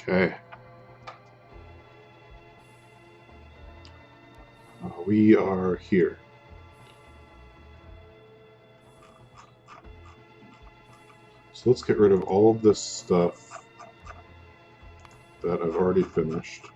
Okay. We are here. So let's get rid of all of this stuff that I've already finished.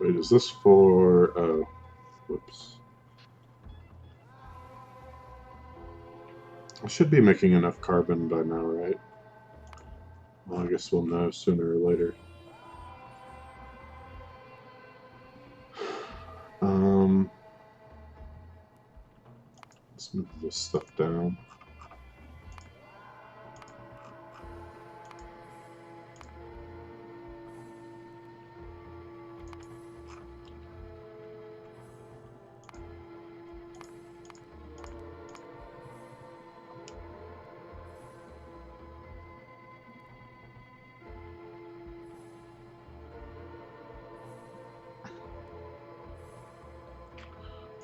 Wait, is this for... oh, whoops. I should be making enough carbon by now, right? Well, I guess we'll know sooner or later. Let's move this stuff down.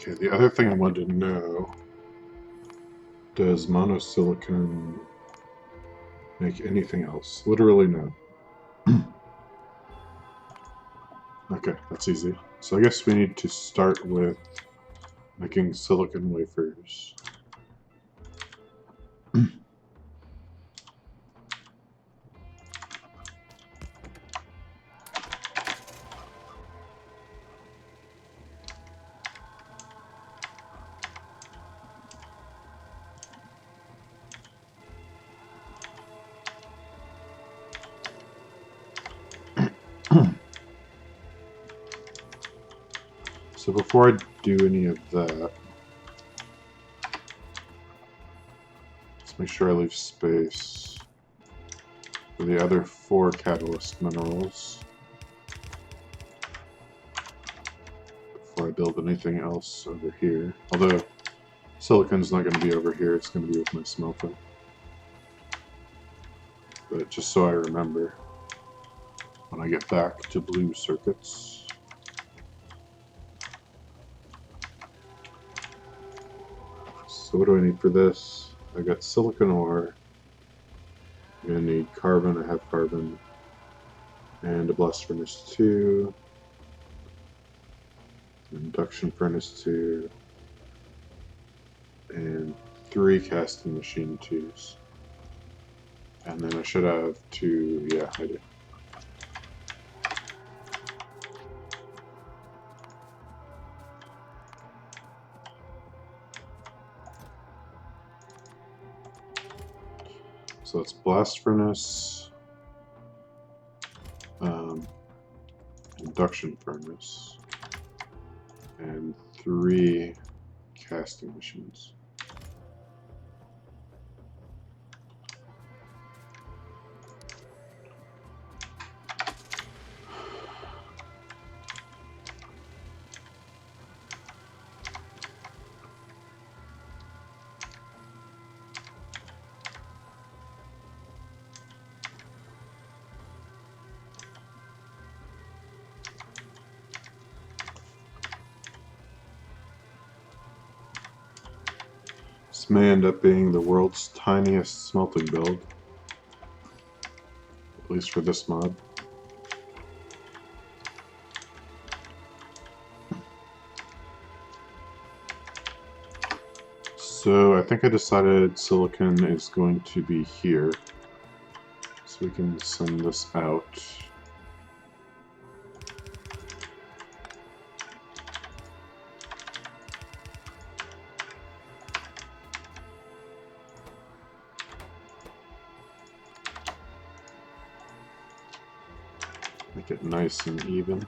Okay, the other thing I wanted to know, does monosilicon make anything else? Literally no. Okay, that's easy. So I guess we need to start with making silicon wafers. So before I do any of that, let's make sure I leave space for the other 4 catalyst minerals before I build anything else over here. Although silicon's not going to be over here, it's going to be with my smelter. But just so I remember when I get back to blue circuits. So what do I need for this? I got silicon ore. I'm going to need carbon. I have carbon. And a blast furnace 2. Induction furnace 2. And 3 casting machine 2s. And then I should have 2, yeah, I do. So that's blast furnace, induction furnace, and 3 casting machines. This may end up being the world's tiniest smelting build, at least for this mod. So I think I decided silicon is going to be here, so we can send this out. Make it nice and even.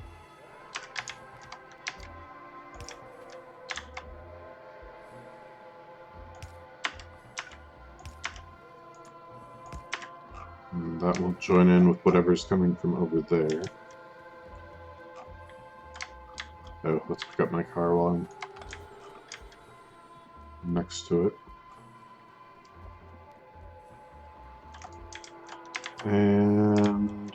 And that will join in with whatever's coming from over there. Oh, let's pick up my car while I'm next to it. And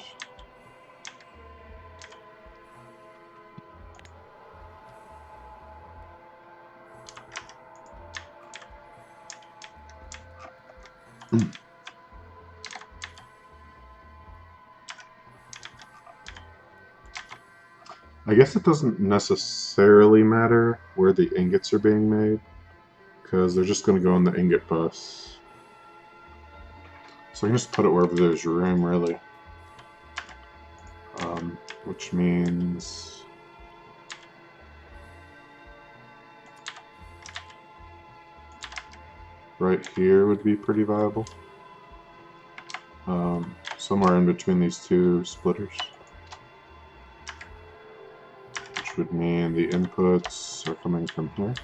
I guess it doesn't necessarily matter where the ingots are being made, because they're just going to go in the ingot bus. So I can just put it wherever there's room, really. Which means right here would be pretty viable. Somewhere in between these two splitters. Which would mean the inputs are coming from here.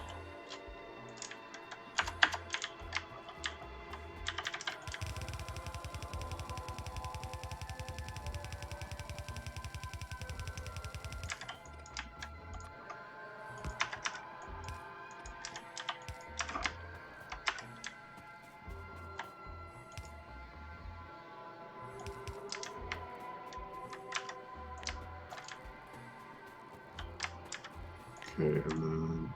Okay, and then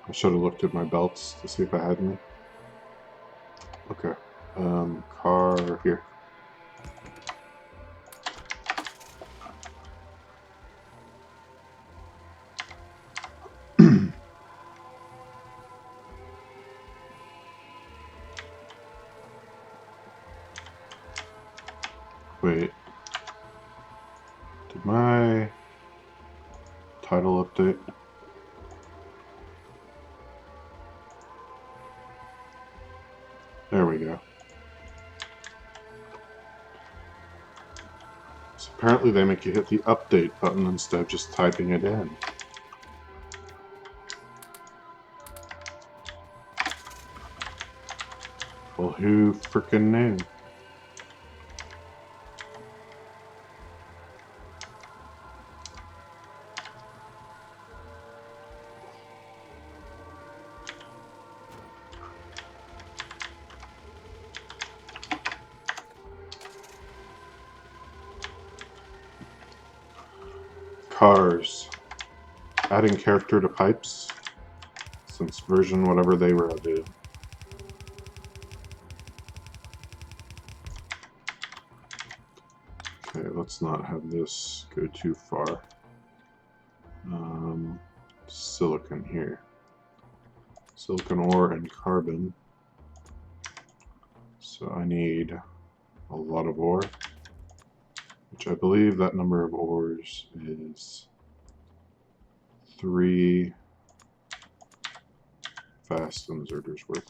I should have looked at my belts to see if I had any. Okay, car here. Wait, did my title update? There we go. So apparently they make you hit the update button instead of just typing it in. Well, who frickin' knew? Cars. Adding character to pipes since version whatever they were do. Okay, let's not have this go too far. Silicon here. Silicon ore and carbon. So I need a lot of ore, which I believe that number of ores is 3 fast inserters worth.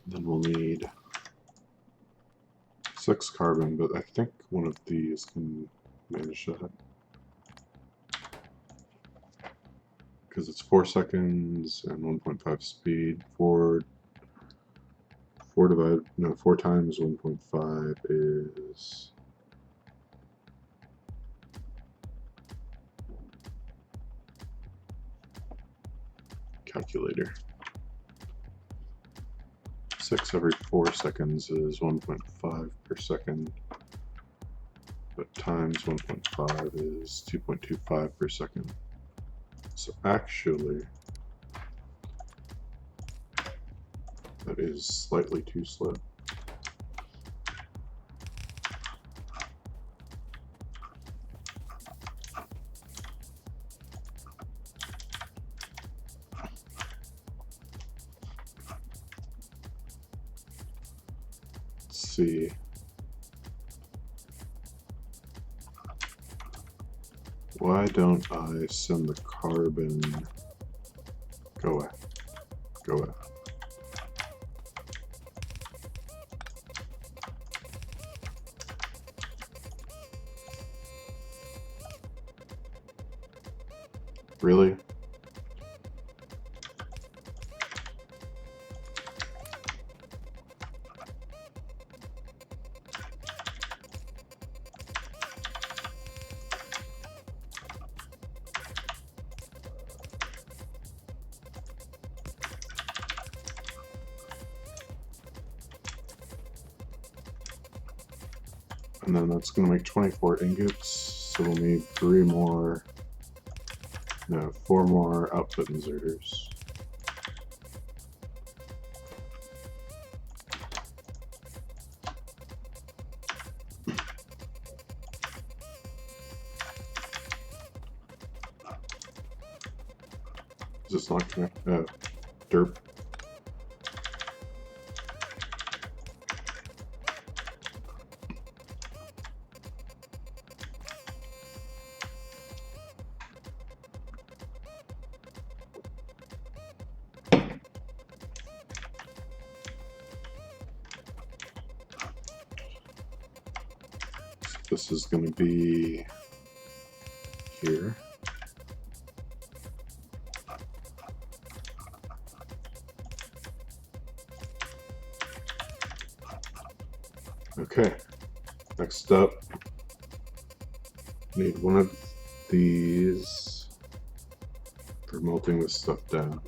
Then we'll need 6 carbon, but I think one of these can manage that. Because it's 4 seconds and 1.5 speed. 4 times 1.5 is calculator. 6 every 4 seconds is 1.5 per second, but times 1.5 is 2.25 per second. So actually, that is slightly too slow. Let's see. Why don't I send the carbon? Go away. Go away. And then that's going to make 24 ingots, so we'll need 4 more output inserters. Is this not connected? Derp. This is going to be here. Okay, next up, need one of these for melting this stuff down.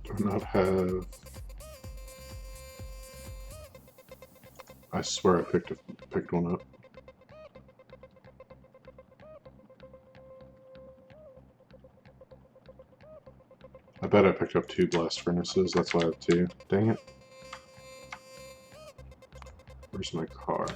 Do not have... I swear I picked one up. I bet I picked up 2 blast furnaces, that's why I have 2. Dang it. Where's my car?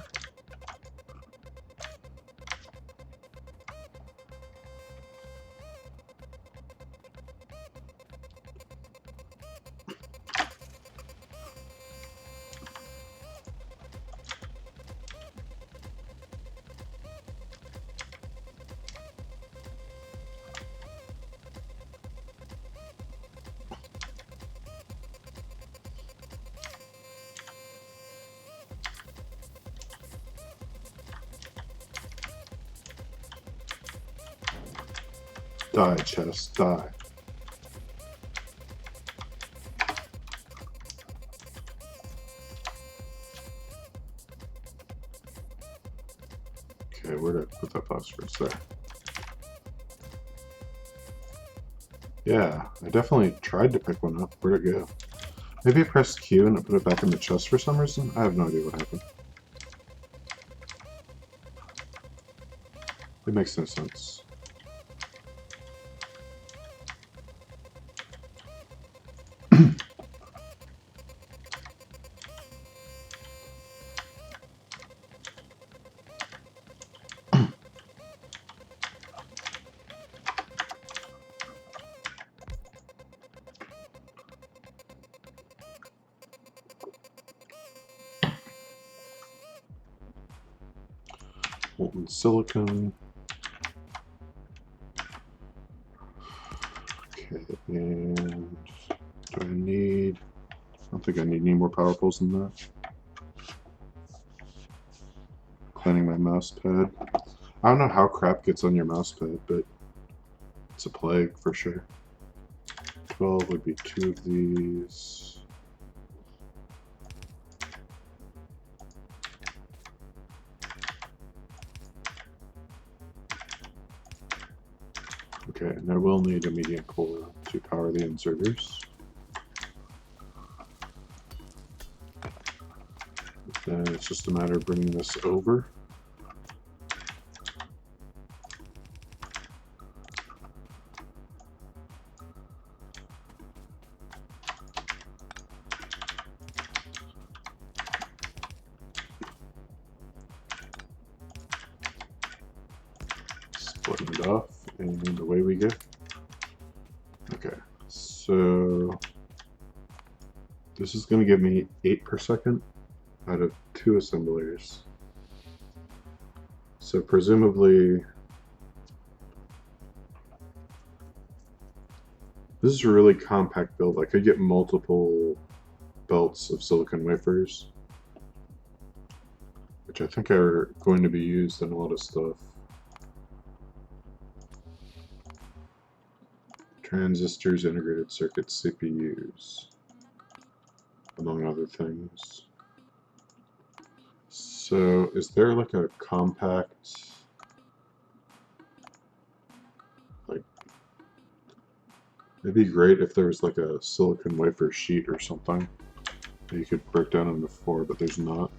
Die, chest, die. Okay, where did I put that phosphorus? There. Yeah, I definitely tried to pick one up. Where'd it go? Maybe I pressed Q and it put it back in the chest for some reason? I have no idea what happened. It makes no sense. Molten silicon. Okay, and do I need... I don't think I need any more power poles than that. Cleaning my mouse pad. I don't know how crap gets on your mouse pad, but it's a plague for sure. 12 would be 2 of these. Okay, and I will need a medium core to power the inserters. Then it's just a matter of bringing this over. Splitting it off, and away we go. Okay, so this is going to give me 8 per second out of 2 assemblers. So presumably this is a really compact build. I could get multiple belts of silicon wafers, which I think are going to be used in a lot of stuff. Transistors, integrated circuits, CPUs, among other things. So is there like a compact, like It'd be great if there was like a silicon wafer sheet or something that you could break down into 4, but there's not.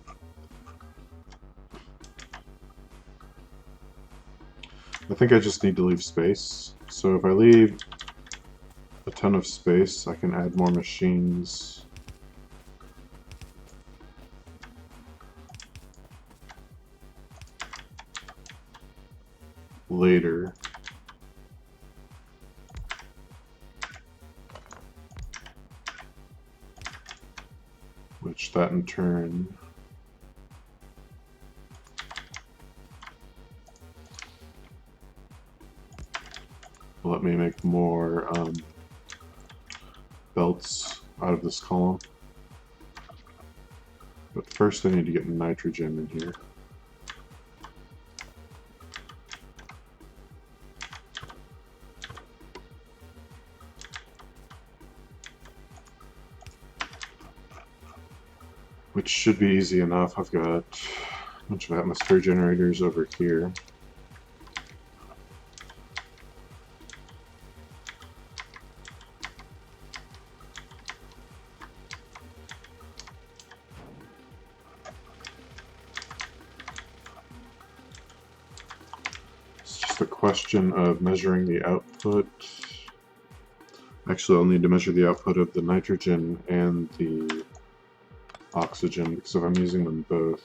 I think I just need to leave space. So if I leave a ton of space, I can add more machines. Later. Which that in turn will let me make more belts out of this column. But first I need to get nitrogen in here. Which should be easy enough. I've got a bunch of atmosphere generators over here. It's just a question of measuring the output. Actually, I'll need to measure the output of the nitrogen and the oxygen, because if I'm using them both,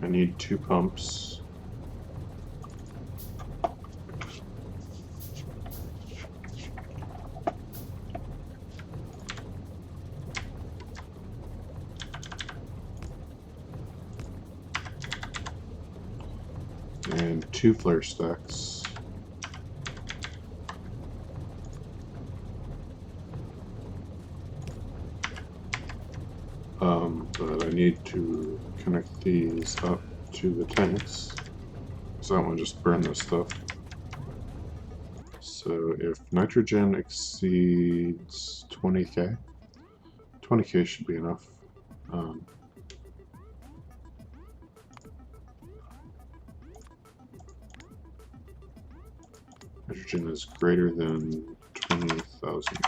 I need 2 pumps. And 2 flare stacks. But I need to connect these up to the tanks, so I don't want to just burn this stuff. So if nitrogen exceeds 20k, 20k should be enough. Nitrogen is greater than 20,000.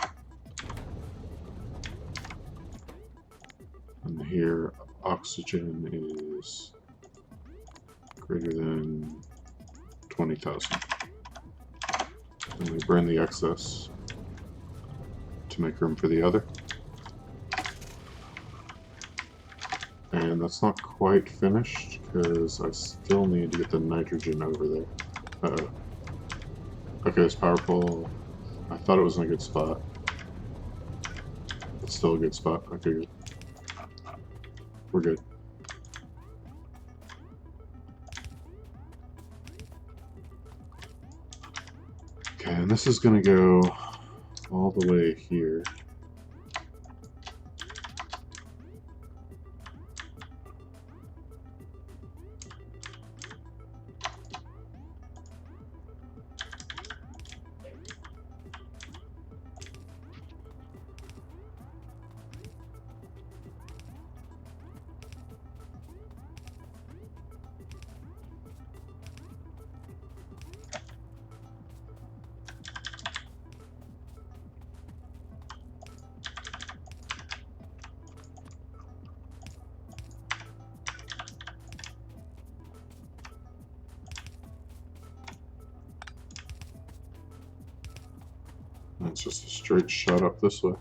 And here, oxygen is greater than 20,000. And we burn the excess to make room for the other. And that's not quite finished, because I still need to get the nitrogen over there. Uh-oh. Okay, it's powerful. I thought it was in a good spot. It's still a good spot. Okay, good. We're good. Okay, and this is going to go all the way here. And it's just a straight shot up this way.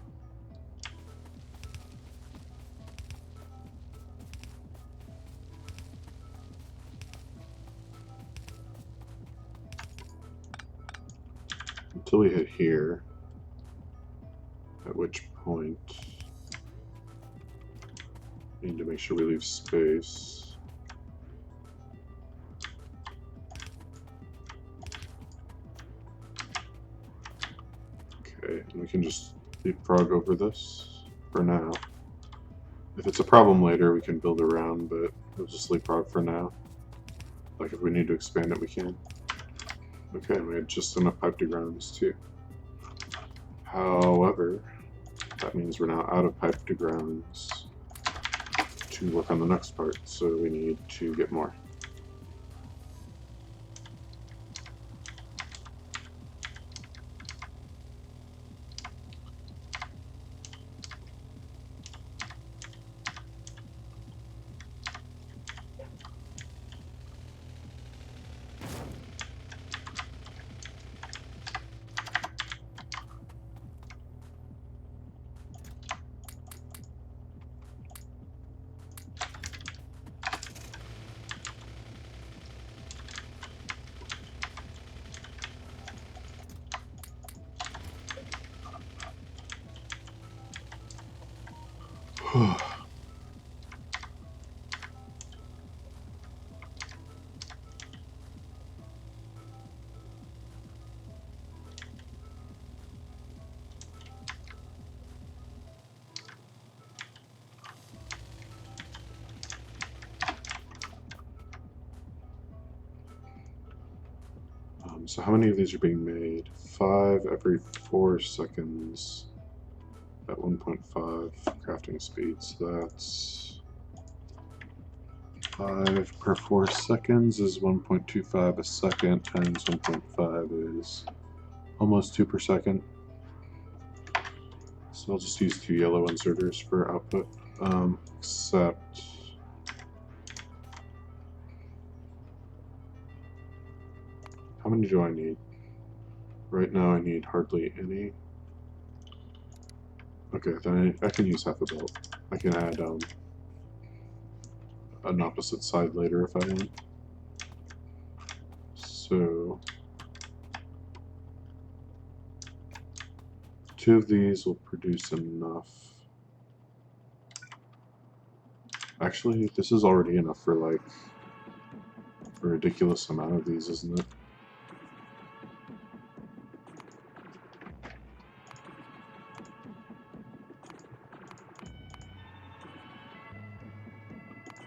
Until we hit here, at which point we need to make sure we leave space. Okay, and we can just leapfrog over this for now. If it's a problem later, we can build around, but we'll just leapfrog for now. Like if we need to expand it, we can. Okay, we had just enough pipe to grounds too. However, that means we're now out of pipe to grounds to work on the next part, so we need to get more. So how many of these are being made? 5 every 4 seconds at 1.5 crafting speed. So that's 5 per 4 seconds is 1.25 a second times 1.5 is almost 2 per second. So I'll just use 2 yellow inserters for output. Except how many do I need? Right now I need hardly any. Okay, then I can use half a belt. I can add an opposite side later if I want. So 2 of these will produce enough. Actually, this is already enough for like a ridiculous amount of these, isn't it?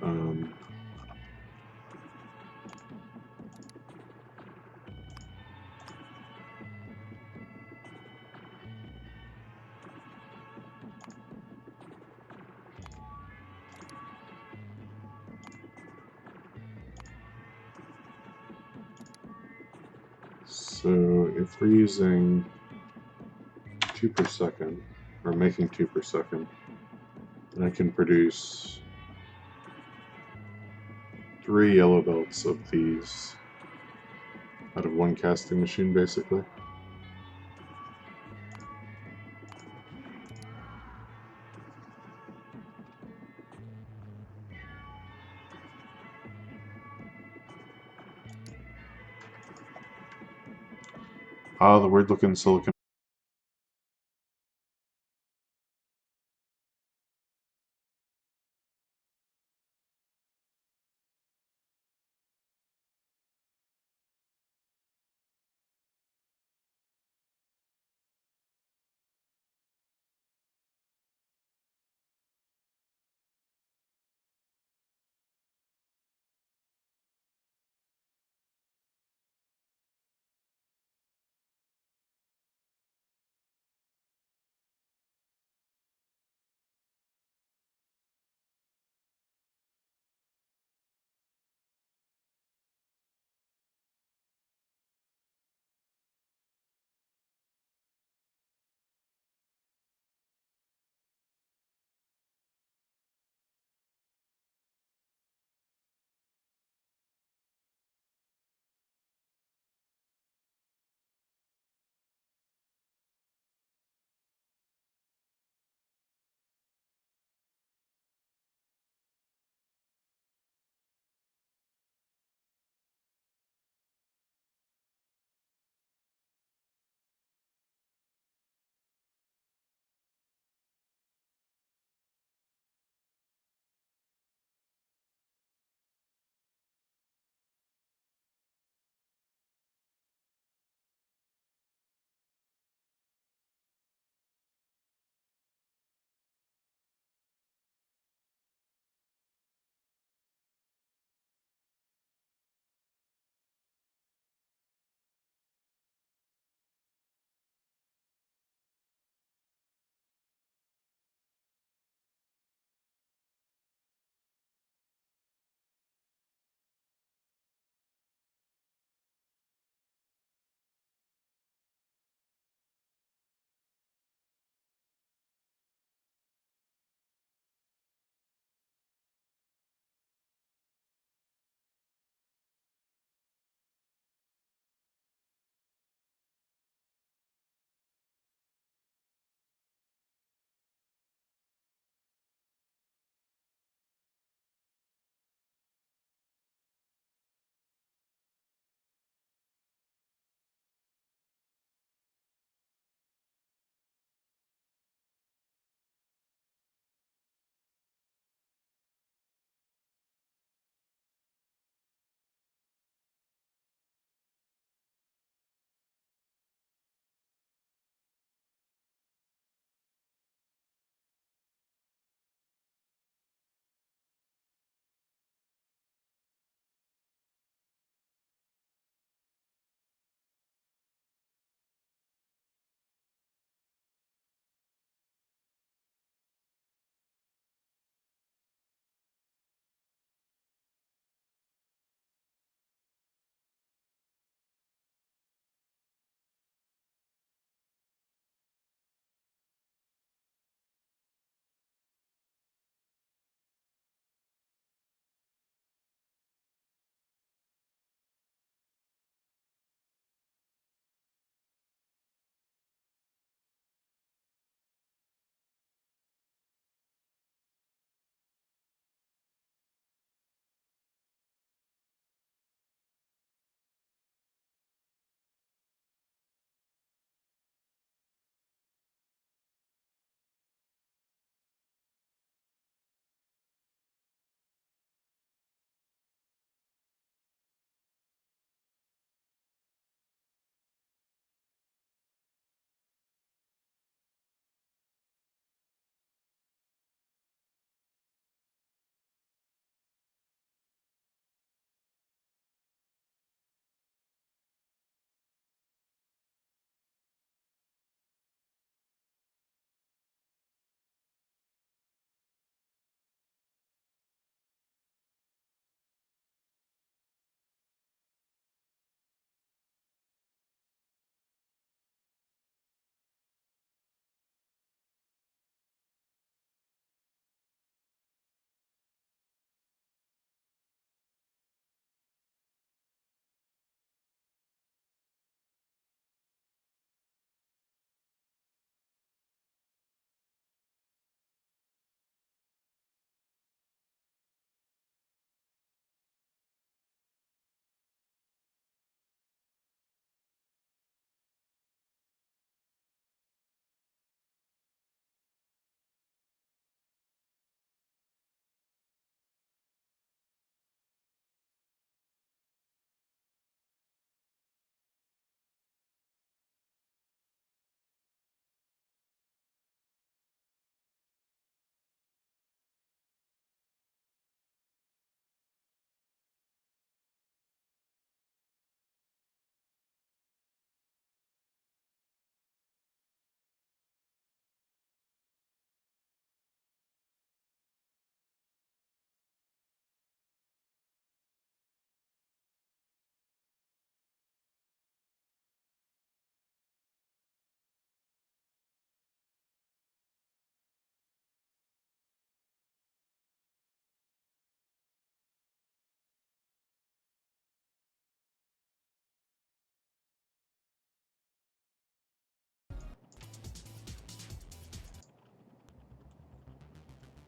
Um, so if we're using 2 per second, or making 2 per second, then I can produce 3 yellow belts of these out of 1 casting machine, basically. Ah, the weird looking silicon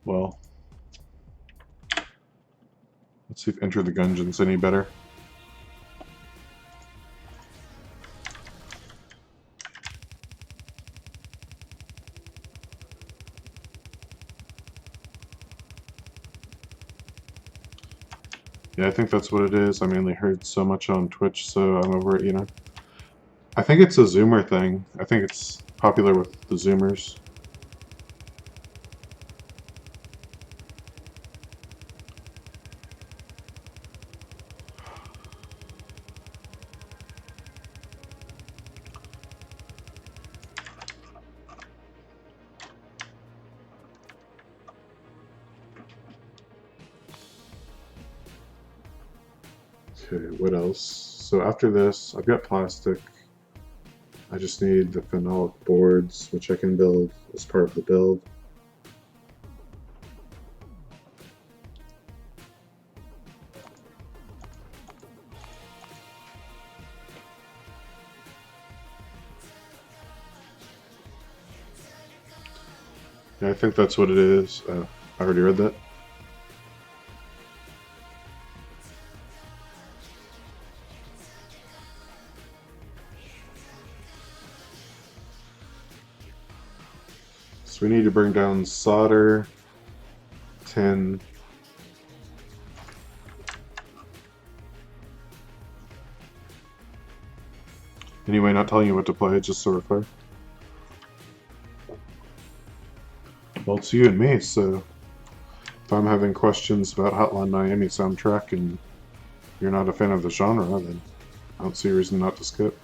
well, let's see if Enter the Gungeon's any better. Yeah, I think that's what it is. I mainly heard so much on Twitch, so I'm over it, you know. I think it's a Zoomer thing. I think it's popular with the Zoomers. Okay, what else? So after this, I've got plastic. I just need the phenolic boards, which I can build as part of the build. Yeah, I think that's what it is. I already read that. So we need to bring down solder, tin. Anyway, not telling you what to play, just so we're clear. Well, it's you and me, so if I'm having questions about Hotline Miami soundtrack and you're not a fan of the genre, then I don't see a reason not to skip.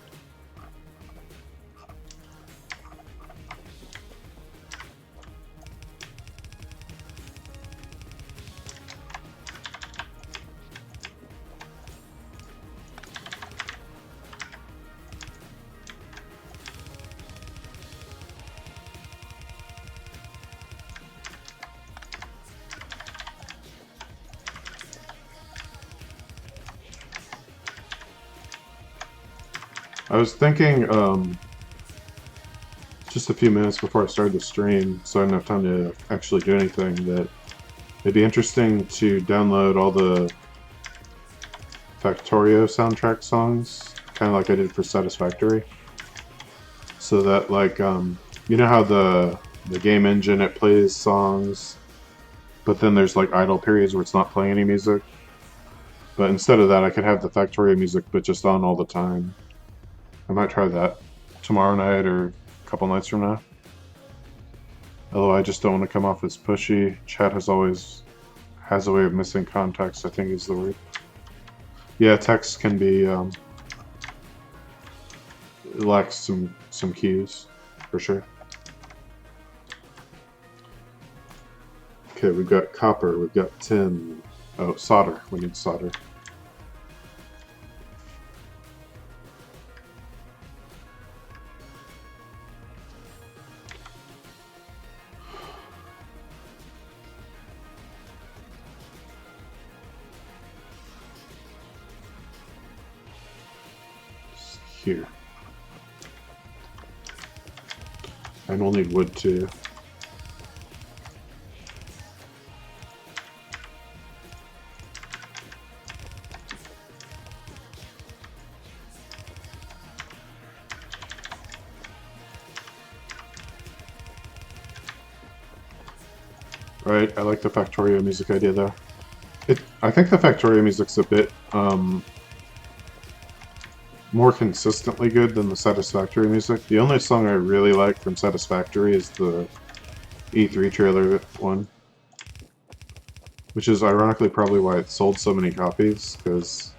I was thinking just a few minutes before I started the stream, so I didn't have time to actually do anything, that it'd be interesting to download all the Factorio soundtrack songs, kind of like I did for Satisfactory, so that, like, you know how the game engine, it plays songs, but then there's like idle periods where it's not playing any music? But instead of that, I could have the Factorio music, but just on all the time. I might try that tomorrow night or a couple nights from now. Although I just don't want to come off as pushy. Chat has a way of missing context, I think is the word. Yeah, text can be, it lacks some cues, for sure. Okay, we've got copper, we've got tin. Oh, solder. We need solder. Just here. And we'll need wood too. Right, I like the Factorio music idea though. I think the Factorio music's a bit more consistently good than the Satisfactory music. The only song I really like from Satisfactory is the E3 trailer one, which is ironically probably why it sold so many copies, because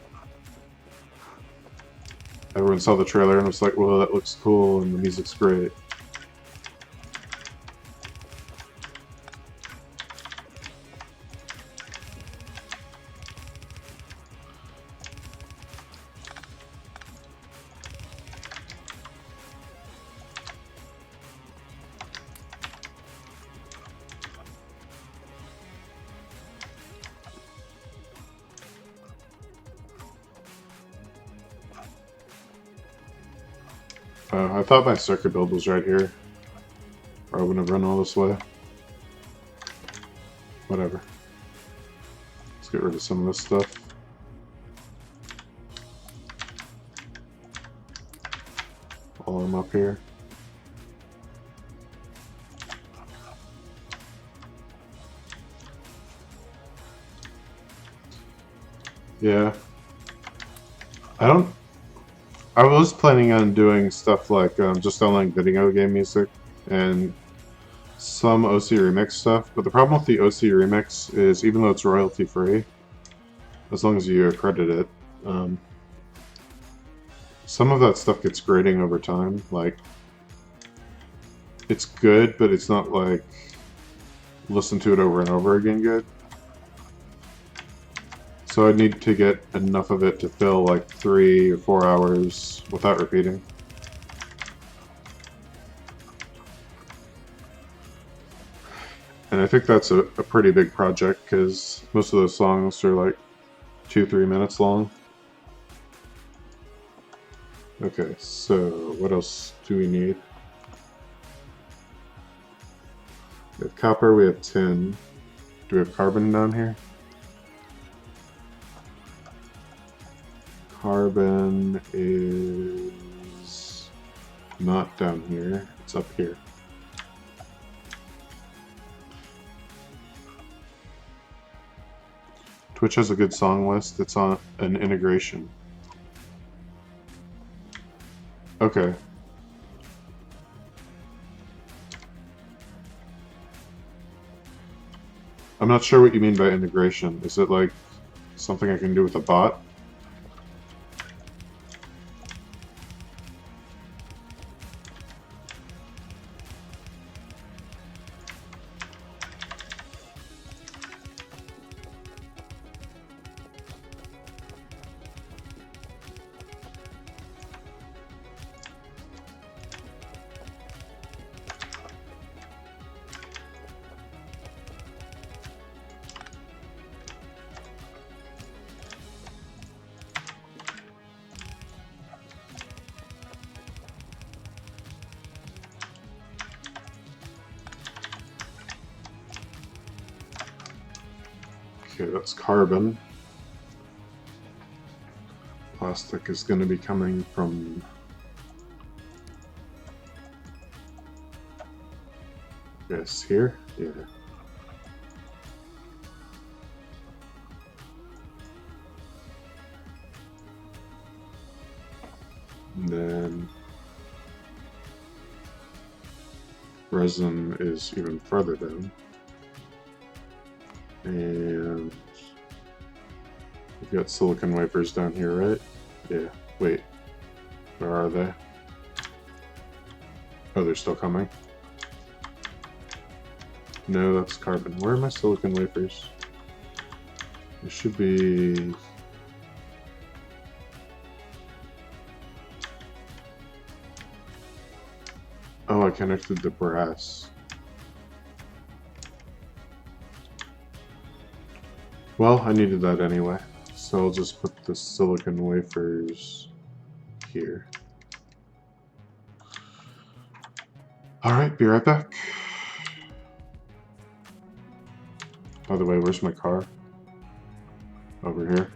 everyone saw the trailer and was like, well, that looks cool and the music's great. I thought my circuit build was right here, or I wouldn't have run all this way. Whatever. Let's get rid of some of this stuff. While I'm up here. Yeah. I was planning on doing stuff like just downloading video game music and some OC Remix stuff, but the problem with the OC Remix is even though it's royalty free, as long as you accredit it, some of that stuff gets grading over time. Like, it's good, but it's not like listen to it over and over again good. So I need to get enough of it to fill like 3 or 4 hours without repeating. And I think that's a pretty big project because most of those songs are like 2-3 minutes long. Okay, so what else do we need? We have copper, we have tin. Do we have carbon down here? Carbon is not down here, it's up here. Twitch has a good song list, it's on an integration. Okay. I'm not sure what you mean by integration. Is it like something I can do with a bot? Okay, that's carbon. Plastic is going to be coming from... Yes, here? Yeah. And then... resin is even further down. And we've got silicon wafers down here, right? Yeah. Wait. Where are they? Oh, they're still coming. No, that's carbon. Where are my silicon wafers? There should be... Oh, I connected the brass. Well, I needed that anyway, so I'll just put the silicon wafers here. Alright, be right back. By the way, where's my car? Over here.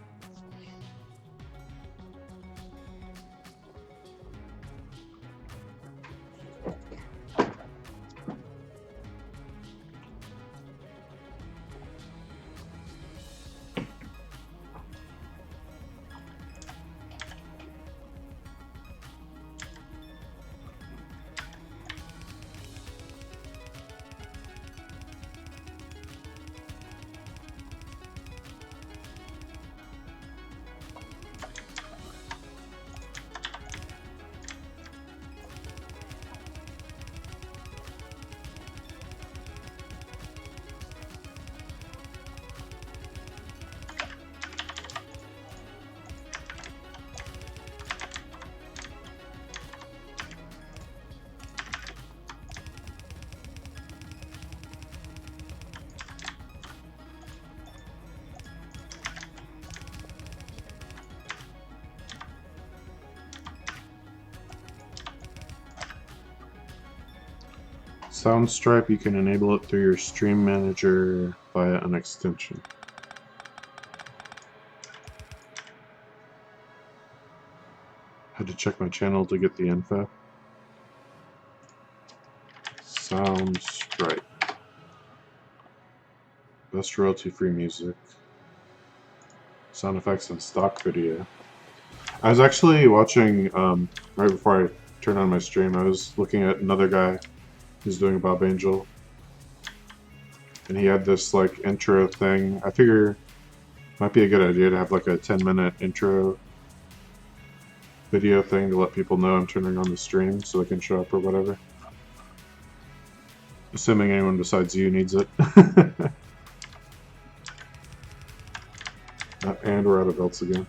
Sound Stripe, you can enable it through your stream manager via an extension. Had to check my channel to get the info. Sounds right. Best royalty-free music. Sound effects and stock video. I was actually watching, right before I turned on my stream, I was looking at another guy who's doing a Bob Angel. And he had this, like, intro thing. I figure it might be a good idea to have, like, a 10-minute intro video thing to let people know I'm turning on the stream so they can show up or whatever. Assuming anyone besides you needs it. And we're out of belts again.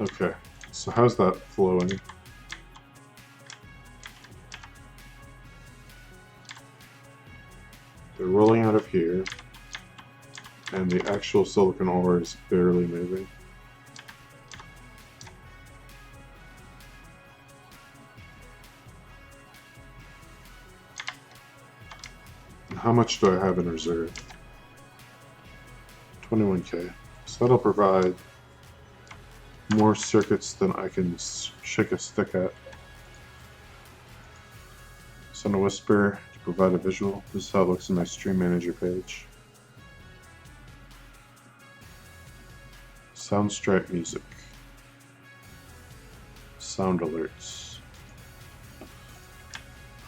Okay, so how's that flowing? They're rolling out of here, and the actual silicon ore is barely moving. How much do I have in reserve? 21K. So that'll provide more circuits than I can shake a stick at. Send a whisper to provide a visual. This is how it looks in my stream manager page. Sound stripe music. Sound alerts.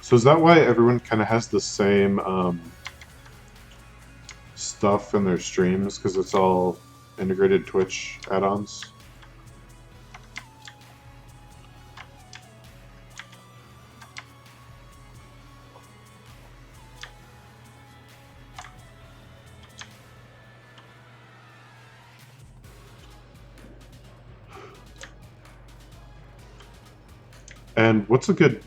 So is that why everyone kind of has the same stuff in their streams? Because it's all integrated Twitch add-ons? And what's a good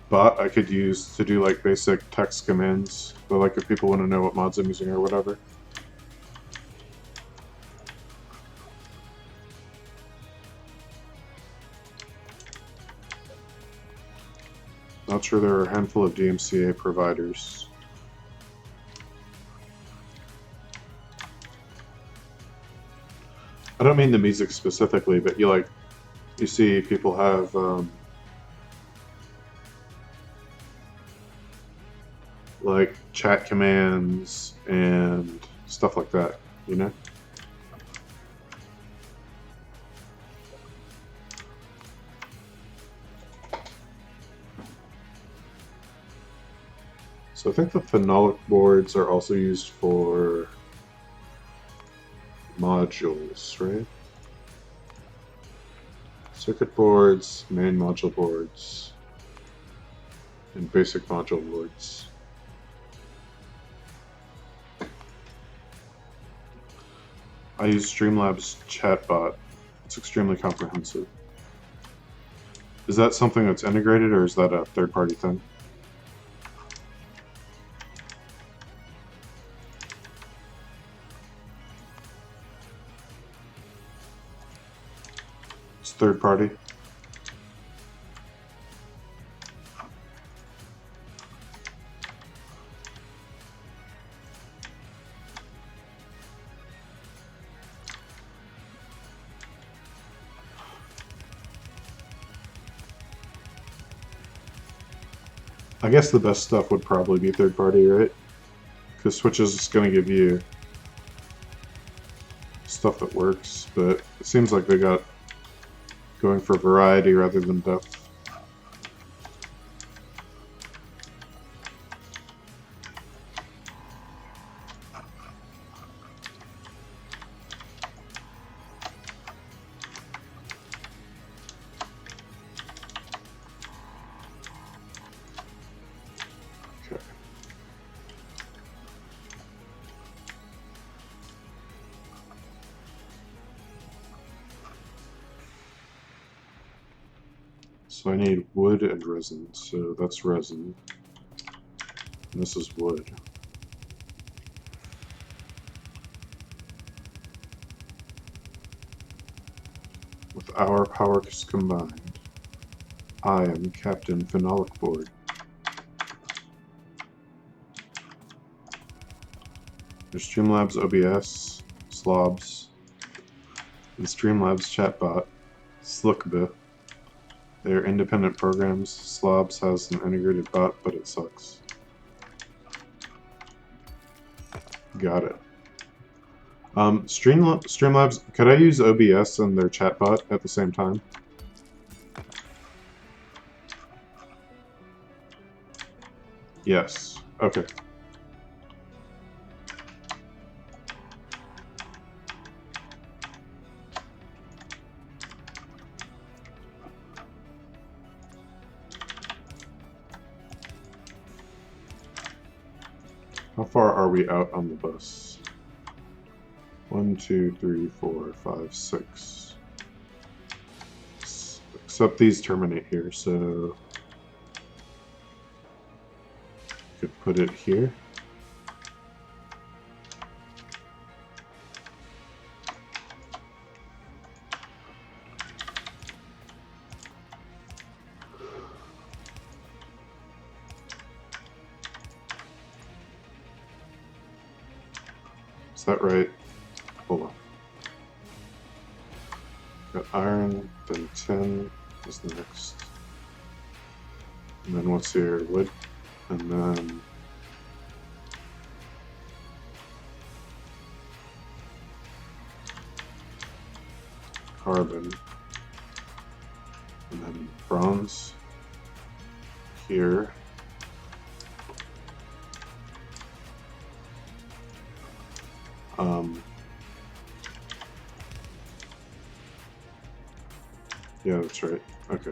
bot I could use to do like basic text commands? But like if people want to know what mods I'm using or whatever. Not sure, there are a handful of DMCA providers. I don't mean the music specifically, but you see people have like chat commands and stuff like that, you know? So I think the phenolic boards are also used for modules, right? Circuit boards, main module boards, and basic module boards. I use Streamlabs chatbot. It's extremely comprehensive. Is that something that's integrated, or is that a third-party thing? It's third-party. I guess the best stuff would probably be third-party, right? Because Switch is just going to give you stuff that works, but it seems like they got going for variety rather than depth. So I need wood and resin. So that's resin. And this is wood. With our powers combined, I am Captain Phenolic Board. There's Streamlabs OBS, Slobs, and Streamlabs Chatbot, Slickbit. They are independent programs. Slobs has an integrated bot, but it sucks. Got it. Streamlabs, could I use OBS and their chatbot at the same time? Yes. Okay. How far are we out on the bus? 1, 2, 3, 4, 5, 6. Except these terminate here, so could put it here. Is that right? Hold on. Got iron, then tin is the next. And then what's here? Wood, and then carbon, and then bronze here. Yeah, that's right. Okay.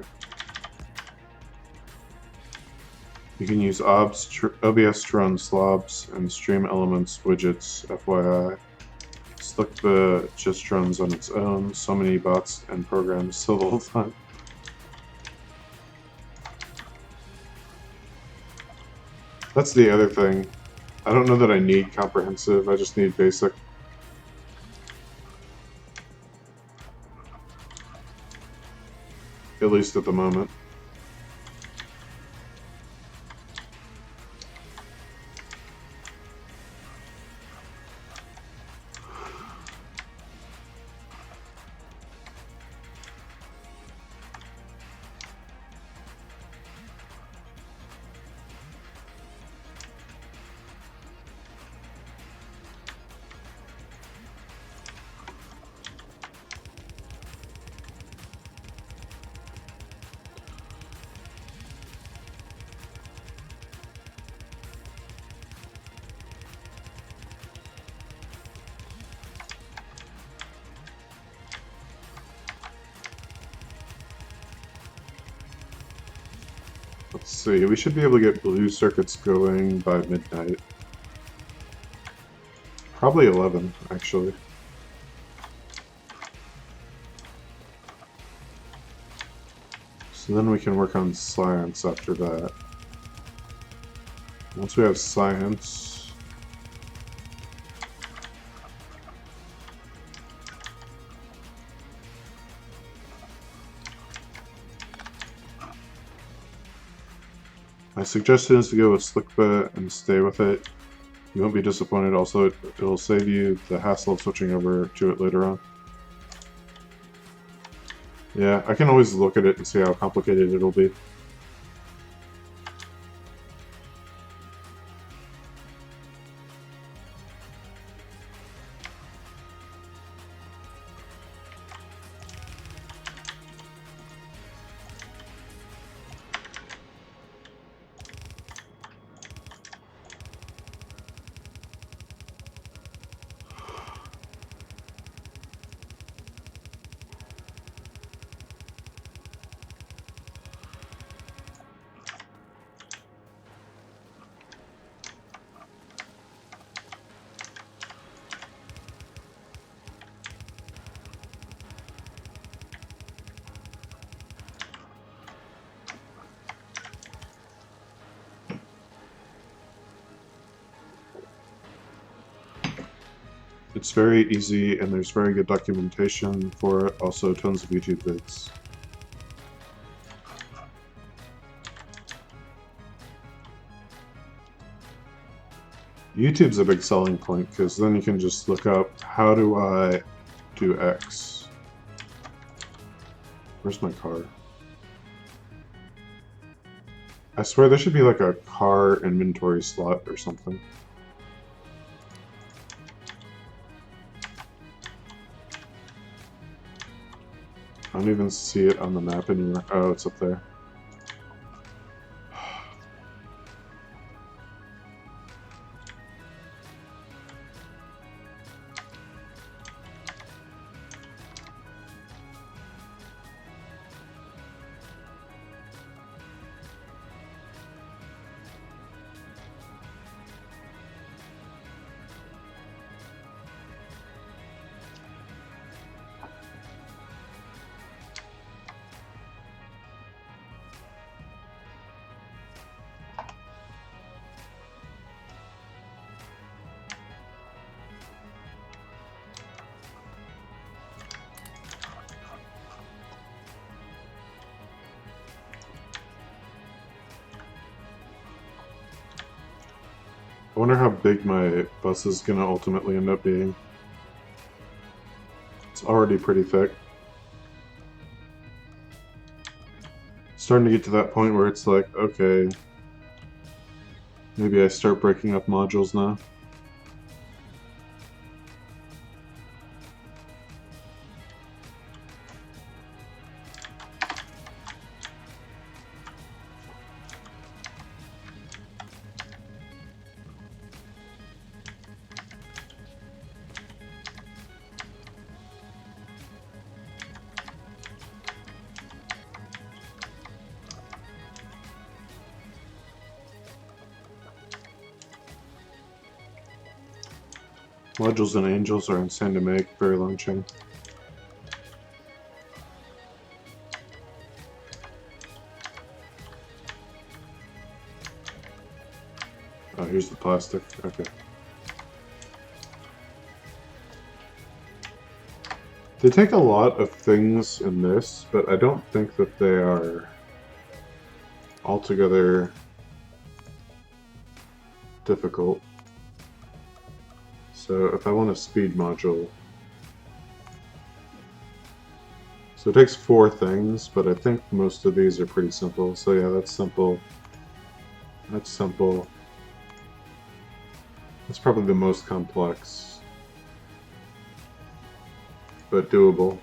You can use OBS to run slobs and stream elements widgets, FYI. Slickbit just runs on its own. So many bots and programs so little time. That's the other thing. I don't know that I need comprehensive, I just need basic. At least at the moment. Let's see, we should be able to get blue circuits going by midnight. Probably 11, actually. So then we can work on science after that. Once we have science, my suggestion is to go with Slickbit and stay with it. You won't be disappointed. Also, it'll save you the hassle of switching over to it later on. Yeah, I can always look at it and see how complicated it'll be. It's very easy, and there's very good documentation for it. Also, tons of YouTube vids. YouTube's a big selling point, because then you can just look up, how do I do X? Where's my car? I swear there should be like a car inventory slot or something. I don't even see it on the map anymore. Oh, it's up there. I wonder how big my bus is going to ultimately end up being. It's already pretty thick. Starting to get to that point where it's like, okay, maybe I start breaking up modules now. Modules and angels are insane to make, very long chain. Oh, here's the plastic. Okay. They take a lot of things in this, but I don't think that they are altogether difficult. So if I want a speed module, so it takes 4 things, but I think most of these are pretty simple. So yeah, that's simple. That's simple. That's probably the most complex, but doable.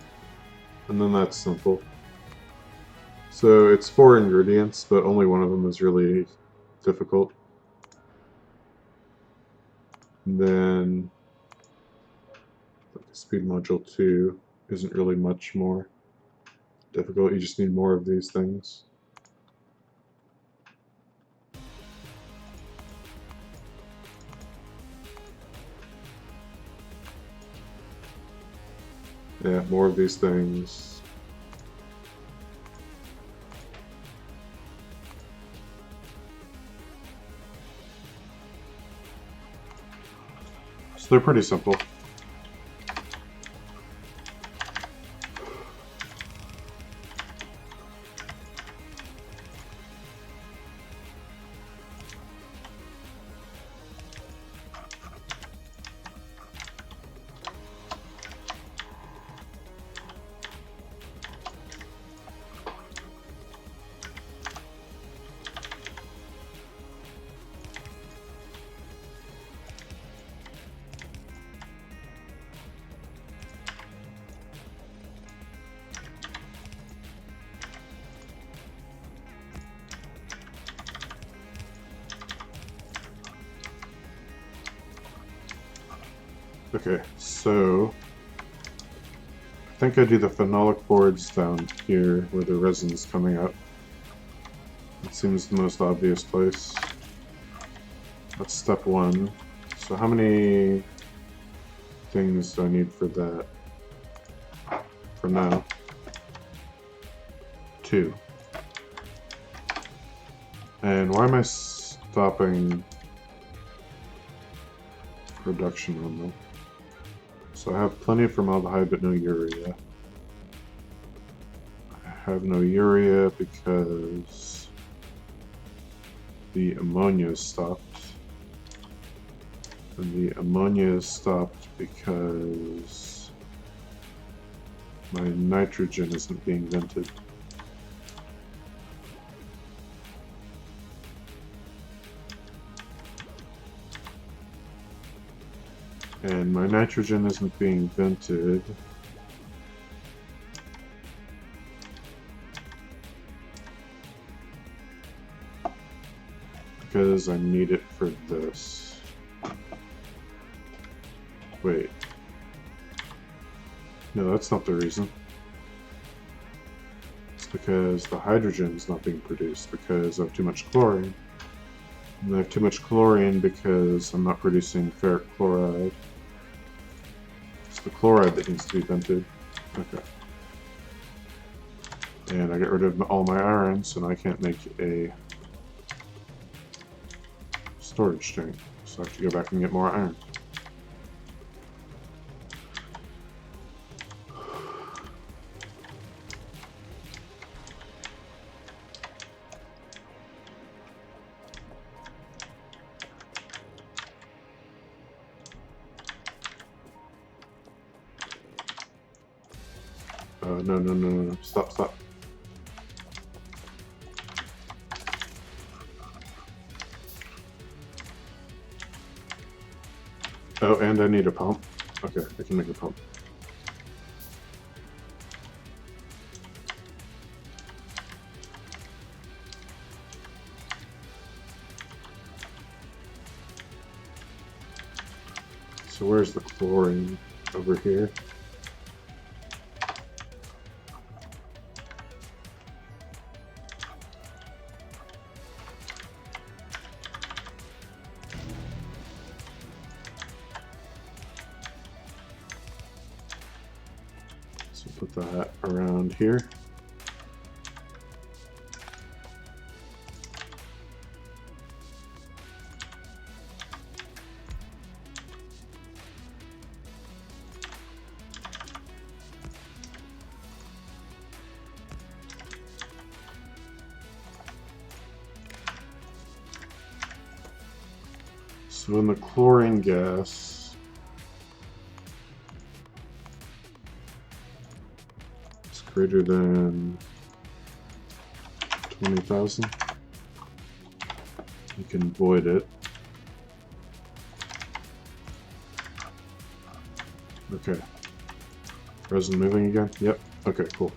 And then that's simple. So it's 4 ingredients, but only one of them is really difficult. And then speed module 2 isn't really much more difficult. You just need more of these things. Yeah, more of these things. So they're pretty simple. Okay, so I think I do the phenolic boards down here where the resin's coming out. It seems the most obvious place. That's step 1. So how many things do I need for that? For now. 2. And why am I stopping production on them? So I have plenty of formaldehyde, but no urea. I have no urea because the ammonia is stopped. And the ammonia is stopped because my nitrogen isn't being vented. And my nitrogen isn't being vented because I need it for this. Wait. No, that's not the reason. It's because the hydrogen is not being produced because I have too much chlorine. And I have too much chlorine because I'm not producing ferric chloride. It's the chloride that needs to be vented. Okay. And I get rid of all my iron, so now I can't make a storage tank. So I have to go back and get more iron. No. Stop. Oh, and I need a pump. Okay, I can make a pump. So where's the chlorine? Over here. So put that around here. So in the chlorine gas, it's greater than 20,000. You can void it. Okay. Resin moving again? Yep. Okay, cool.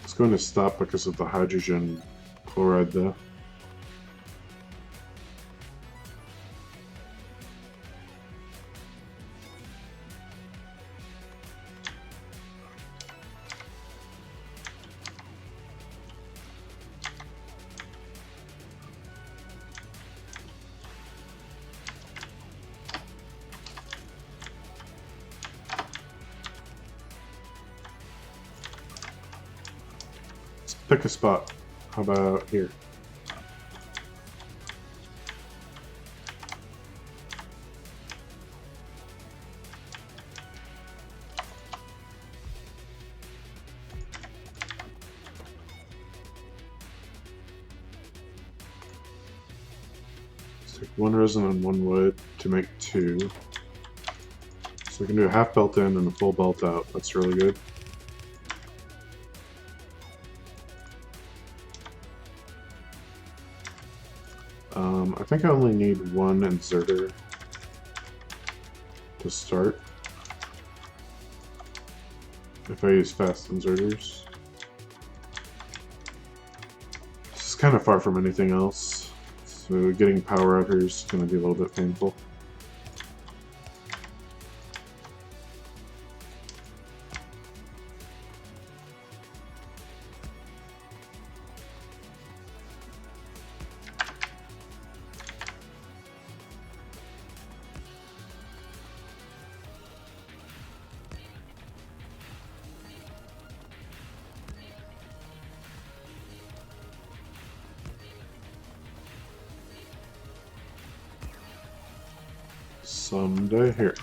It's going to stop because of the hydrogen chloride though. Pick a spot. How about here? Let's take one resin and one wood to make two. So we can do a half belt in and a full belt out. That's really good. I think I only need one inserter to start if I use fast inserters. This is kind of far from anything else, so getting power out here is going to be a little bit painful. Someday here.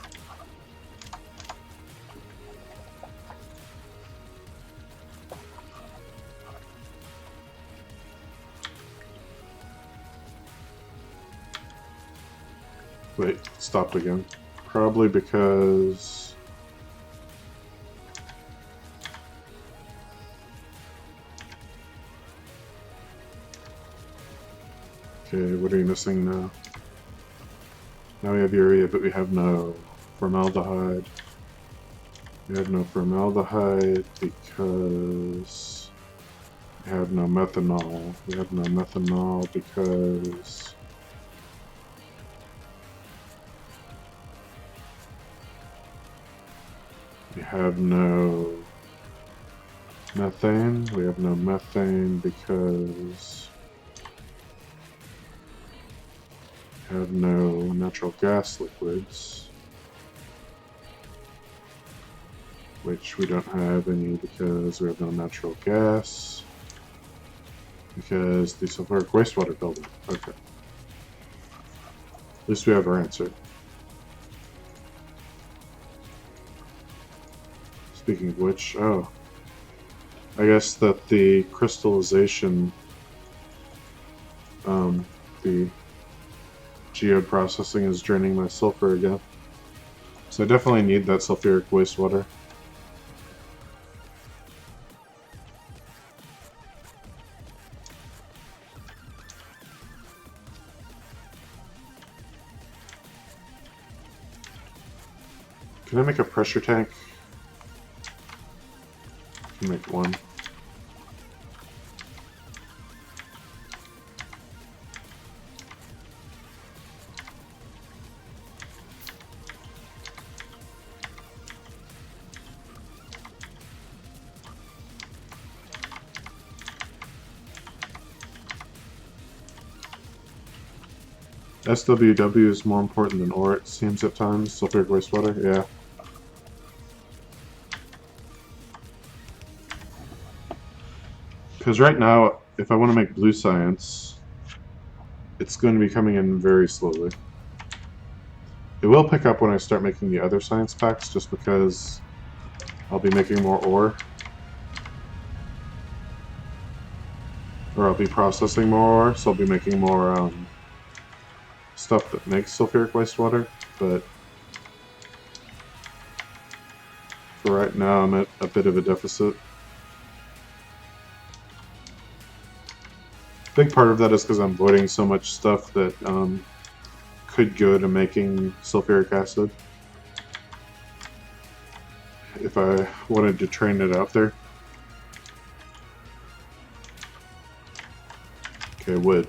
Wait, it stopped again. Probably because... Okay, what are you missing now? Now we have urea, but we have no formaldehyde. We have no formaldehyde because we have no methanol. We have no methanol because we have no methane. We have no methane because we have no natural gas liquids, which we don't have any because we have no natural gas, because the sulfuric wastewater building. Okay. At least we have our answer. Speaking of which, oh. I guess that the crystallization, the geode processing is draining my sulfur again. So I definitely need that sulfuric wastewater. Can I make a pressure tank? I can make one. SWW is more important than ore, it seems at times. Sulfuric wastewater, yeah. Because right now, if I want to make blue science, it's going to be coming in very slowly. It will pick up when I start making the other science packs, just because I'll be making more ore. Or I'll be processing more ore, so I'll be making more stuff that makes sulfuric wastewater, but for right now I'm at a bit of a deficit. A big part of that is because I'm voiding so much stuff that could go to making sulfuric acid if I wanted to train it out there. Okay, wood.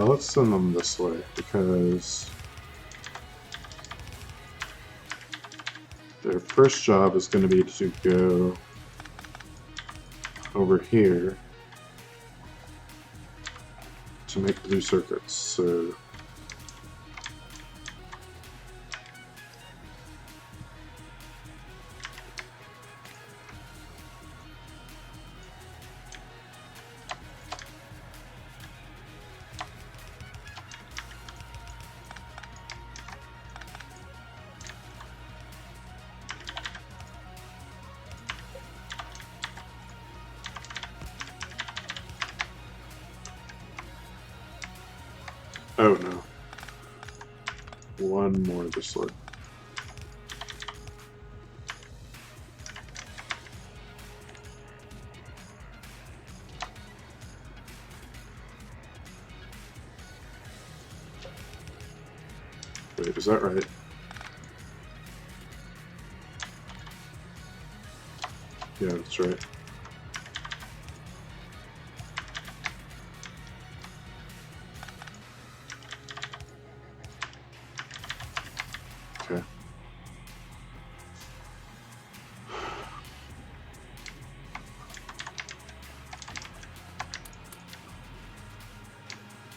Let's send them this way, because their first job is going to be to go over here to make blue circuits. So oh no. One more this way. Wait, is that right? Yeah, that's right.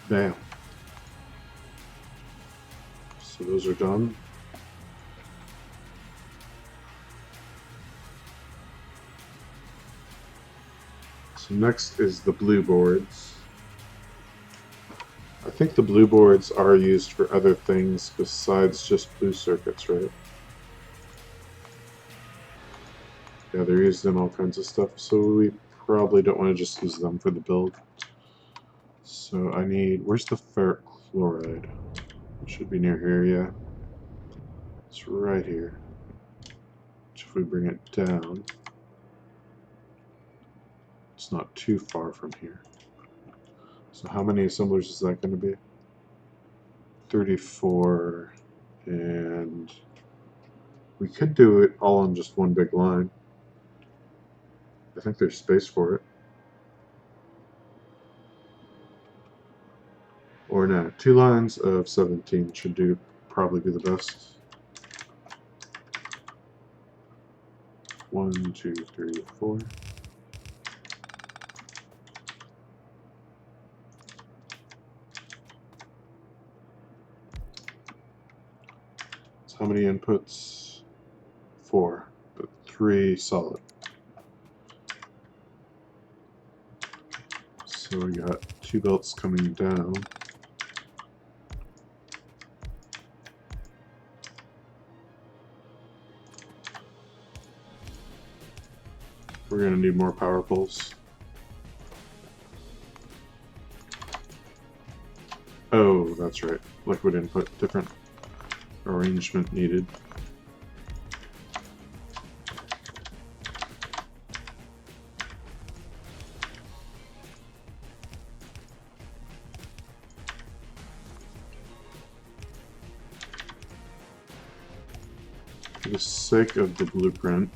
Bam. So those are done. So next is the blue boards. I think the blue boards are used for other things besides just blue circuits, right? Yeah, they're used in all kinds of stuff, so we probably don't want to just use them for the build. So I need, where's the ferric chloride? It should be near here, yeah. It's right here. Which if we bring it down, it's not too far from here. So how many assemblers is that going to be? 34, and we could do it all on just one big line. I think there's space for it. Or no, 2 lines of 17 should do probably be the best. 1, 2, 3, 4. So how many inputs? 4, but 3 solid. So we got 2 belts coming down. We're going to need more power poles. Oh, that's right. Liquid input, different arrangement needed. For the sake of the blueprint,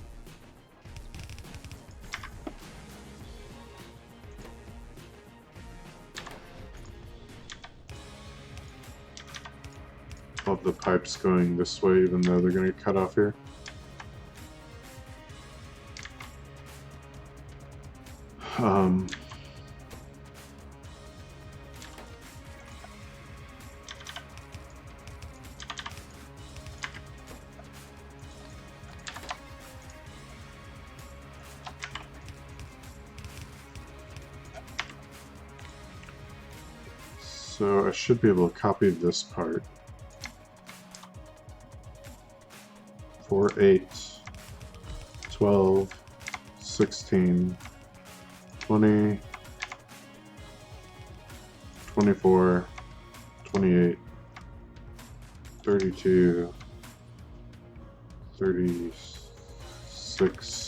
of the pipes going this way, even though they're going to cut off here. So I should be able to copy this part. 4, 8, 12, 16, 20, 24, 28, 32, 36,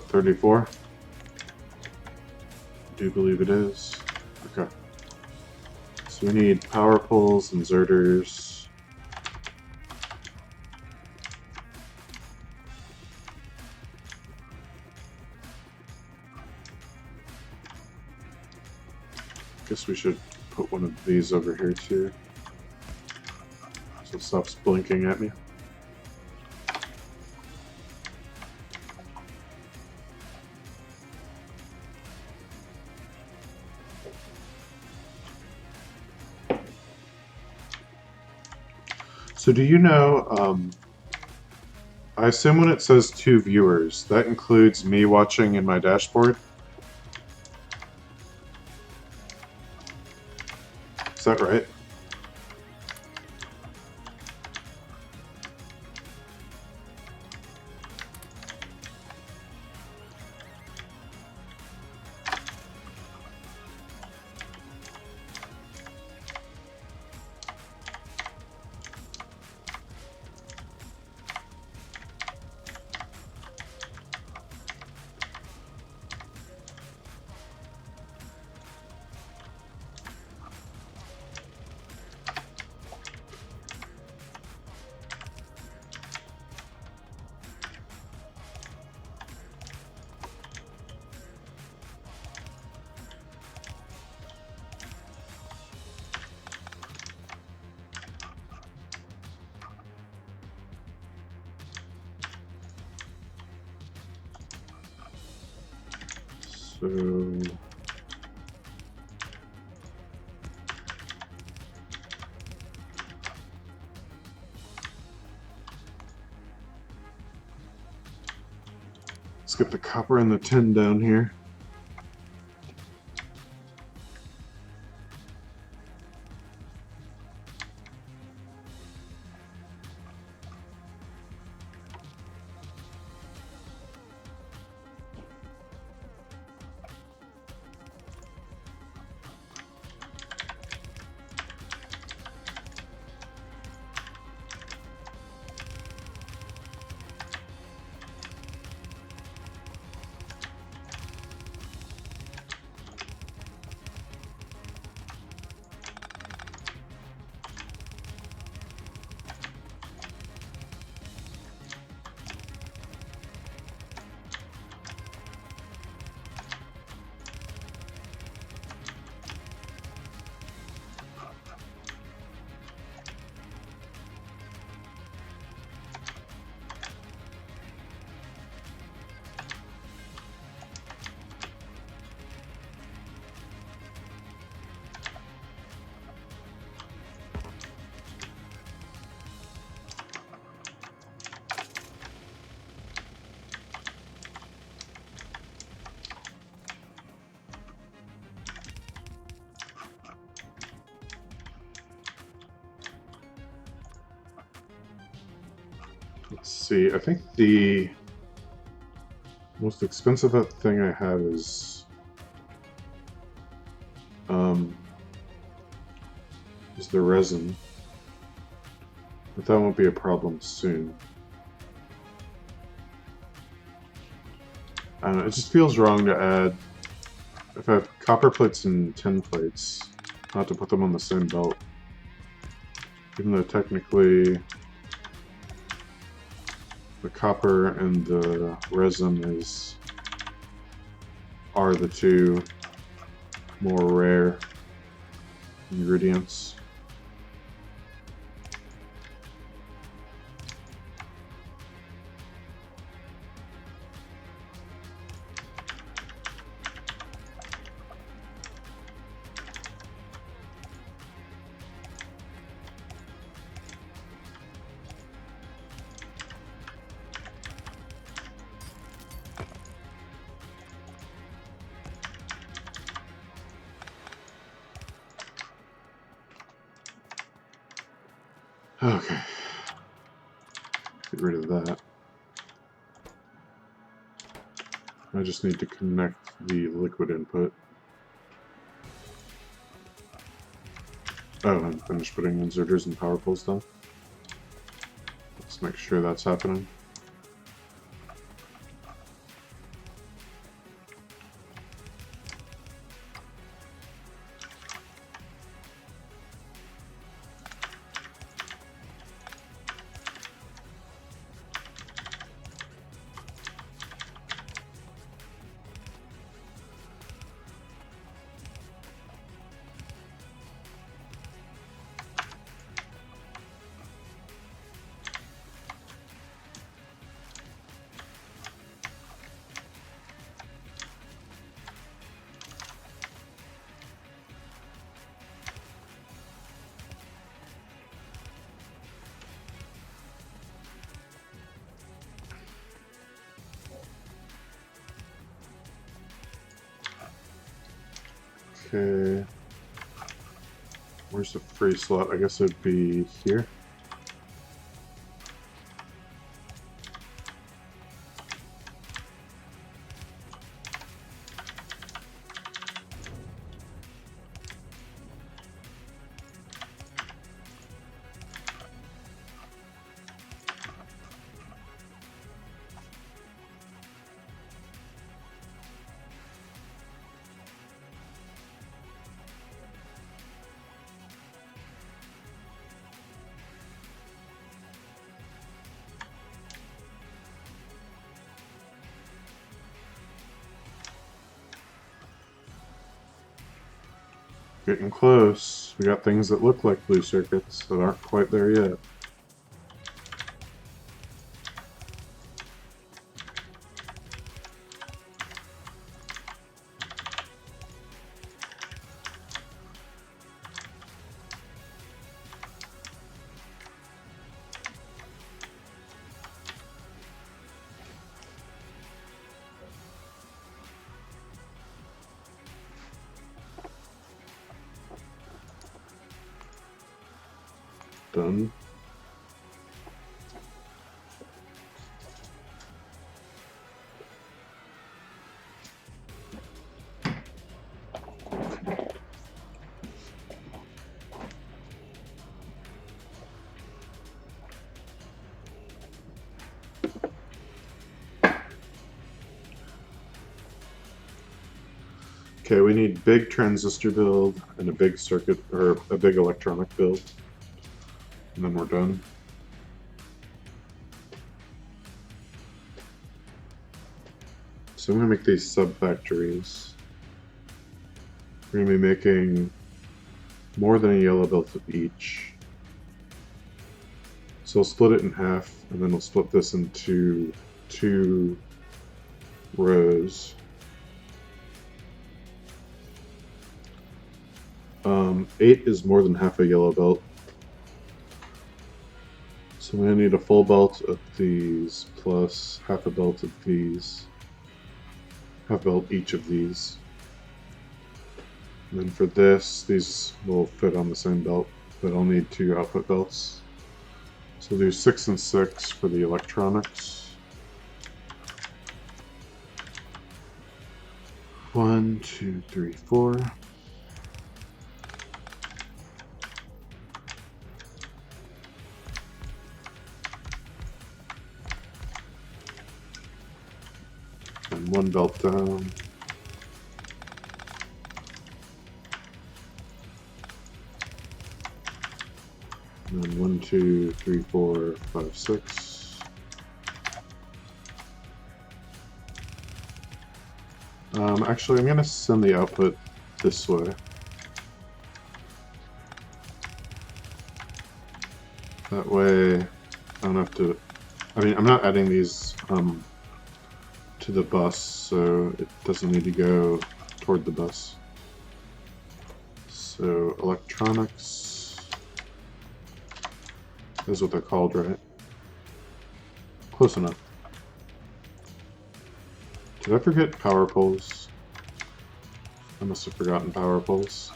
34? I do believe it is. Okay. So we need power poles, inserters. Guess we should put one of these over here too. So it stops blinking at me. So do you know, I assume when it says 2 viewers, that includes me watching in my dashboard? Is that right? So let's get the copper and the tin down here. Let's see, I think the most expensive thing I have is the resin, but that won't be a problem soon. I don't know, it just feels wrong to add, if I have copper plates and tin plates, not to put them on the same belt. Even though technically the copper and the resin are the two more rare ingredients. Okay, get rid of that. I just need to connect the liquid input. Oh, and finish putting inserters and power poles down. Let's make sure that's happening. Okay, where's the free slot? I guess it'd be here. Getting close. We got things that look like blue circuits that aren't quite there yet. Done. Okay, we need big transistor build and a big circuit, or a big electronic build. And then we're done. So I'm going to make these sub-factories. We're going to be making more than a yellow belt of each. So I'll split it in half, and then we'll split this into 2 rows. 8 is more than half a yellow belt. So I'm going to need a full belt of these plus half a belt of these. Half belt each of these. And then for this, these will fit on the same belt, but I'll need 2 output belts. So we'll do 6 and 6 for the electronics. 1, 2, 3, 4. And 1 belt down. And then 1, 2, 3, 4, 5, 6. Actually, I'm going to send the output this way. That way, I don't have to. I mean, I'm not adding these to the bus, so it doesn't need to go toward the bus. So, electronics. That's what they're called, right? Close enough. Did I forget power poles? I must have forgotten power poles.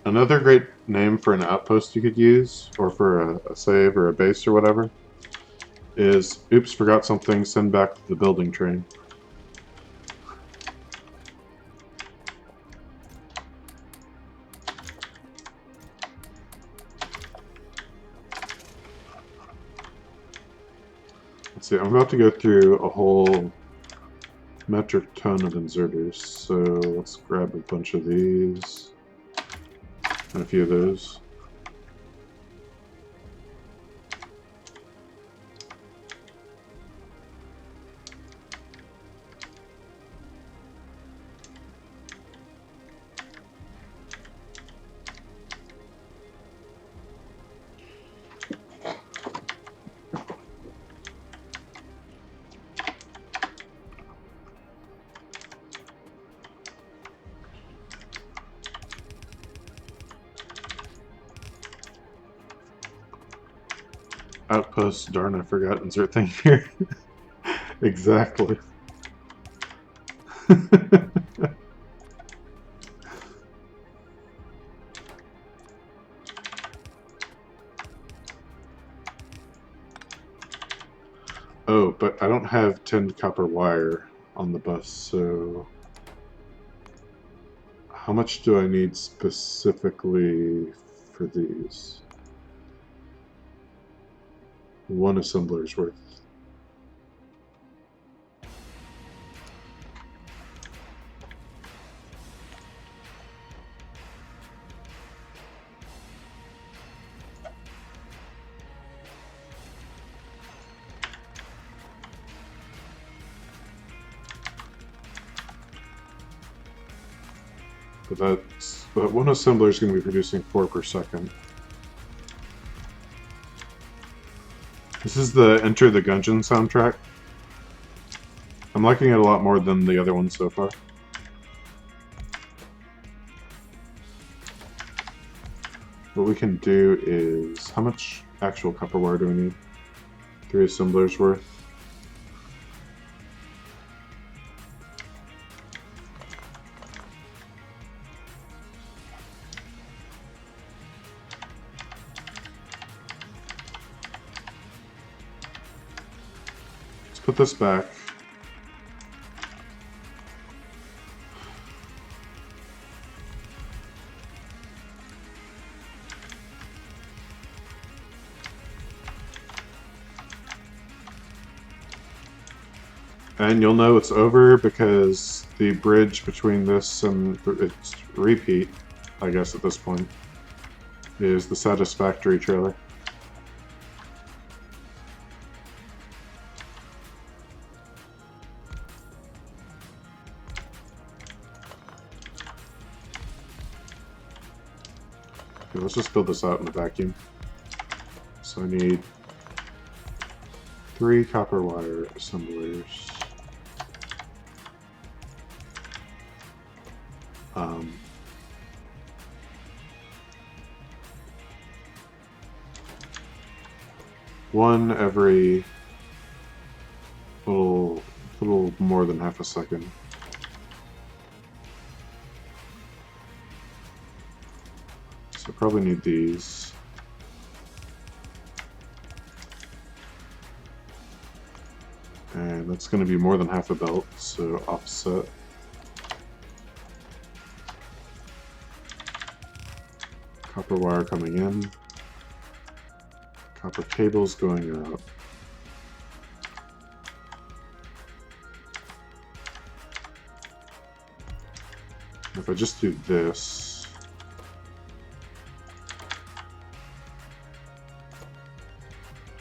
Another great name for an outpost you could use, or for a save or a base or whatever, is oops, forgot something, send back the building train. Let's see, I'm about to go through a whole metric ton of inserters, so let's grab a bunch of these. And a few of those. Outpost, darn, I forgot insert thing here. Exactly. Oh, but I don't have tinned copper wire on the bus, so how much do I need specifically for these? 1 assembler's worth. But 1 assembler is going to be producing 4 per second. This is the Enter the Gungeon soundtrack. I'm liking it a lot more than the other one so far. What we can do is, how much actual copper wire do we need? 3 assemblers worth. Let's put this back. And you'll know it's over because the bridge between this and its repeat, I guess at this point, is the satisfactory trailer. Okay, let's just build this out in a vacuum. So I need 3 copper wire assemblers. One every little more than half a second. So probably need these. And that's going to be more than half a belt, so offset. Copper wire coming in. Copper cables going out. If I just do this,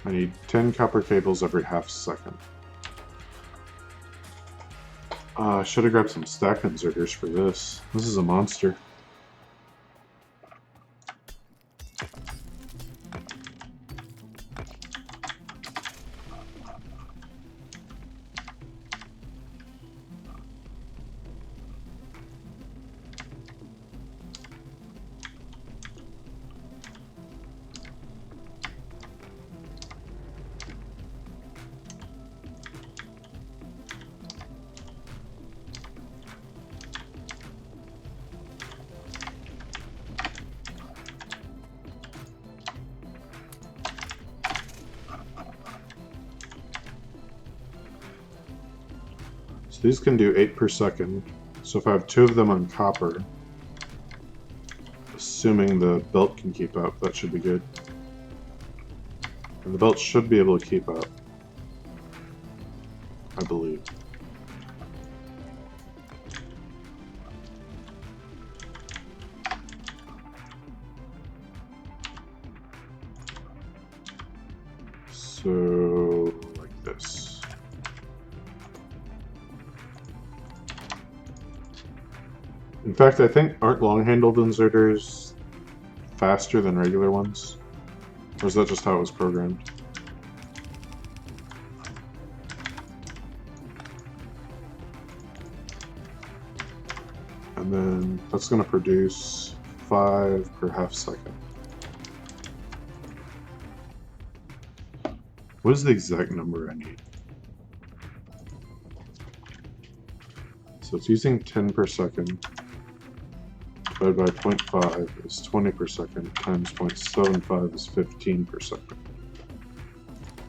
I need 10 copper cables every half second. I should have grabbed some stack inserters for this. This is a monster. So these can do 8 per second. So if I have 2 of them on copper, assuming the belt can keep up, that should be good. And the belt should be able to keep up, I believe. So, like this. In fact, I think, aren't long-handled inserters faster than regular ones? Or is that just how it was programmed? And then that's going to produce 5 per half second. What is the exact number I need? So it's using 10 per second. Divided by 0.5 is 20 per second, times 0.75 is 15 per second.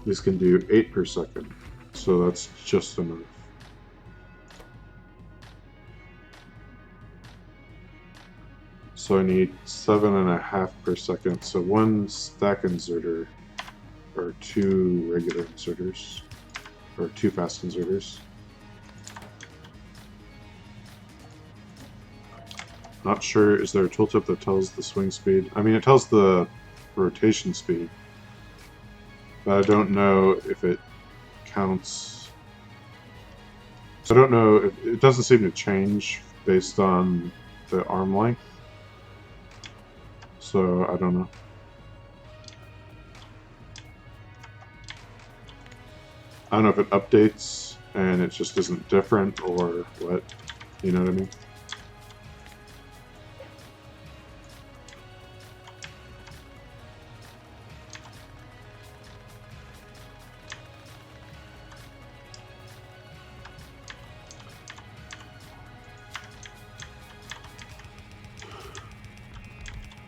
This can do 8 per second, so that's just enough. So I need 7.5 per second, so 1 stack inserter, or 2 regular inserters, or 2 fast inserters. Not sure, is there a tooltip that tells the swing speed? I mean, it tells the rotation speed, but I don't know if it counts. So I don't know, if it doesn't seem to change based on the arm length, so I don't know. I don't know if it updates and it just isn't different, or what? You know what I mean?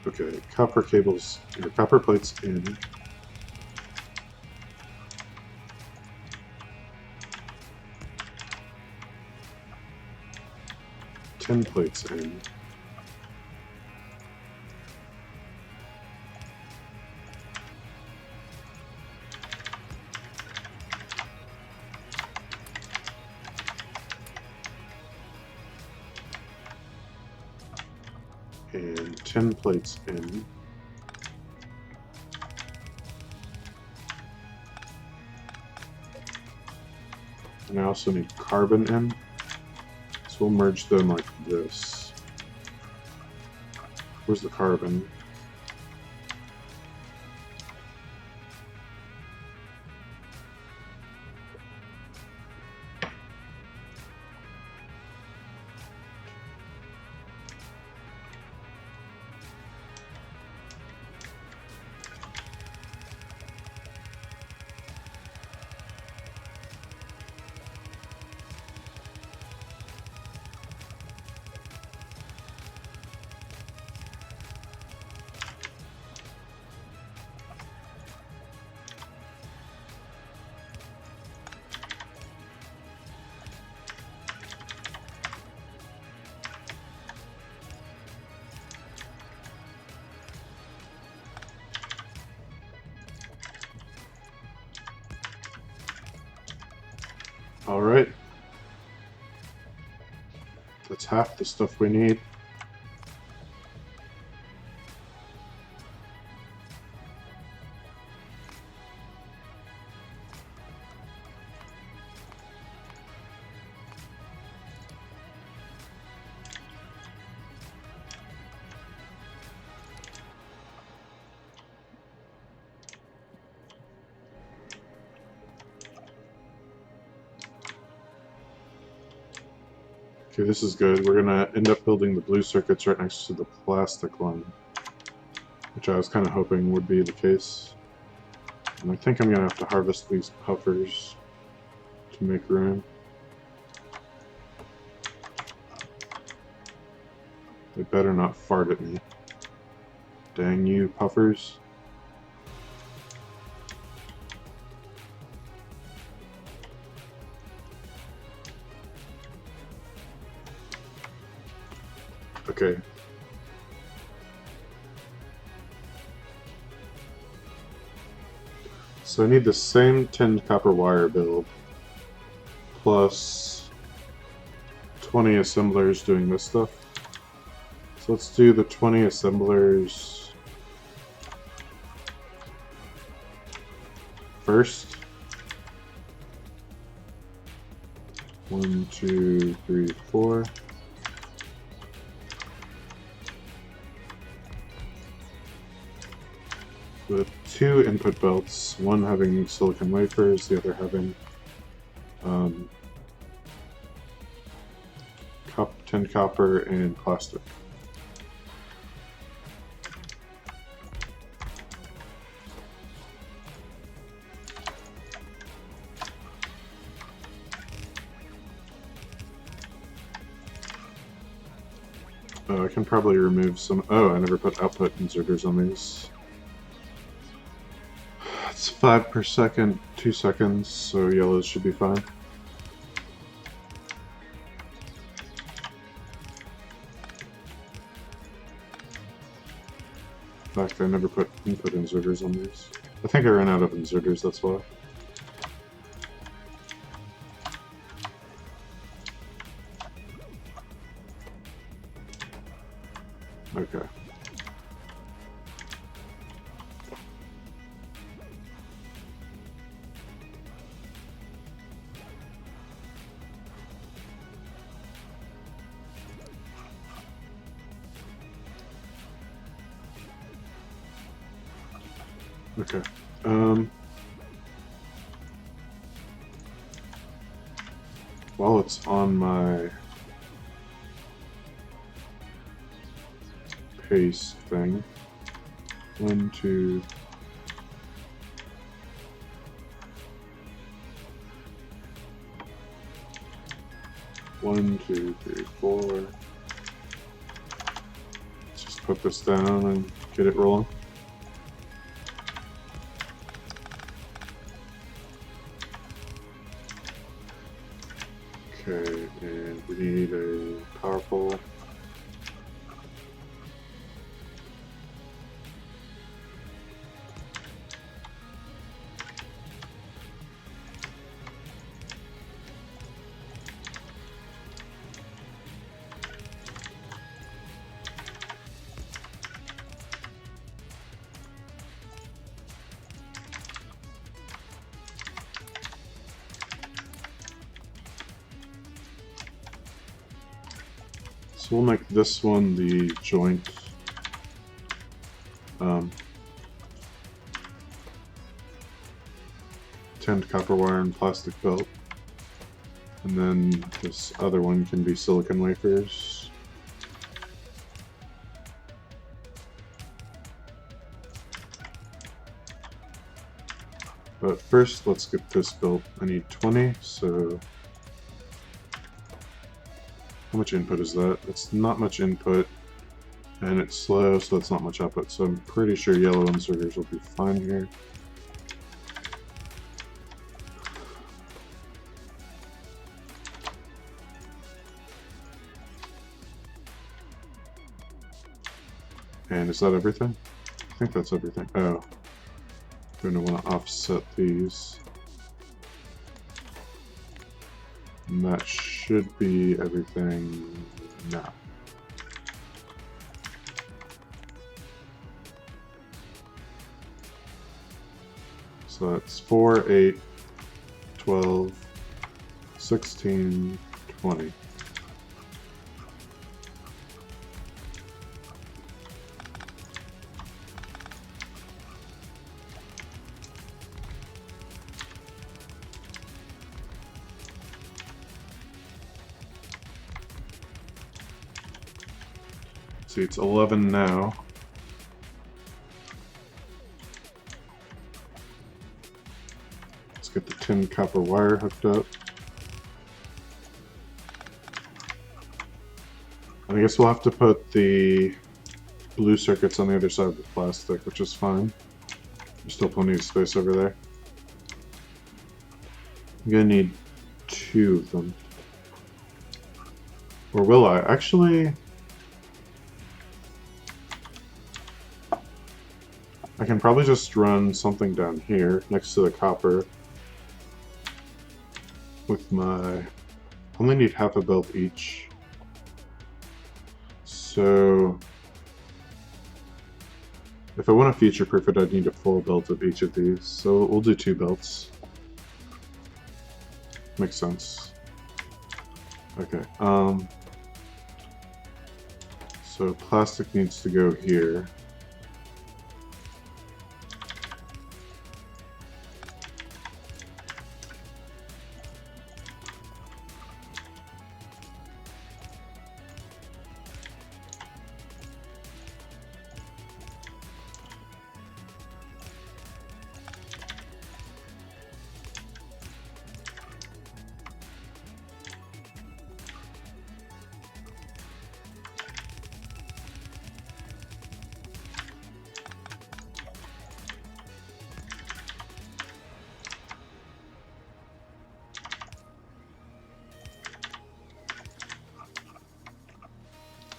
Okay, copper cables, or copper plates in. Tin plates in. And tin plates in. And I also need carbon in. So we'll merge them like this. Where's the carbon? Alright. That's half the stuff we need. Okay, this is good. We're gonna end up building the blue circuits right next to the plastic line, which I was kind of hoping would be the case. And I think I'm gonna have to harvest these puffers to make room. They better not fart at me. Dang you, puffers. Okay. So I need the same tinned copper wire build, plus 20 assemblers doing this stuff. So let's do the 20 assemblers first. 1, 2, 3, 4. With 2 input belts, one having silicon wafers, the other having tin copper and plastic. I can probably remove some. Oh, I never put output inserters on these. It's 5 per second, 2 seconds, so yellows should be fine. In fact, I never put input inserters on these. I think I ran out of inserters, that's why. Okay. Okay. while it's on my paste thing, 1, 2, 1, 2, 3, 4. Let's just put this down and get it rolling. Okay, and we need a power pole. So we'll make this one the joint. Tinned copper wire and plastic belt. And then this other one can be silicon wafers. But first, let's get this built. I need 20, so how much input is that? It's not much input, and it's slow, so that's not much output. So I'm pretty sure yellow inserters will be fine here. And is that everything? I think that's everything. Oh, I'm going to want to offset these. And that should be everything now. So that's 4, 8, 12, 16, 20. See, it's 11 now. Let's get the tin copper wire hooked up. And I guess we'll have to put the blue circuits on the other side of the plastic, which is fine. There's still plenty of space over there. I'm gonna need 2 of them. Or will I? Actually, I can probably just run something down here next to the copper with my... only need half a belt each. So if I want to future-proof it, I'd need a full belt of each of these. So we'll do 2 belts. Makes sense. Okay. So plastic needs to go here.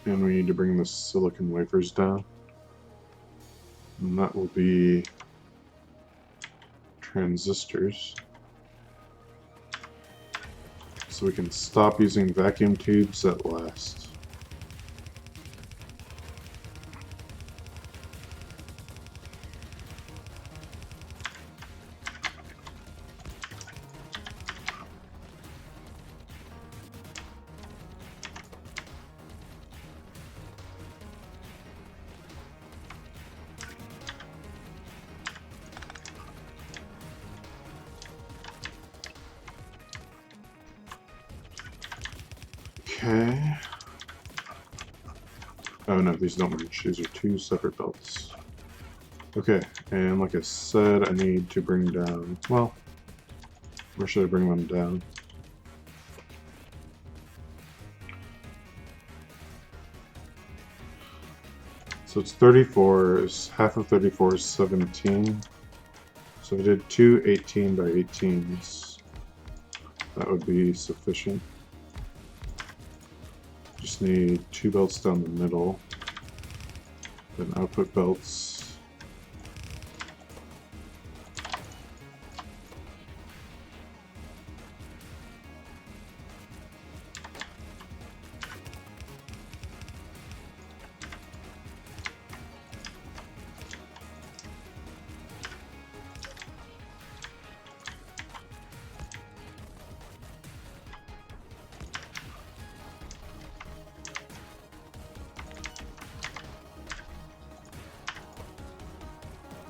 And we need to bring the silicon wafers down. And that will be transistors. So we can stop using vacuum tubes at last. Okay. Oh no, these don't merge. These are two separate belts. Okay, and like I said, I need to bring down, well, where should I bring them down? So it's 34, half of 34 is 17. So if I did two 18 by 18s, that would be sufficient. Just need two belts down the middle, then output belts.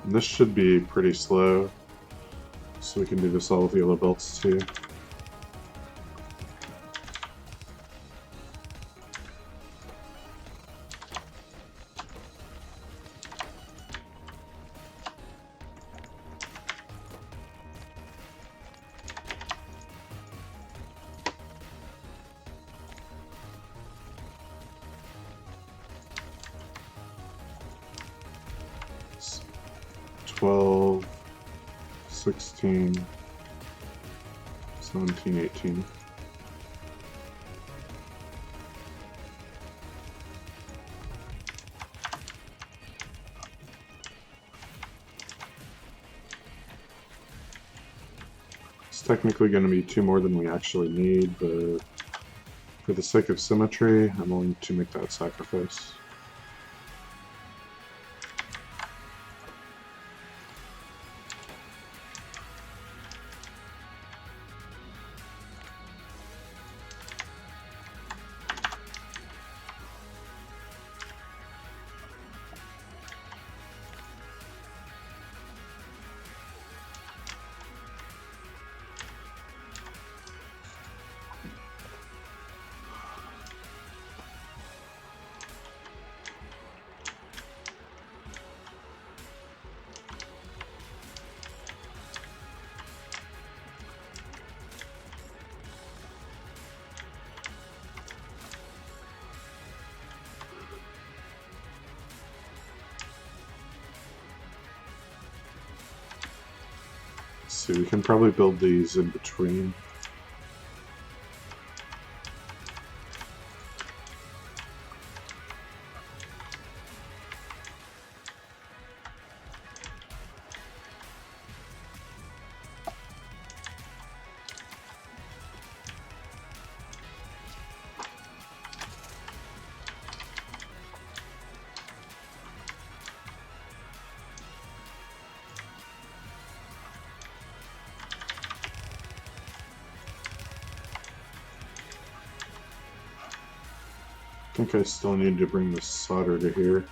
And this should be pretty slow, so we can do this all with yellow belts too. It's 12, 16, 17, 18. It's technically going to be two more than we actually need, but for the sake of symmetry, I'm willing to make that sacrifice. So we can probably build these in between. I think I still need to bring the solder to here.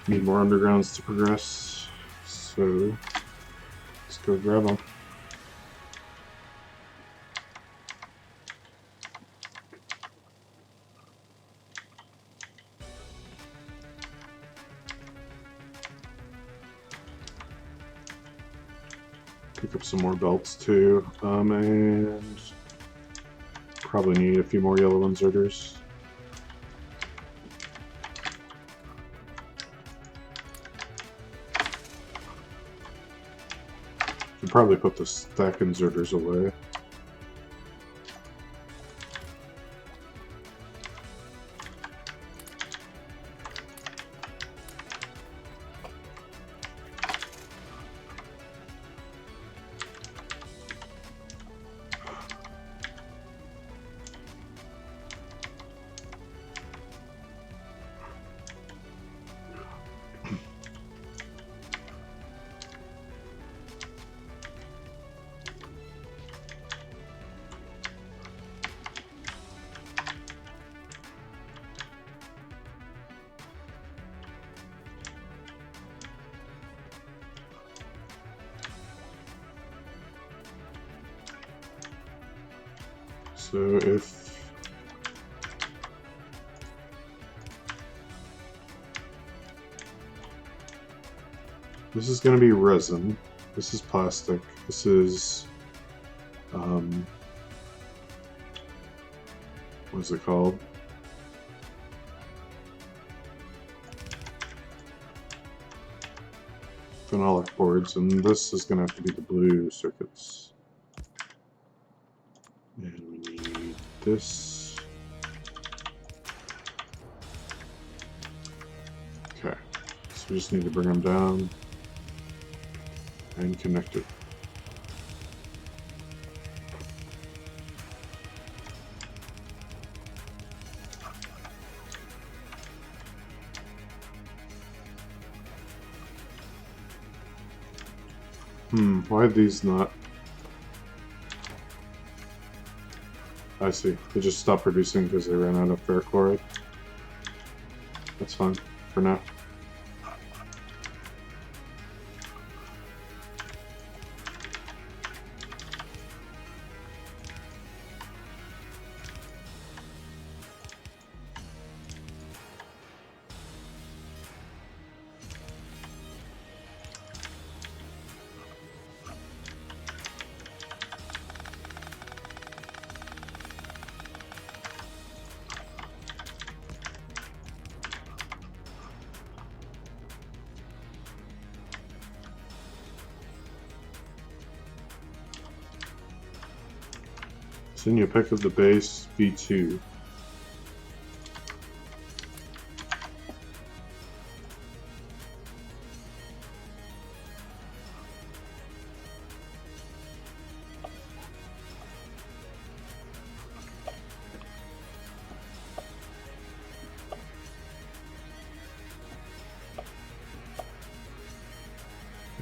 Need more undergrounds to progress, so let's go grab them. pick up some more belts too, and probably need a few more yellow inserters. Could probably put the stack inserters away. So if this is going to be resin, this is plastic, this is what is it called? Phenolic boards, and this is going to have to be the blue circuits. And we need this. Okay, so we just need to bring them down and connect it. Why are these not? I see. They just stopped producing because they ran out of ferric chloride. That's fine for now. Send you a pick of the base B2.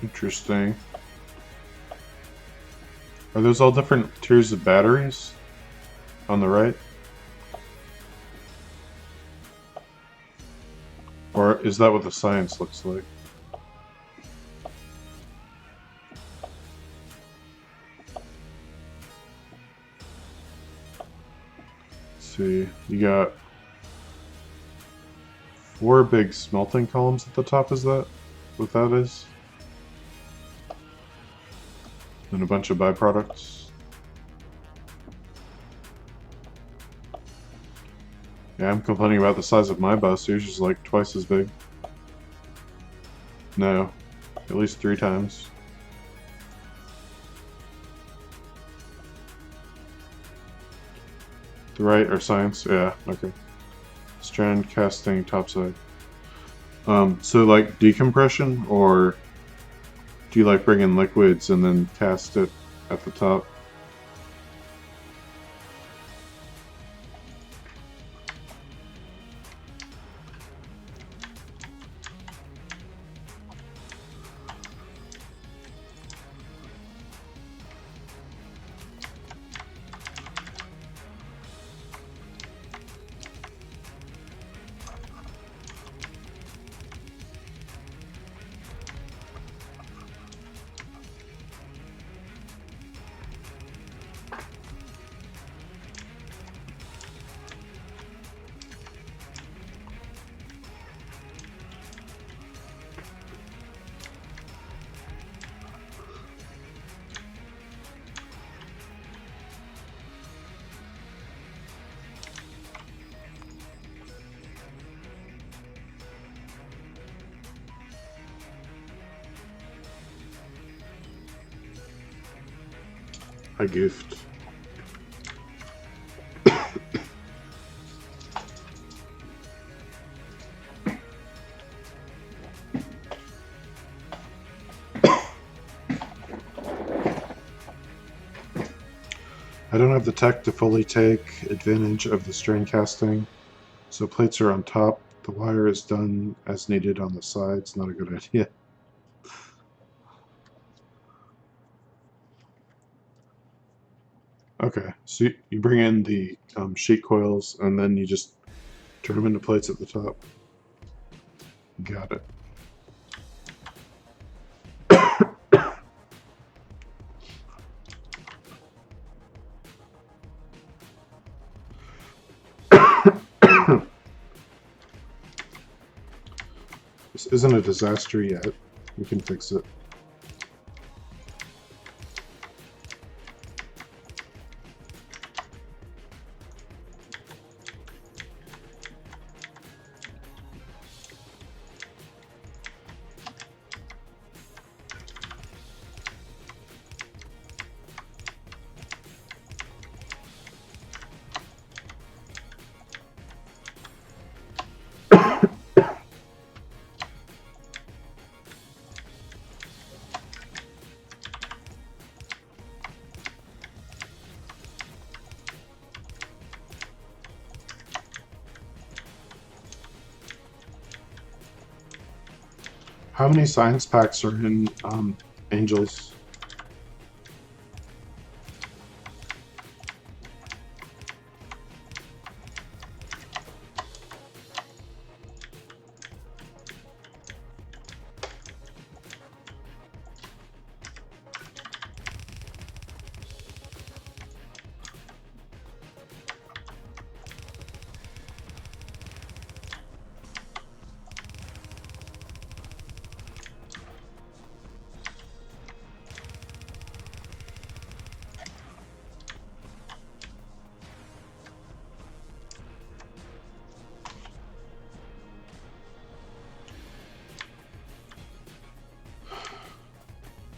Interesting. Are those all different tiers of batteries on the right? Or is that what the science looks like? Let's see, you got 4 big smelting columns at the top, is that what that is? And a bunch of byproducts. Yeah, I'm complaining about the size of my bus. Yours is like twice as big. No, at least 3 times. The right or science? Yeah, okay. Strand casting topside. So like decompression, or do you like bring in liquids and then cast it at the top? I goofed. I don't have the tech to fully take advantage of the strain casting, so plates are on top. The wire is done as needed on the sides. Not a good idea. Okay, so you bring in the sheet coils and then you just turn them into plates at the top. Got it. This isn't a disaster yet. We can fix it. How many science packs are in Angels?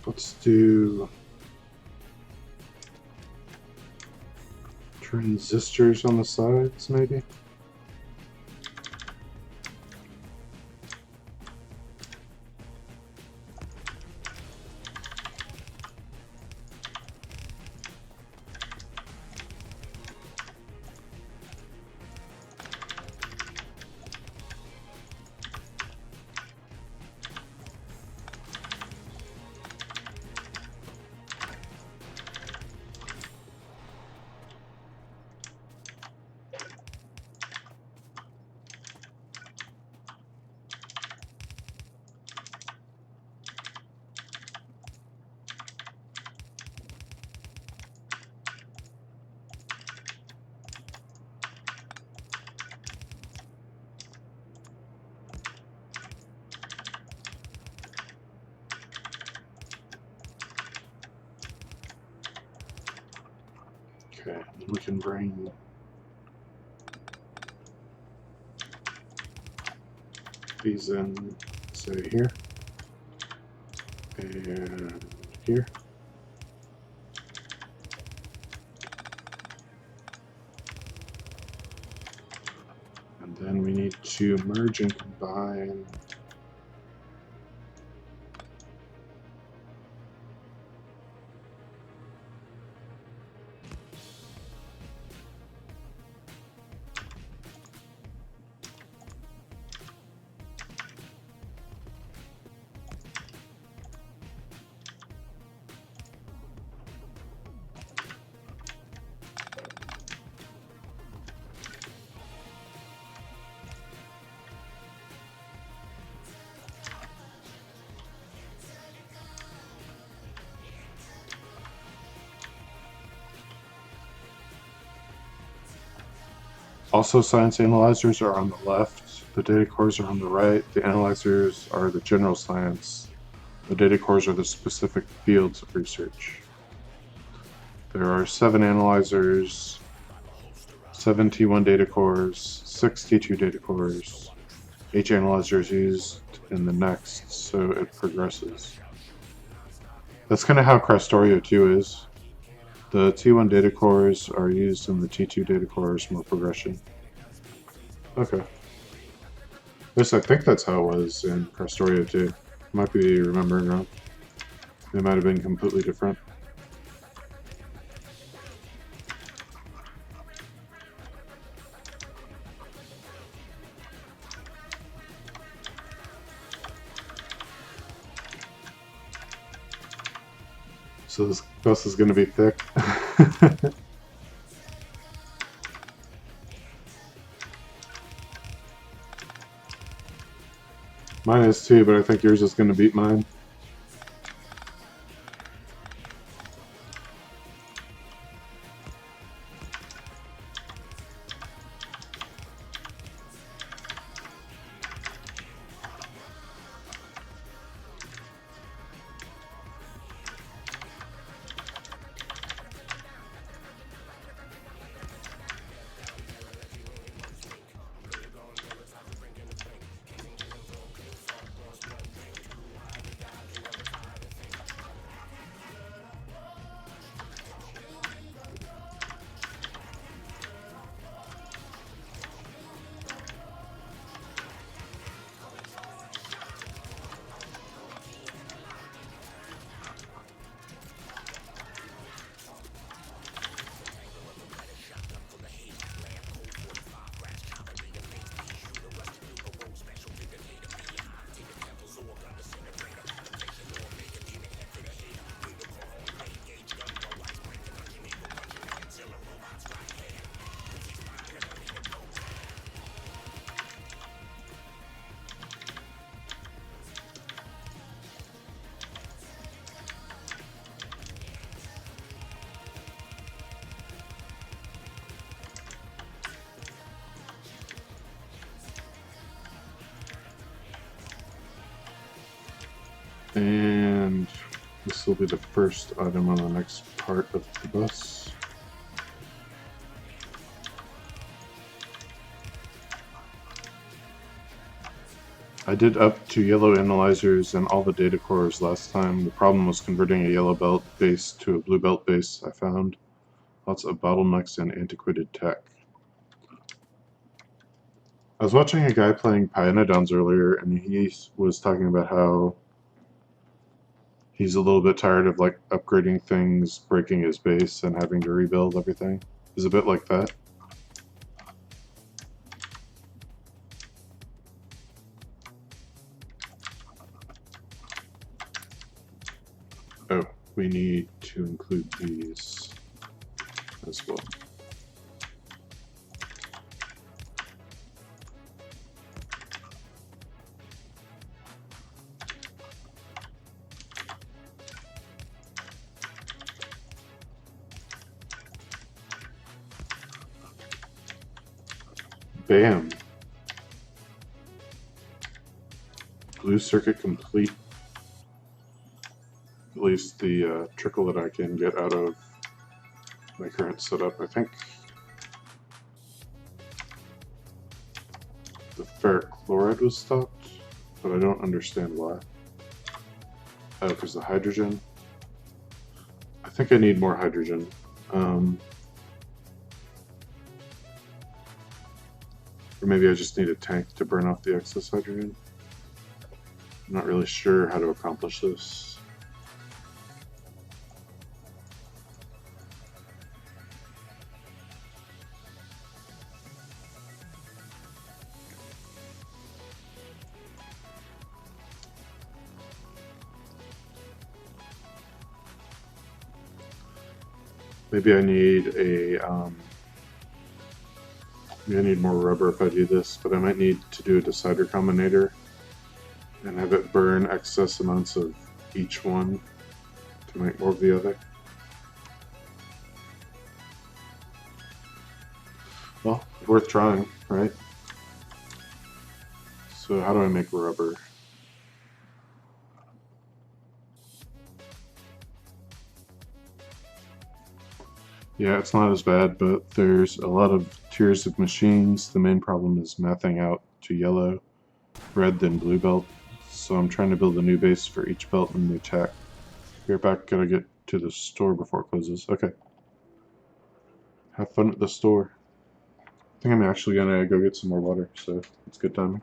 Let's do transistors on the sides, maybe? Okay, we can bring these in, say here, and here. And then we need to merge and combine. Also, science analyzers are on the left, the data cores are on the right, the analyzers are the general science, the data cores are the specific fields of research. There are 7 analyzers, 7 T1 data cores, 6 T2 data cores. Each analyzer is used in the next, so it progresses. That's kind of how Factorio 2 is. The T1 data cores are used in the T2 data cores, more progression. Okay. Yes, I think that's how it was in Factorio too. Might be remembering wrong. They might have been completely different. So this bus is going to be thick. Mine is too, but I think yours is going to beat mine. And this will be the first item on the next part of the bus. I did up to yellow analyzers and all the data cores last time. The problem was converting a yellow belt base to a blue belt base, I found. Lots of bottlenecks and antiquated tech. I was watching a guy playing Pyanodons earlier, and he was talking about how he's a little bit tired of like upgrading things, breaking his base, and having to rebuild everything. It's a bit like that. Oh, we need to include these as well. Bam! Blue circuit complete. At least the trickle that I can get out of my current setup. I think the ferric chloride was stopped, but I don't understand why. Oh, because the hydrogen. I think I need more hydrogen. Or maybe I just need a tank to burn off the excess hydrogen. I'm not really sure how to accomplish this. Maybe I need a maybe I need more rubber if I do this, but I might need to do a decider combinator and have it burn excess amounts of each one to make more of the other. Well, worth trying, right? So how do I make rubber? Yeah, it's not as bad, but there's a lot of tiers of machines. The main problem is mathing out to yellow, red, then blue belt. So I'm trying to build a new base for each belt and new tech. We're back, gotta get to the store before it closes. Okay. have fun at the store. I think I'm actually gonna go get some more water, so it's good timing.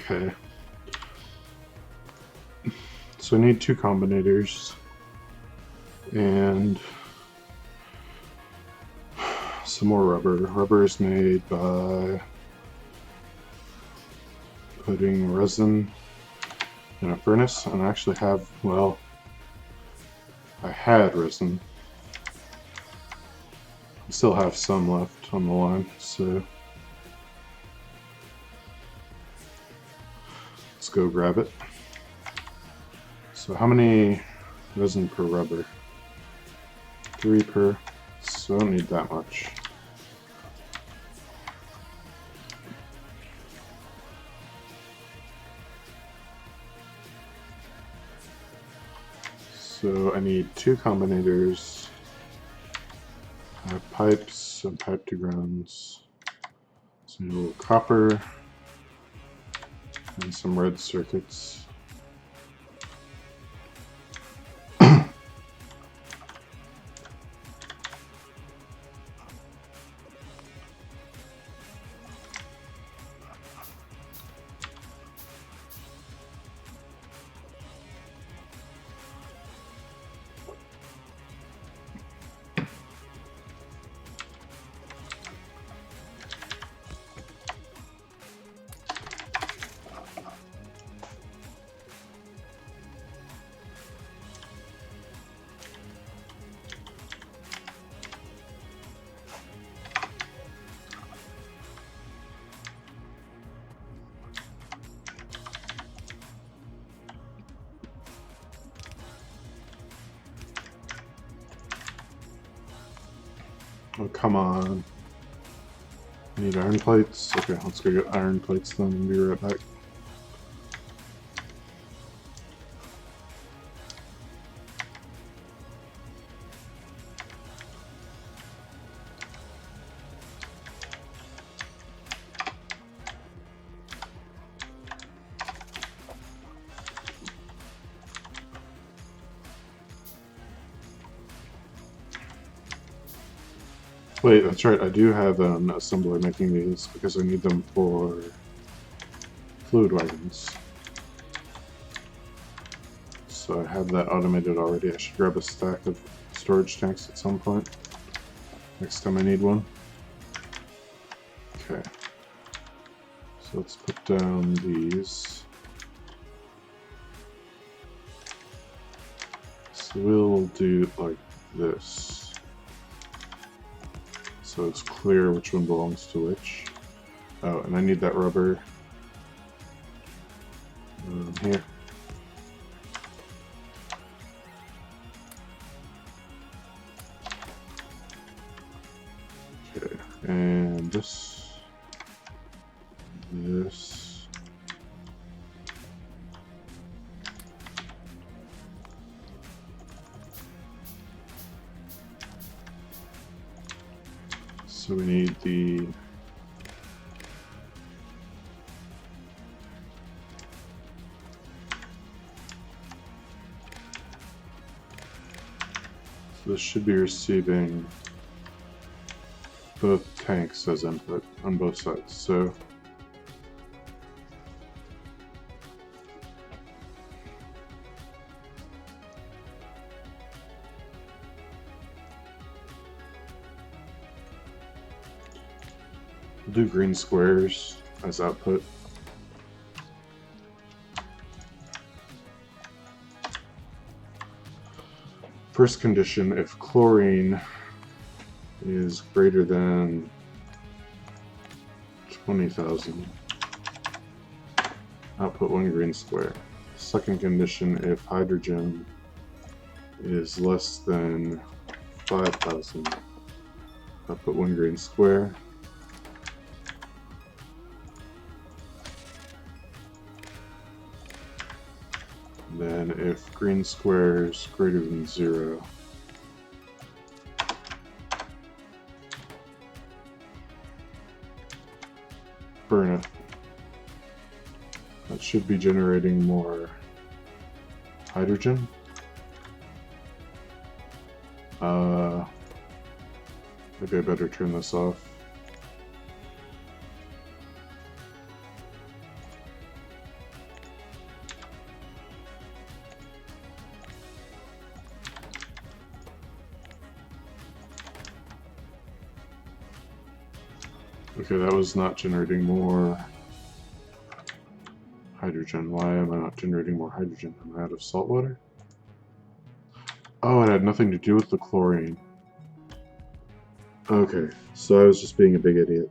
Okay. So I need 2 combinators and some more rubber. Rubber is made by putting resin in a furnace, and I actually have, well, I had resin. I still have some left on the line, so let's go grab it. So how many resin per rubber? 3 per, so I don't need that much. So I need 2 combinators. I have pipes and pipe to grounds. So I need a little copper and some red circuits. Oh, come on. I need iron plates. Okay, let's go get iron plates then and be right back. Wait, that's right, I do have an assembler making these because I need them for fluid wagons. So I have that automated already. I should grab a stack of storage tanks at some point. Next time I need one. Okay. So let's put down these. So we'll do it like this. So it's clear which one belongs to which. Oh, and I need that rubber here. Okay, and this. So we need the this should be receiving both tanks as input on both sides. So we'll do green squares as output. First condition, if chlorine is greater than 20,000, output 1 green square. Second condition, if hydrogen is less than 5,000, output 1 green square. Then if green square is greater than 0, burn it. That should be generating more hydrogen. Maybe I better turn this off. Okay, that was not generating more hydrogen. Why am I not generating more hydrogen? Am I out of salt water? Oh, it had nothing to do with the chlorine. Okay, so I was just being a big idiot.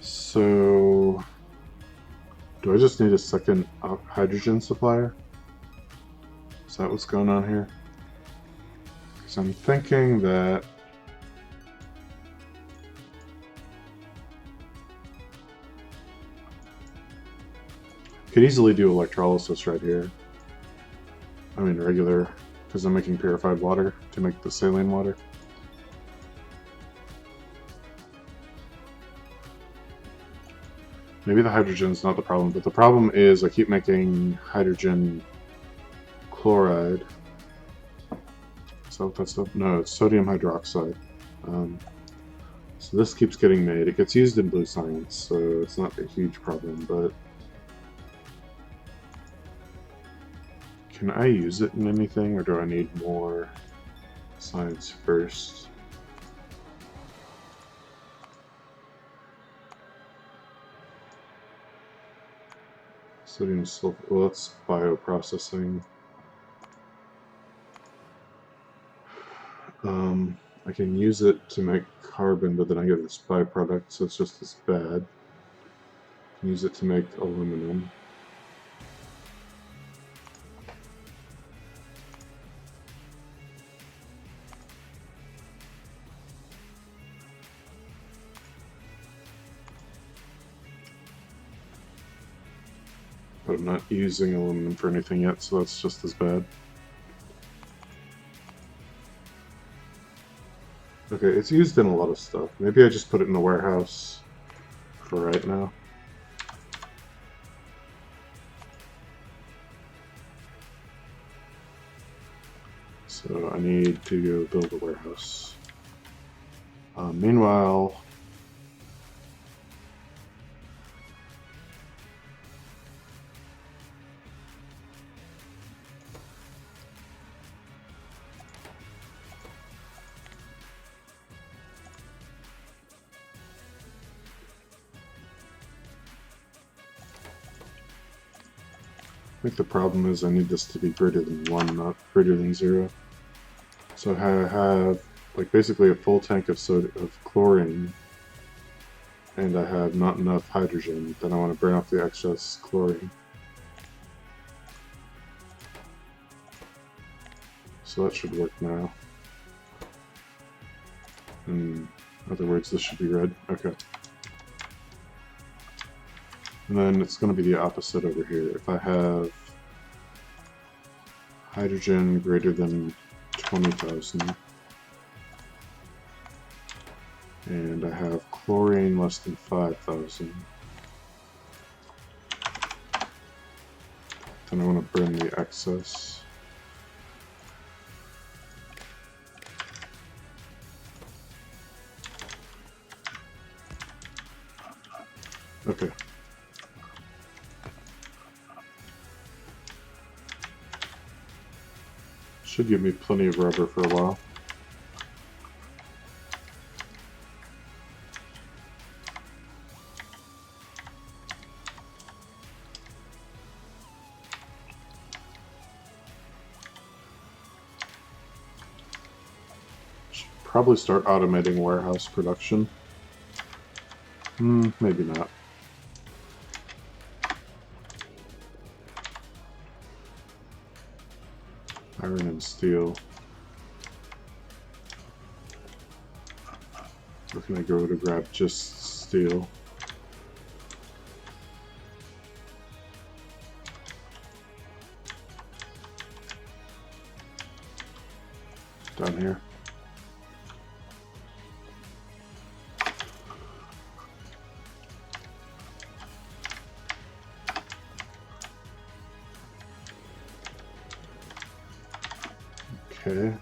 So, do I just need a second hydrogen supplier? Is that what's going on here? Because I'm thinking that I could easily do electrolysis right here. I mean regular, because I'm making purified water to make the saline water. Maybe the hydrogen's not the problem, but the problem is I keep making hydrogen chloride. Is that what that's stuff? No, it's sodium hydroxide. So this keeps getting made. It gets used in blue science, so it's not a huge problem, but can I use it in anything, or do I need more science first? Sodium sulfur, well, that's bioprocessing. I can use it to make carbon, but then I get this byproduct, so it's just as bad. I can use it to make aluminum. But I'm not using aluminum for anything yet, so that's just as bad. Okay, it's used in a lot of stuff. Maybe I just put it in the warehouse for right now. So I need to go build a warehouse. Meanwhile, I think the problem is I need this to be greater than 1, not greater than 0. So I have like basically a full tank of chlorine, and I have not enough hydrogen. Then I want to burn off the excess chlorine. So that should work now. In other words, this should be red. Okay. And then it's going to be the opposite over here. If I have hydrogen greater than 20,000, and I have chlorine less than 5,000, then I want to burn the excess. Okay. Should give me plenty of rubber for a while. Should probably start automating warehouse production. Maybe not. Iron and steel. Where can I go to grab just steel? Down here. Okay.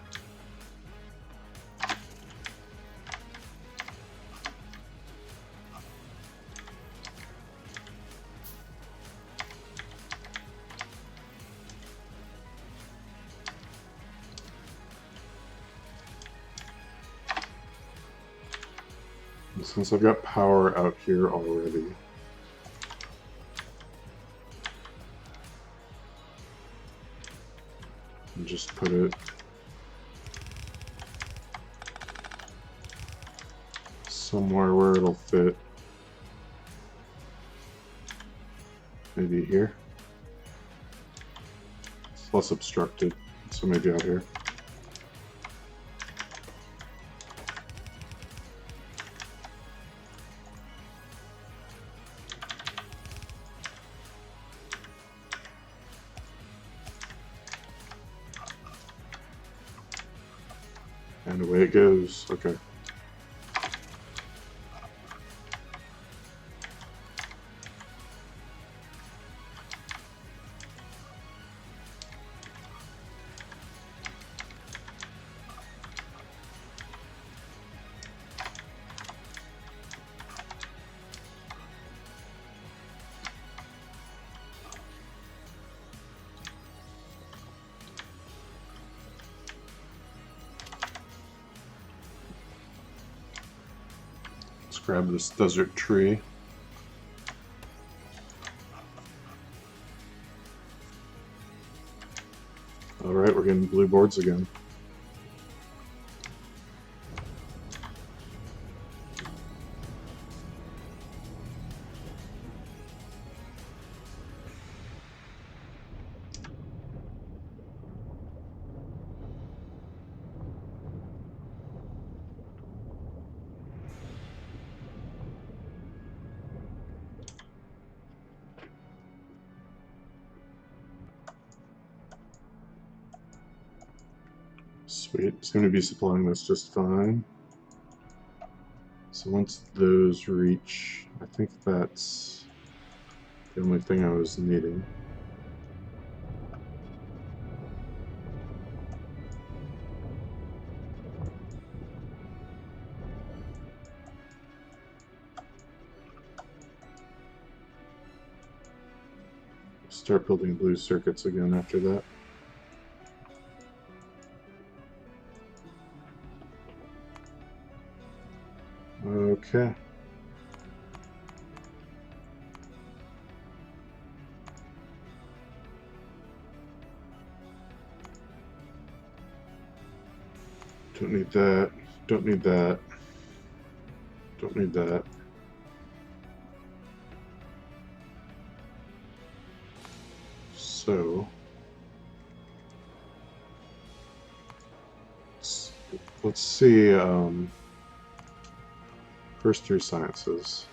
And since I've got power out here already, and just put it somewhere where it'll fit. Maybe here. It's less obstructed, so maybe out here. And away it goes. Okay. Grab this desert tree. Alright, we're getting blue boards again. Sweet. It's going to be supplying this just fine. So once those reach, I think that's the only thing I was needing. Start building blue circuits again after that. Okay. Don't need that. Don't need that. Don't need that. So let's see. First through sciences.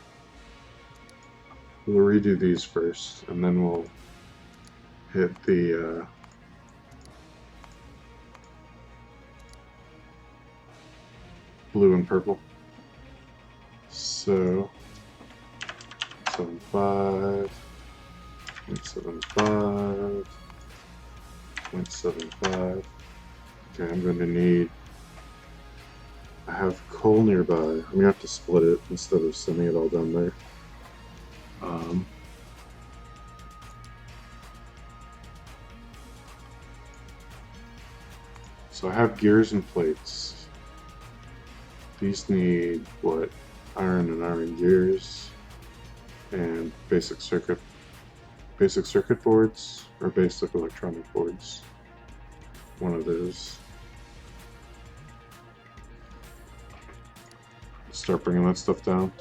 We'll redo these first, and then we'll hit the blue and purple. So 0.75, 0.75, 0.75. Okay, I'm going to need. I have coal nearby. I'm going to have to split it instead of sending it all down there. So I have gears and plates. These need, what, iron and iron gears, and basic circuit boards, or basic electronic boards. One of those. Start bringing that stuff down.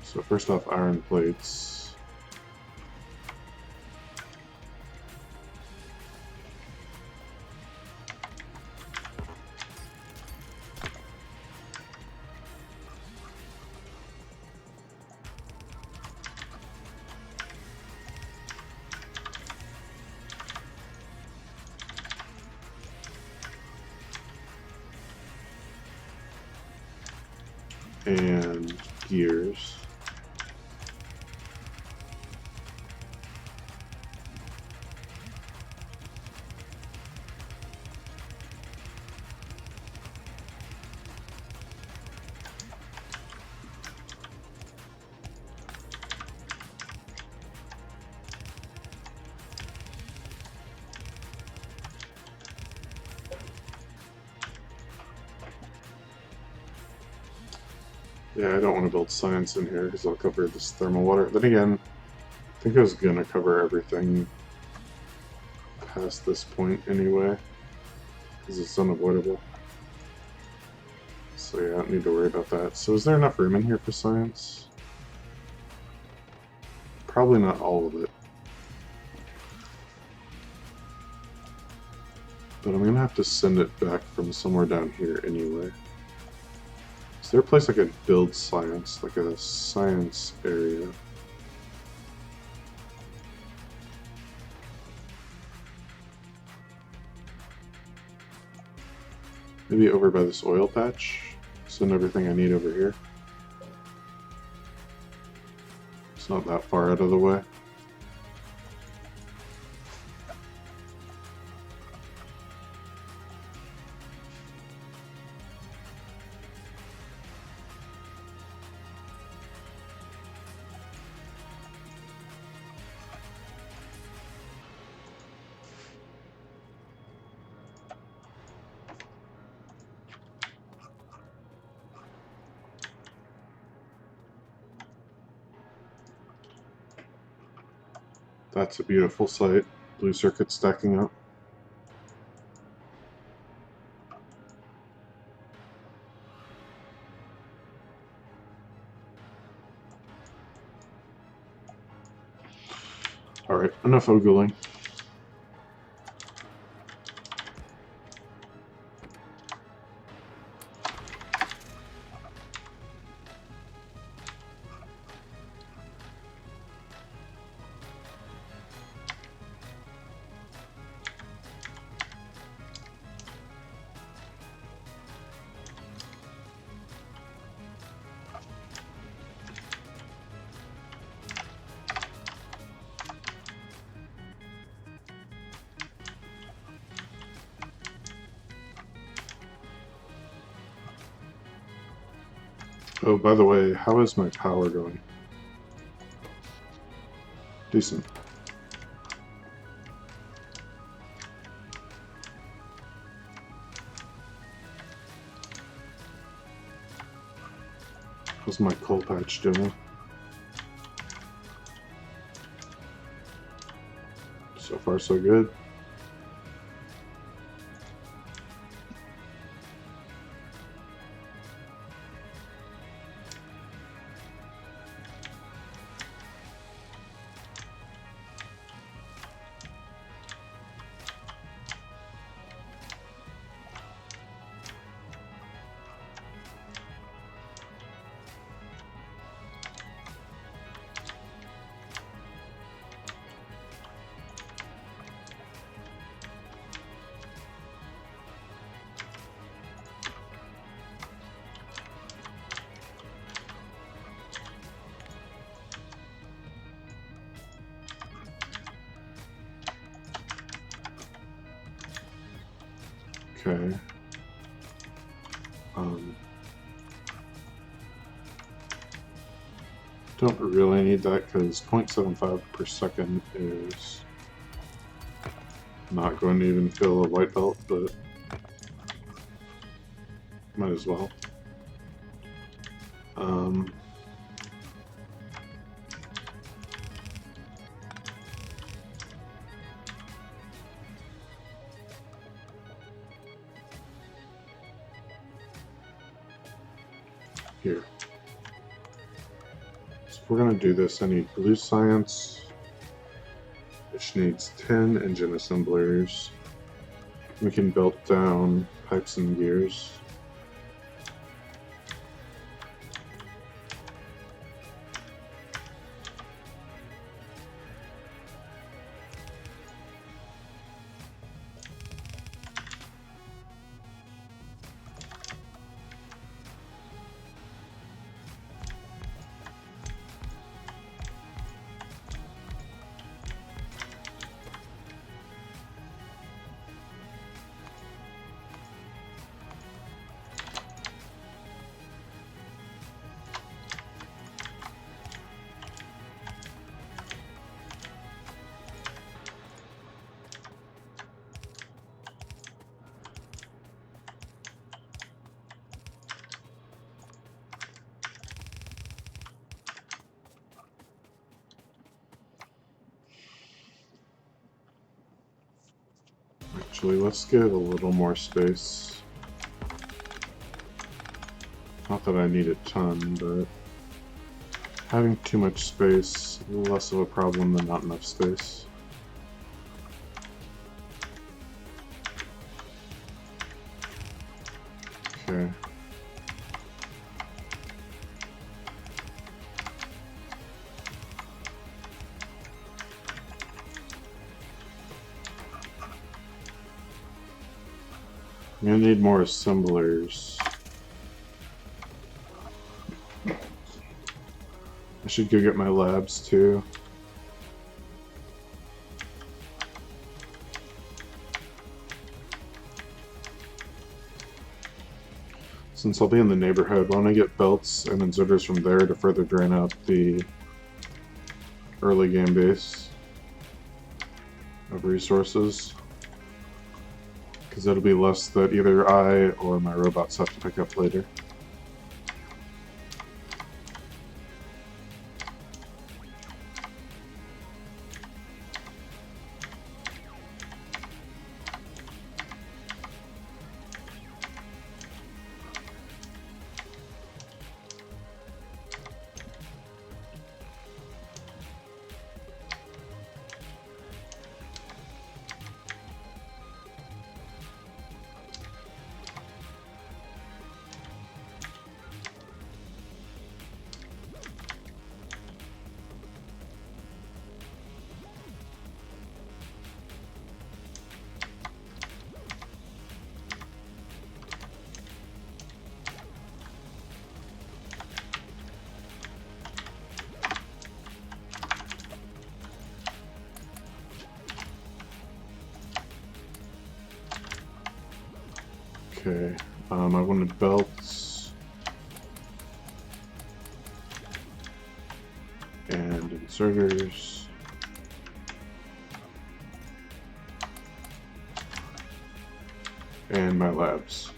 So first off, iron plates. And gears. Yeah, I don't want to build science in here because I'll cover this thermal water. Then again, I think I was going to cover everything past this point anyway, because it's unavoidable. So yeah, I don't need to worry about that. So is there enough room in here for science? Probably not all of it. But I'm going to have to send it back from somewhere down here anyway. Is there a place I could build science, like a science area? Maybe over by this oil patch? Send everything I need over here. It's not that far out of the way. That's a beautiful sight. Blue circuit stacking up. Alright, enough ogling. Oh, by the way, how is my power going? Decent. How's my coal patch doing? So far, so good. Okay. Don't really need that because 0.75 per second is not going to even fill a white belt, but might as well. Here. So if we're going to do this, I need blue science, which needs 10 engine assemblers. We can belt down pipes and gears. Actually, let's get a little more space. Not that I need a ton, but having too much space is less of a problem than not enough space. Okay. I'm gonna need more assemblers. I should go get my labs too. Since I'll be in the neighborhood, why don't I get belts and inserters from there to further drain out the early game base of resources? Because it'll be less that either I or my robots have to pick up later. Okay, I wanted belts. inserters. And my labs.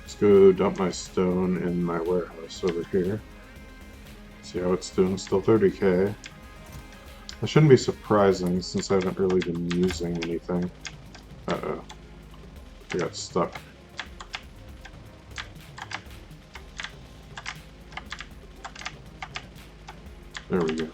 Let's go dump my stone in my warehouse over here. See how it's doing, still 30k. That shouldn't be surprising since I haven't really been using anything. Uh-oh. I got stuck. There we go.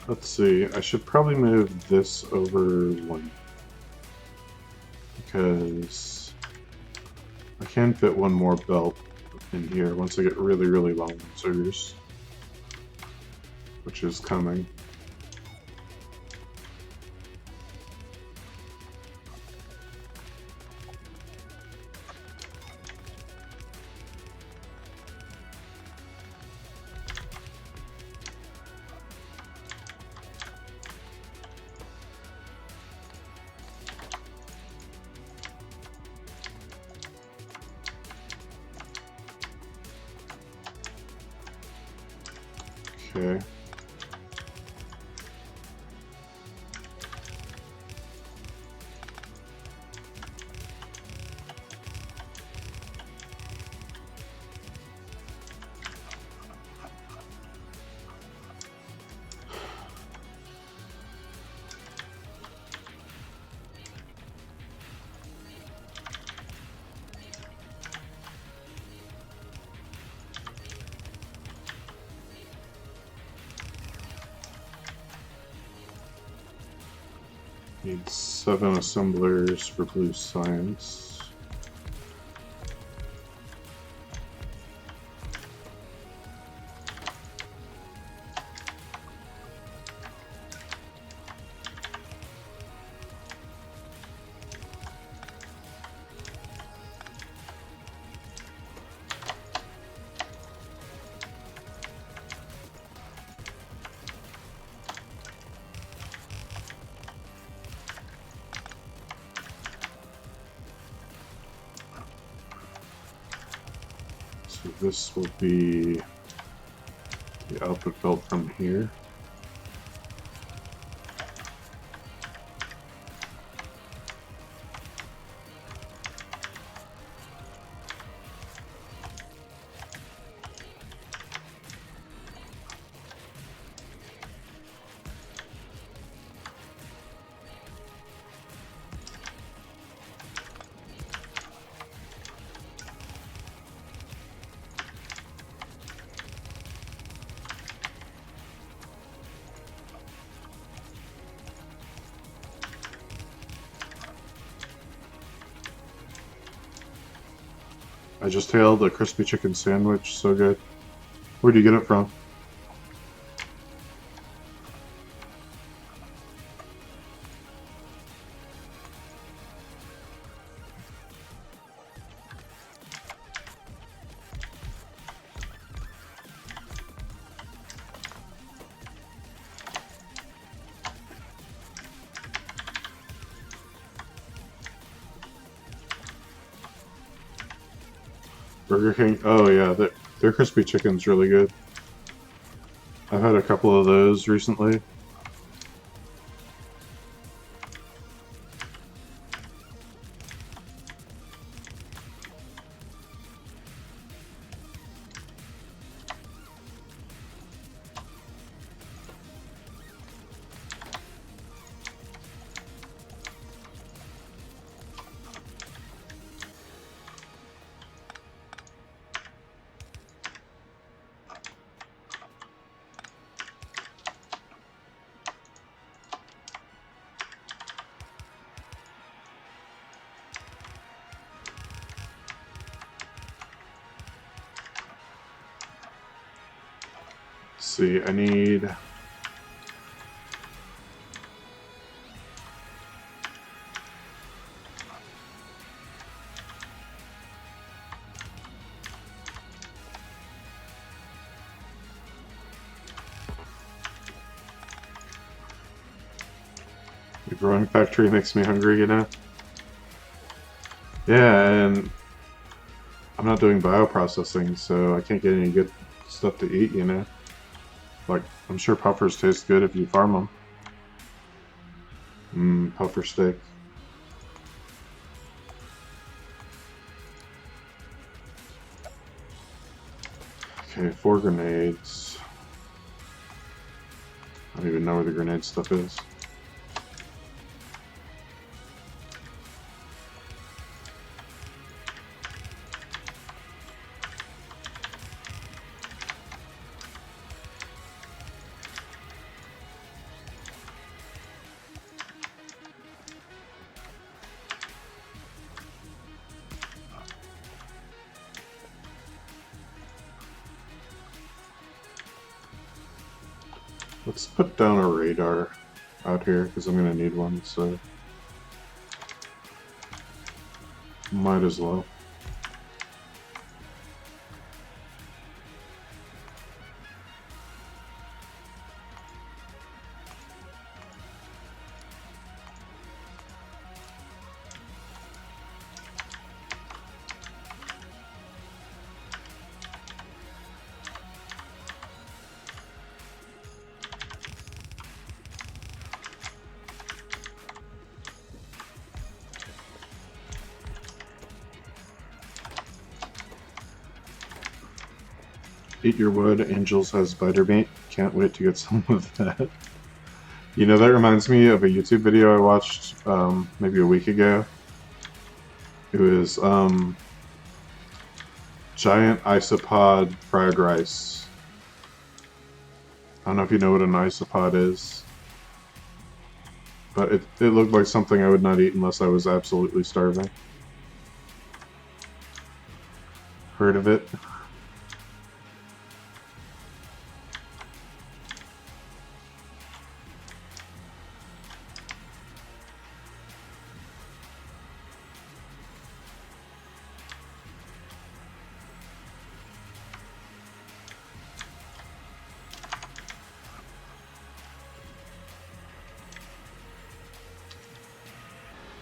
Let's see, I should probably move this over one. Because I can fit one more belt in here once I get really, really long inserters. Which is coming. Okay. Need 7 assemblers for blue science. So this will be the output belt from here. I just hailed a crispy chicken sandwich, so good. Where'd you get it from? Burger King? Oh yeah, their crispy chicken's really good. I've had a couple of those recently. Let's see, I need... The growing factory makes me hungry, you know? Yeah, and I'm not doing bioprocessing, so I can't get any good stuff to eat, you know? Like, I'm sure puffers taste good if you farm them. Puffer steak. Okay, 4 grenades. I don't even know where the grenade stuff is. Let's put down a radar out here because I'm going to need one, so might as well. Eat your wood, Angels has spider bait. Can't wait to get some of that. You know, that reminds me of a YouTube video I watched maybe a week ago. It was giant isopod fried rice. I don't know if you know what an isopod is, but it looked like something I would not eat unless I was absolutely starving. Heard of it?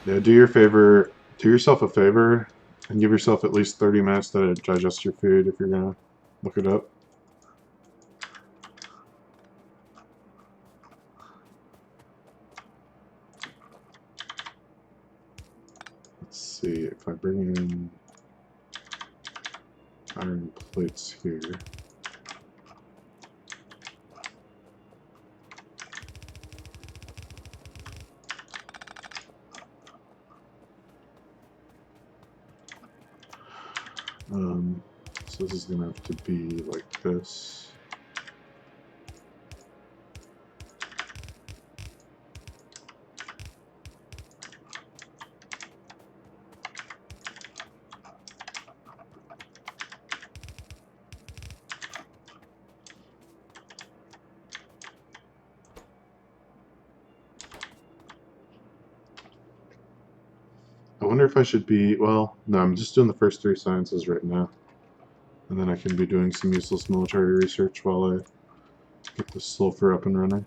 Yeah, do yourself a favor. And give yourself at least 30 minutes to digest your food if you're gonna look it up. Let's see, if I bring in iron plates here. So this is going to have to be like this. I wonder if I should be, well, no, I'm just doing the first 3 sciences right now. And then I can be doing some useless military research while I get the sulfur up and running.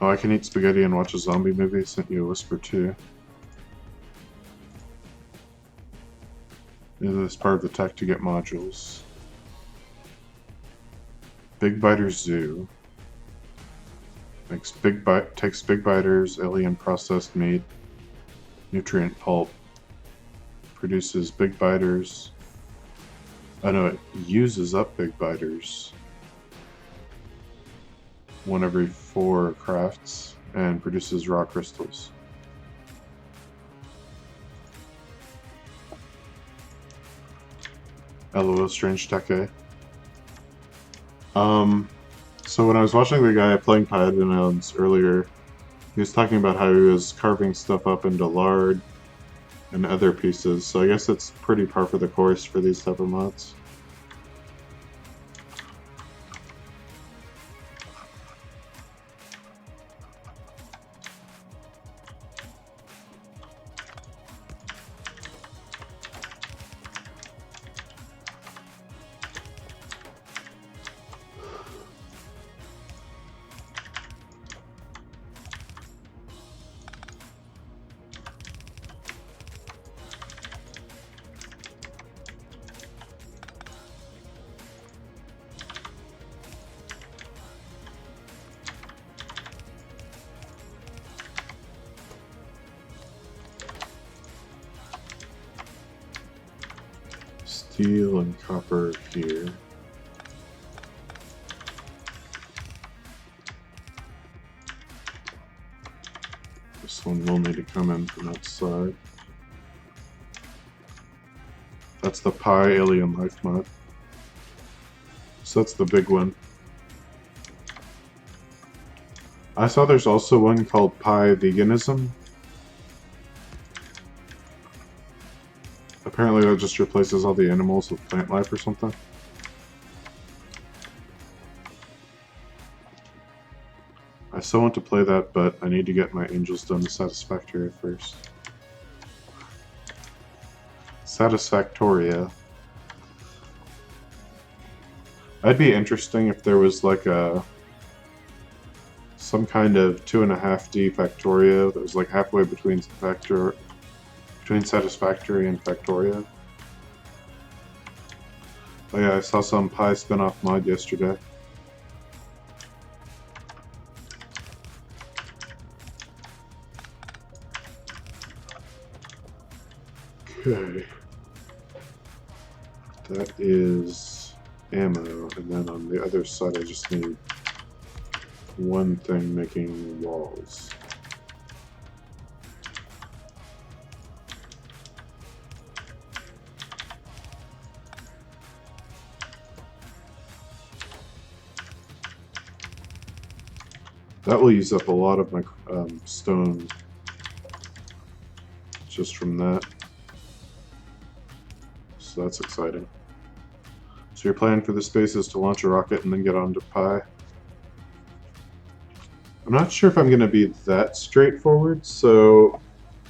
Oh, I can eat spaghetti and watch a zombie movie. Sent you a whisper too. This is part of the tech to get modules. Big Biter Zoo. Takes Big Biters, alien processed meat, nutrient pulp. Produces Big Biters. I know it uses up Big Biters. 1 every 4 crafts, and produces raw crystals. LOL, strange tech, eh? So when I was watching the guy playing Paladin Islands earlier, he was talking about how he was carving stuff up into lard and other pieces, so I guess it's pretty par for the course for these type of mods. Steel and copper here. This one will need to come in from outside. That's the Pi Alien Life mod. So that's the big one. I saw there's also one called Pi Veganism. Apparently that just replaces all the animals with plant life or something. I still want to play that, but I need to get my angels done to Satisfactory first. Satisfactoria. That'd be interesting if there was like some kind of 2.5D Factorio that was like halfway between Satisfactory and Factorio. Oh yeah, I saw some Pi spin-off mod yesterday. Okay. That is ammo, and then on the other side I just need one thing making walls. That will use up a lot of my stone just from that. So that's exciting. So your plan for this space is to launch a rocket and then get onto Pi. I'm not sure if I'm going to be that straightforward, so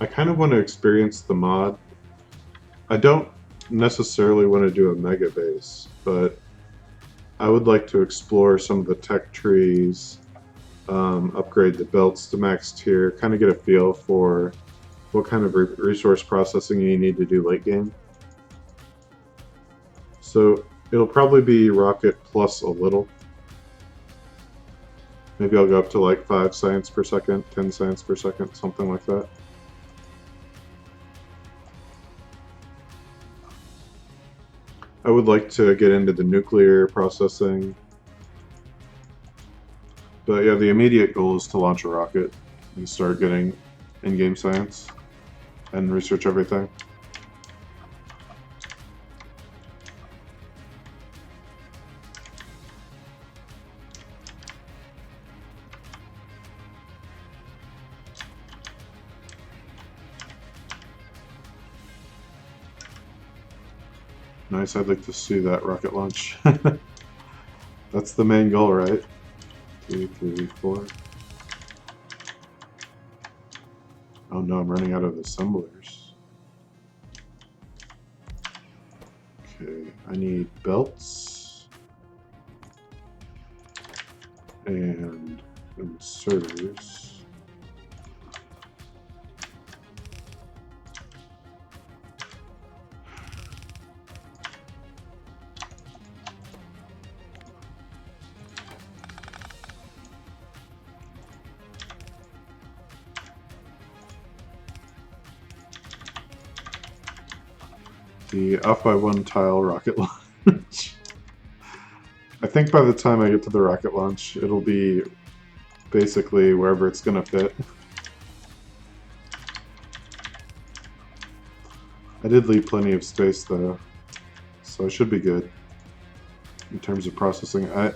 I kind of want to experience the mod. I don't necessarily want to do a mega base, but I would like to explore some of the tech trees, upgrade the belts to max tier, kind of get a feel for what kind of resource processing you need to do late game. So it'll probably be rocket plus a little. Maybe I'll go up to like 5 science per second, 10 science per second, something like that. I would like to get into the nuclear processing. But yeah, the immediate goal is to launch a rocket and start getting in-game science and research everything. Nice, I'd like to see that rocket launch. That's the main goal, right? 2, 3, 4. Oh no, I'm running out of assemblers. Okay, I need belts and inserters. The off by 1 tile rocket launch. I think by the time I get to the rocket launch, it'll be basically wherever it's gonna fit. I did leave plenty of space though, so I should be good in terms of processing. I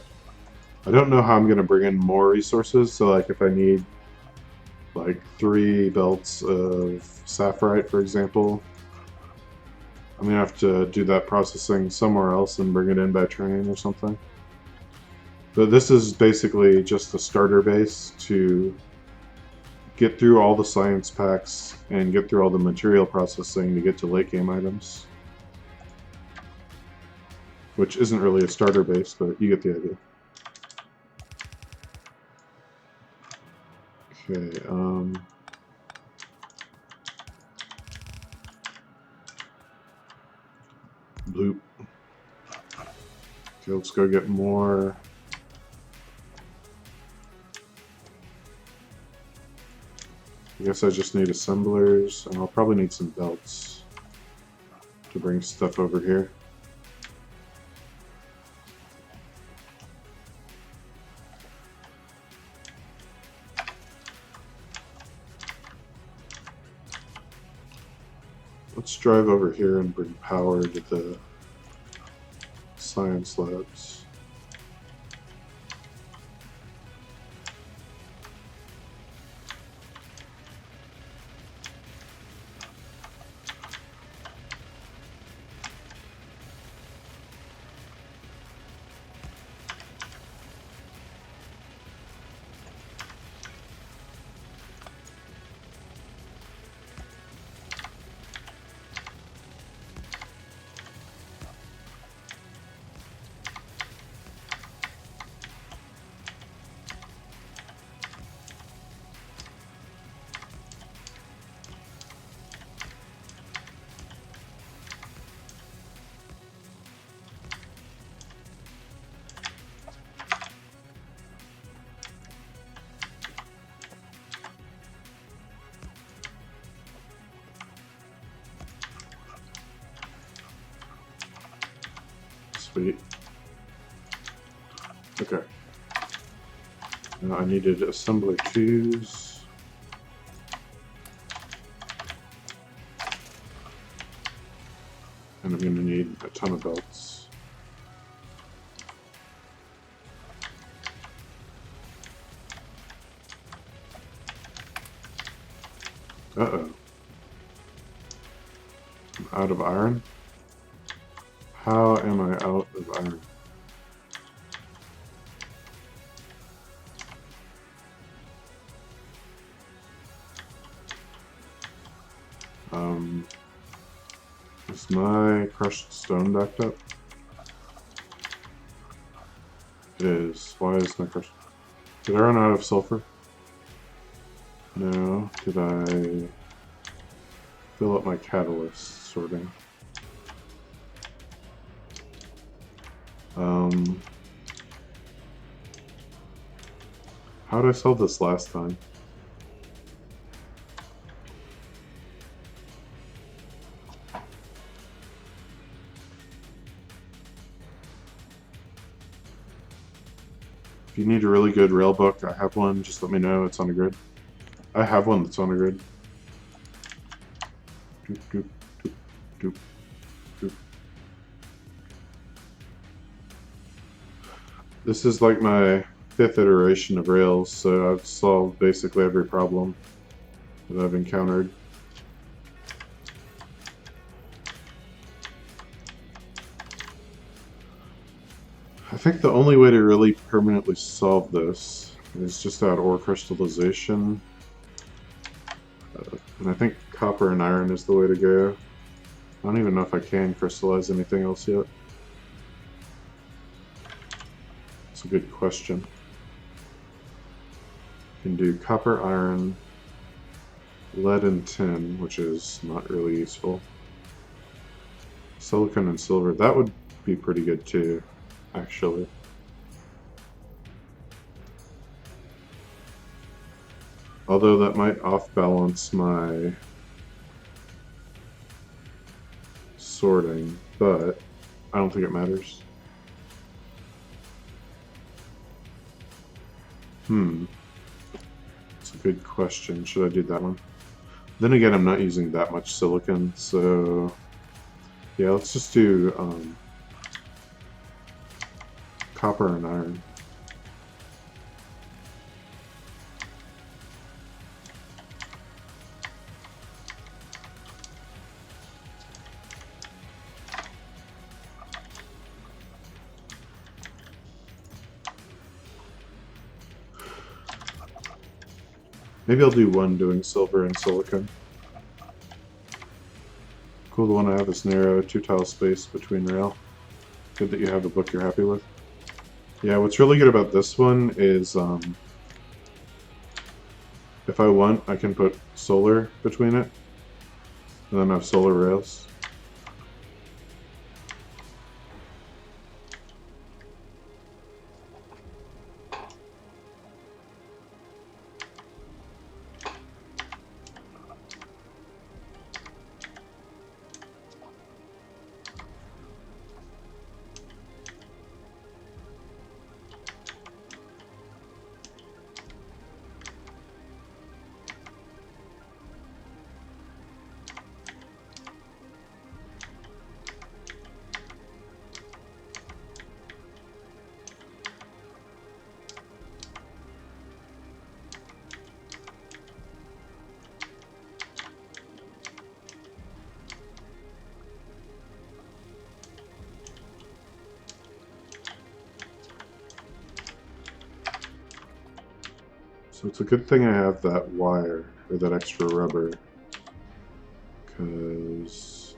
don't know how I'm gonna bring in more resources, so like if I need like 3 belts of sapphirite, for example, I'm gonna have to do that processing somewhere else and bring it in by train or something. But this is basically just a starter base to get through all the science packs and get through all the material processing to get to late game items. Which isn't really a starter base, but you get the idea. Okay, bloop. Okay, let's go get more. I guess I just need assemblers, and I'll probably need some belts to bring stuff over here. Let's drive over here and bring power to the science labs. Sweet. Okay. Now I needed assembler 2s. And I'm going to need a ton of belts. Uh-oh. I'm out of iron? How am I out of iron? Let's Is my crushed stone backed up? It is. Why is my crushed... Did I run out of sulfur? No. Did I fill up my catalyst sorting? How did I solve this last time? If you need a really good rail book, I have one. Just let me know. It's on a grid. I have one that's on a grid. Doop, doop, doop, doop, doop. This is like my 5th iteration of Rails, so I've solved basically every problem that I've encountered. I think the only way to really permanently solve this is just add ore crystallization. And I think copper and iron is the way to go. I don't even know if I can crystallize anything else yet. It's a good question. You can do copper, iron, lead, and tin, which is not really useful. Silicon and silver, that would be pretty good too, actually. Although that might off-balance my sorting, but I don't think it matters. That's a good question. Should I do that one? Then again, I'm not using that much silicon, so yeah, let's just do copper and iron. Maybe I'll do one doing silver and silicon. Cool, the one I have is narrow, 2 tile space between rail. Good that you have a book you're happy with. Yeah, what's really good about this one is if I want, I can put solar between it, and then I have solar rails. So it's a good thing I have that wire, or that extra rubber, because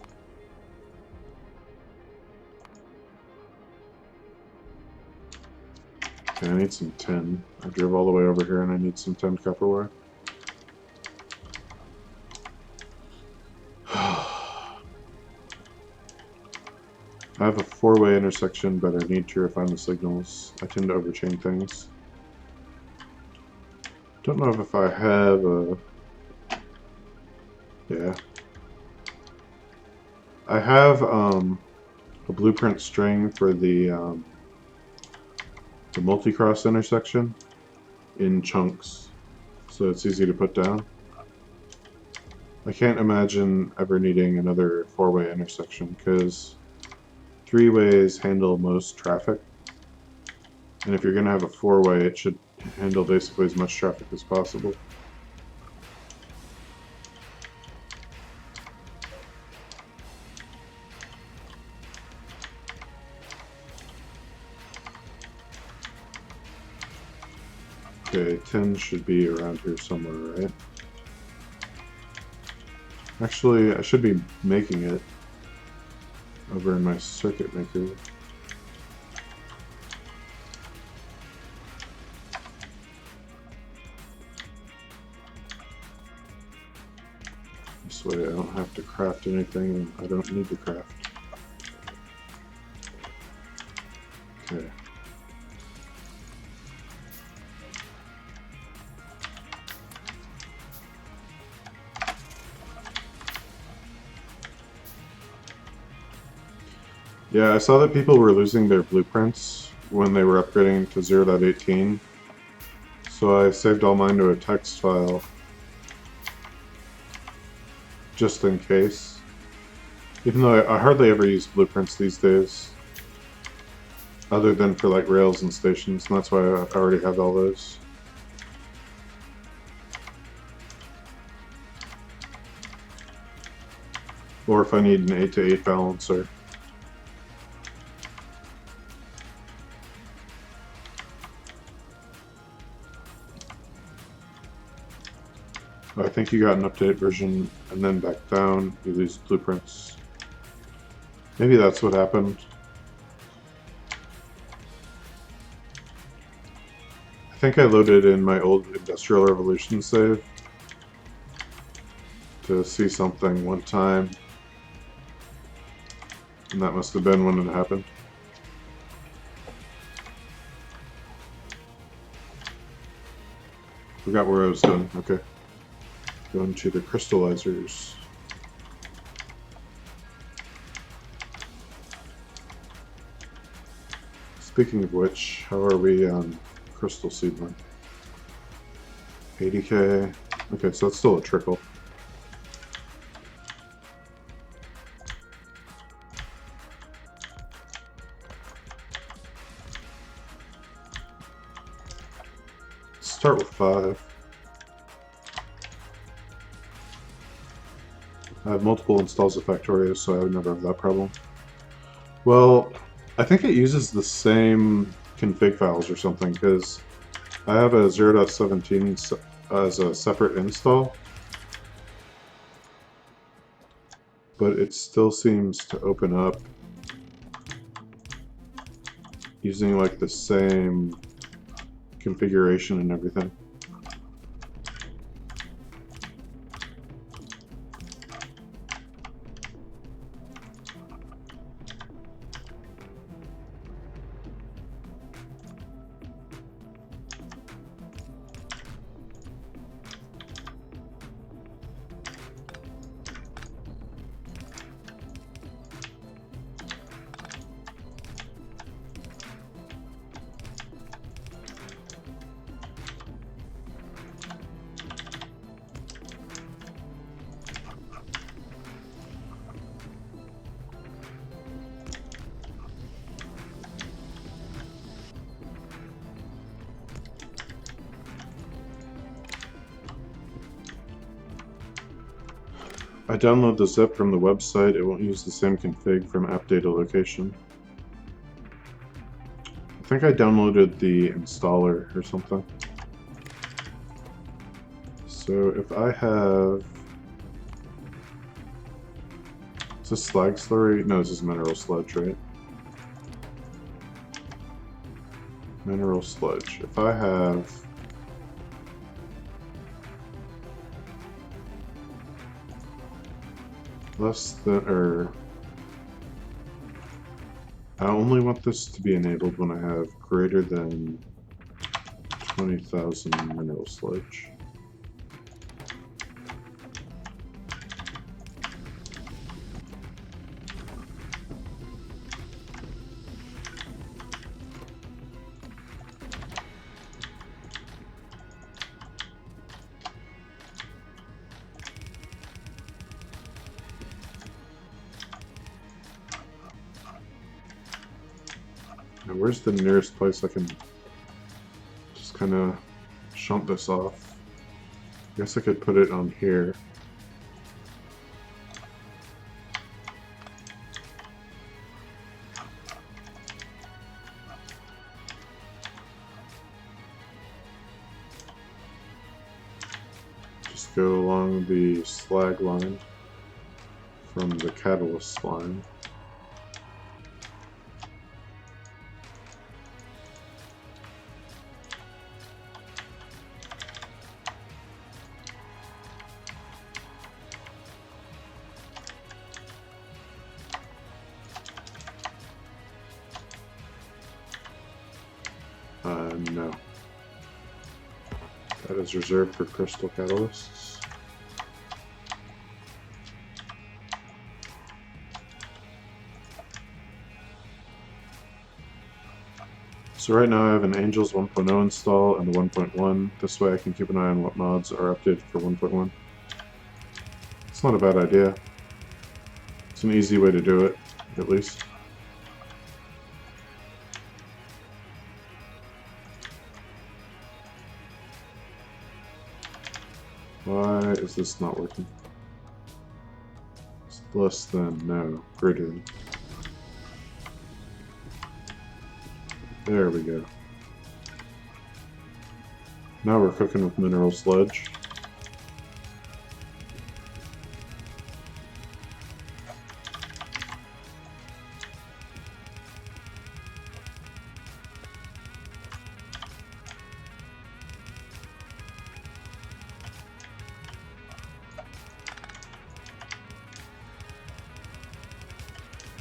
okay, I need some tin. I drove all the way over here and I need some tin copper wire. I have a 4-way intersection, but I need to refine the signals. I tend to overchain things. Don't know if I have a... Yeah. I have a blueprint string for the multi-cross intersection in chunks, so it's easy to put down. I can't imagine ever needing another 4-way intersection, because 3-ways handle most traffic. And if you're going to have a 4-way, it should handle basically as much traffic as possible. Okay, 10 should be around here somewhere, right? Actually, I should be making it. over in my circuit maker. This way I don't have to craft anything I don't need to craft. Okay. Yeah, I saw that people were losing their blueprints when they were upgrading to 0.18, so I saved all mine to a text file just in case. Even though I hardly ever use blueprints these days, other than for like rails and stations, and that's why I already have all those. Or if I need an 8 to 8 balancer. I think you got an update version and then back down, you lose blueprints. Maybe that's what happened. I think I loaded in my old Industrial Revolution save to see something one time, and that must have been when it happened. Forgot where I was going. Okay. Going to the crystallizers. Speaking of which, how are we on crystal seedling? 80k. Okay, so that's still a trickle. Start with 5. I have multiple installs of Factorio, so I would never have that problem. Well, I think it uses the same config files or something, because I have a 0.17 as a separate install, but it still seems to open up using like the same configuration and everything. I download the zip from the website, it won't use the same config from app data location. I think I downloaded the installer or something. So if I have... Is this slag slurry? No, this is mineral sludge, right? Mineral sludge. If I have... less than, or I only want this to be enabled when I have greater than 20,000 mineral sludge. Now, where's the nearest place I can just kind of shunt this off? I guess I could put it on here. Just go along the slag line from the catalyst line. And no. That is reserved for crystal catalysts. So right now I have an Angels 1.0 install and a 1.1. This way I can keep an eye on what mods are updated for 1.1. It's not a bad idea. It's an easy way to do it, at least. Why is this not working? It's less than, no, greater than. There we go. Now we're cooking with mineral sludge.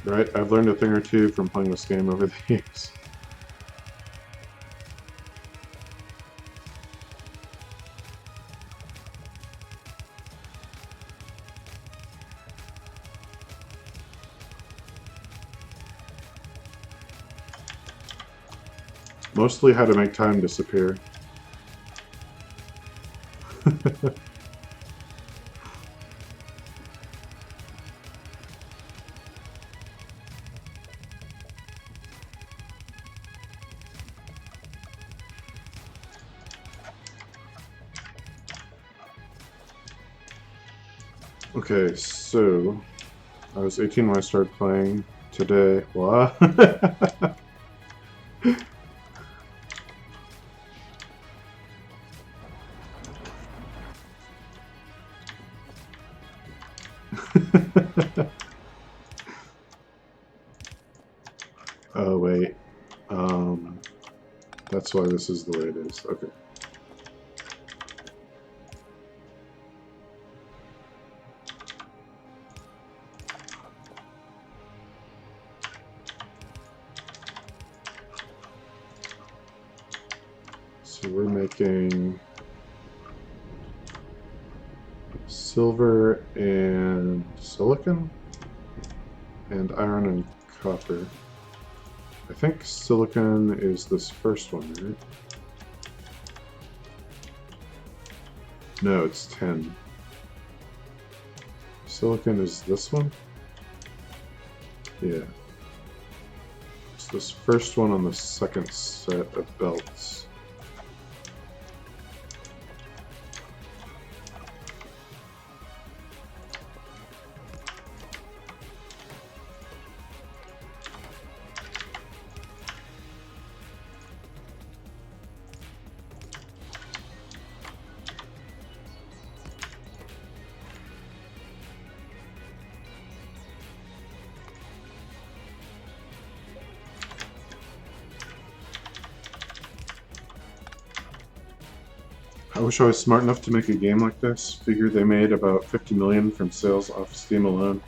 Right, I've learned a thing or two from playing this game over the years. Mostly how to make time disappear. Okay, so I was 18 when I started playing. Today, what? Oh wait, that's why this is the way it is. Okay. So we're making silver and silicon and iron and copper. I think silicon is this first one, right? No, it's 10. Silicon is this one? Yeah. It's this first one on the second set of belts. I wish I was smart enough to make a game like this. Figure they made about 50 million from sales off Steam alone.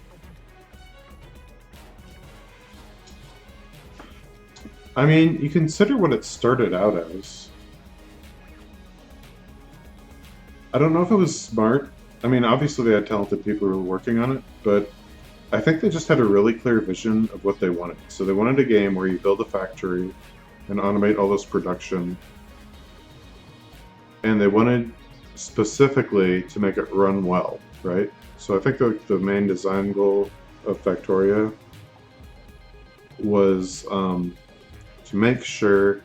I mean, you consider what it started out as. I don't know if it was smart. I mean, obviously they had talented people who were working on it, but I think they just had a really clear vision of what they wanted. So they wanted a game where you build a factory and automate all this production. And they wanted specifically to make it run well, right? So I think the main design goal of Factorio was to make sure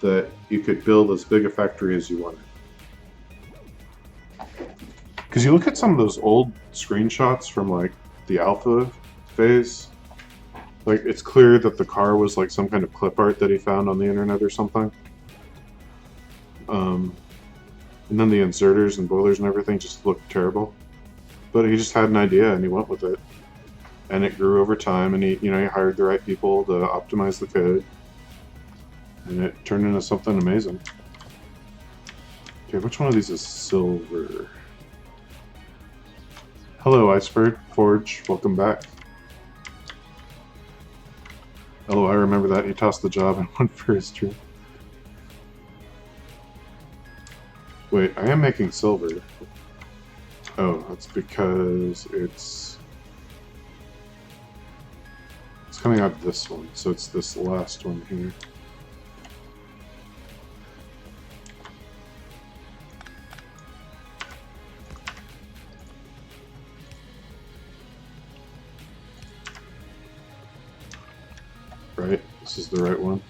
that you could build as big a factory as you wanted. Because you look at some of those old screenshots from like the alpha phase, like it's clear that the car was like some kind of clip art that he found on the internet or something. And then the inserters and boilers and everything just looked terrible. But he just had an idea and he went with it. And it grew over time, and he hired the right people to optimize the code. And it turned into something amazing. Okay, which one of these is silver? Hello, Iceberg Forge, welcome back. Oh, I remember that. He tossed the job and went for his trip. Wait, I am making silver. Oh, that's because it's coming out of this one, so it's this last one here. Right? This is the right one.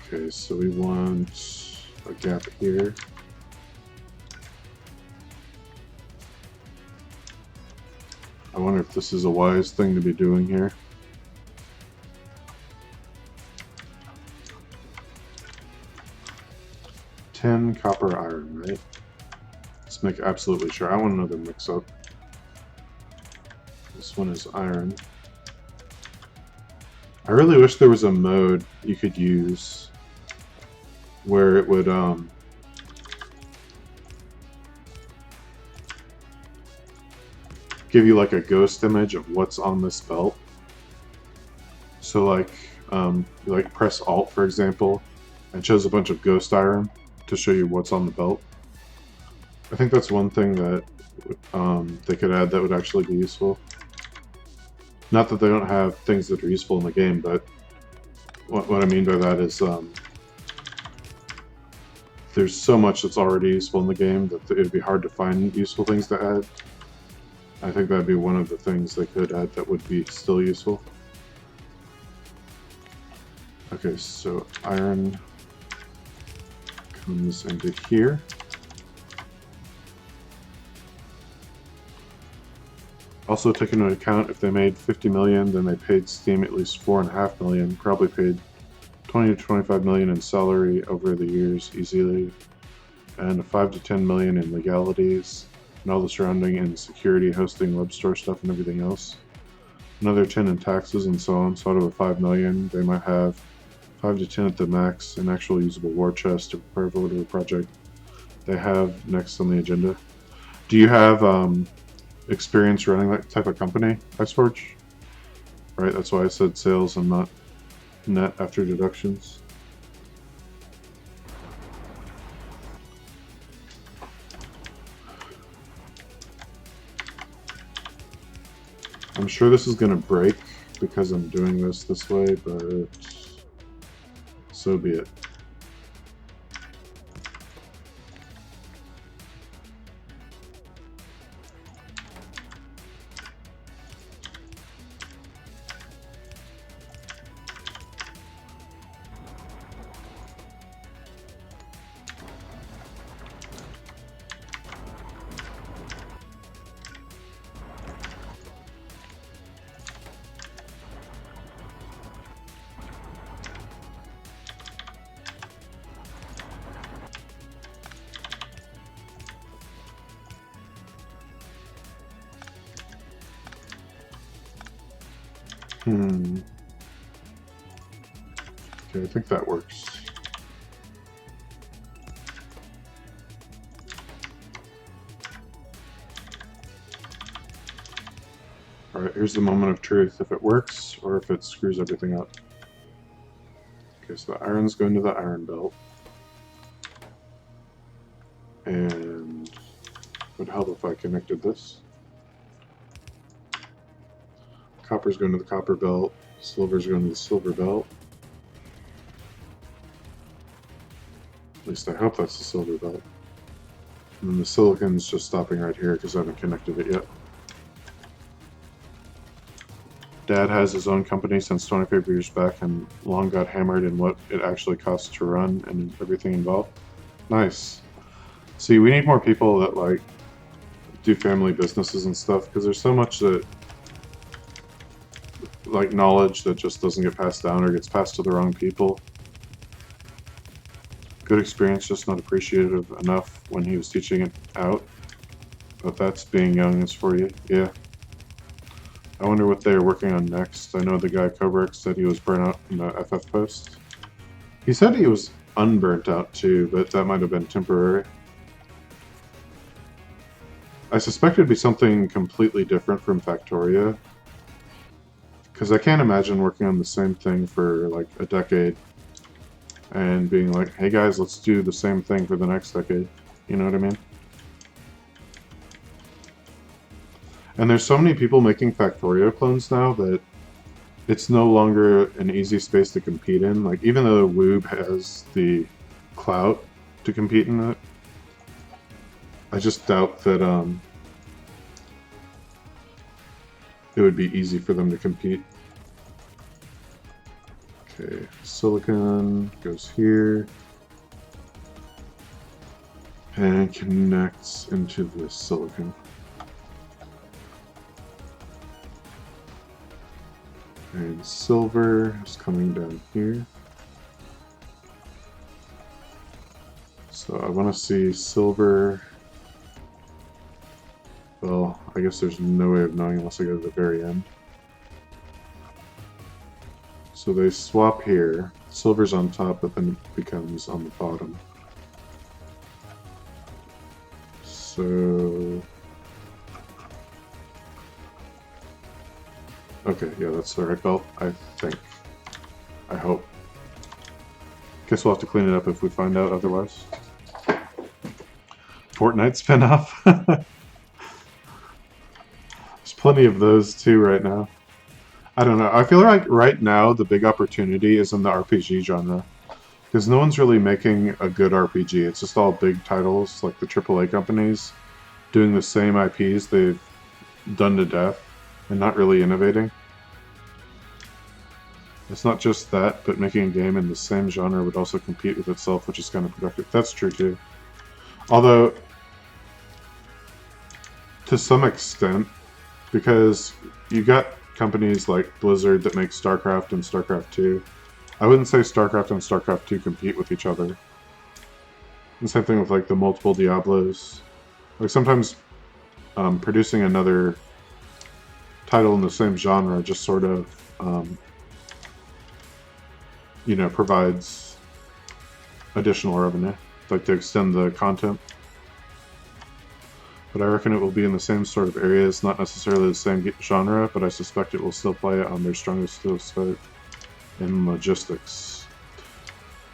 Okay, so we want a gap here. I wonder if this is a wise thing to be doing here. Tin, copper, iron, right? Let's make absolutely sure. I want another mix-up. This one is iron. I really wish there was a mode you could use where it would give you like a ghost image of what's on this belt. So like you press Alt, for example, and it shows a bunch of ghost iron to show you what's on the belt. I think that's one thing that they could add that would actually be useful. Not that they don't have things that are useful in the game, but what I mean by that is there's so much that's already useful in the game that it'd be hard to find useful things to add. I think that'd be one of the things they could add that would be still useful. Okay, so iron comes into here. Also take into account if they made 50 million, then they paid Steam at least 4.5 million, probably paid 20 to 25 million in salary over the years easily, and 5 to 10 million in legalities, and all the surrounding and security, hosting, web store stuff, and everything else. Another 10 in taxes and so on, so out of the 5 million, they might have 5 to 10 at the max, an actual usable war chest to prepare for whatever project they have next on the agenda. Do you have experience running that type of company, Iceforge? Right, that's why I said sales and not net after deductions. I'm sure this is going to break because I'm doing this way, but so be it. Okay, I think that works. Alright, here's the moment of truth, if it works or if it screws everything up. Okay, so the iron's going to the iron belt. And it would help if I connected this. Copper's going to the copper belt, silver's going to the silver belt. At least I hope that's the silver belt. And then the silicon's just stopping right here because I haven't connected it yet. Dad has his own company since 25 years back and long got hammered in what it actually costs to run and everything involved. Nice. See, we need more people that like do family businesses and stuff because there's so much that like knowledge that just doesn't get passed down or gets passed to the wrong people. Good experience, just not appreciative enough when he was teaching it out. But that's being young is for you, yeah. I wonder what they're working on next. I know the guy Kubrick said he was burnt out in the FF post. He said he was unburnt out too, but that might have been temporary. I suspect it'd be something completely different from Factorio. Because I can't imagine working on the same thing for like a decade and being like, hey guys, let's do the same thing for the next decade. You know what I mean? And there's so many people making Factorio clones now that it's no longer an easy space to compete in. Like, even though Woob has the clout to compete in it, I just doubt that it would be easy for them to compete. Okay, silicon goes here and connects into this silicon. And silver is coming down here. So I want to see silver. Well, I guess there's no way of knowing unless I go to the very end. So they swap here. Silver's on top, but then it becomes on the bottom. So... okay, yeah, that's the right belt, I think. I hope. Guess we'll have to clean it up if we find out otherwise. Fortnite spinoff? There's plenty of those too right now. I don't know. I feel like right now the big opportunity is in the RPG genre. Because no one's really making a good RPG. It's just all big titles, like the AAA companies, doing the same IPs they've done to death, and not really innovating. It's not just that, but making a game in the same genre would also compete with itself, which is kind of productive. That's true too. Although, to some extent, because you got companies like Blizzard that make StarCraft and StarCraft 2. I wouldn't say StarCraft and StarCraft 2 compete with each other. And same thing with like the multiple Diablos. Like sometimes producing another title in the same genre just sort of, you know, provides additional revenue, like to extend the content. But I reckon it will be in the same sort of areas, not necessarily the same genre, but I suspect it will still play on their strongest skill set in logistics.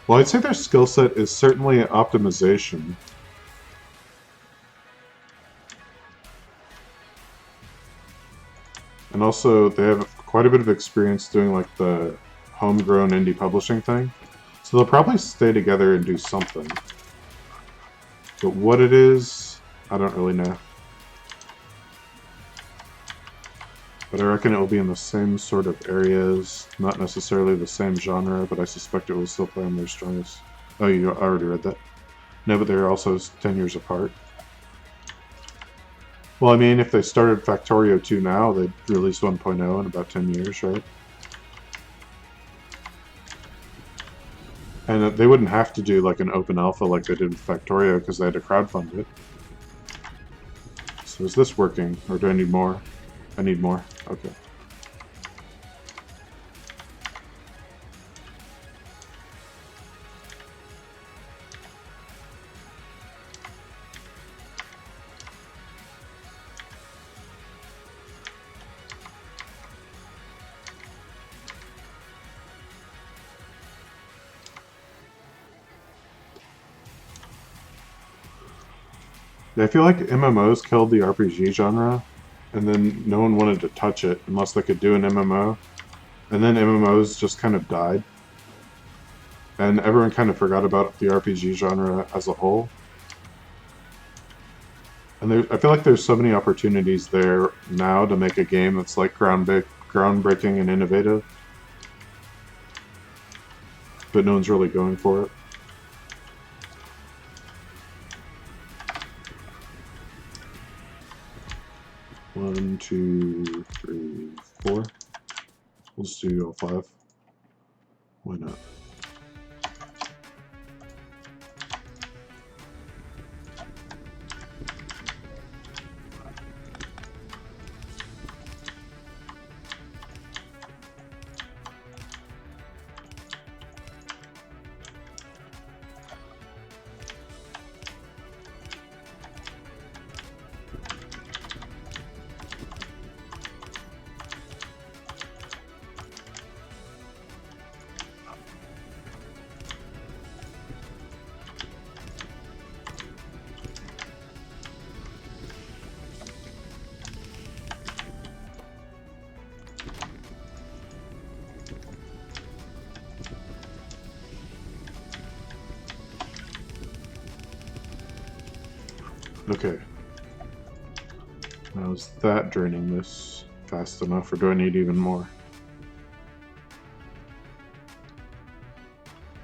Well, I'd say their skill set is certainly optimization. And also, they have quite a bit of experience doing like the homegrown indie publishing thing. So they'll probably stay together and do something. But what it is, I don't really know. But I reckon it will be in the same sort of areas, not necessarily the same genre, but I suspect it will still play on their strongest. Oh, you already read that? No, but they're also 10 years apart. Well, I mean, if they started Factorio 2 now, they'd release 1.0 in about 10 years, right? And they wouldn't have to do like an open alpha like they did with Factorio because they had to crowdfund it. So is this working, or do I need more? I need more. Okay. Yeah, I feel like MMOs killed the RPG genre, and then no one wanted to touch it unless they could do an MMO. And then MMOs just kind of died. And everyone kind of forgot about the RPG genre as a whole. And I feel like there's so many opportunities there now to make a game that's like groundbreaking and innovative. But no one's really going for it. One, two, three, four. We'll just do all 5. Why not? Okay. Now is that draining this fast enough, or do I need even more?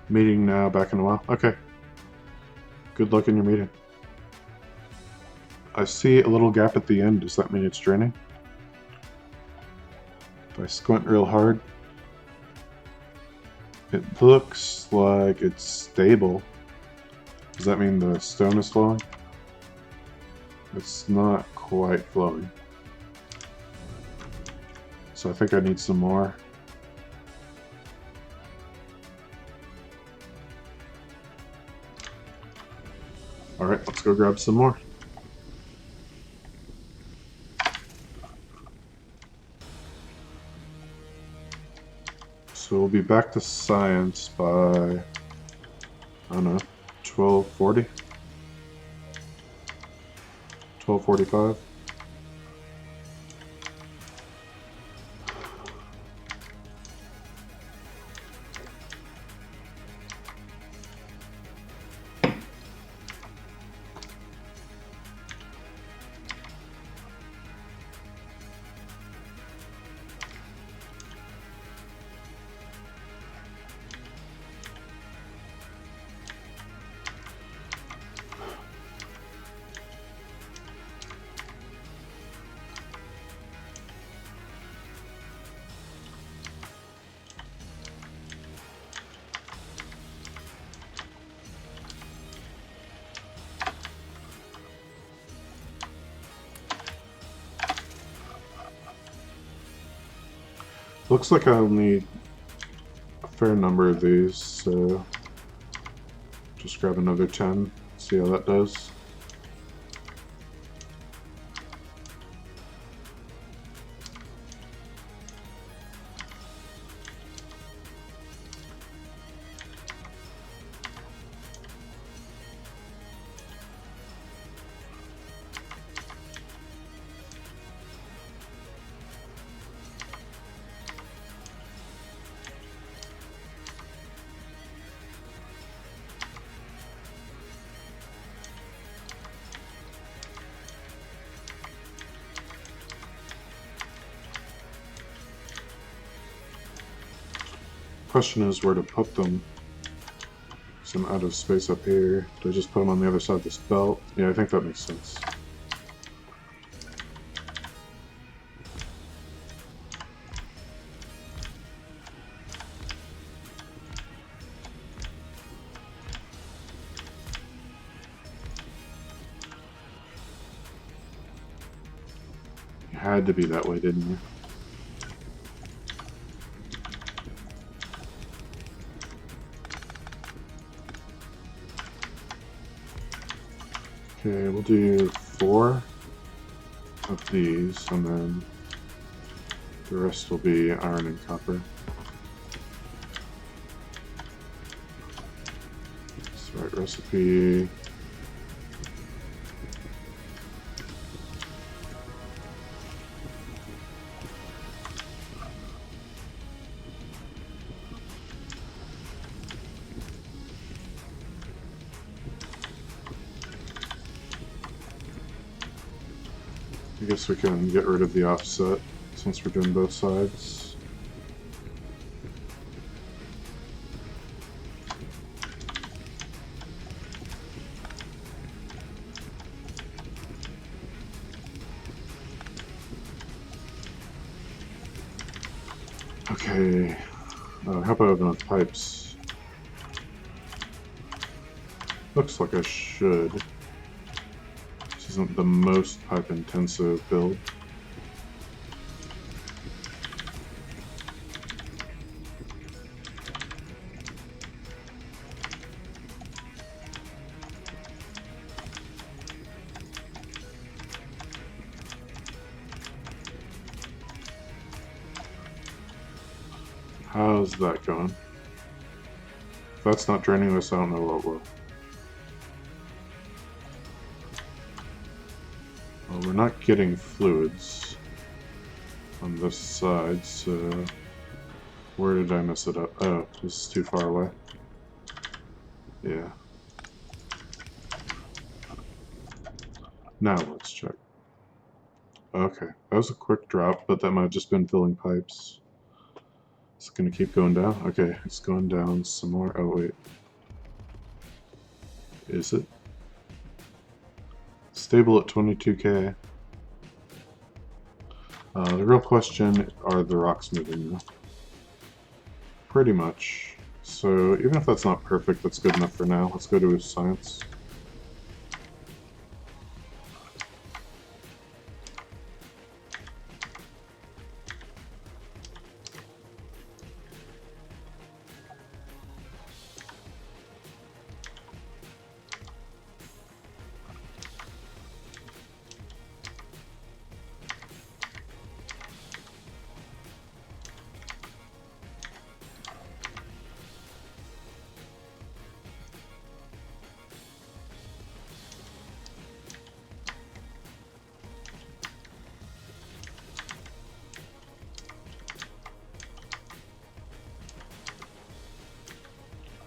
Meeting now, back in a while. Okay. Good luck in your meeting. I see a little gap at the end. Does that mean it's draining? If I squint real hard, it looks like it's stable. Does that mean the stone is flowing? It's not quite flowing. So I think I need some more. Alright, let's go grab some more. So we'll be back to science by, I don't know, 12:40? 12:45? Looks like I'll need a fair number of these, so just grab another 10, see how that does. Question is where to put them. So I'm out of space up here. Do I just put them on the other side of this belt? Yeah, I think that makes sense. You had to be that way, didn't you? Okay, we'll do 4 of these, and then the rest will be iron and copper. That's the right recipe. I guess we can get rid of the offset since we're doing both sides. Okay, how about I have enough pipes? Looks like I should. This isn't the most pipe intensive build. How's that going? If that's not draining this, I don't know what will. Well, we're not getting fluids on this side, so where did I mess it up? Oh, this is too far away. Yeah. Now let's check. Okay, that was a quick drop, but that might have just been filling pipes. It's gonna keep going down? Okay, it's going down some more. Oh wait. Is it? Stable at 22k. The real question, are the rocks moving now? Pretty much. So even if that's not perfect, that's good enough for now. Let's go to science.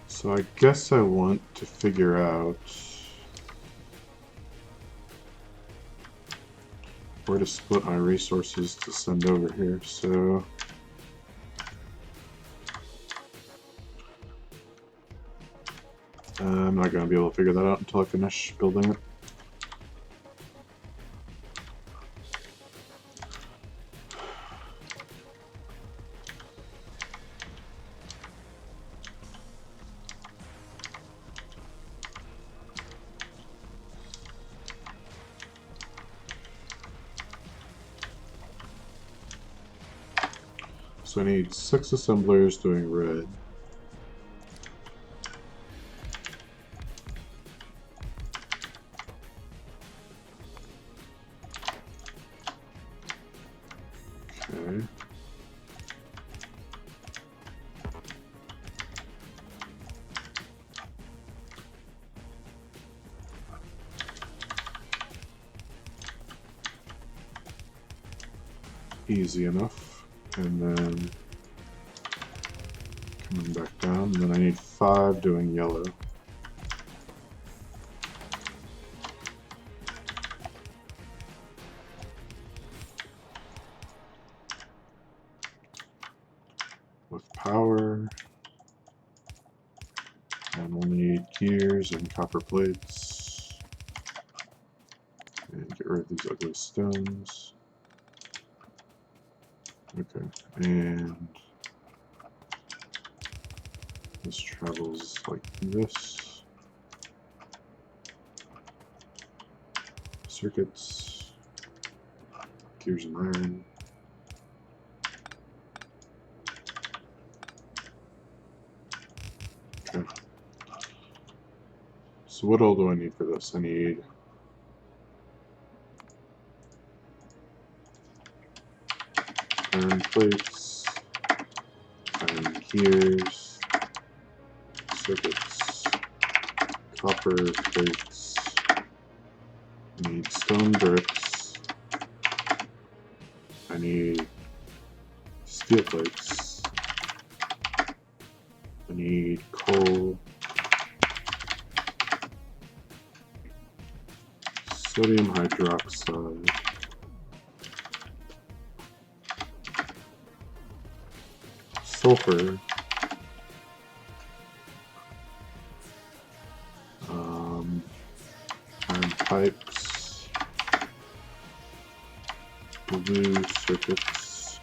So I guess I want to figure out where to split my resources to send over here. So I'm not going to be able to figure that out until I finish building it. So I need 6 assemblers doing red. Okay. Easy enough. And then coming back down, and then I need 5 doing yellow. With power, and we'll need gears and copper plates. And get rid of these ugly stones. Okay, and this travels like this. Circuits, gears and iron. Okay. So what all do I need for this? I need iron plates, iron gears, circuits, copper plates, I need stone bricks, I need steel plates, I need coal, sodium hydroxide, sulfur, iron pipes, blue circuits.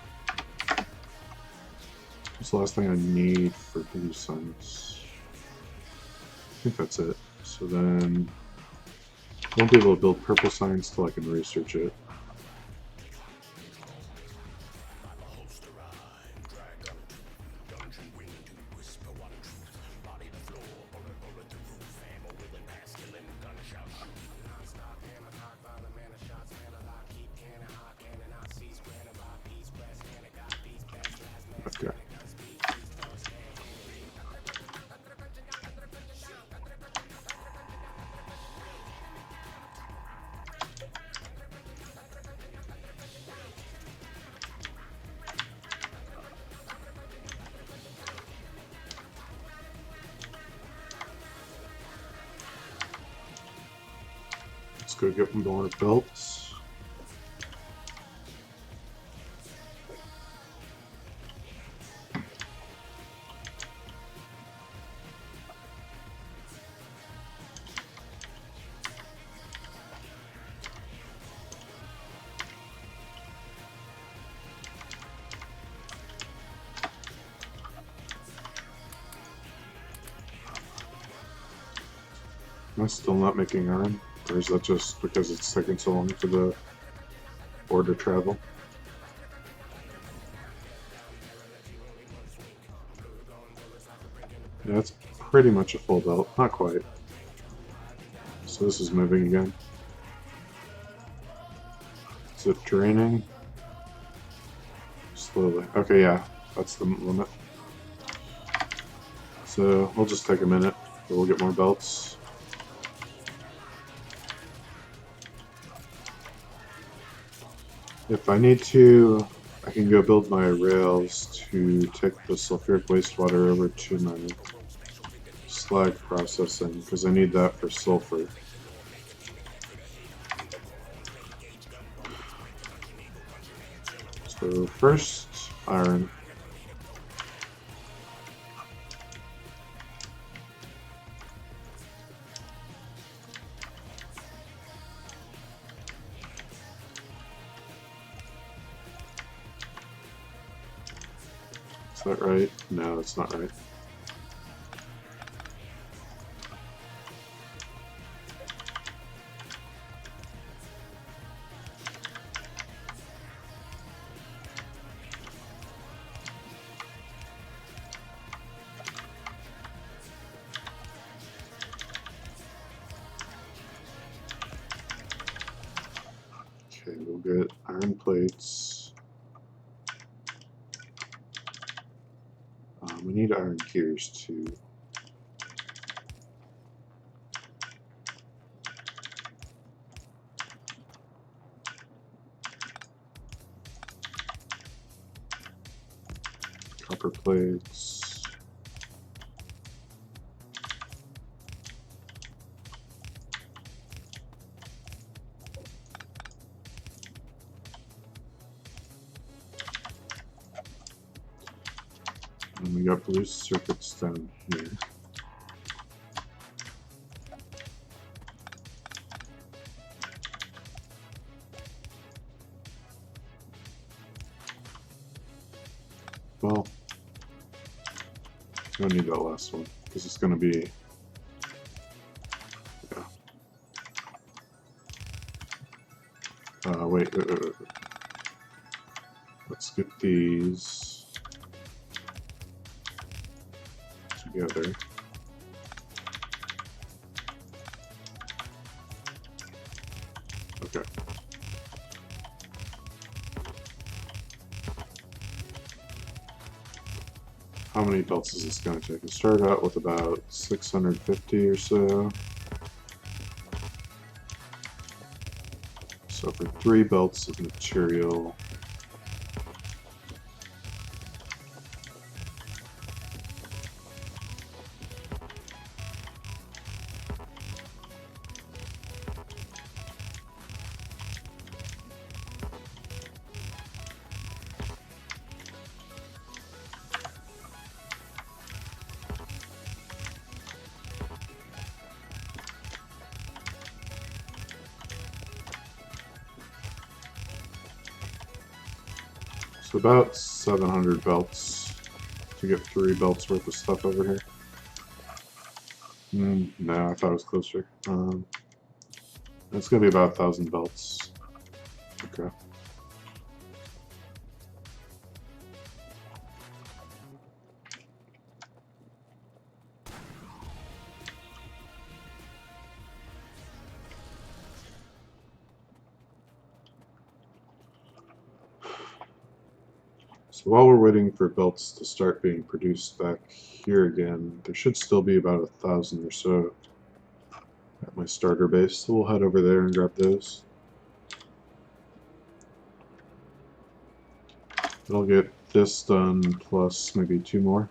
What's the last thing I need for blue signs? I think that's it. So then I won't be able to build purple signs till I can research it. Okay. go get more belts. Am I still not making iron? Or is that just because it's taking so long for the ore to travel? Yeah, it's pretty much a full belt. Not quite. So this is moving again. Is it draining? Slowly. Okay, yeah. That's the limit. So we'll just take a minute, but we'll get more belts. If I need to, I can go build my rails to take the sulfuric wastewater over to my slag processing, because I need that for sulfur. So first, iron. Is that right? No, that's not right. Okay, we'll get iron plates. We need iron gears too. Copper plates. And we got blue circuits down here. Well, we don't need that last one, because it's going to be... Yeah. Wait. Let's get these together. Okay. How many belts is this going to take? It started out with about 650 or so. So for 3 belts of material, so about 700 belts to get 3 belts worth of stuff over here. No, I thought it was closer. It's going to be about 1,000 belts. Okay. So while we're waiting for belts to start being produced back here again, there should still be about 1,000 or so at my starter base, so we'll head over there and grab those. I'll get this done plus maybe 2 more.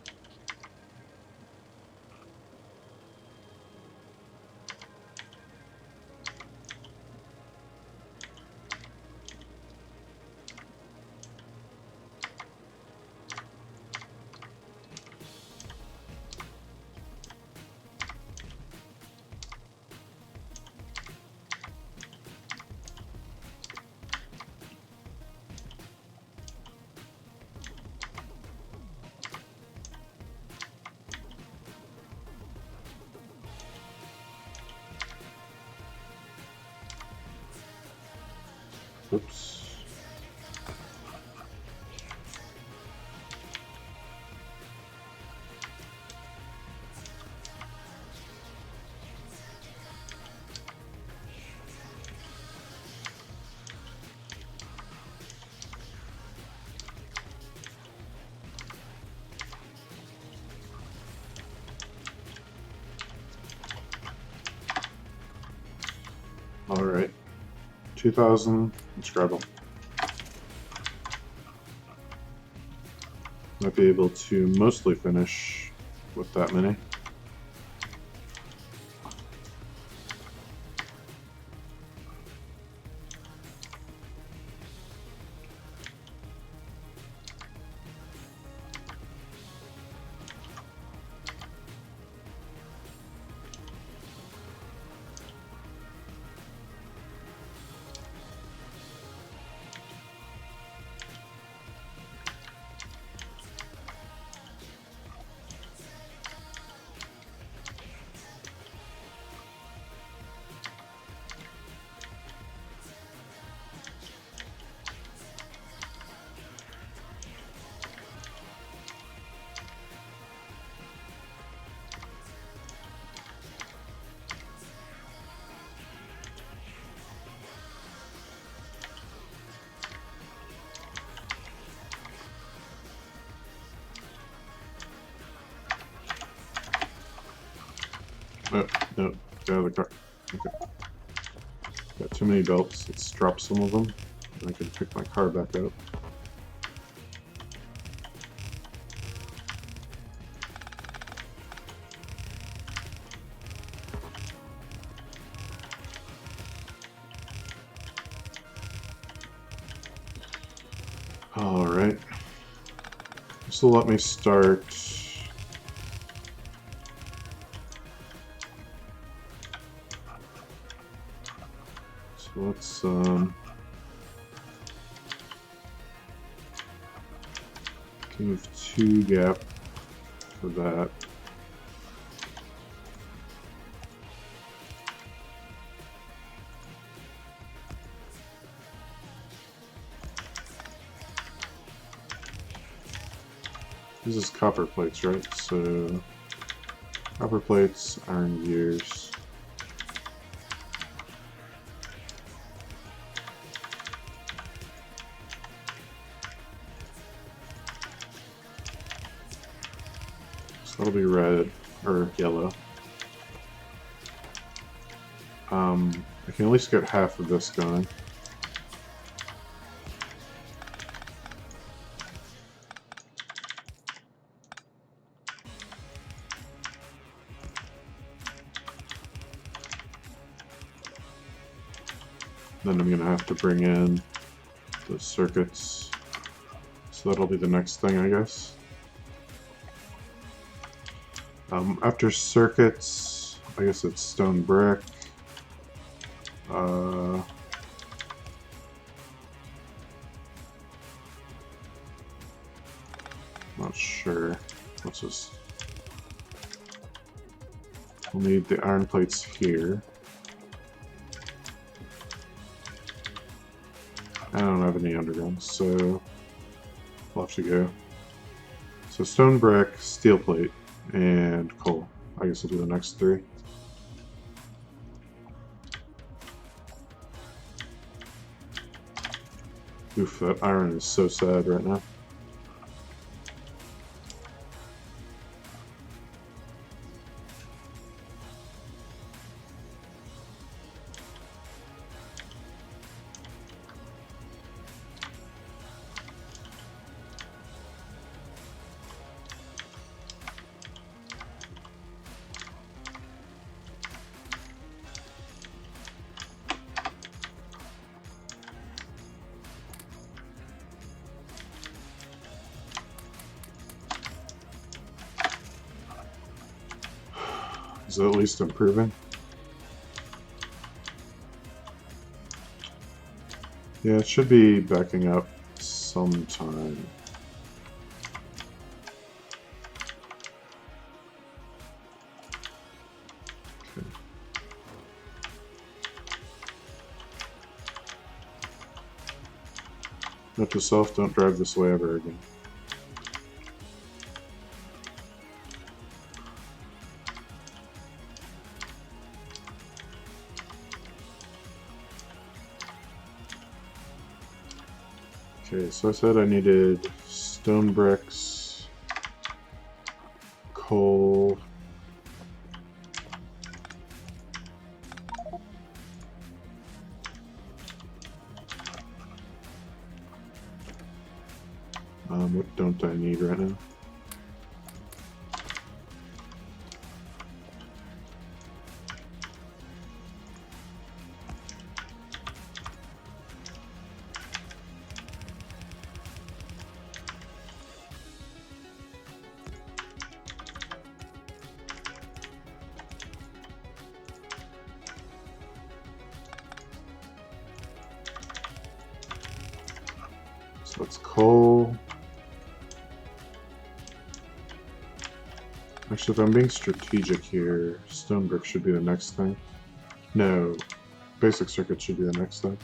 Oops. All right, 2,000. Let's grab them. Might be able to mostly finish with that many. Oh, no, get out of the car. Okay. Got too many belts. Let's drop some of them. And I can pick my car back up. All right. This will let me start. So let's give 2 gap for that. This is copper plates, right? So copper plates, iron gears. So that'll be red or yellow. I can at least get half of this going. Then I'm going to have to bring in the circuits. So that'll be the next thing, I guess. After circuits, I guess it's stone brick. Not sure. Let's just... We'll need the iron plates here. I don't have any underground, so we'll have to go. So stone brick, steel plate, and coal. I guess we'll do the next 3. Oof, that iron is so sad right now. Is it at least improving? Yeah, it should be backing up sometime. Okay. Note to self, don't drive this way ever again. Okay, so I said I needed stone bricks, coal, what don't I need right now? So it's coal. Actually, if I'm being strategic here, stone brick should be the next thing. No, basic circuit should be the next thing.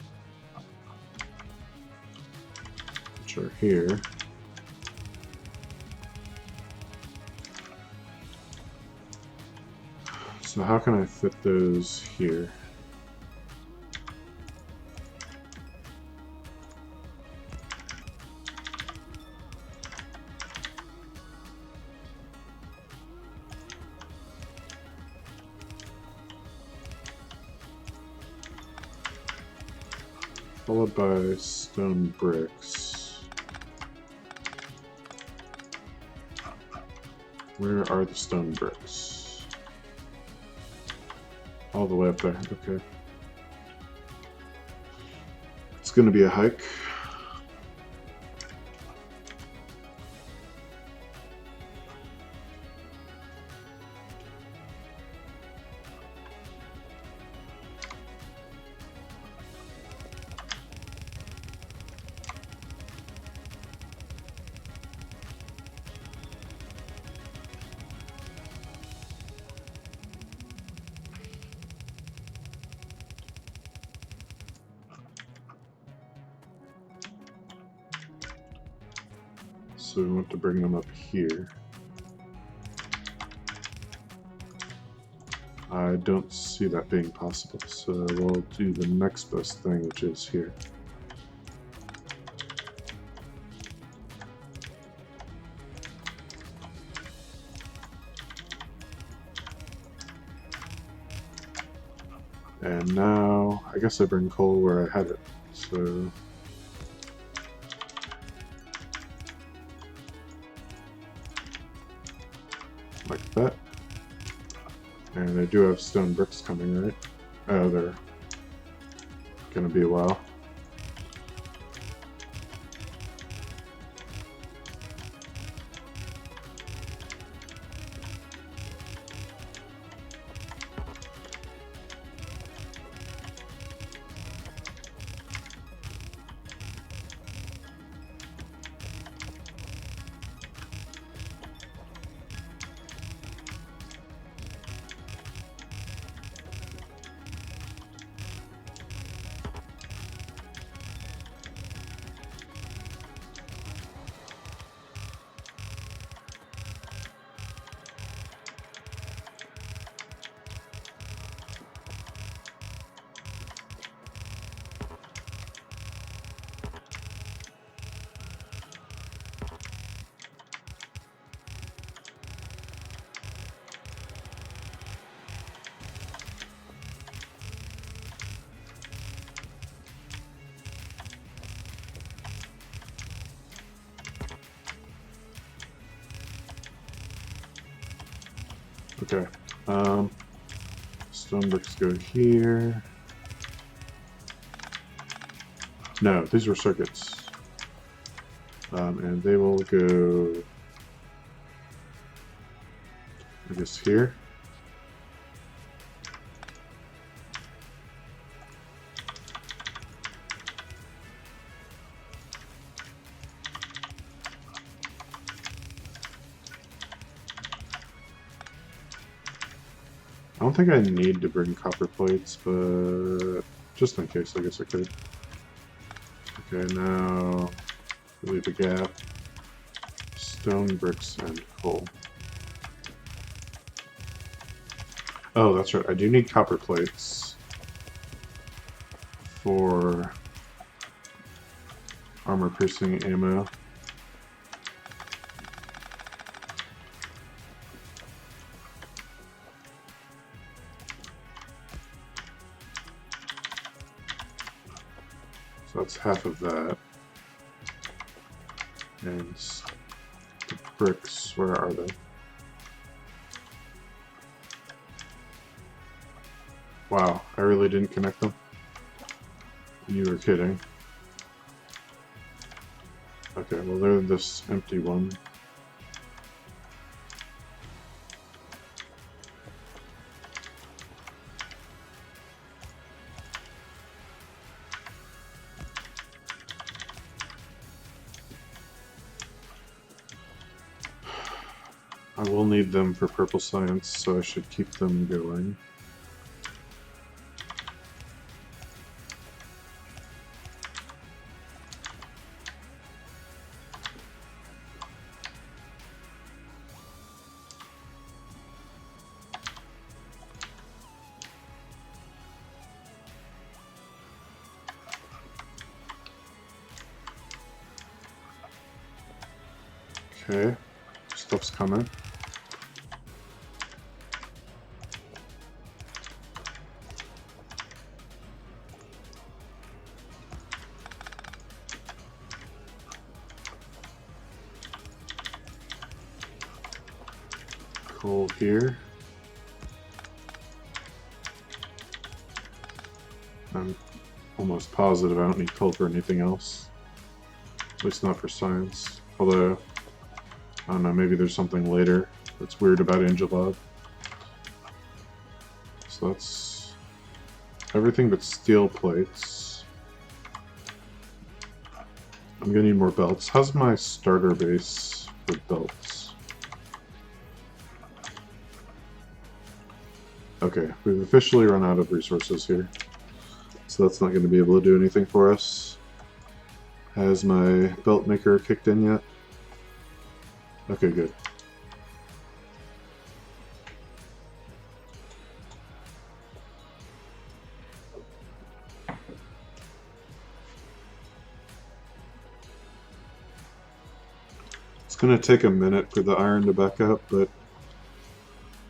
Which are here. So how can I fit those here? Followed by stone bricks. Where are the stone bricks? All the way up there, okay. It's gonna be a hike. So we want to bring them up here. I don't see that being possible, so we'll do the next best thing, which is here. And now, I guess I bring coal where I had it, so... like that. And I do have stone bricks coming, right? Oh, they're gonna be a while. Okay, stone bricks go here. No, these were circuits. And they will go, I guess, here. I don't think I need to bring copper plates, but just in case, I guess I could. Okay, now Leave a gap. Stone, bricks, and coal. Oh, that's right. I do need copper plates for armor-piercing ammo. So that's half of that. And the bricks, where are they? Wow, I really didn't connect them? You were kidding. Okay, well they're this empty one. I will need them for purple science, so I should keep them going. Okay, stuff's coming. Coal here. I'm almost positive I don't need coal for anything else. At least not for science. Although, I don't know, maybe there's something later that's weird about Angelab. So that's everything but steel plates. I'm gonna need more belts. How's my starter base for belts? Okay, we've officially run out of resources here. So that's not going to be able to do anything for us. Has my belt maker kicked in yet? Okay, good. It's going to take a minute for the iron to back up, but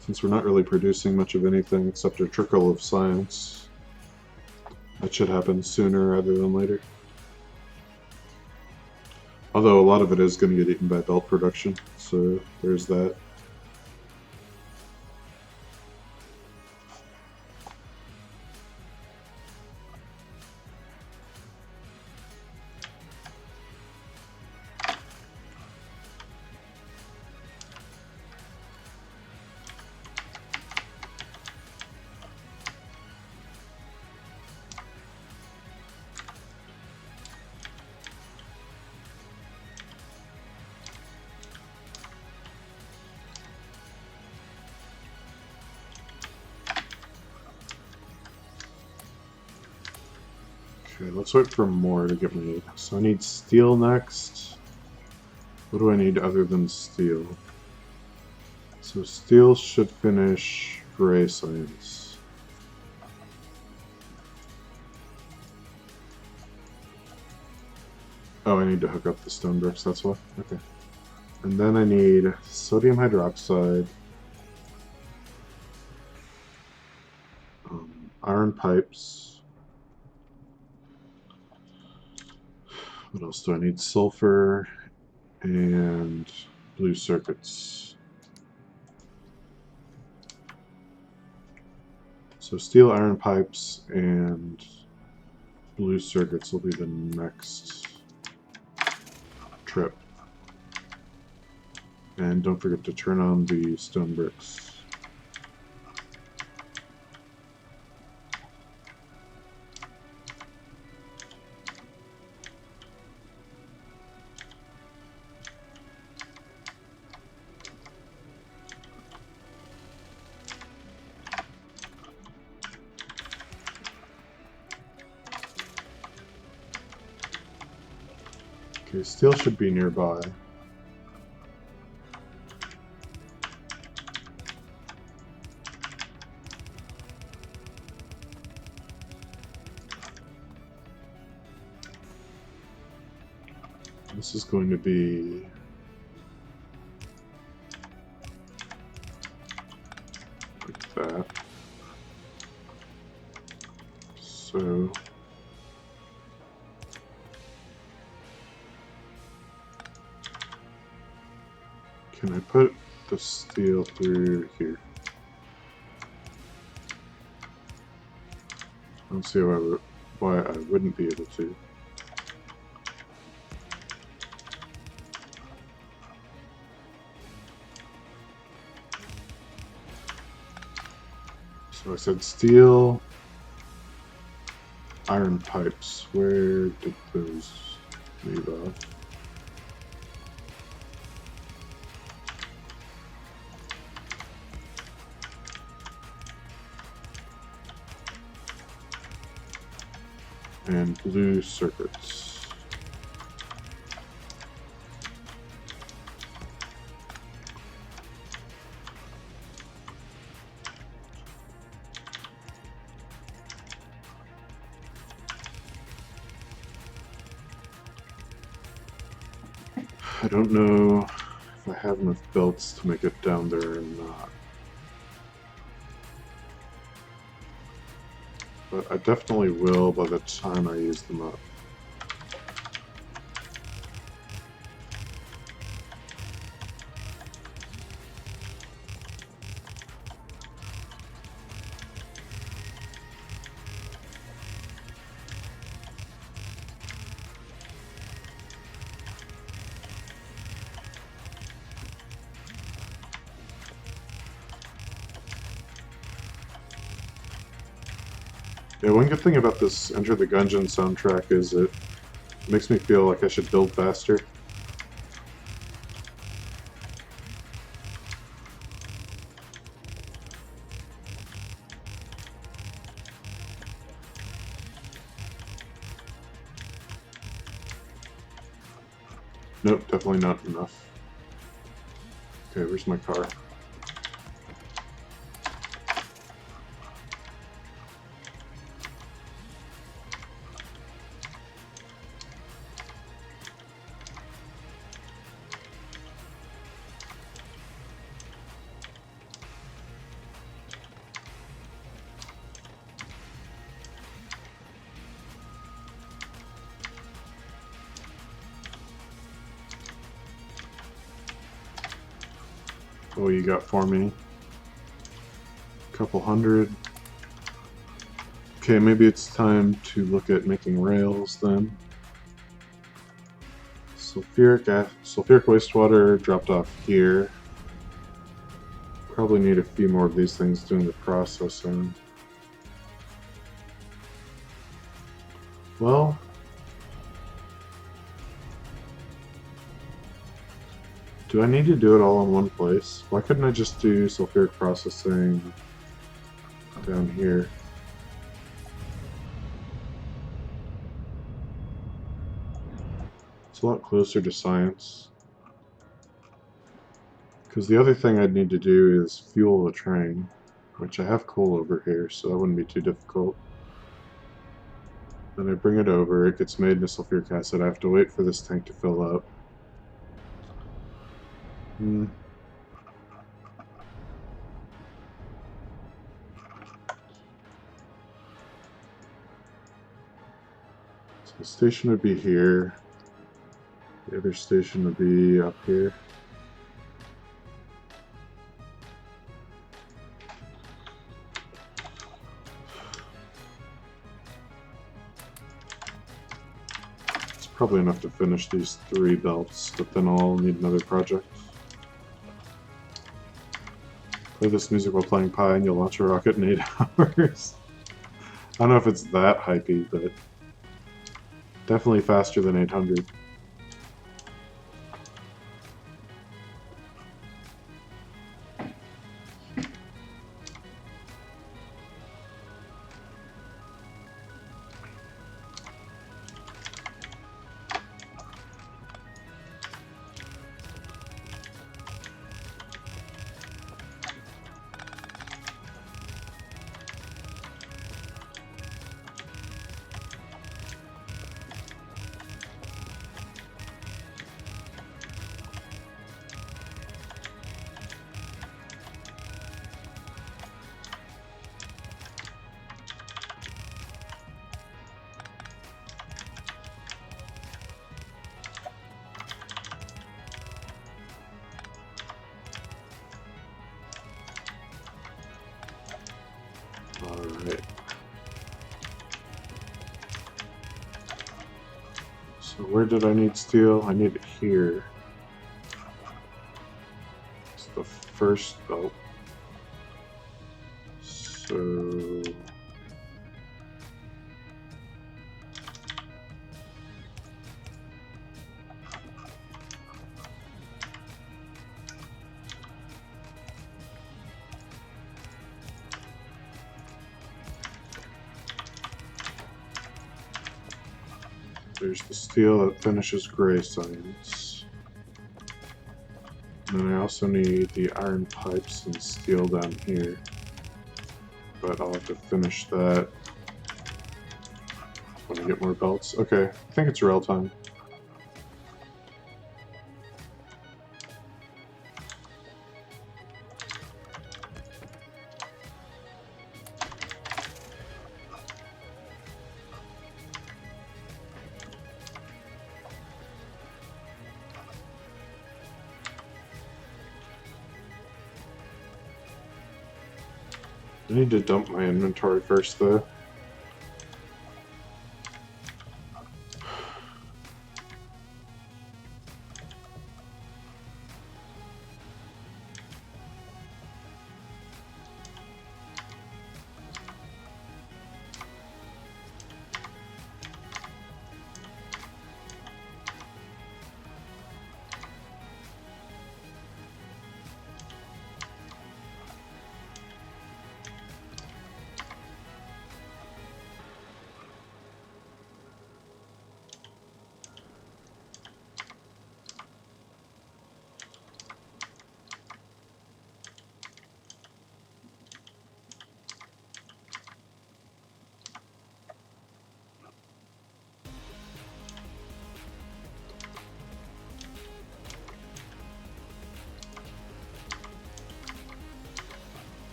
since we're not really producing much of anything except a trickle of science, that should happen sooner rather than later. Although a lot of it is going to get eaten by belt production, so there's that. Okay, let's wait for more to get made. So I need steel next. What do I need other than steel? So steel should finish gray science. Oh, I need to hook up the stone bricks, that's why? Okay. And then I need sodium hydroxide, iron pipes. What else do I need? Sulfur and blue circuits. So steel, iron pipes, and blue circuits will be the next trip. And don't forget to turn on the stone bricks. Okay, steel should be nearby. This is going to be like that. So can I put the steel through here? I don't see why I wouldn't be able to. So I said steel, iron pipes. Where did those leave off? And blue circuits. I don't know if I have enough belts to make it down there or not. But I definitely will by the time I use them up. Yeah, one good thing about this Enter the Gungeon soundtrack is it makes me feel like I should build faster. Nope, definitely not enough. Okay, where's my car? Oh, you got for me? Couple hundred. Okay, maybe it's time to look at making rails then. Sulfuric wastewater dropped off here. Probably need a few more of these things doing the processing. Well, do I need to do it all in one place? Why couldn't I just do sulfuric processing down here? It's a lot closer to science. Because the other thing I'd need to do is fuel the train, which I have coal over here, so that wouldn't be too difficult. Then I bring it over, it gets made into sulfuric acid. I have to wait for this tank to fill up. So the station would be here. The other station would be up here. It's probably enough to finish these 3 belts, but then I'll need another project. Play this music while playing Pi and you'll launch a rocket in 8 hours. I don't know if it's that hypey, but definitely faster than 800. where did I need steel? I need it here. It's the first belt. So there's the steel that finishes gray science. And then I also need the iron pipes and steel down here. But I'll have to finish that when I get more belts. Okay, I think it's rail time. I need to dump my inventory first, though.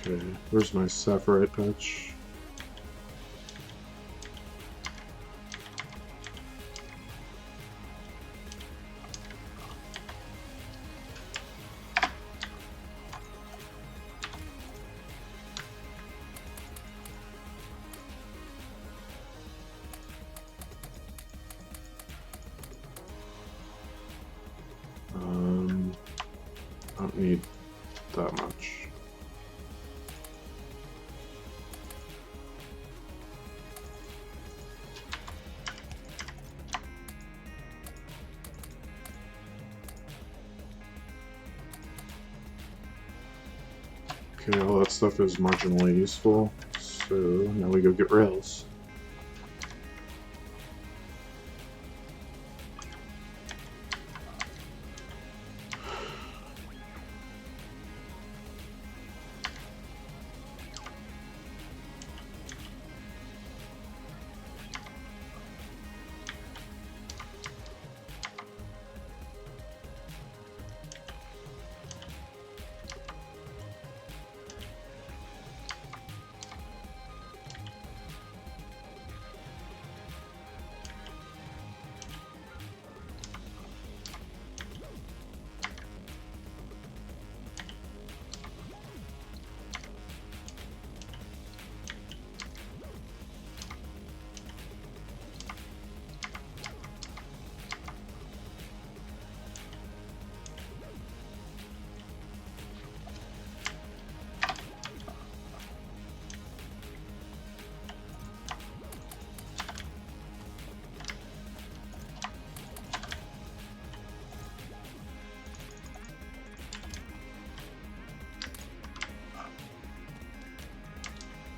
Okay, where's my sapphirite patch? I don't need that much. Okay, all that stuff is marginally useful, so now we go get rails.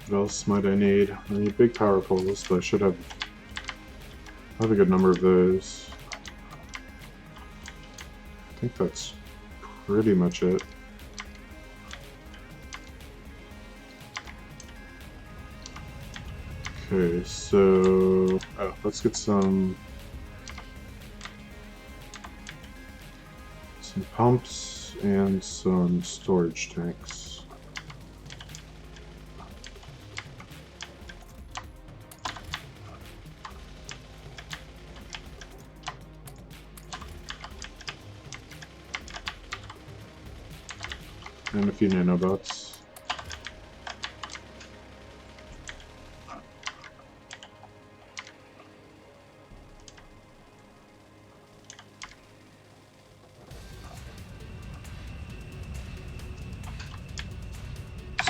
What else might I need? I need big power poles, but I should have a good number of those. I think that's pretty much it. Okay, so let's get some pumps and some storage tanks. And a few nanobots.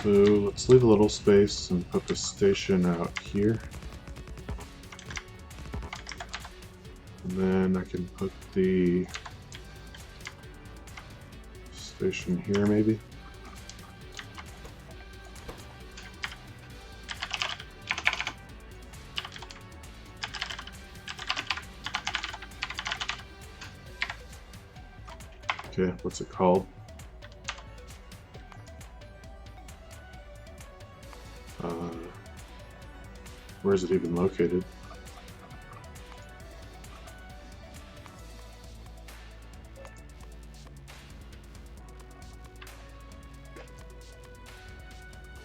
So let's leave a little space and put the station out here. And then I can put the station here maybe. Okay, what's it called? Where is it even located?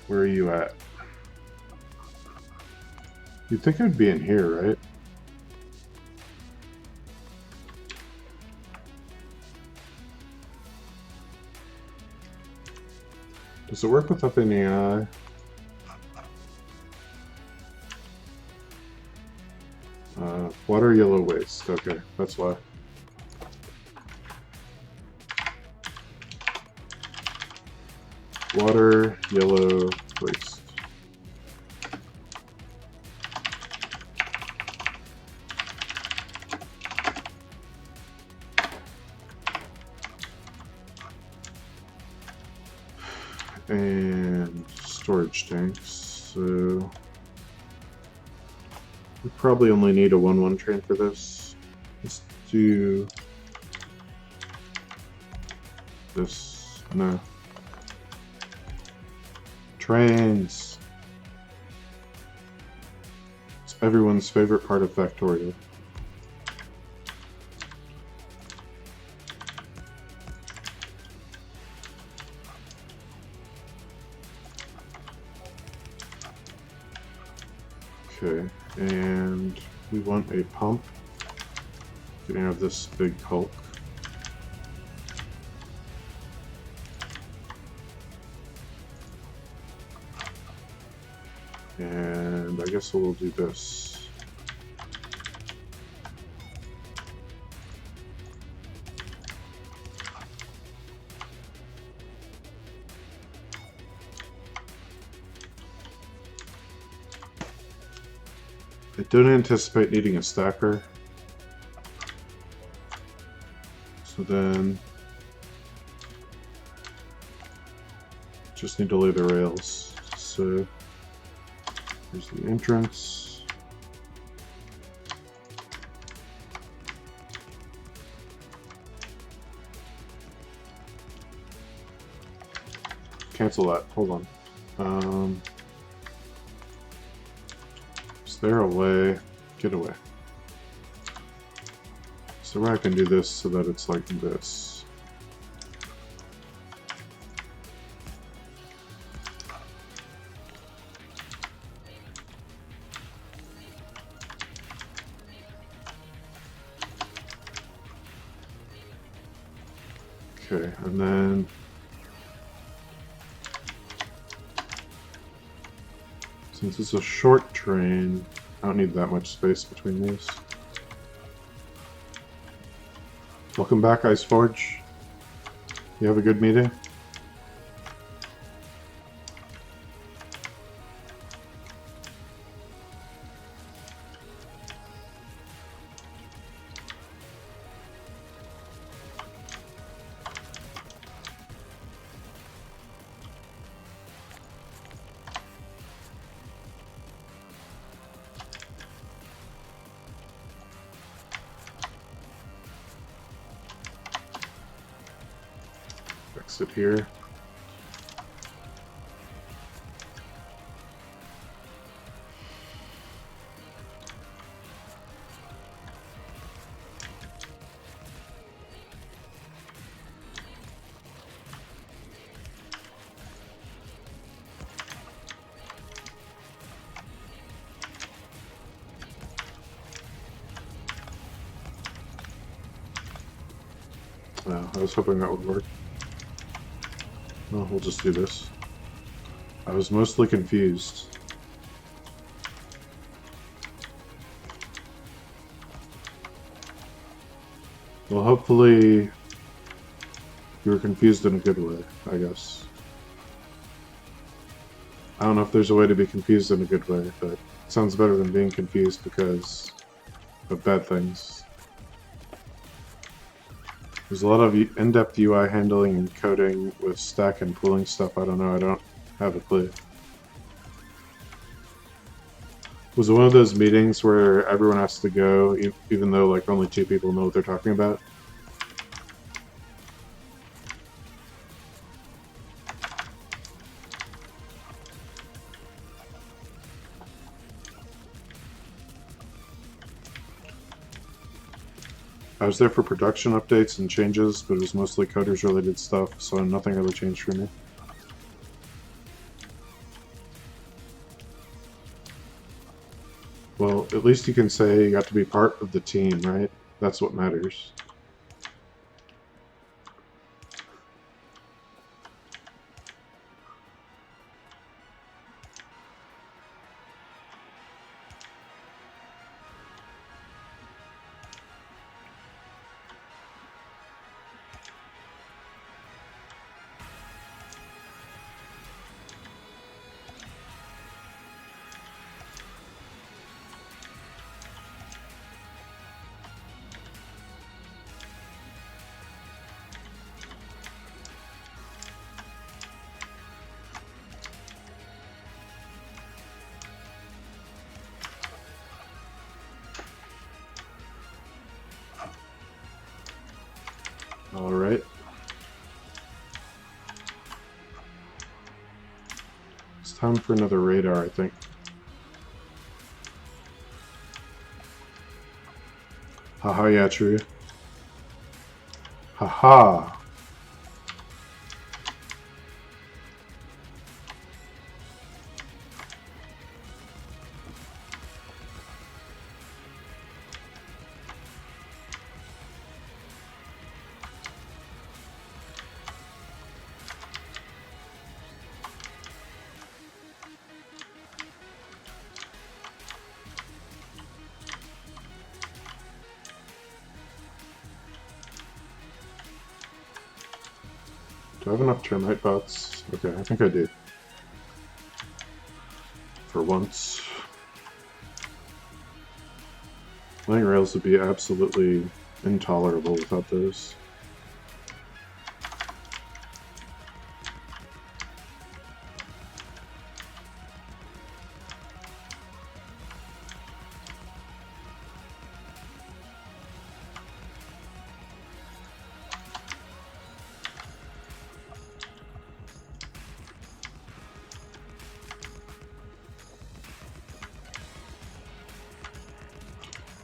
Where are you at? You'd think it would be in here, right? Does it work with OpenAI? Water, yellow, waste. Okay, that's why. Water, yellow, waste. And storage tanks. So we probably only need a 1-1 train for this. Let's do this. No. Trains. It's everyone's favorite part of Factorio. Okay, and we want a pump. You can have this big Hulk. And I guess we'll do this. I don't anticipate needing a stacker. So then just need to lay the rails. So here's the entrance. Cancel that. Hold on. Is there a way? Get away. So where I can do this so that it's like this. Okay, and then since it's a short train, I don't need that much space between these. Welcome back, Ice Forge. You have a good meeting? Exit here. I was hoping that would work. Well, we'll just do this. I was mostly confused. Well, hopefully you were confused in a good way, I guess. I don't know if there's a way to be confused in a good way, but it sounds better than being confused because of bad things. There's a lot of in-depth UI handling and coding with stack and pooling stuff. I don't know. I don't have a clue. Was it one of those meetings where everyone has to go, even though like only 2 people know what they're talking about? I was there for production updates and changes, but it was mostly coders related stuff, so nothing really changed for me. Well, at least you can say you got to be part of the team, right? That's what matters. Alright. It's time for another radar, I think. Haha, yeah, true. Haha. Do I have enough termite bots? Okay, I think I do. For once. Laying rails would be absolutely intolerable without those.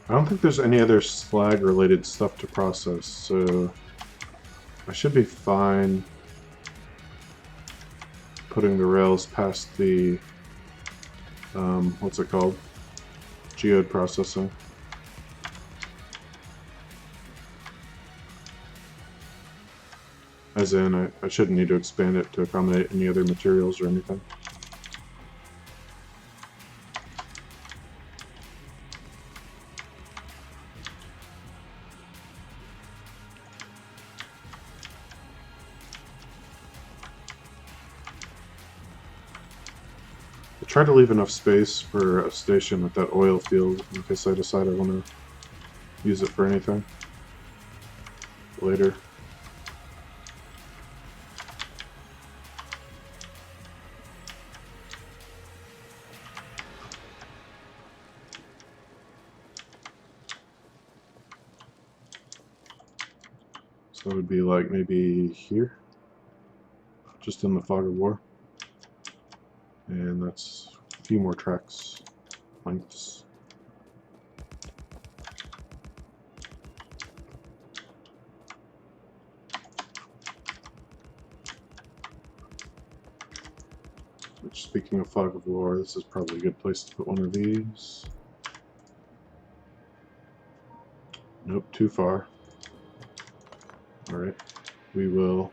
I don't think there's any other slag related stuff to process, so I should be fine putting the rails past the, what's it called? Geode processing. As in, I shouldn't need to expand it to accommodate any other materials or anything. Try to leave enough space for a station at that oil field in case I decide I want to use it for anything later. So it would be like maybe here, just in the fog of war. And that's a few more tracks lengths. Which, speaking of fog of war, this is probably a good place to put one of these. Nope, too far. Alright, we will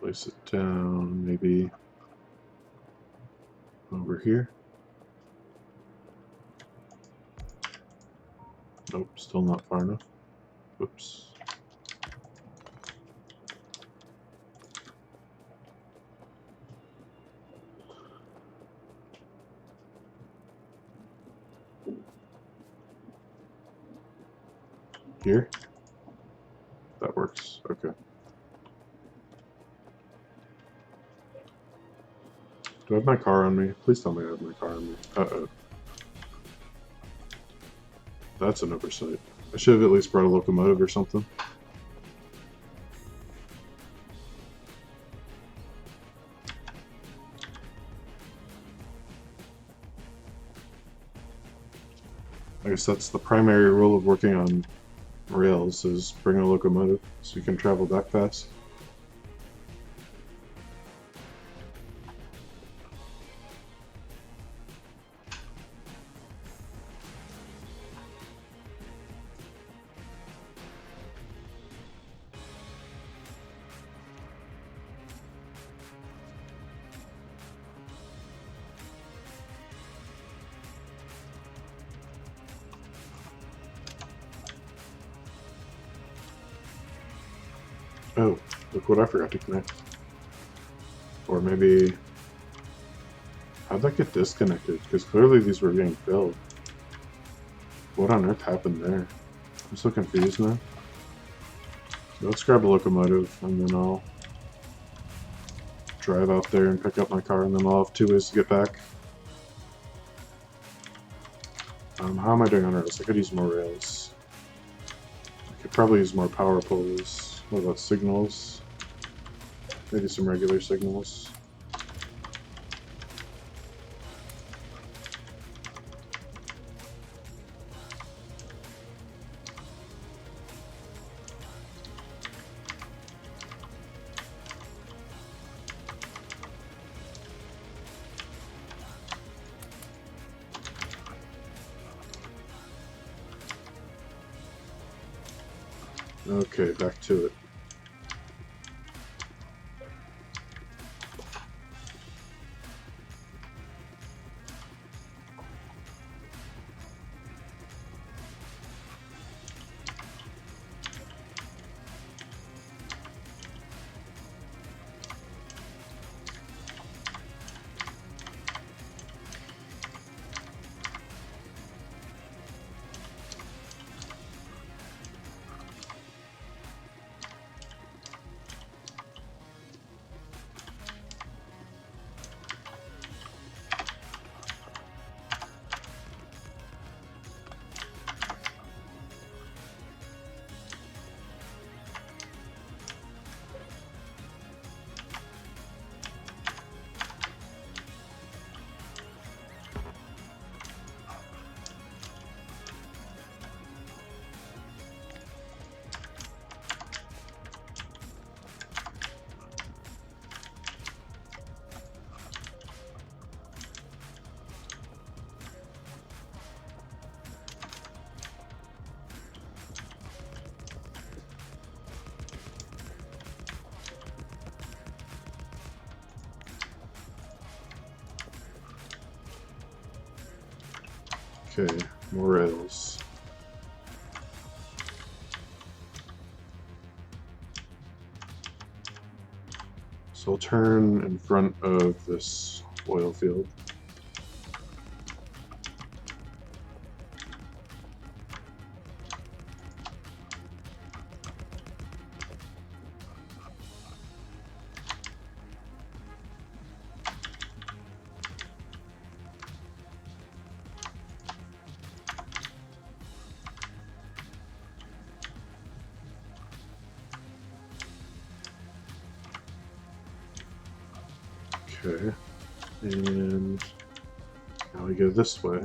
place it down maybe over here. Nope, still not far enough. Oops. Here? That works. Okay. Do I have my car on me? Please tell me I have my car on me. Uh-oh. That's an oversight. I should have at least brought a locomotive or something. I guess that's the primary rule of working on rails, is bring a locomotive so you can travel back fast. Oh, look what I forgot to connect. Or maybe... How'd that get disconnected? Because clearly these were being filled. What on earth happened there? I'm so confused now. So let's grab a locomotive, and then I'll drive out there and pick up my car, and then I'll have 2 ways to get back. How am I doing on rails? I could use more rails. I could probably use more power poles. What about signals? Maybe some regular signals. Okay, back to it. Okay, more rails. So I'll turn in front of this oil field. Okay, and now we go this way.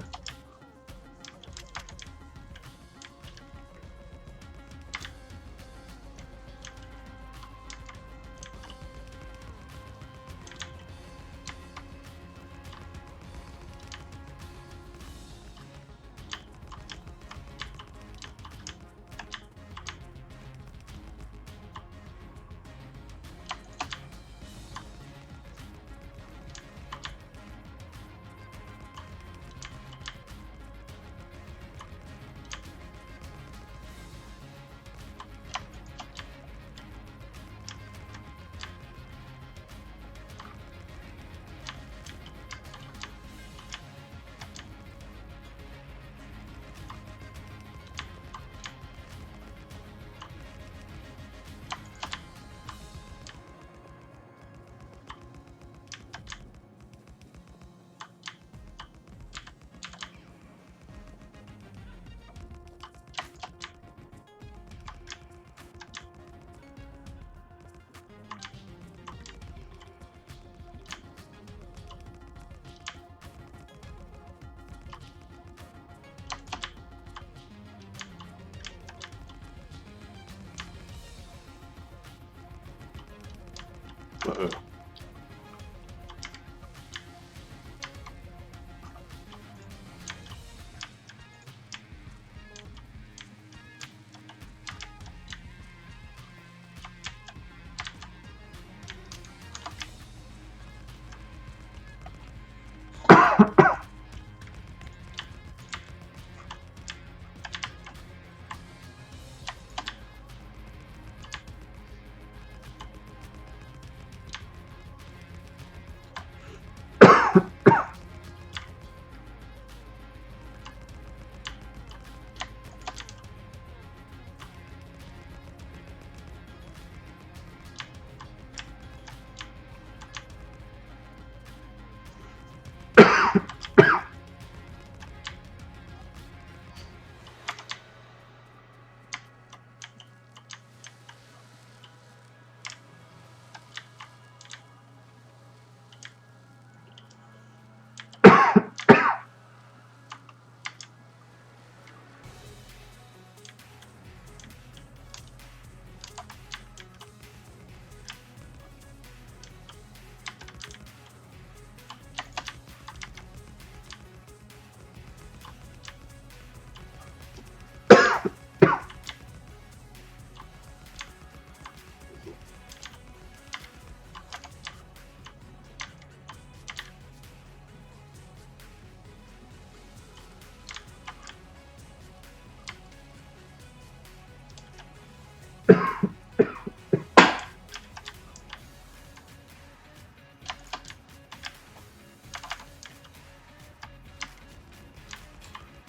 Uh-oh.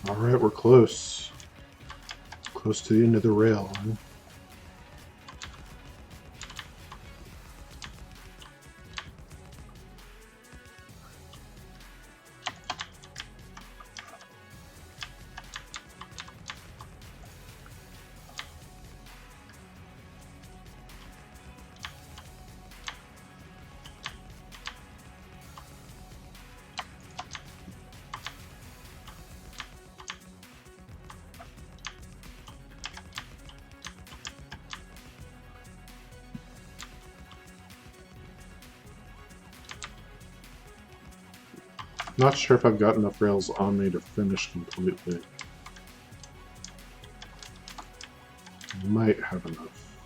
Alright, we're close. Close to the end of the rail. Huh? Not sure if I've got enough rails on me to finish completely. Might have enough.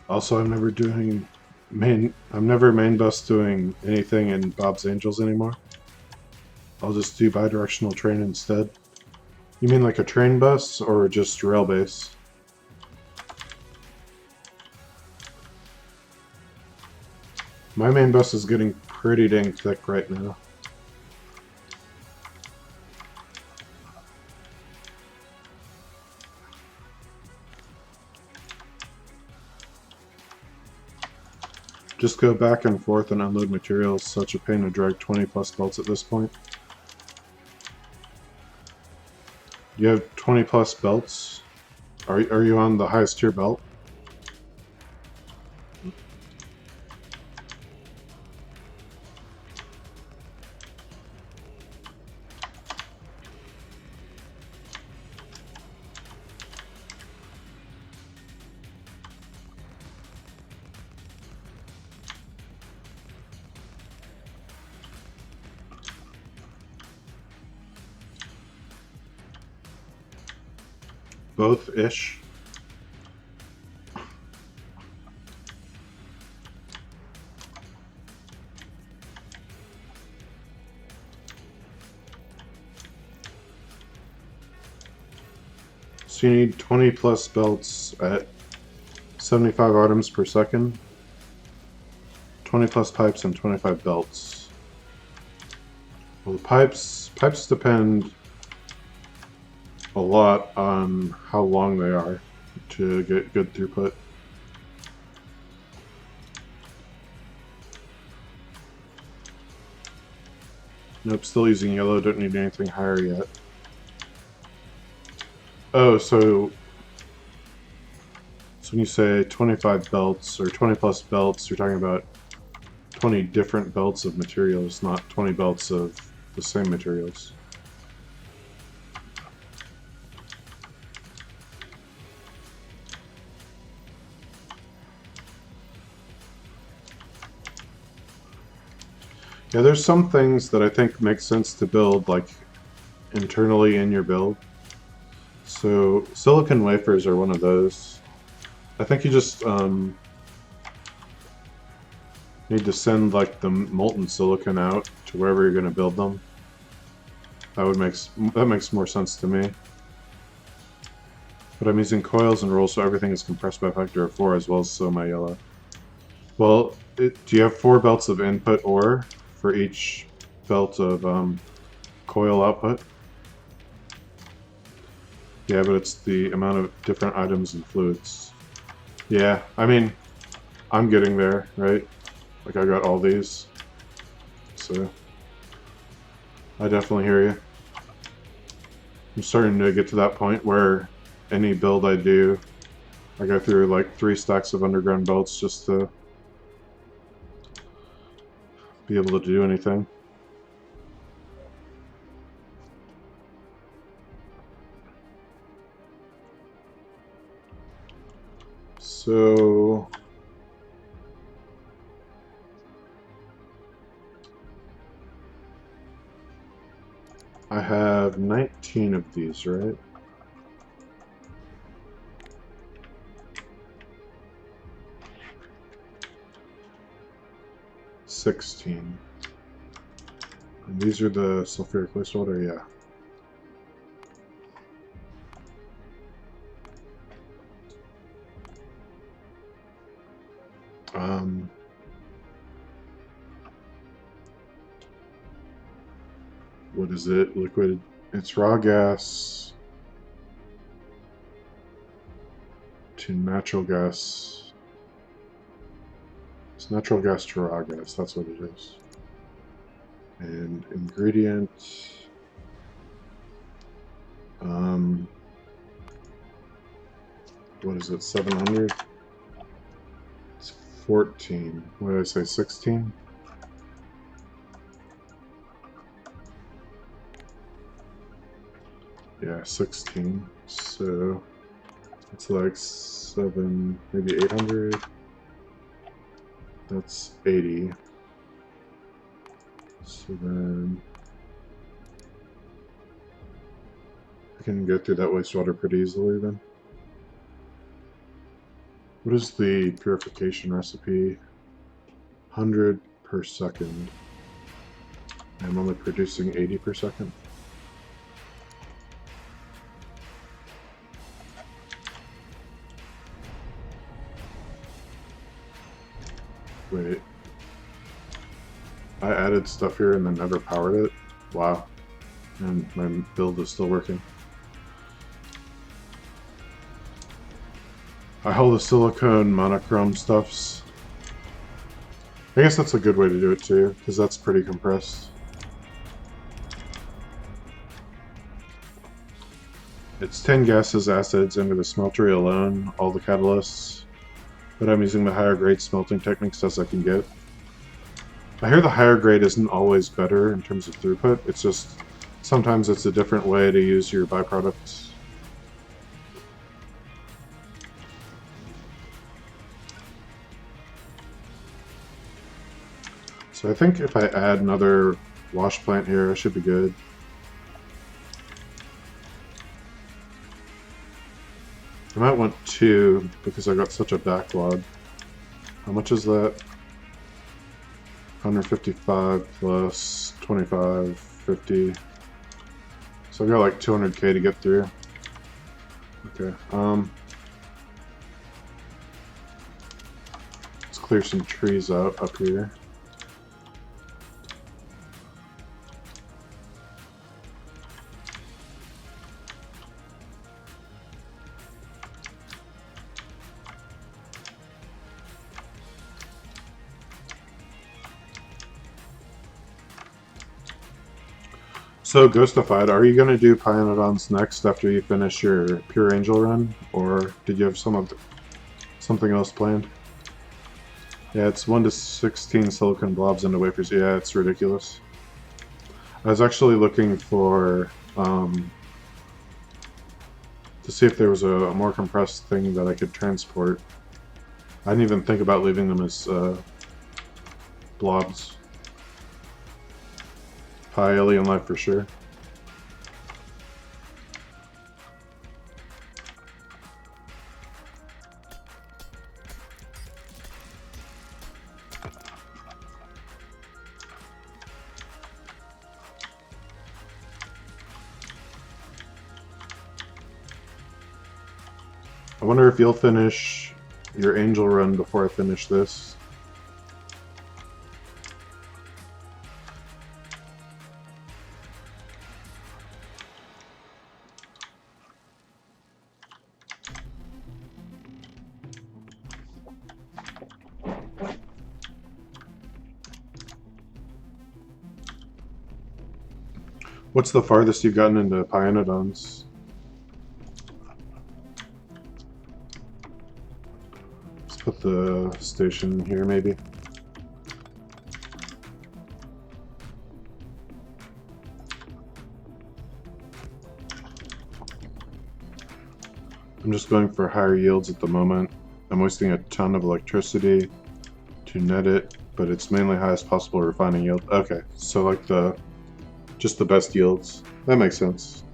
Also, I'm never main bus doing anything in Bob's Angels anymore. I'll just do bidirectional train instead. You mean like a train bus or just rail base? My main bus is getting pretty dang thick right now. Just go back and forth and unload materials. Such a pain to drag 20 plus belts at this point. You have 20 plus belts? Are you on the highest tier belt? Both-ish. So you need 20 plus belts at 75 items per second. 20 plus pipes and 25 belts. Well, the pipes depend a lot on how long they are to get good throughput. Nope, still using yellow, don't need anything higher yet. Oh, so when you say 25 belts or 20 plus belts, you're talking about 20 different belts of materials, not 20 belts of the same materials. Yeah, there's some things that I think make sense to build like internally in your build. So silicon wafers are one of those. I think you just need to send like the molten silicon out to wherever you're going to build them. That makes more sense to me. But I'm using coils and rolls, so everything is compressed by a factor of 4 as well as so my yellow. Well, do you have 4 belts of input ore for each belt of coil output? Yeah, but it's the amount of different items and fluids. Yeah, I mean, I'm getting there, right? Like I got all these. So, I definitely hear you. I'm starting to get to that point where any build I do, I go through like 3 stacks of underground belts just to be able to do anything. So I have 19 of these, right? $16. And these are the sulfuric wastewater, yeah. What is it? Liquid. It's raw gas to natural gas. It's natural gas to raw gas. That's what it is. And ingredient. What is it? 700. It's 14. What did I say? 16. Yeah, 16. So it's like 7, maybe 800. That's 80. So then I can go through that wastewater pretty easily then. What is the purification recipe? 100 per second. I'm only producing 80 per second. Wait. I added stuff here and then never powered it? Wow. And my build is still working. I hold the silicone monochrome stuffs. I guess that's a good way to do it too, because that's pretty compressed. It's 10 gases, acids into the smeltery alone, all the catalysts. But I'm using the higher grade smelting techniques as I can get. I hear the higher grade isn't always better in terms of throughput, it's just sometimes it's a different way to use your byproducts. So I think if I add another wash plant here, I should be good. I might want 2 because I got such a backlog. How much is that? 155 plus 25, 50. So I got like 200k to get through. Okay. Let's clear some trees out up here. So, Ghostified, are you going to do Pionodons next after you finish your Pure Angel run? Or did you have something else planned? Yeah, it's 1 to 16 silicon blobs into wafers. Yeah, it's ridiculous. I was actually looking for to see if there was a more compressed thing that I could transport. I didn't even think about leaving them as blobs. Pi alien life for sure. I wonder if you'll finish your angel run before I finish this. What's the farthest you've gotten into Pionodons? Let's put the station here, maybe. I'm just going for higher yields at the moment. I'm wasting a ton of electricity to net it, but it's mainly highest possible refining yield. Okay, so like just the best yields. That makes sense.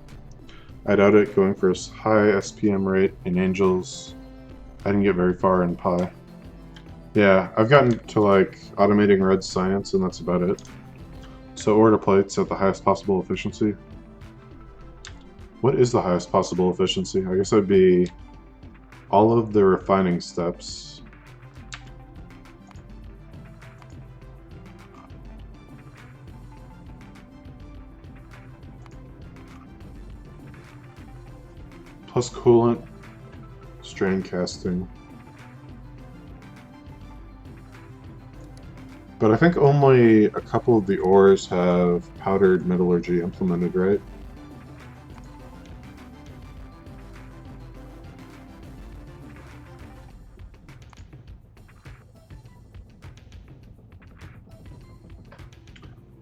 I doubt it going for a high SPM rate in Angels. I didn't get very far in Pi. Yeah, I've gotten to like automating red science and that's about it. So order plates at the highest possible efficiency. What is the highest possible efficiency? I guess that'd be all of the refining steps. Plus coolant, strain casting. But I think only a couple of the ores have powdered metallurgy implemented, right?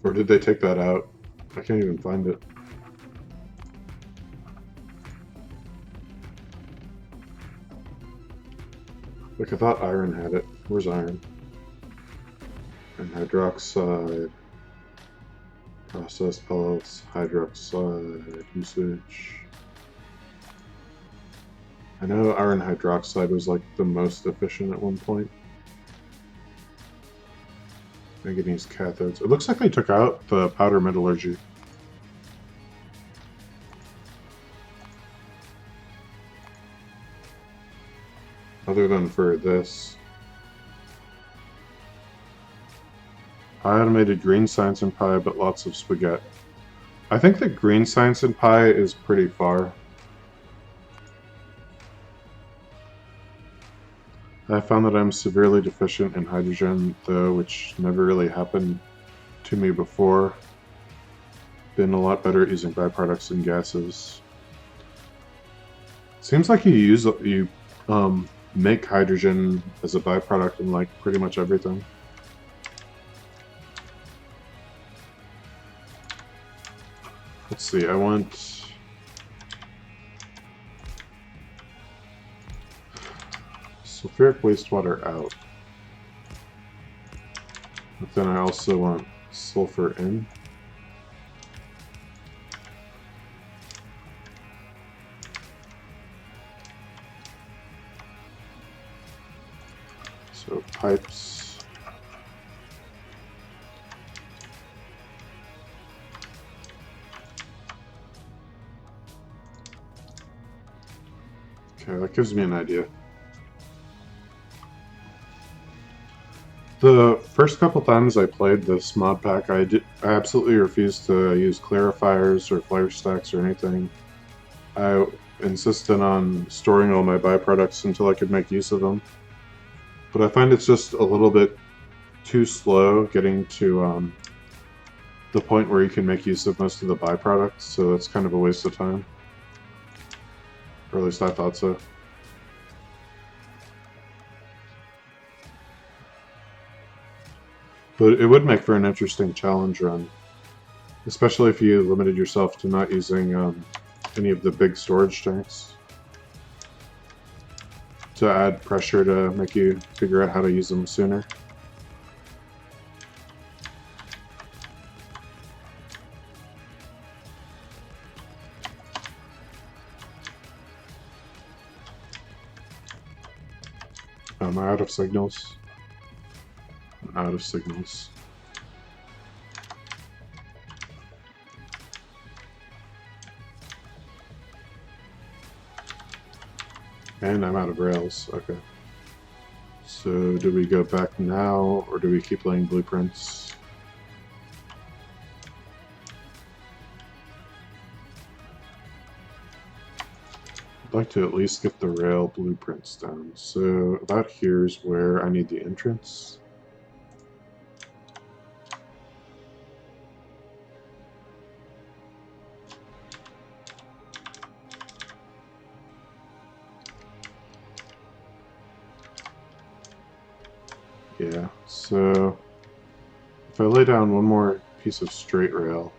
Or did they take that out? I can't even find it. Like I thought iron had it. Where's iron? And hydroxide. Processed pellets, hydroxide usage. I know iron hydroxide was like the most efficient at one point. Manganese cathodes. It looks like they took out the powder metallurgy. Other than for this. I automated green science in Pi, but lots of spaghetti. I think that green science in Pi is pretty far. I found that I'm severely deficient in hydrogen, though, which never really happened to me before. Been a lot better at using byproducts and gases. Seems like you make hydrogen as a byproduct in like pretty much everything. Let's see, I want sulfuric wastewater out. But then I also want sulfur in. So pipes. Okay, that gives me an idea. The first couple times I played this mod pack, I absolutely refused to use clarifiers or flare stacks or anything. I insisted on storing all my byproducts until I could make use of them. But I find it's just a little bit too slow getting to the point where you can make use of most of the byproducts, so it's kind of a waste of time. Or at least I thought so. But it would make for an interesting challenge run. Especially if you limited yourself to not using any of the big storage tanks to add pressure to make you figure out how to use them sooner. Am I out of signals? I'm out of signals. And I'm out of rails. Okay. So do we go back now, or do we keep laying blueprints? I'd like to at least get the rail blueprints down. So about here's where I need the entrance. Yeah, so if I lay down one more piece of straight rail,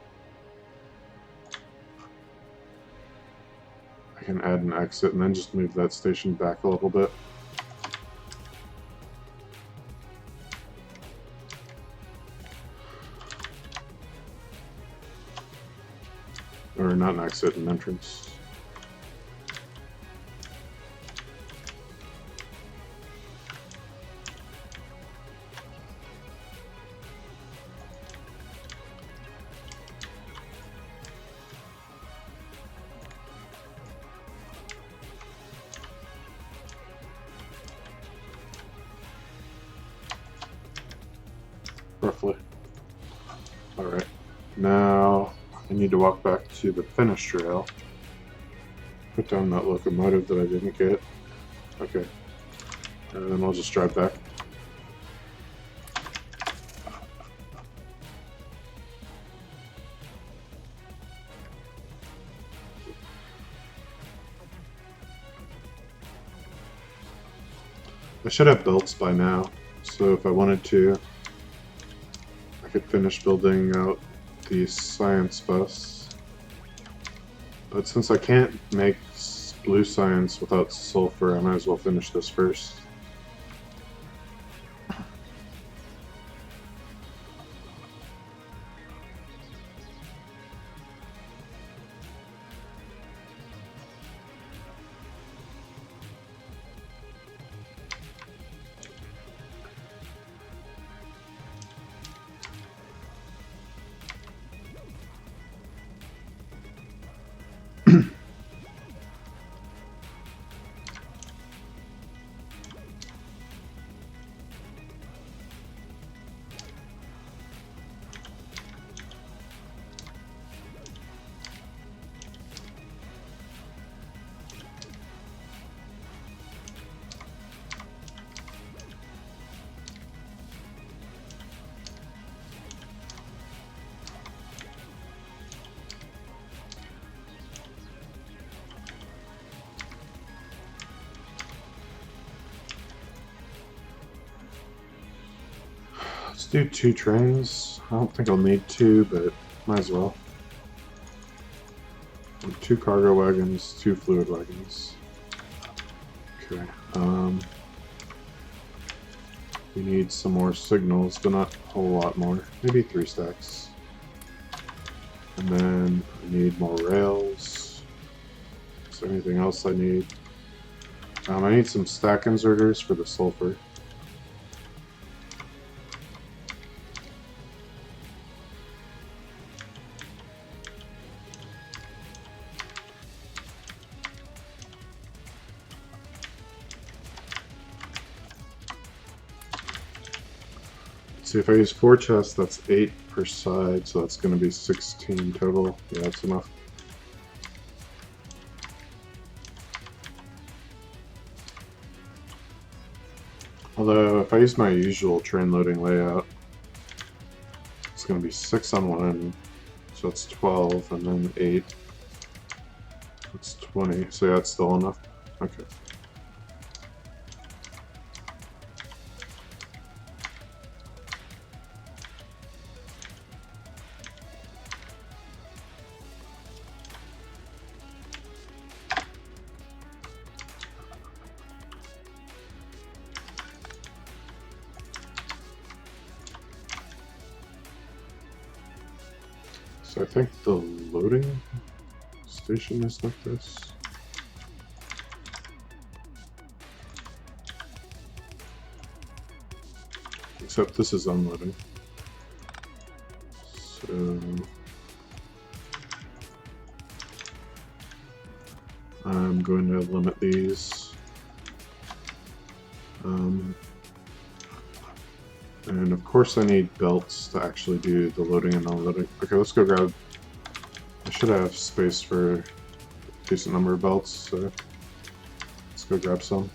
I can add an exit and then just move that station back a little bit. Or not an exit, an entrance. Roughly. Alright. Now I need to walk back to the finished rail. Put down that locomotive that I didn't get. Okay. And then I'll just drive back. I should have belts by now, so if I wanted to, I could finish building out the science bus. But since I can't make blue science without sulfur, I might as well finish this first. Let's do 2 trains. I don't think I'll need 2, but might as well. And 2 cargo wagons, 2 fluid wagons. Okay. We need some more signals, but not a whole lot more. Maybe 3 stacks. And then I need more rails. Is there anything else I need? I need some stack inserters for the sulfur. See, if I use 4 chests, that's 8 per side, so that's going to be 16 total. Yeah, that's enough. Although, if I use my usual train loading layout, it's going to be 6 on one end, so that's 12, and then 8. That's 20, so yeah, that's still enough. Okay. So I think the loading station is like this. Except this is unloading. So I'm going to limit these. And of course I need belts to actually do the loading and unloading. Okay, let's go grab... I should have space for a decent number of belts, so let's go grab some.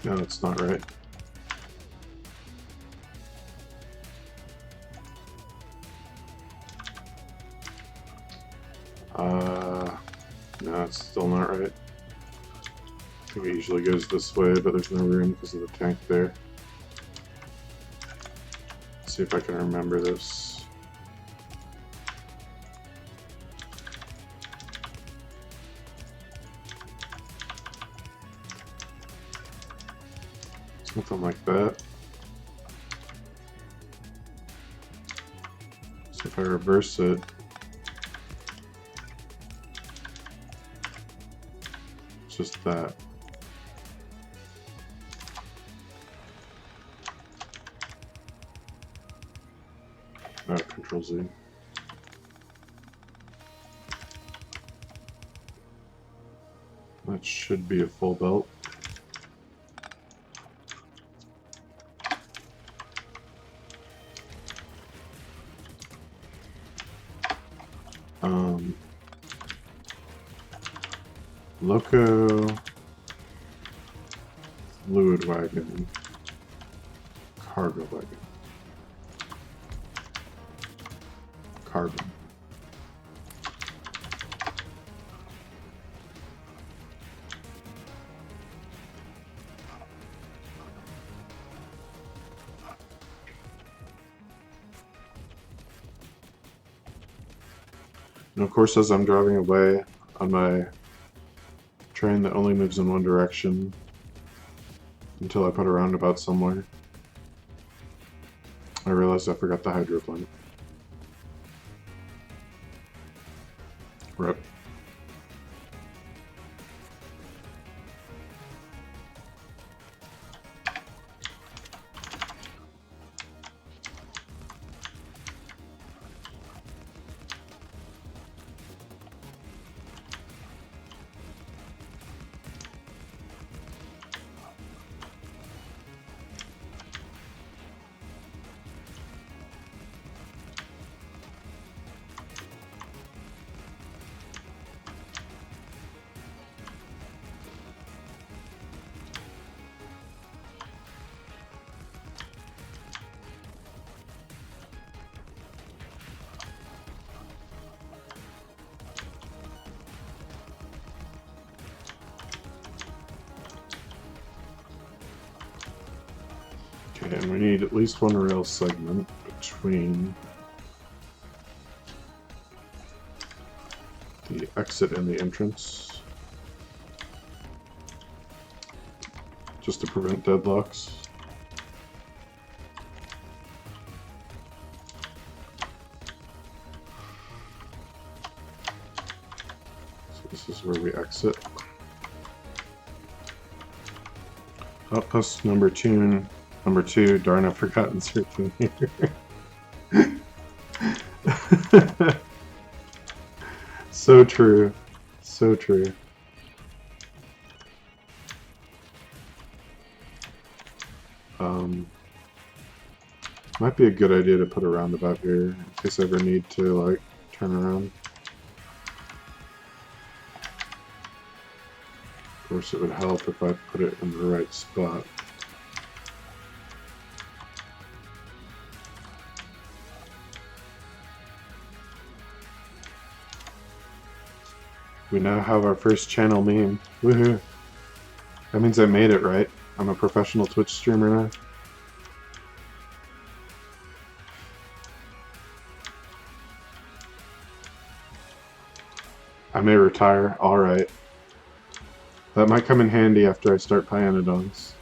No, that's not right. No, it's still not right. I think it usually goes this way, but there's no room because of the tank there. Let's see if I can remember this. Something like that. So if I reverse it, it's just that. Control Z. That should be a full belt. Loco fluid wagon, cargo wagon, carbon. And of course, as I'm driving away on my train that only moves in one direction until I put a roundabout somewhere, I realized I forgot the hydroplane. Rip. Okay, and we need at least one rail segment between the exit and the entrance, just to prevent deadlocks. So this is where we exit. Outpost number two, darn, I've forgotten certain here. So true. So true. Might be a good idea to put a roundabout here in case I ever need to, like, turn around. Of course, it would help if I put it in the right spot. We now have our first channel meme. Woohoo! That means I made it, right? I'm a professional Twitch streamer now. I may retire. Alright. That might come in handy after I start Pyanodons.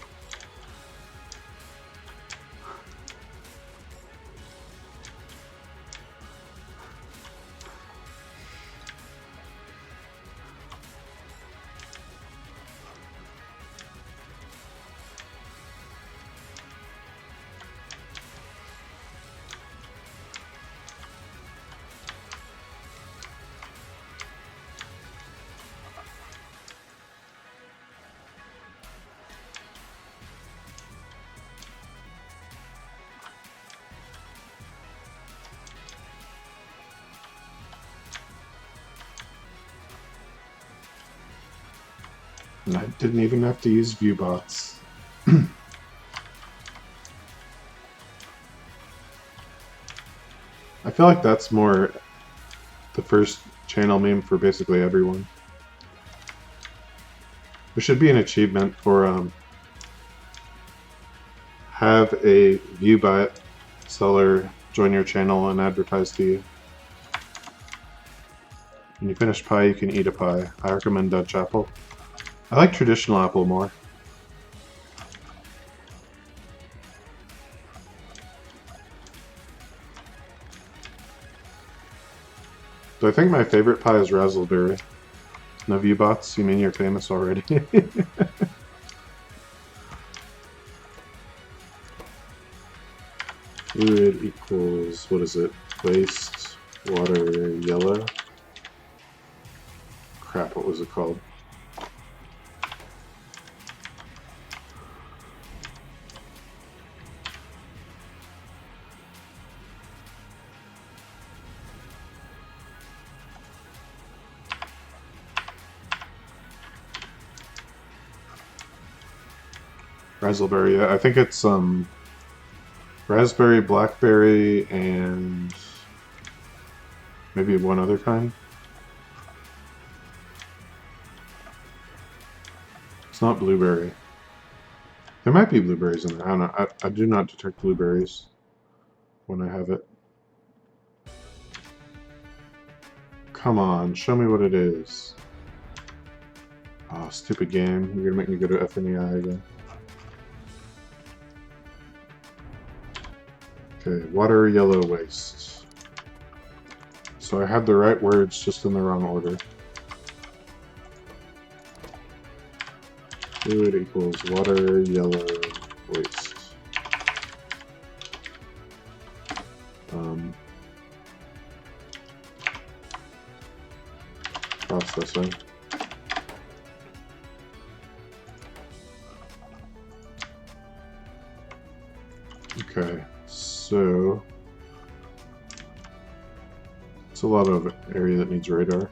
And I didn't even have to use viewbots. I feel like that's more the first channel meme for basically everyone. There should be an achievement for have a viewbot seller join your channel and advertise to you. When you finish pie, you can eat a pie. I recommend Dutch apple. I like traditional apple more. So I think my favorite pie is raspberry. No viewbots? You mean you're famous already? Fluid equals, what is it? Waste, water, yellow? Crap, what was it called? Raspberry, yeah, I think it's raspberry, blackberry, and maybe one other kind. It's not blueberry. There might be blueberries in there. I don't know. I do not detect blueberries when I have it. Come on, show me what it is. Oh, stupid game. You're gonna make me go to FNEI again. Okay, water, yellow, waste. So I had the right words, just in the wrong order. Fluid equals water, yellow, waste. Processing. Okay, so it's a lot of area that needs radar.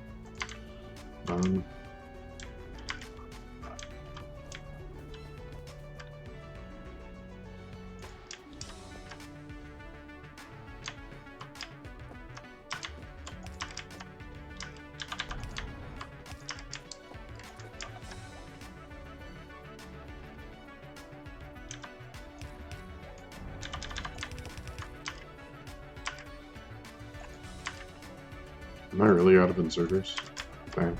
Am I really out of inserters? Damn.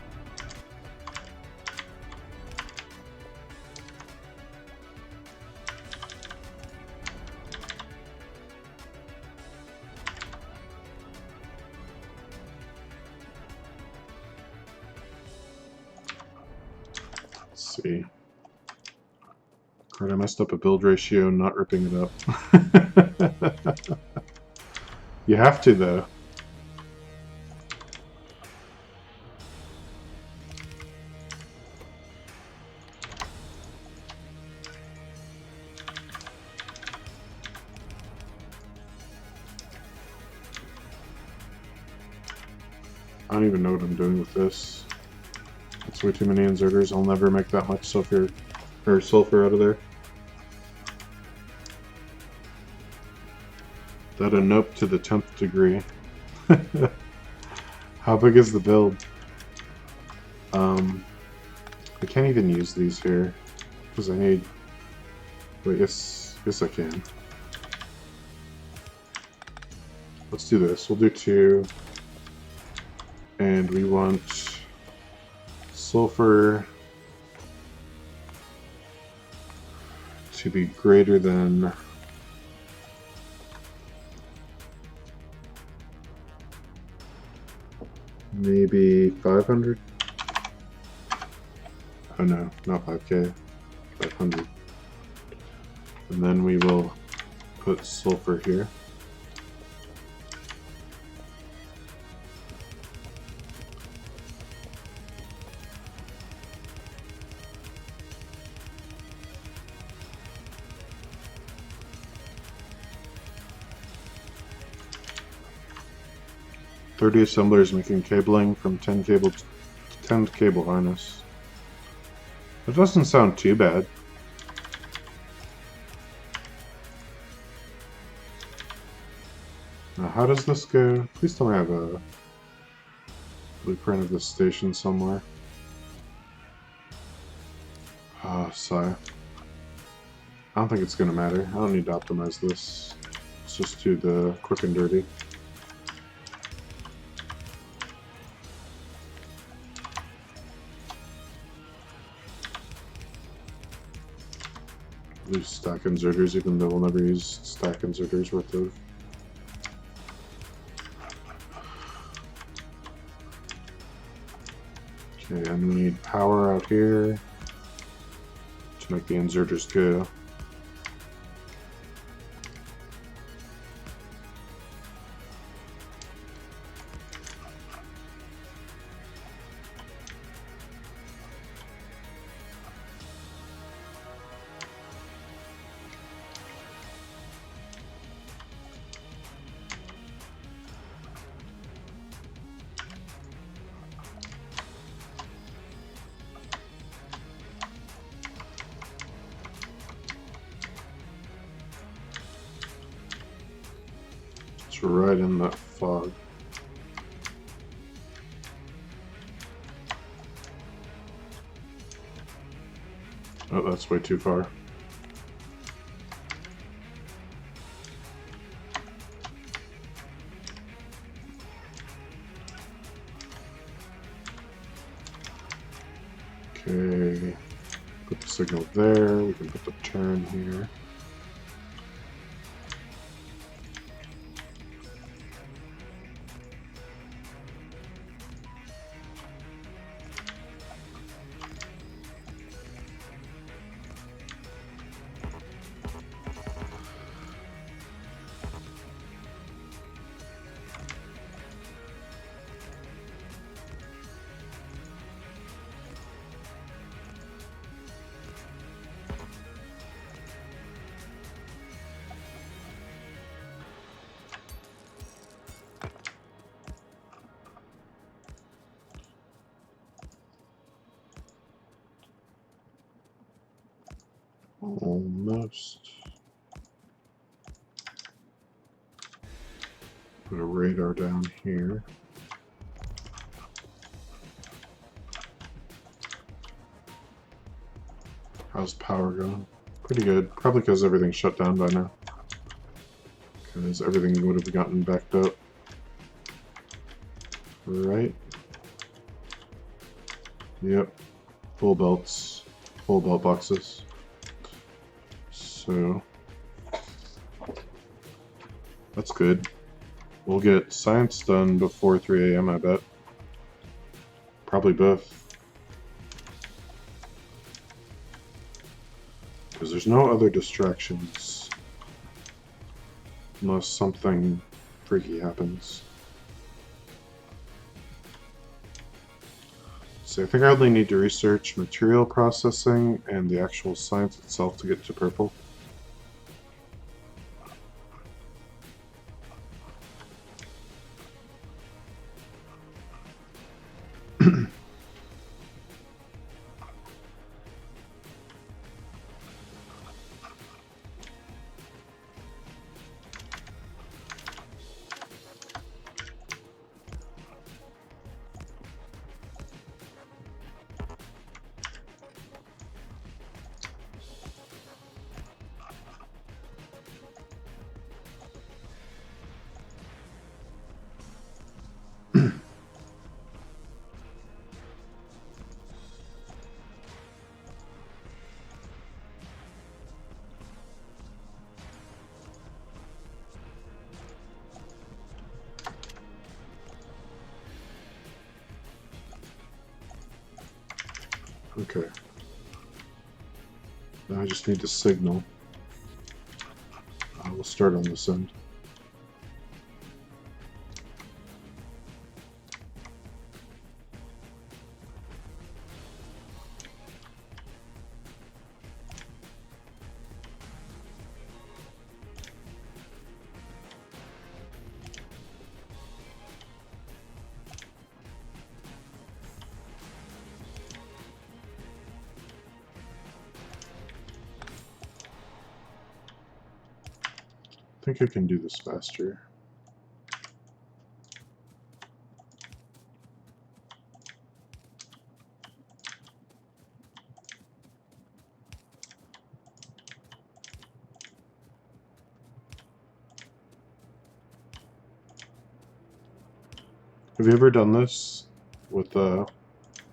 Let's see. Crud, I messed up a build ratio, not ripping it up. You have to, though. I don't even know what I'm doing with this. That's way too many inserters. I'll never make that much sulfur out of there. That a nope to the 10th degree. How big is the build? I can't even use these here because I need. Wait, yes I can. Let's do this. We'll do 2, and we want sulfur to be greater than maybe 500. Oh no, not 5k, 500. And then we will put sulfur here. "30 assemblers making cabling from 10 cable harness." That doesn't sound too bad. Now, how does this go? Please tell me I have a blueprint of this station somewhere. Ah, sigh. I don't think it's gonna matter. I don't need to optimize this. Let's just do the quick and dirty. Use stack inserters, even though we'll never use stack inserters worth of. Okay, and we need power out here to make the inserters go. It's right in that fog. Oh, that's way too far. Okay, put the signal there. We can put the turn here. Almost. Put a radar down here. How's power going? Pretty good. Probably because everything's shut down by now. Because everything would have gotten backed up. Right? Yep. Full belts. Full belt boxes. So that's good. We'll get science done before 3 AM, I bet. Probably both. Because there's no other distractions. Unless something freaky happens. So I think I only need to research material processing and the actual science itself to get to purple. Okay. Now I just need to signal. We'll start on this end. I think I can do this faster. Have you ever done this with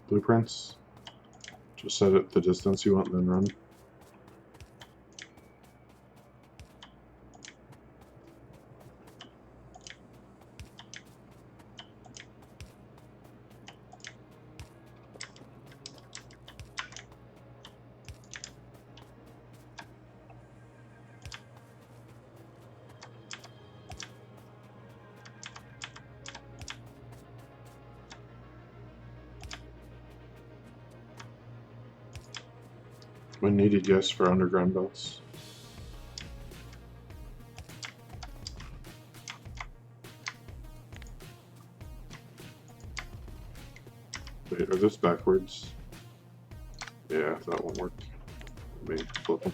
blueprints? Just set it the distance you want and then run. When needed, yes, for underground belts. Wait, are those backwards? Yeah, that one worked. Let me flip them.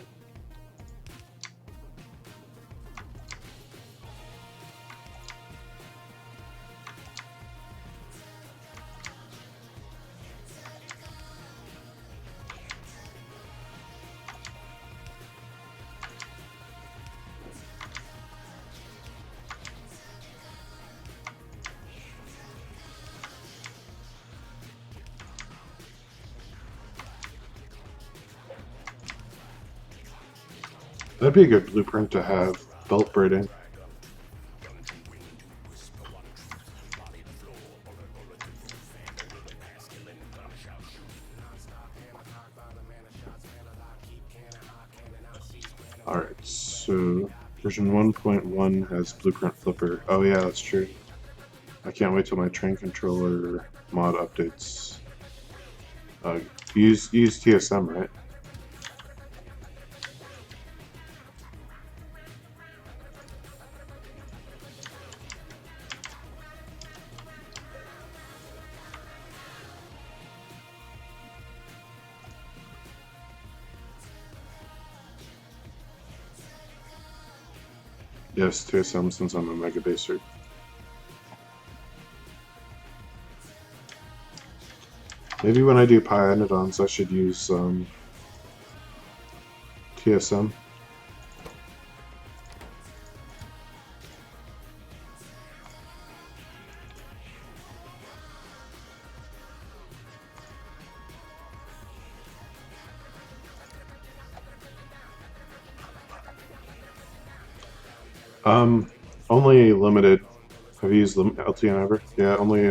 That'd be a good blueprint to have, belt braiding. Alright, so version 1.1 has blueprint flipper. Oh yeah, that's true. I can't wait till my train controller mod updates. Use TSM, right? Yes, TSM since I'm a mega baser. Maybe when I do Pionodons I should use TSM. Only limited. Have you used LTN ever? Yeah, only,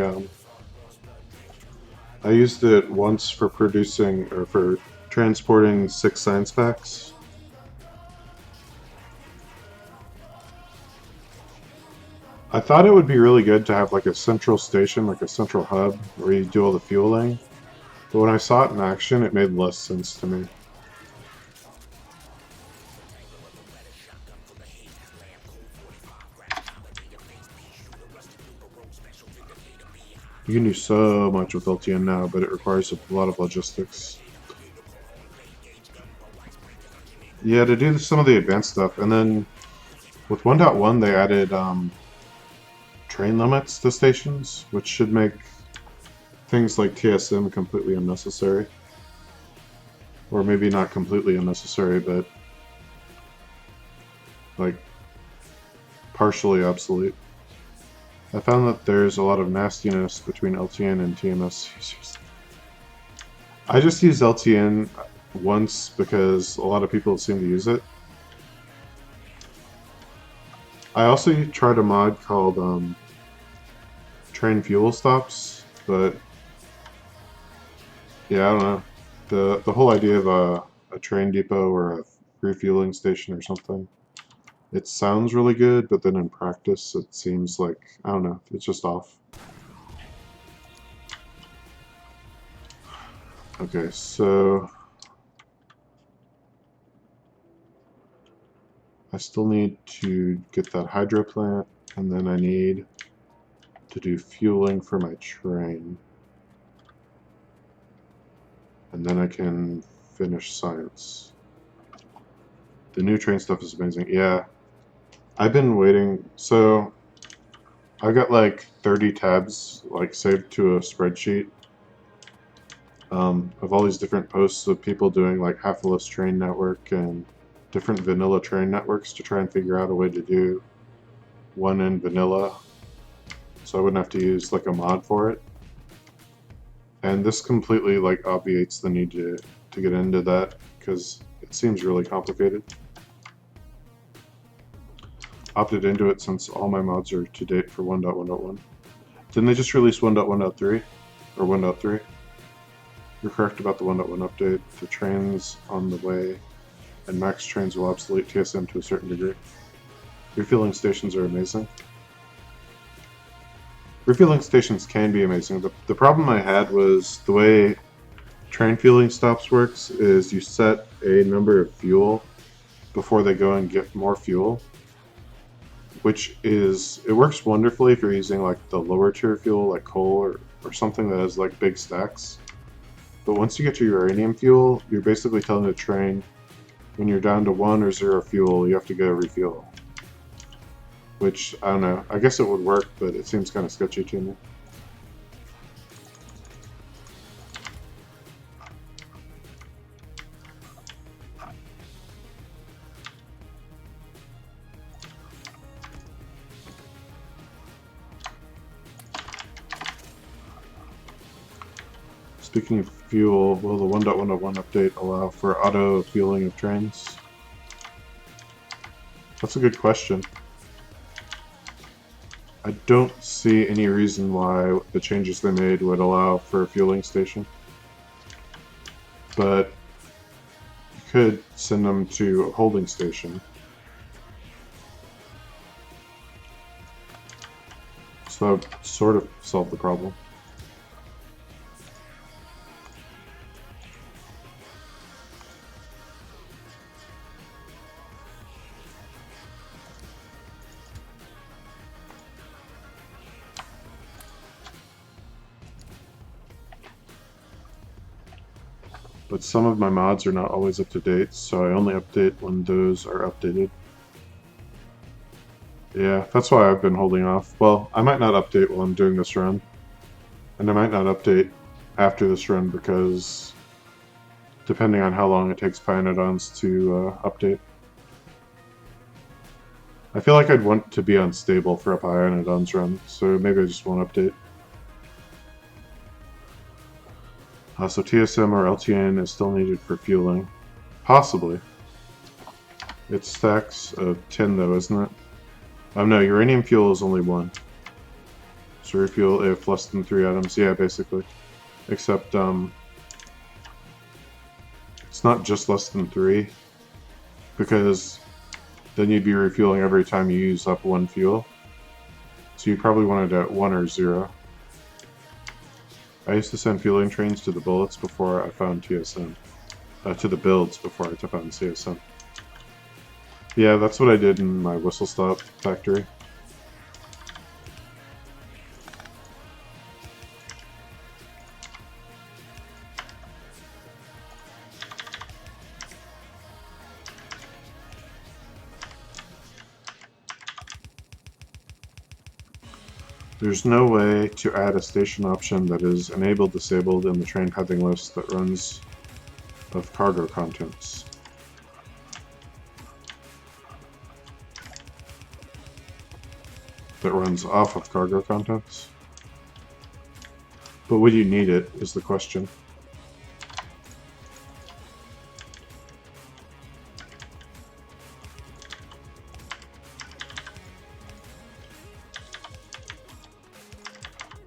I used it once for producing, or for transporting 6 science packs. I thought it would be really good to have like a central station, like a central hub, where you do all the fueling. But when I saw it in action, it made less sense to me. You can do so much with LTN now, but it requires a lot of logistics. Yeah, to do some of the advanced stuff, and then with 1.1 they added train limits to stations, which should make things like TSM completely unnecessary. Or maybe not completely unnecessary, but like partially obsolete. I found that there's a lot of nastiness between LTN and TMS users. I just use LTN once because a lot of people seem to use it. I also tried a mod called train fuel stops, but yeah, I don't know. The whole idea of a train depot or a refueling station or something, it sounds really good, but then in practice it seems like, I don't know, it's just off. Okay, so I still need to get that hydro plant, and then I need to do fueling for my train. And then I can finish science. The new train stuff is amazing. Yeah, I've been waiting. So I've got like 30 tabs like saved to a spreadsheet of all these different posts of people doing like half-less train network and different vanilla train networks to try and figure out a way to do one in vanilla, so I wouldn't have to use like a mod for it. And this completely like obviates the need to get into that because it seems really complicated. Opted into it since all my mods are to date for 1.1.1. Didn't they just release 1.1.3 or 1.3? You're correct about the 1.1 update. The trains on the way and max trains will obsolete TSM to a certain degree. Refueling stations are amazing. Refueling stations can be amazing, but the problem I had was the way train fueling stops works is you set a number of fuel before they go and get more fuel, which is, it works wonderfully if you're using like the lower tier fuel like coal or something that has like big stacks. But once you get to uranium fuel, you're basically telling the train when you're down to 1 or 0 fuel, you have to go refuel. Which, I don't know, I guess it would work, but it seems kind of sketchy to me. Speaking of fuel, will the 1.1.1 update allow for auto fueling of trains? That's a good question. I don't see any reason why the changes they made would allow for a fueling station. But you could send them to a holding station. So that would sort of solve the problem. But some of my mods are not always up to date, so I only update when those are updated. Yeah, that's why I've been holding off. Well, I might not update while I'm doing this run. And I might not update after this run because depending on how long it takes Pionodons to update. I feel like I'd want to be unstable for a Pionodons run, so maybe I just won't update. So TSM or LTN is still needed for fueling. Possibly. It's stacks of 10 though, isn't it? No, uranium fuel is only 1. So refuel if less than 3 items. Yeah, basically. Except, it's not just less than 3. Because then you'd be refueling every time you use up 1 fuel. So you probably want it at 1 or 0. I used to send fueling trains to the bullets before I found TSM. To the builds before I found CSM. Yeah, that's what I did in my whistle stop factory. There's no way to add a station option that is enabled disabled in the train heading list that runs of cargo contents. That runs off of cargo contents. But would you need it, is the question.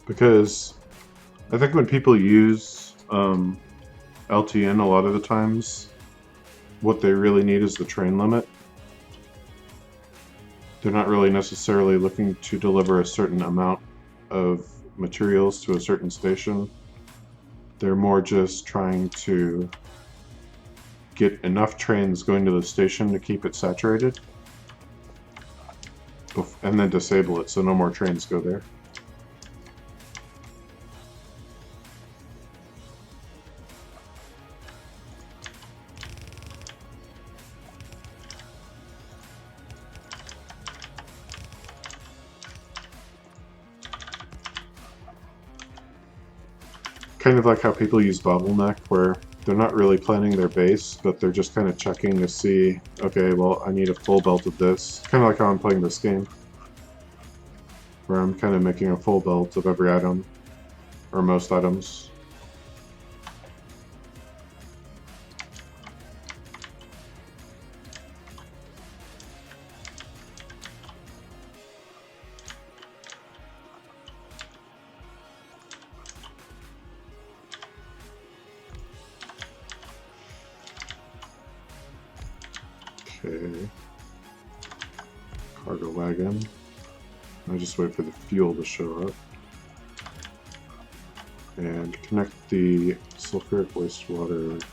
Because I think when people use LTN a lot of the times, what they really need is the train limit. They're not really necessarily looking to deliver a certain amount of materials to a certain station. They're more just trying to get enough trains going to the station to keep it saturated, and then disable it so no more trains go there. Kind of like how people use bottleneck, where they're not really planning their base, but they're just kind of checking to see, okay, well, I need a full belt of this. Kind of like how I'm playing this game, where I'm kind of making a full belt of every item, or most items. Okay. Cargo wagon. I just wait for the fuel to show up. And connect the sulfuric wastewater.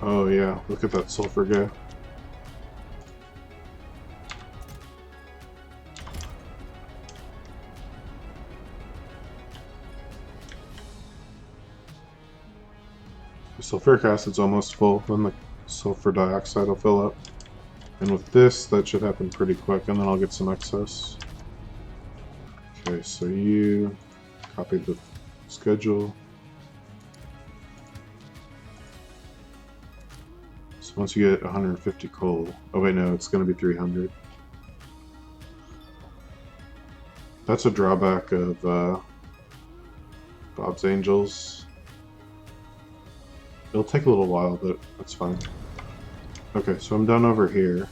Oh yeah, look at that sulfur guy. The sulfuric acid's almost full, then the sulfur dioxide will fill up. And with this, that should happen pretty quick, and then I'll get some excess. Okay, so you copied the schedule. So once you get 150 coal, oh wait, no, it's going to be 300. That's a drawback of Bob's Angels. It'll take a little while, but that's fine. Okay, so I'm done over here.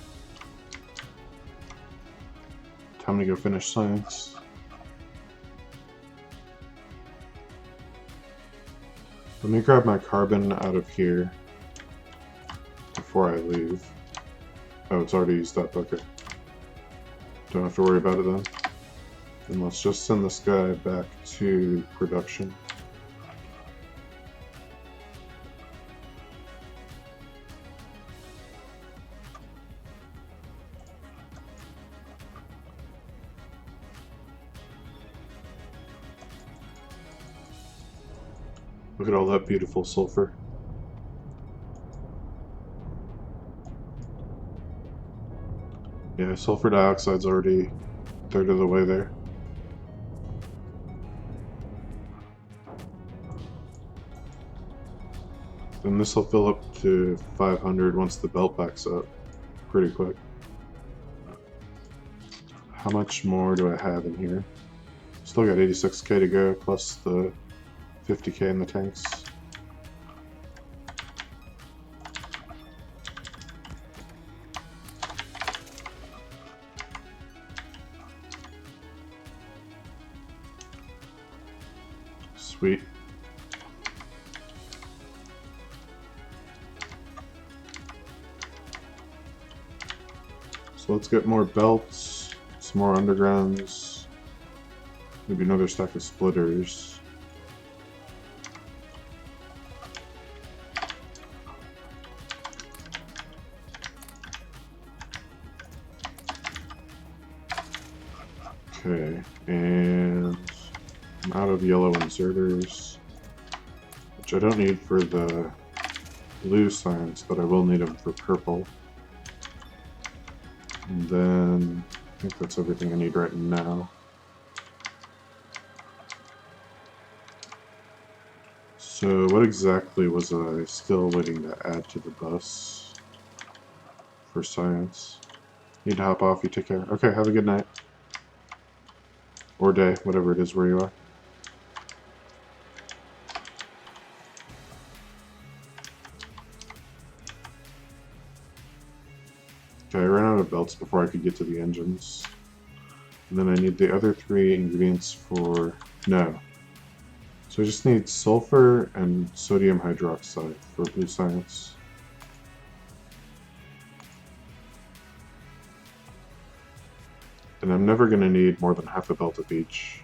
Time to go finish science. Let me grab my carbon out of here before I leave. Oh, it's already used up, okay. Don't have to worry about it then. Then let's just send this guy back to production. Look at all that beautiful sulfur. Yeah, sulfur dioxide's already a third of the way there. Then this will fill up to 500 once the belt backs up. Pretty quick. How much more do I have in here? Still got 86k to go, plus the 50k in the tanks. Sweet. So let's get more belts, some more undergrounds, maybe another stack of splitters. Okay, and I'm out of yellow inserters, which I don't need for the blue science, but I will need them for purple. And then I think that's everything I need right now. So what exactly was I still waiting to add to the bus for science? Need to hop off, you take care. Okay, have a good night. Or day, whatever it is where you are. Okay, I ran out of belts before I could get to the engines. And then I need the other 3 ingredients for... no. So I just need sulfur and sodium hydroxide for blue science. And I'm never going to need more than half a belt of each.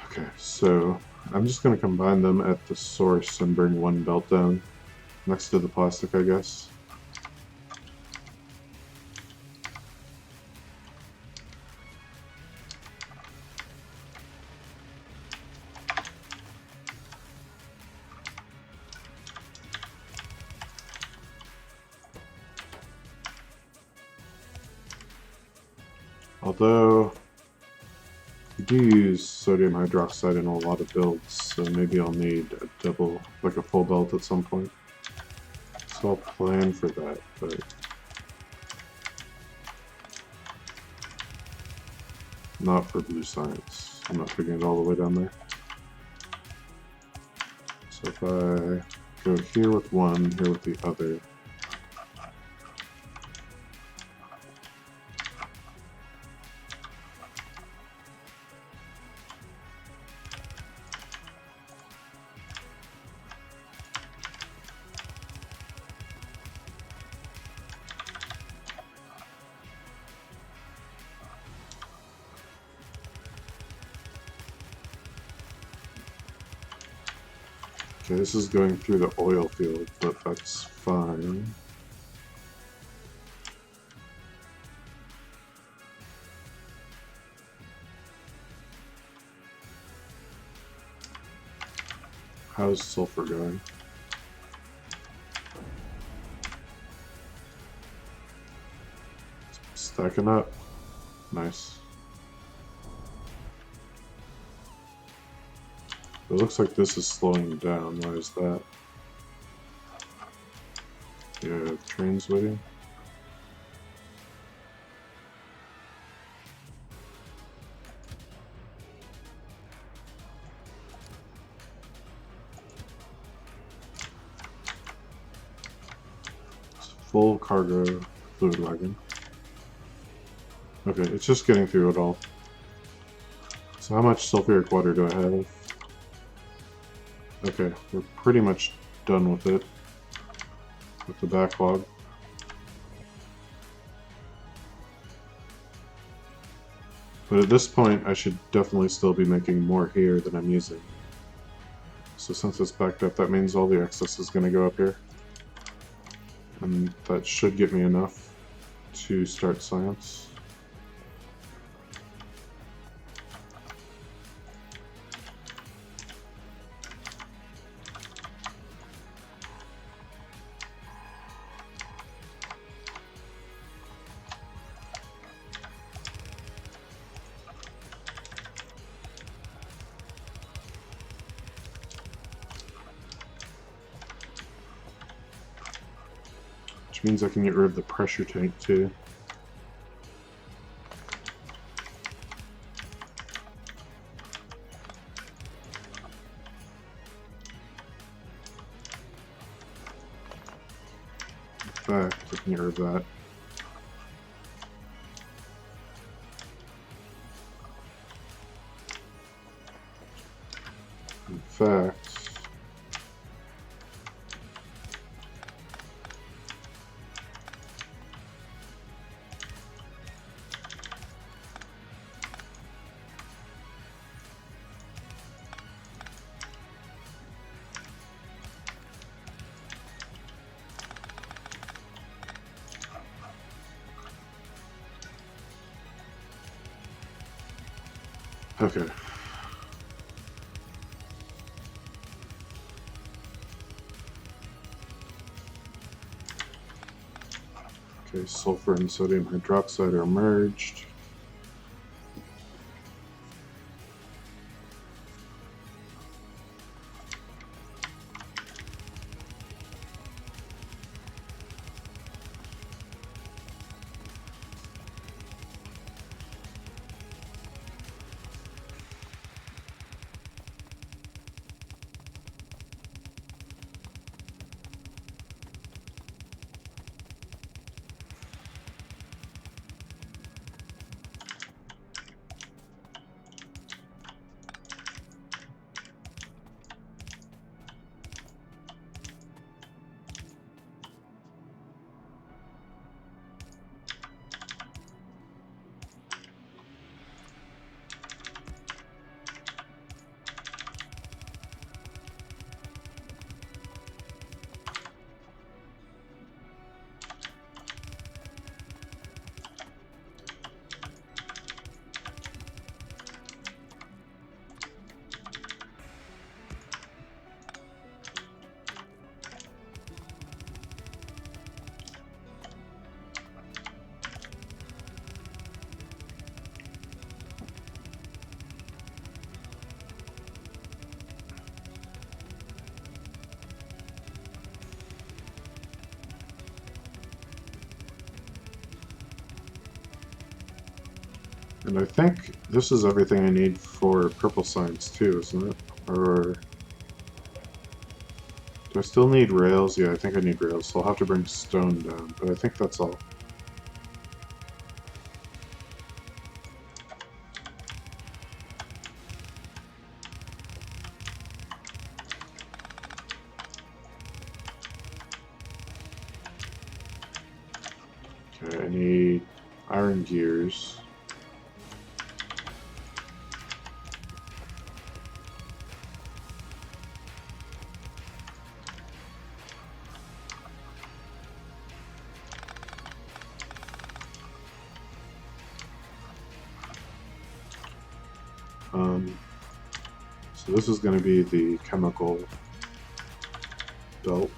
Okay, so I'm just going to combine them at the source and bring 1 belt down next to the plastic, I guess. Although, I do use sodium hydroxide in a lot of builds, so maybe I'll need a double, like a full belt at some point. So I'll plan for that, but not for blue science. I'm not putting it all the way down there. So if I go here with 1, here with the other, okay, this is going through the oil field, but that's fine. How's sulfur going? Stacking up. Nice. It looks like this is slowing down. Why is that? Yeah, train's waiting. It's full cargo fluid wagon. Okay, it's just getting through it all. So how much sulfuric water do I have? Okay, we're pretty much done with it. With the backlog. But at this point, I should definitely still be making more here than I'm using. So since it's backed up, that means all the excess is going to go up here. And that should get me enough to start science. Which means I can get rid of the pressure tank too. In fact, I can get rid of that. fact, okay. Okay, sulfur and sodium hydroxide are merged. And I think this is everything I need for purple science too, isn't it? Or do I still need rails? Yeah, I think I need rails, so I'll have to bring stone down, but I think that's all. Okay, I need iron gears. So this is going to be the chemical belt.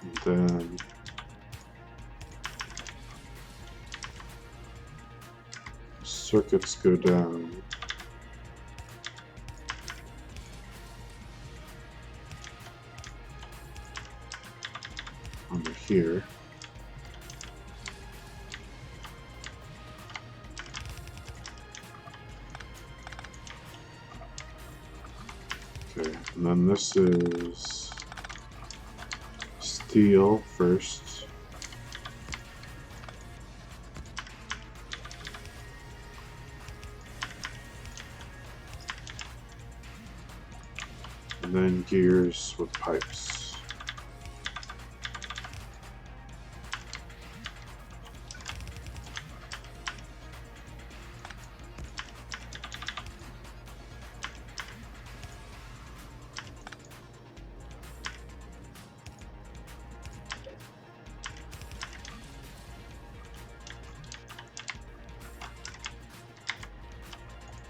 And then circuits go down. Under here. Okay, and then this is steel first. And then gears with pipes.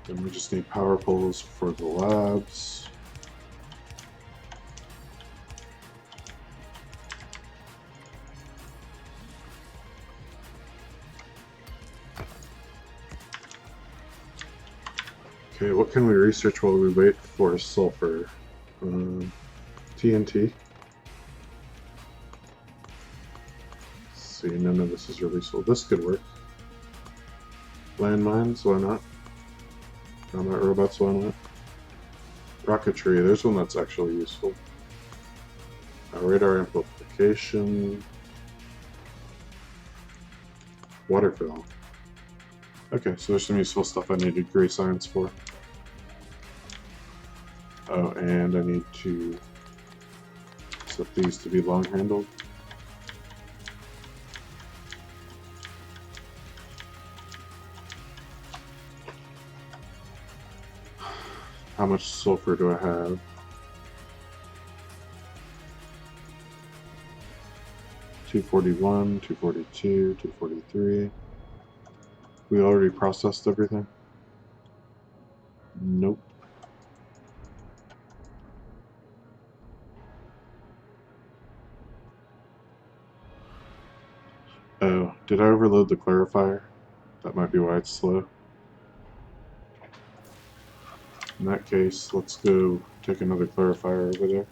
Then we just need power poles for the labs. Okay, what can we research while we wait for sulfur? TNT. Let's see, none of this is really useful. This could work. Landmines, why not? Combat robots, why not? Rocketry, there's one that's actually useful. Radar amplification. water fill. Okay, so there's some useful stuff I needed gray science for. Oh, and I need to set these to be long-handled. How much sulfur do I have? $241, $242, $243. We already processed everything? Nope. Oh, did I overload the clarifier? That might be why it's slow. In that case, let's go take another clarifier over there.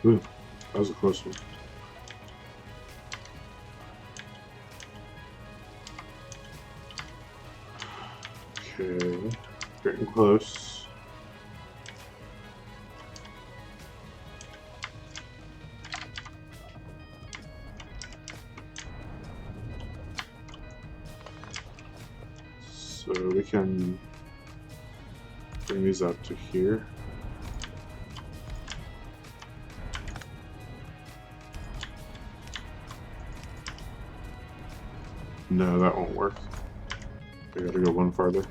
Ooh, that was a close one. Okay, getting close. So we can bring these out to here. No, that won't work. I gotta go one farther.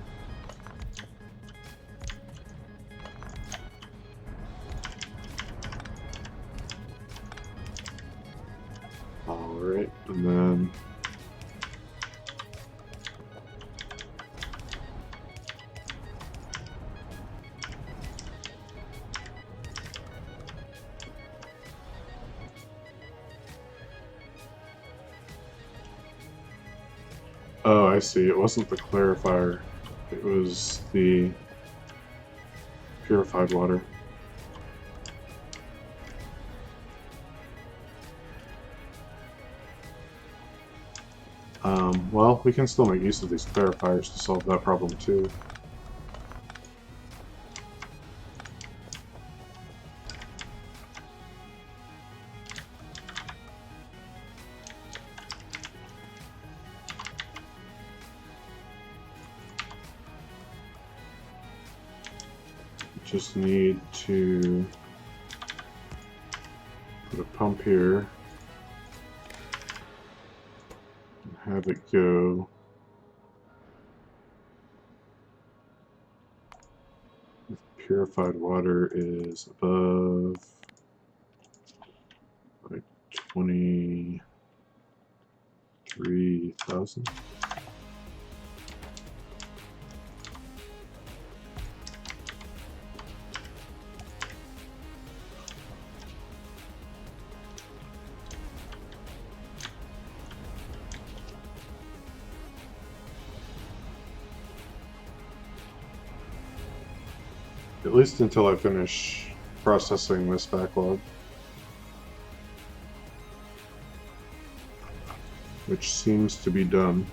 Alright, and then oh, I see. It wasn't the clarifier. It was the purified water. Well, we can still make use of these clarifiers to solve that problem too. Just need to put a pump here and have it go if purified water is above like 23,000. At least until I finish processing this backlog, which seems to be done.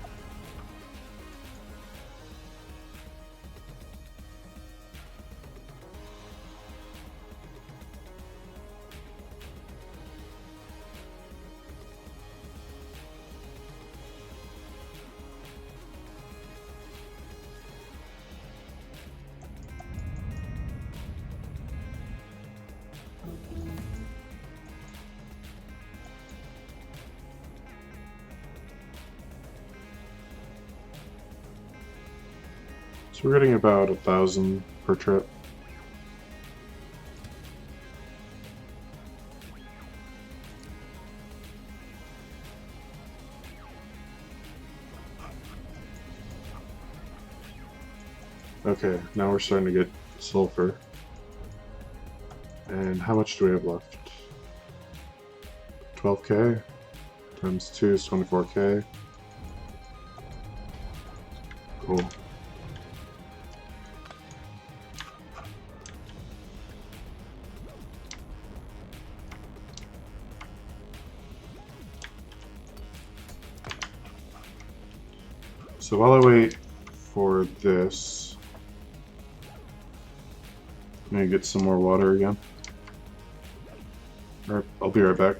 So we're getting about 1,000 per trip. Okay, now we're starting to get sulfur. And how much do we have left? 12k times 2 is 24k. Cool. So while I wait for this, I'm gonna get some more water again. I'll be right back.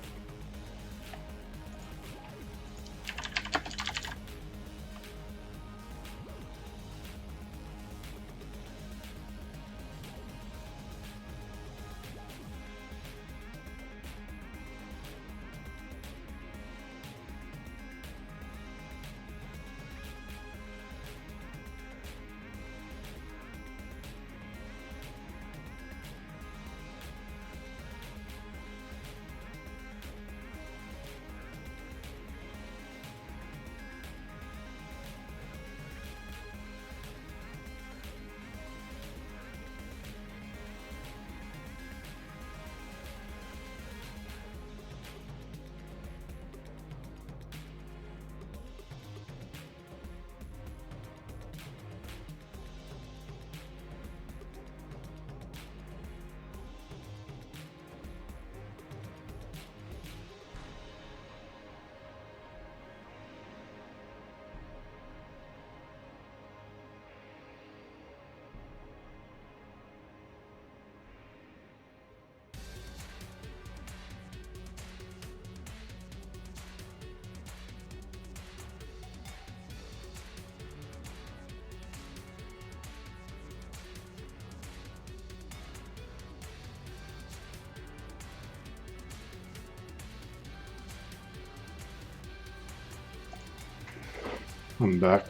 I'm back.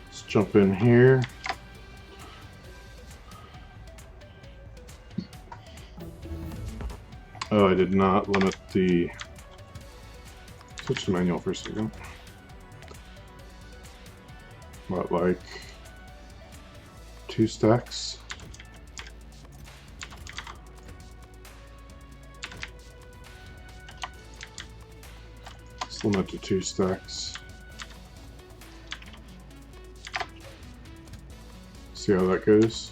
Let's jump in here. Oh, I did not limit the... Switch to manual for a second. What, like 2 stacks? Let's limit to 2 stacks. See how that goes.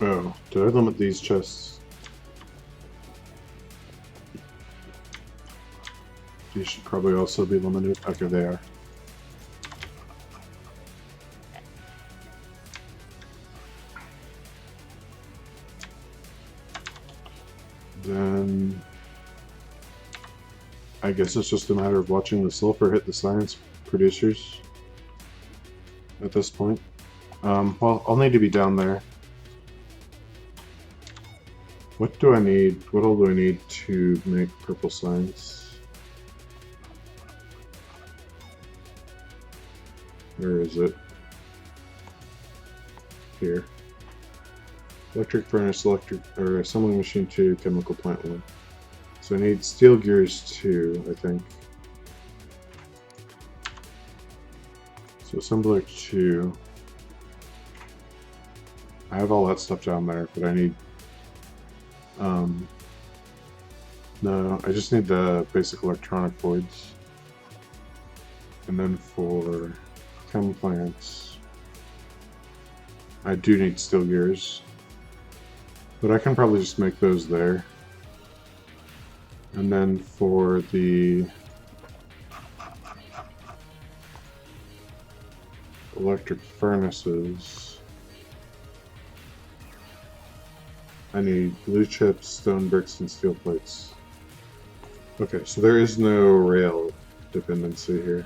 Oh, did I limit these chests? These should probably also be limited. Okay, they are. Then I guess it's just a matter of watching the sulfur hit the science producers at this point. Well, I'll need to be down there. What do I need? What all do I need to make purple signs? Where is it? Here. Electric furnace, or assembling machine 2, chemical plant 1. So I need steel gears 2, I think. So assembler 2. I have all that stuff down there, but I need... no, I just need the basic electronic voids. And then for chem plants, I do need steel gears. But I can probably just make those there. And then for the electric furnaces, I need blue chips, stone bricks, and steel plates. Okay, so there is no rail dependency here.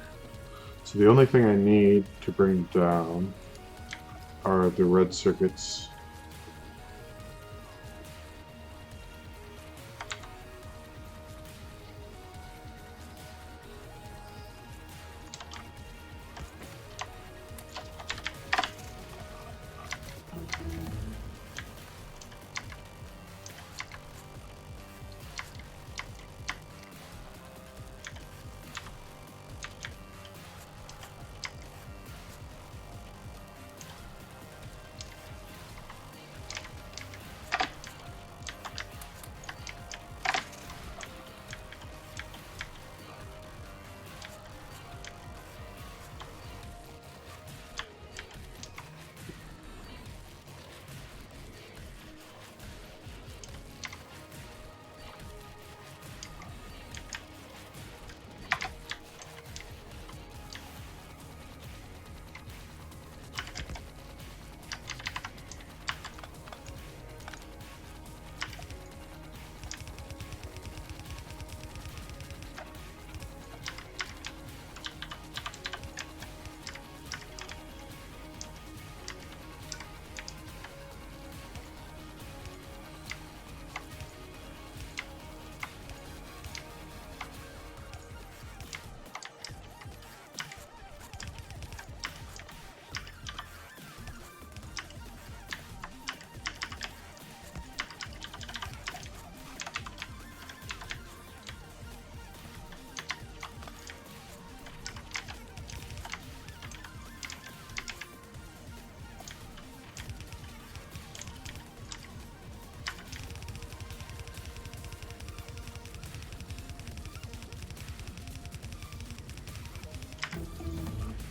So the only thing I need to bring down are the red circuits.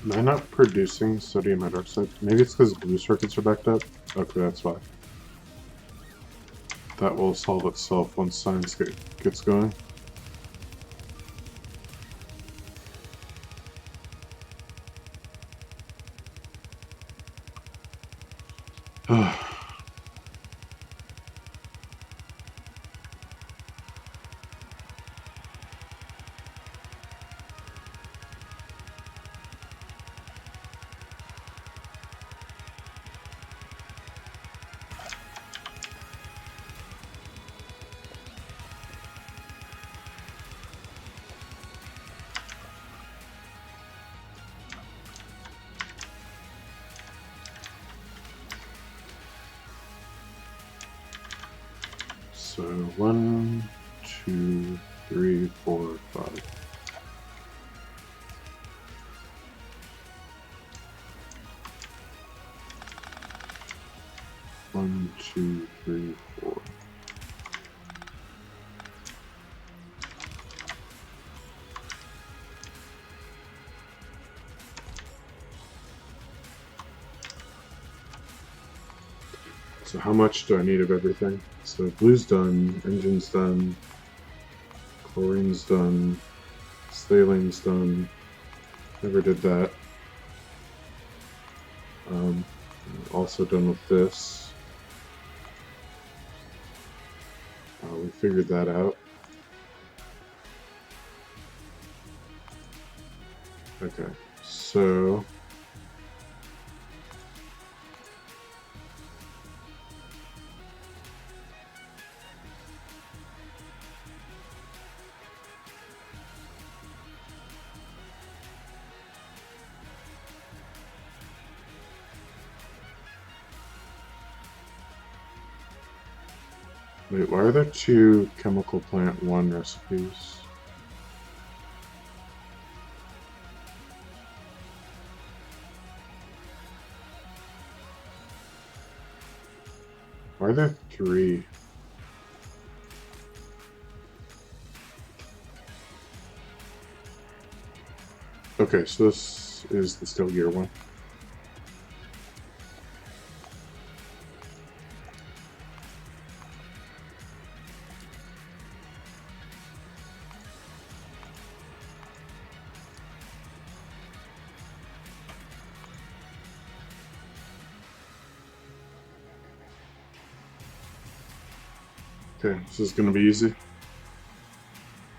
Am I not producing sodium hydroxide? Maybe it's because blue circuits are backed up? Okay, that's why. That will solve itself once science gets going. So 1, 2, 3, 4, 5. One, two, three, four. So how much do I need of everything? So blue's done, engine's done, chlorine's done, staling's done. Never did that. Also done with this. We figured that out. Okay, so wait, why are there two chemical plant 1 recipes? Why are there 3? Okay, so this is the steel gear one. Okay, this is going to be easy.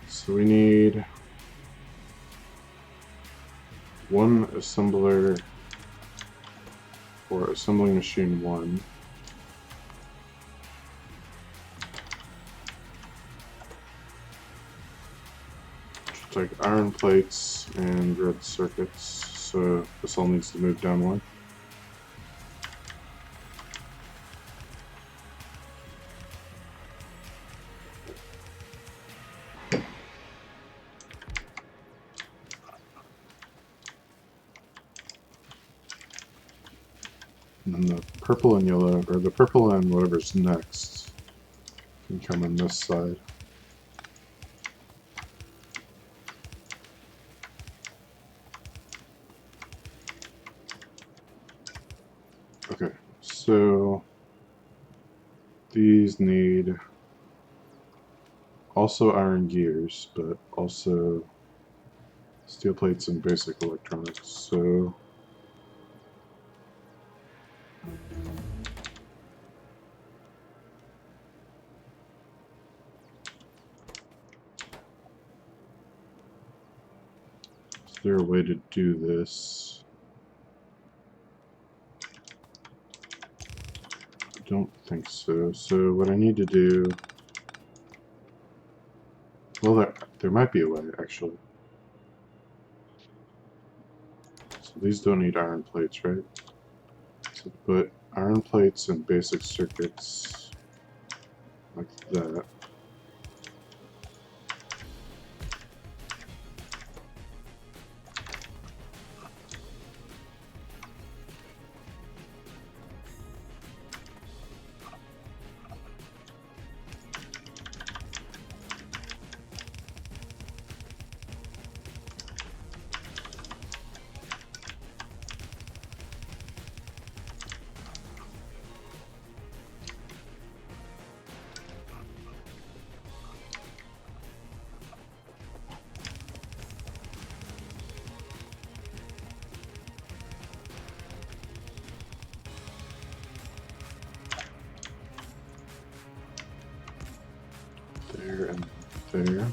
So we need 1 assembler for assembling machine 1. Just like iron plates and red circuits, so this all needs to move down 1. And then the purple and yellow, or the purple and whatever's next, can come on this side. Okay, so these need also iron gears, but also steel plates and basic electronics. So is there a way to do this? I don't think so. So what I need to do, well, there might be a way, actually. So these don't need iron plates, right? So put iron plates and basic circuits like that. There and there.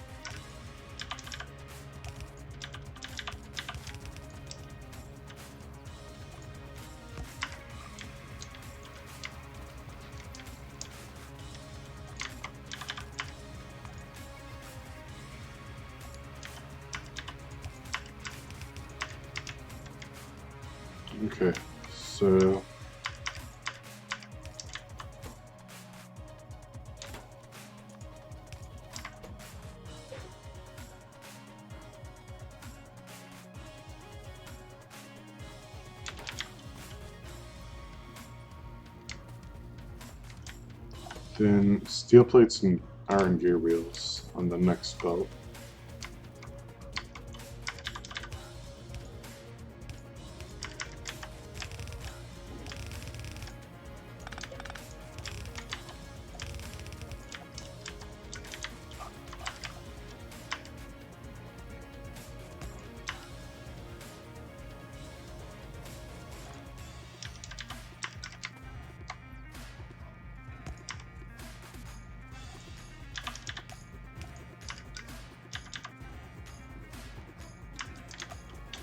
Okay, so then steel plates and iron gear wheels on the next belt.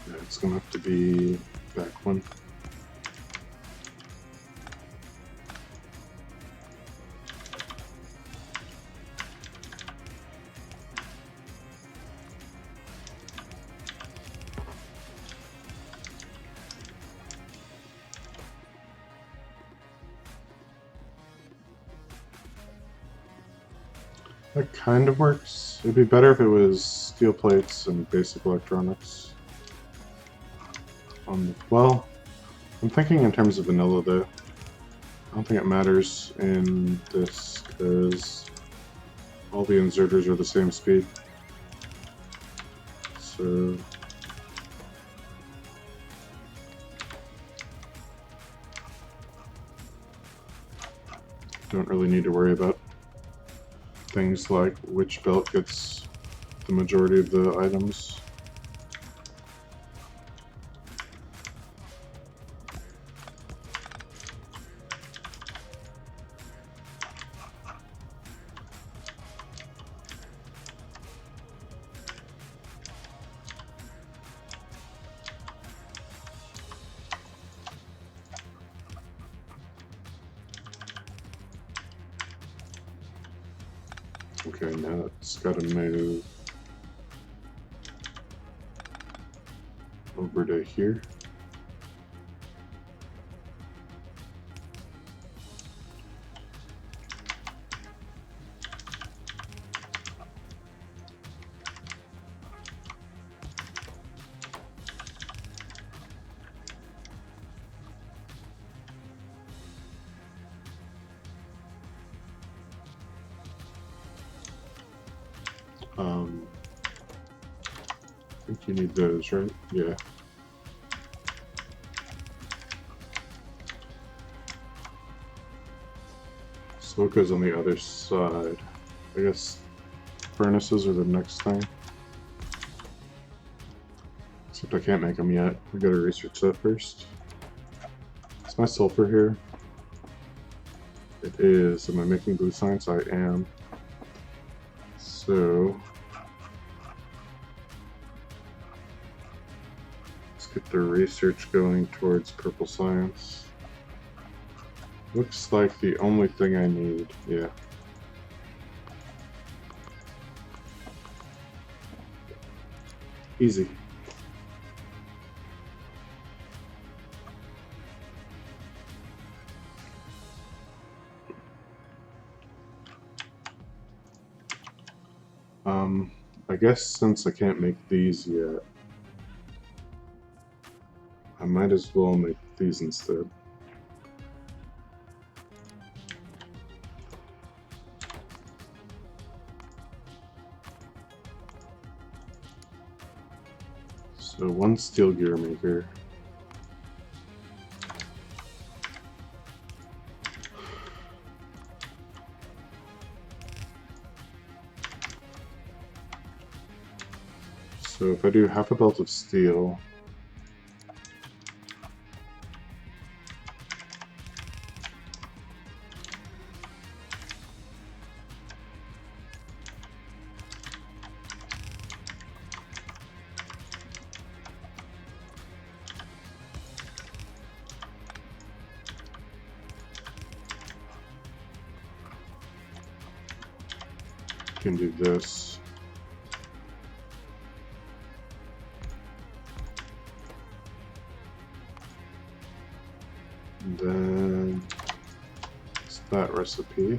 Yeah, it's gonna have to be back one. That kind of works. It'd be better if it was steel plates and basic electronics. Well, I'm thinking in terms of vanilla though. don't think it matters in this because all the inserters are the same speed. So don't really need to worry about things like which belt gets the majority of the items. Okay, now it's got to move over to here. I think you need those, right? Yeah. So what goes on the other side? I guess furnaces are the next thing. Except I can't make them yet. We gotta research that first. Is my sulfur here? It is. Am I making blue science? I am. So let's get the research going towards purple science. Looks like the only thing I need, yeah. Easy. I guess since I can't make these yet, I might as well make these instead. So one steel gear maker. So if I do half a belt of steel, I can do this. And then it's that recipe.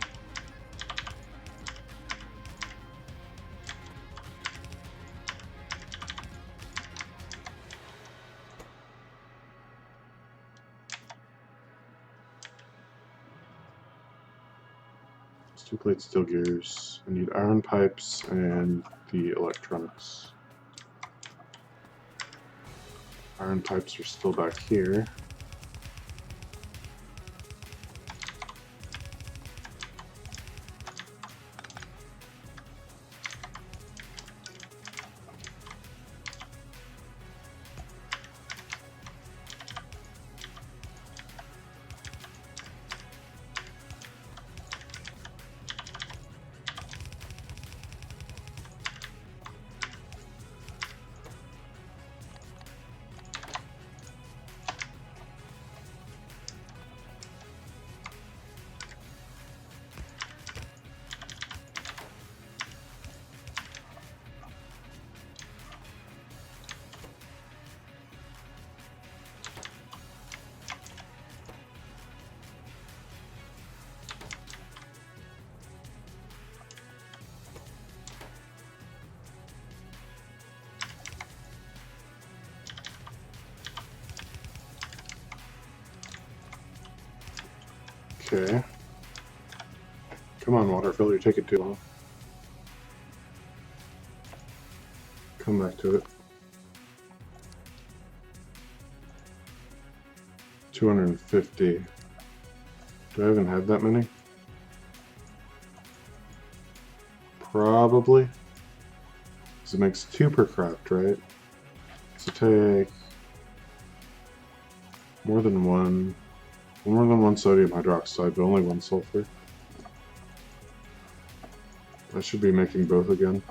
Two plate steel gears. I need iron pipes and the electronics. Iron pipes are still back here. Okay. Come on, water filter, take it too long. Come back to it. 250. Do I even have that many? Probably. Because it makes 2 per craft, right? So take more than one sodium hydroxide, but only 1 sulfur. I should be making both again.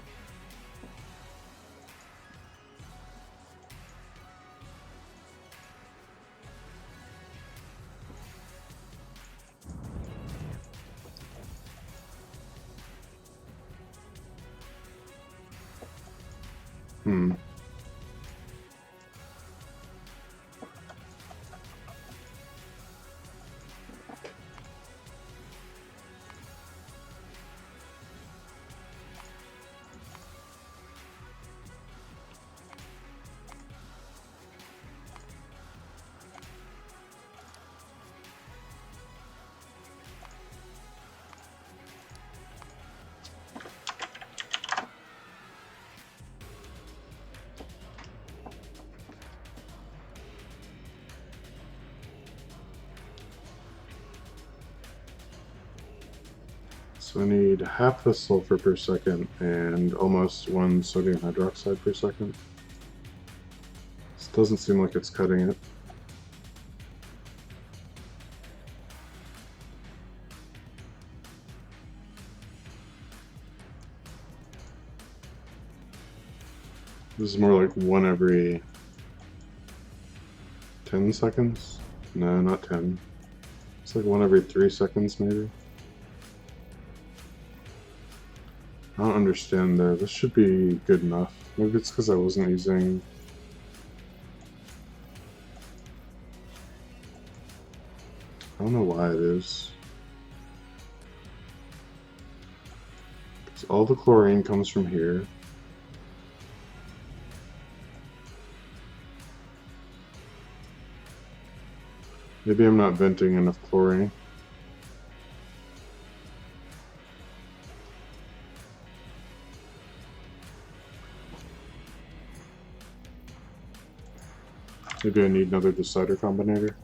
So I need half the sulfur per second and almost 1 sodium hydroxide per second. This doesn't seem like it's cutting it. This is more like 1 every 10 seconds? No, not 10. It's like 1 every 3 seconds maybe. I don't understand there. This should be good enough. Maybe it's because I wasn't using... I don't know why it is. Because all the chlorine comes from here. Maybe I'm not venting enough chlorine. Maybe I need another decider combinator.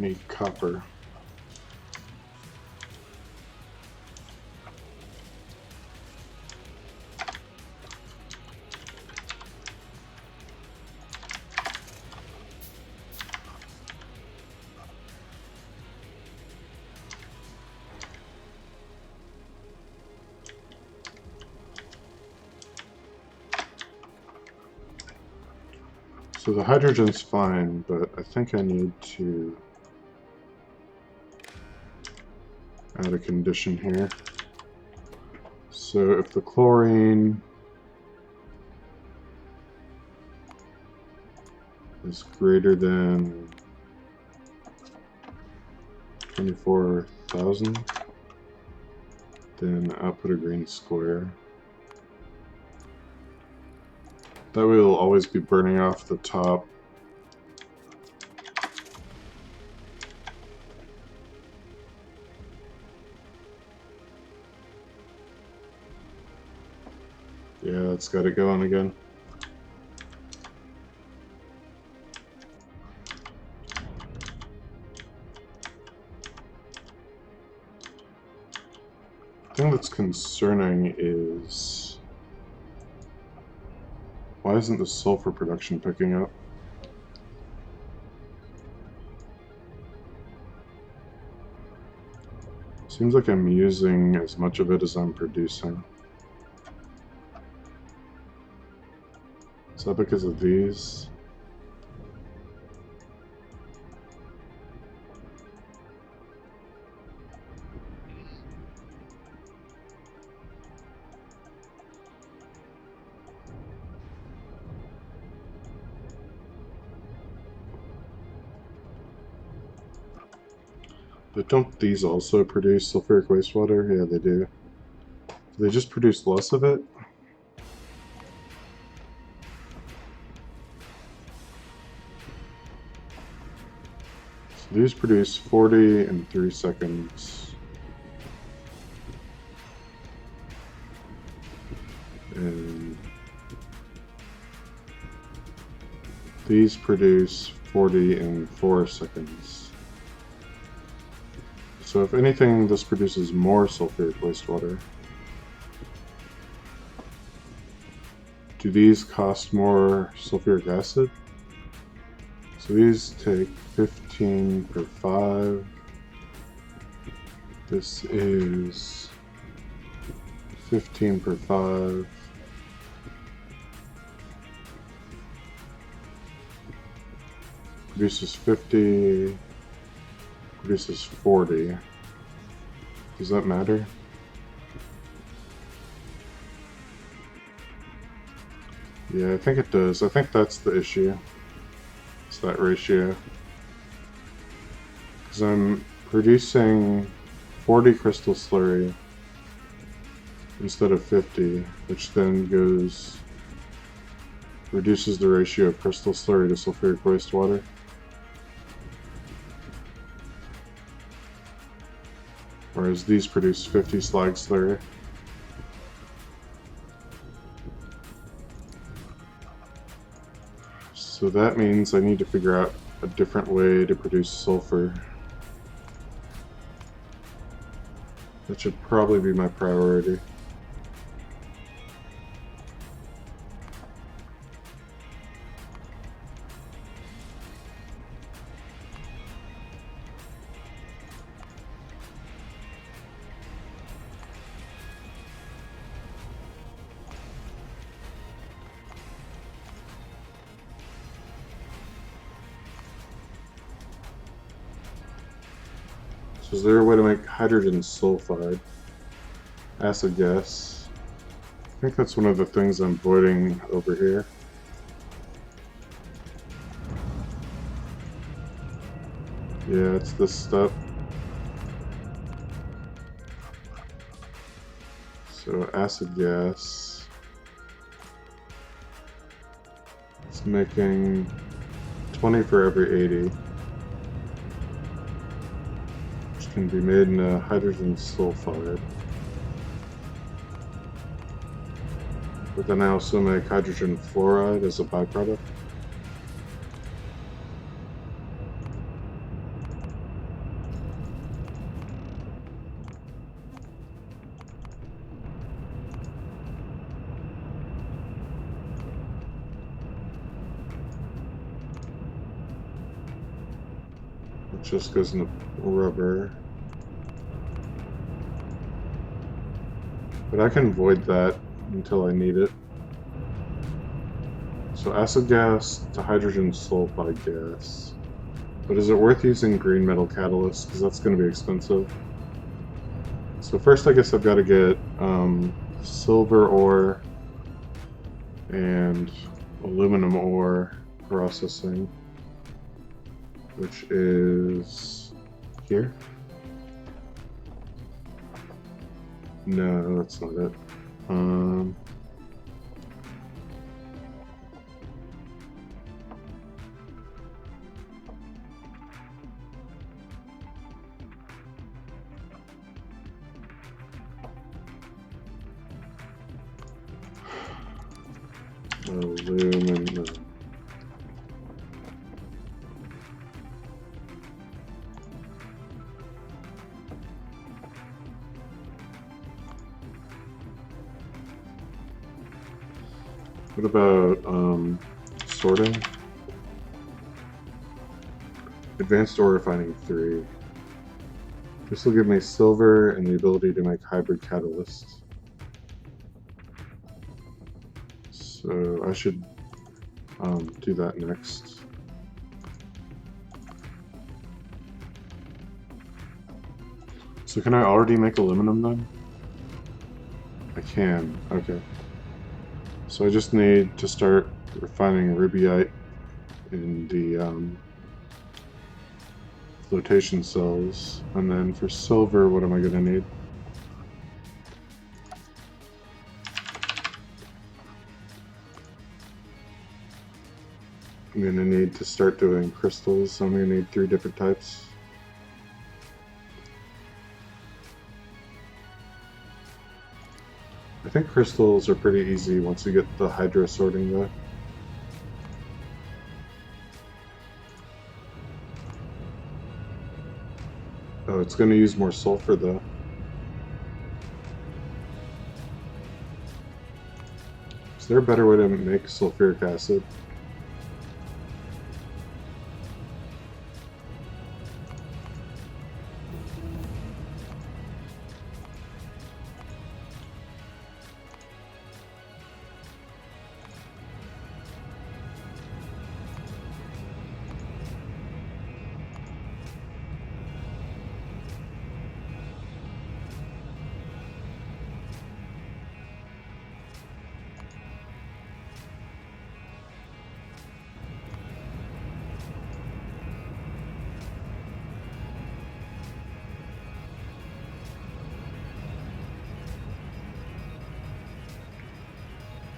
Need copper. So the hydrogen's fine, but I think I need to add a condition here. So if the chlorine is greater than 24,000, then I'll put a green square. That way it'll always be burning off the top. Yeah, it's got it going again. The thing that's concerning is isn't the sulfur production picking up? Seems like I'm using as much of it as I'm producing. Is that because of these? But don't these also produce sulfuric wastewater? Yeah, they do. Do they just produce less of it? So these produce 40 in 3 seconds. And these produce 40 in 4 seconds. So if anything, this produces more sulfuric wastewater. Do these cost more sulfuric acid? So these take 15 per 5. This is 15 per 5. Produces 50. Produces 40. Does that matter? Yeah, I think it does. I think that's the issue. It's that ratio. Because I'm producing 40 crystal slurry instead of 50, which then reduces the ratio of crystal slurry to sulfuric wastewater. Whereas these produce 50 slag slurry. So that means I need to figure out a different way to produce sulfur. That should probably be my priority. So is there a way to make hydrogen sulfide? Acid gas. I think that's one of the things I'm avoiding over here. Yeah, it's this step. So acid gas. It's making 20 for every 80. Which can be made into hydrogen sulfide. But then I also make hydrogen fluoride as a byproduct. It just goes into rubber. But I can void that until I need it. So acid gas to hydrogen sulfide gas. But is it worth using green metal catalyst? Because that's going to be expensive. So first I guess I've got to get silver ore and aluminum ore processing, which is here. No, that's not it. Aluminum. What about sorting? Advanced ore refining 3. This will give me silver and the ability to make hybrid catalysts. So I should do that next. So can I already make aluminum then? I can, okay. So I just need to start refining rubyite in the flotation cells. And then for silver, what am I going to need? I'm going to need to start doing crystals. So I'm going to need 3 different types. I think crystals are pretty easy once you get the hydro sorting though. Oh, it's going to use more sulfur though. Is there a better way to make sulfuric acid?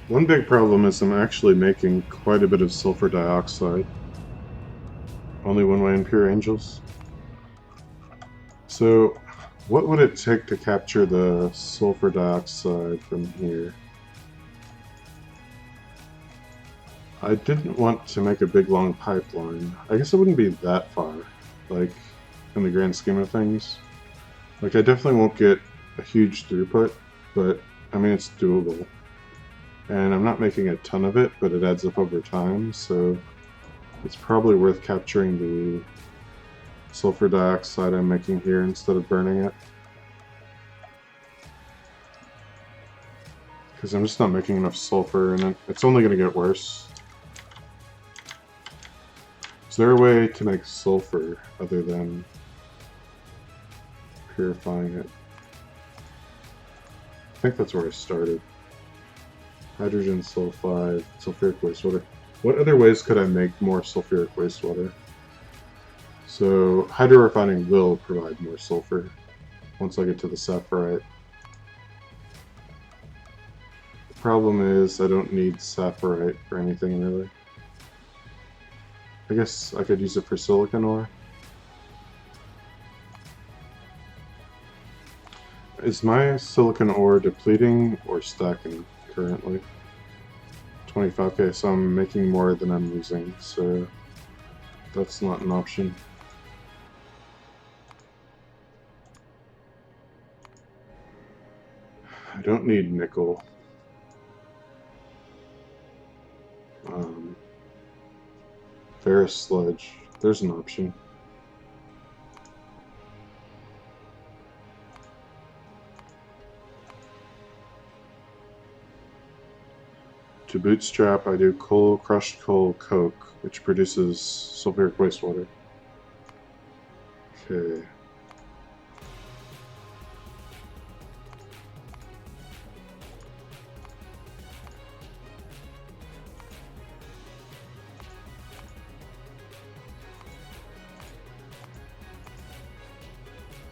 One big problem is I'm actually making quite a bit of sulfur dioxide. Only one way in Pure Angels. So, what would it take to capture the sulfur dioxide from here? I didn't want to make a big long pipeline. I guess it wouldn't be that far, like, in the grand scheme of things. Like, I definitely won't get a huge throughput, but, I mean, it's doable. And I'm not making a ton of it, but it adds up over time, so it's probably worth capturing the sulfur dioxide I'm making here instead of burning it. Because I'm just not making enough sulfur, and it's only going to get worse. Is there a way to make sulfur other than purifying it? I think that's where I started. Hydrogen sulfide, sulfuric wastewater. What other ways could I make more sulfuric wastewater? So, hydro refining will provide more sulfur once I get to the sapphirite. The problem is I don't need sapphirite for anything really. I guess I could use it for silicon ore. Is my silicon ore depleting or stacking currently? 25k, so I'm making more than I'm using, so that's not an option. I don't need nickel. Ferrous sludge, there's an option. To bootstrap, I do coal, crushed coal, coke, which produces sulfuric wastewater. Okay.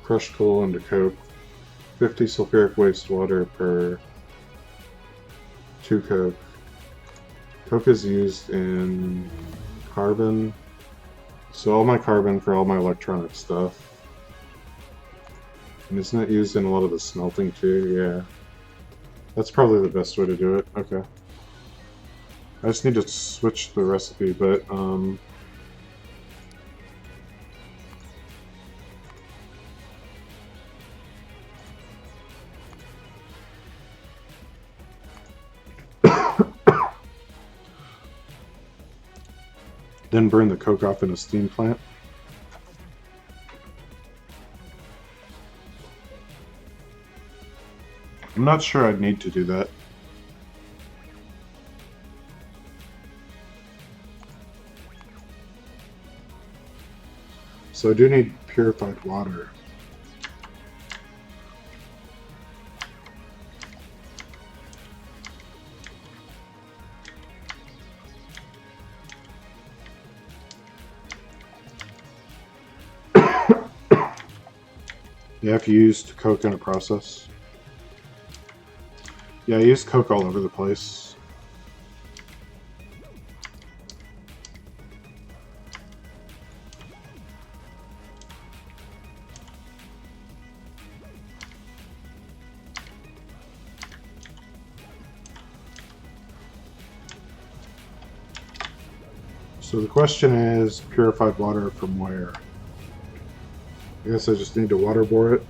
Crushed coal into coke. 50 sulfuric wastewater per 2 coke. Coke is used in carbon, so all my carbon for all my electronic stuff. And isn't it used in a lot of the smelting too? Yeah. That's probably the best way to do it. Okay. I just need to switch the recipe, but then burn the coke off in a steam plant. I'm not sure I'd need to do that. So I do need purified water. Yeah, if you used coke in a process. Yeah, I used coke all over the place. So the question is, purified water from where? I guess I just need to water bore it.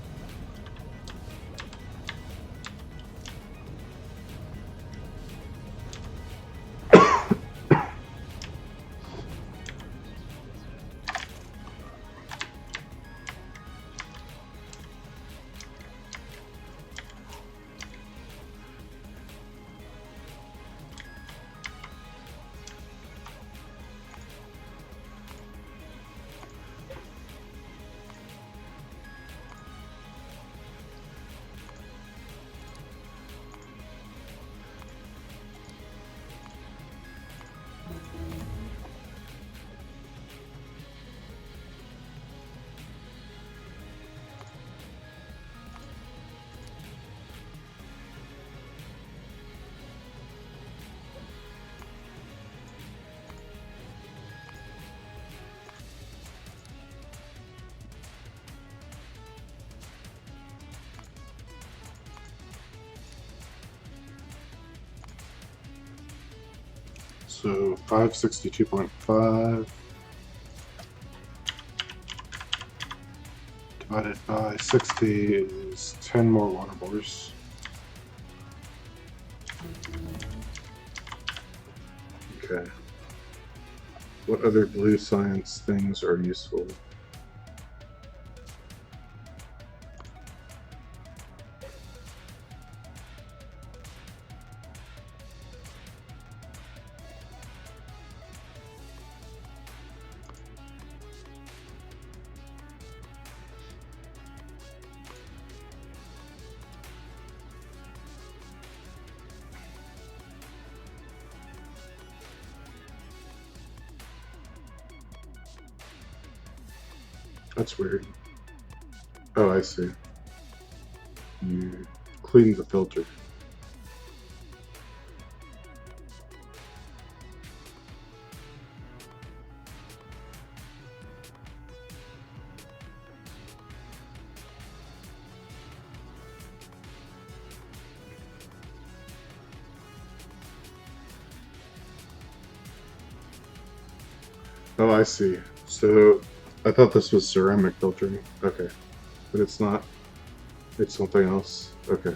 So 562.5 divided by 60 is 10 more water bores. Okay. What other blue science things are useful? That's weird. Oh, I see. You clean the filter. Oh, I see. So I thought this was ceramic filtering. Okay. But it's not. It's something else. Okay.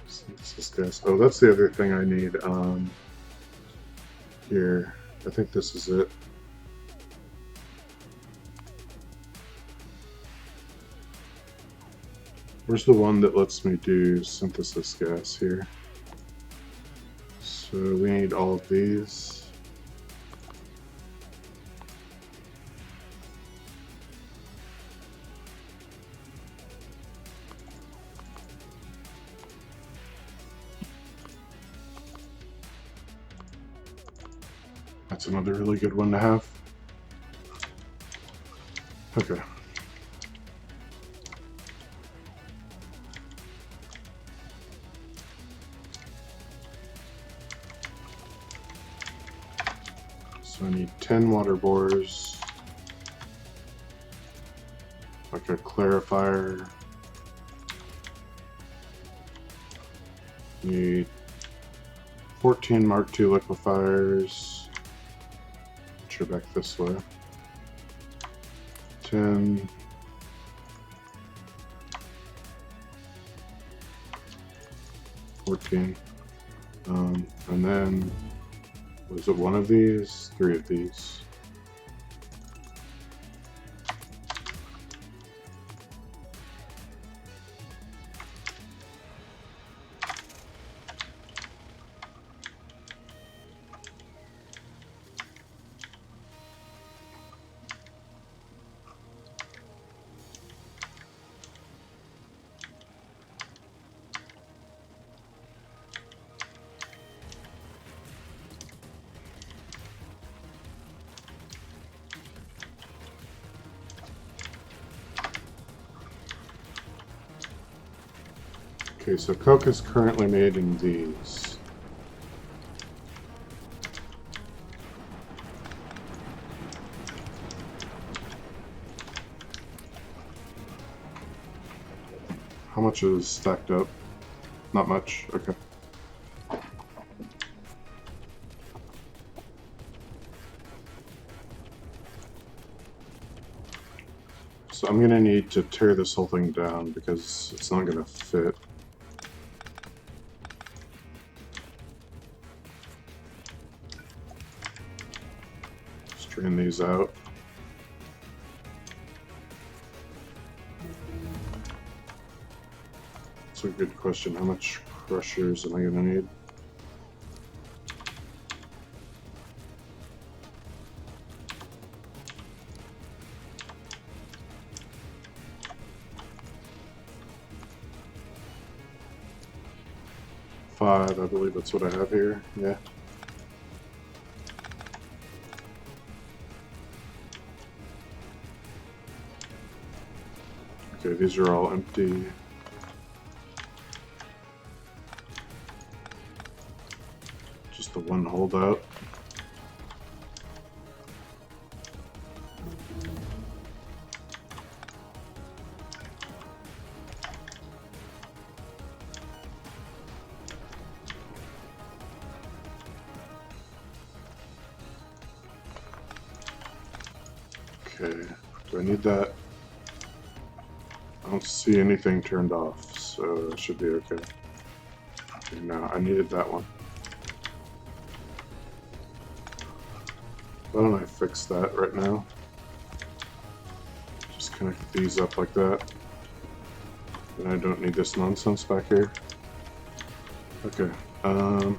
Synthesis gas. Oh, that's the other thing I need. Here. I think this is it. Where's the one that lets me do synthesis gas here? So we need all of these. That's another really good one to have. Okay. So I need 10 water bores, like a clarifier. Need 14 Mark II liquefiers, temperature back this way. 10. And then, was it one of these? 3 of these. Okay, so Coke is currently made in these. How much is stacked up? Not much, okay. So I'm gonna need to tear this whole thing down because it's not gonna fit. Strain these out. That's a good question. How much crushers am I gonna need? Five, I believe that's what I have here. Yeah. Okay, these are all empty. Just the one holdout. Okay, do I need that? I don't see anything turned off, so it should be okay. Okay, no, I needed that one. Why don't I fix that right now? Just connect these up like that. Then I don't need this nonsense back here. Okay, wow,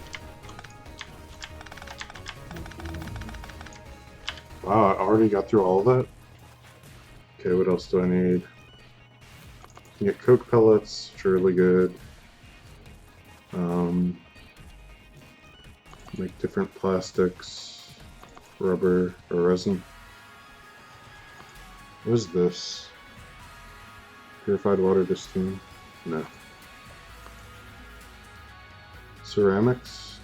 I already got through all of that? Okay, what else do I need? I can get coke pellets, which are really good. Make different plastics, rubber, or resin. What is this? Purified water distillation? No. Ceramics?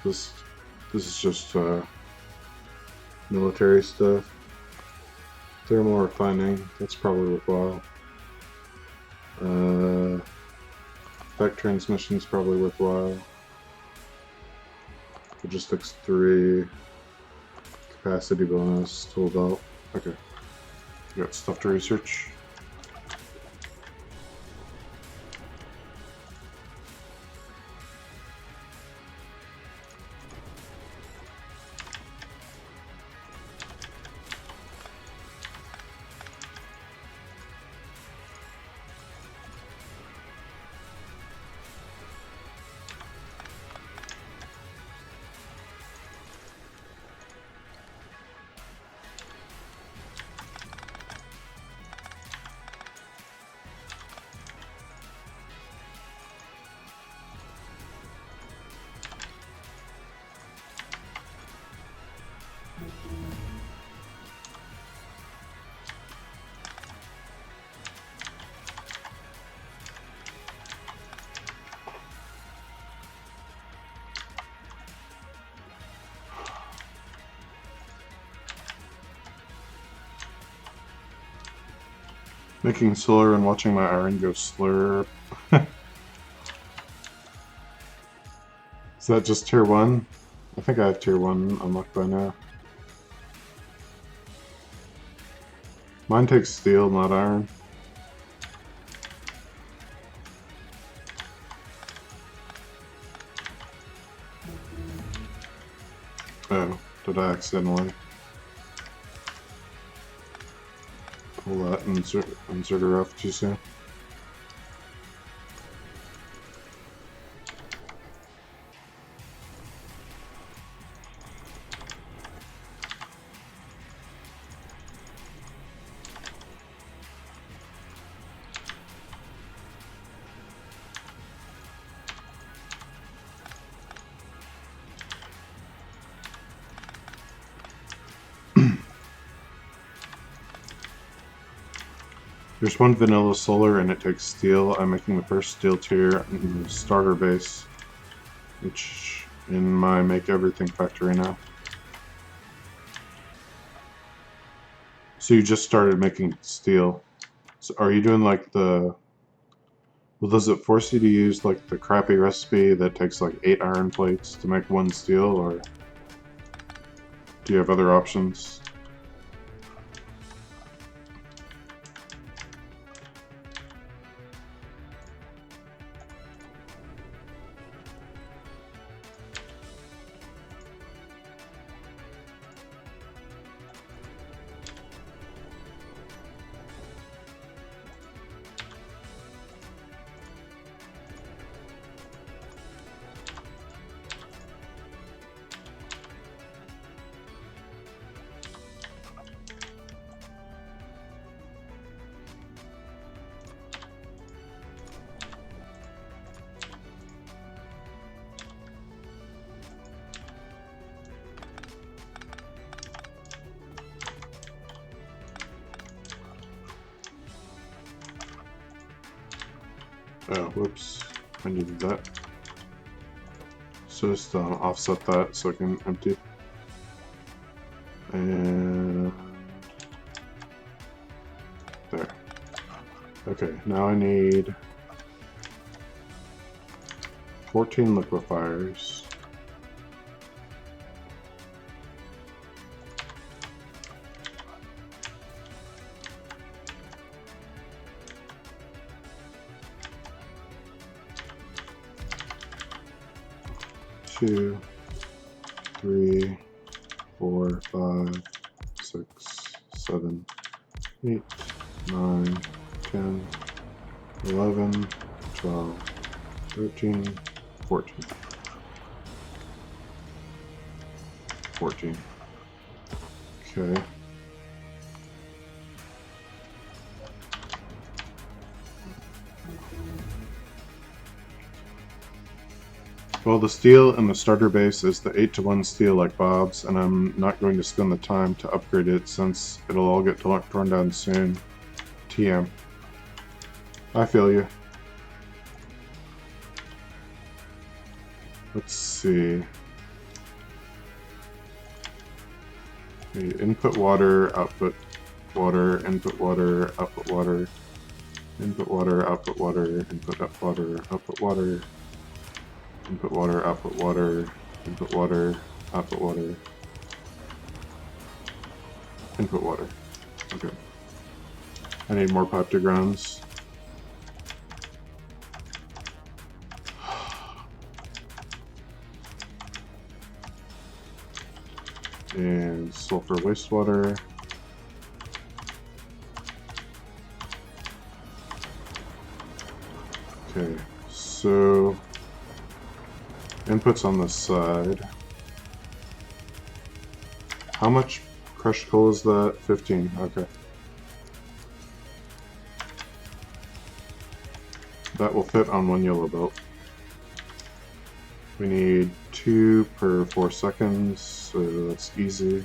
This is just military stuff. Thermal refining, that's probably worthwhile. Back transmission's probably worthwhile. Logistics 3. Capacity bonus, tool belt. Okay. Got stuff to research. Making solar and watching my iron go slurp. Is that just tier 1? I think I have tier 1 unlocked by now. Mine takes steel, not iron. Oh, did I accidentally pull that inserter off too soon? There's one vanilla solar and it takes steel. I'm making the first steel tier in the starter base, which in my make everything factory now. So you just started making steel. So are you doing like the... Well, does it force you to use like the crappy recipe that takes like 8 iron plates to make 1 steel, or do you have other options? Oh, whoops. I needed that. So just offset that so I can empty. And... there. Okay, now I need 14 liquefiers. Two, 3, 4, 5, 6, 7, 8, 9, 10, 11, 12, 13, 14. 14. Okay. Well, the steel in the starter base is the 8-to-1 steel like Bob's, and I'm not going to spend the time to upgrade it since it'll all get torn down soon. TM. I feel you. Let's see. Input water, output water, input water, output water, input water, output water, input water, output water, input water, output water, input water, output water, input water. Okay. I need more pipe to grounds. And sulfur wastewater. Okay, so inputs on this side. How much crushed coal is that? 15, okay. That will fit on 1 yellow belt. We need 2 per 4 seconds, so that's easy.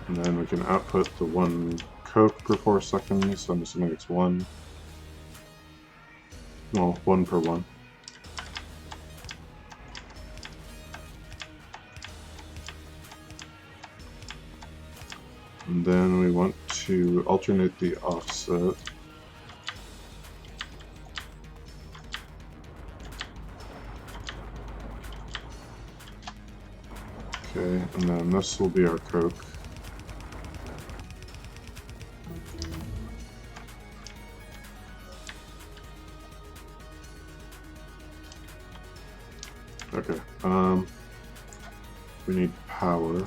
And then we can output the 1 coke per 4 seconds, so I'm assuming it's 1. Well, 1 per 1. And then we want to alternate the offset. Okay, and then this will be our coke. Okay, we need power.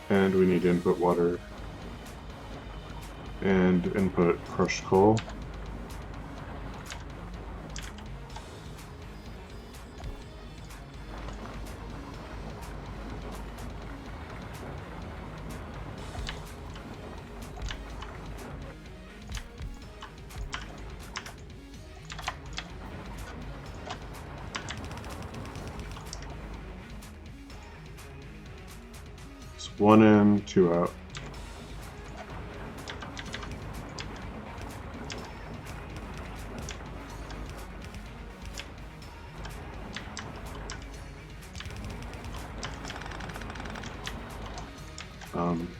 And we need input water. And input crushed coal. It's 1 in, 2 out.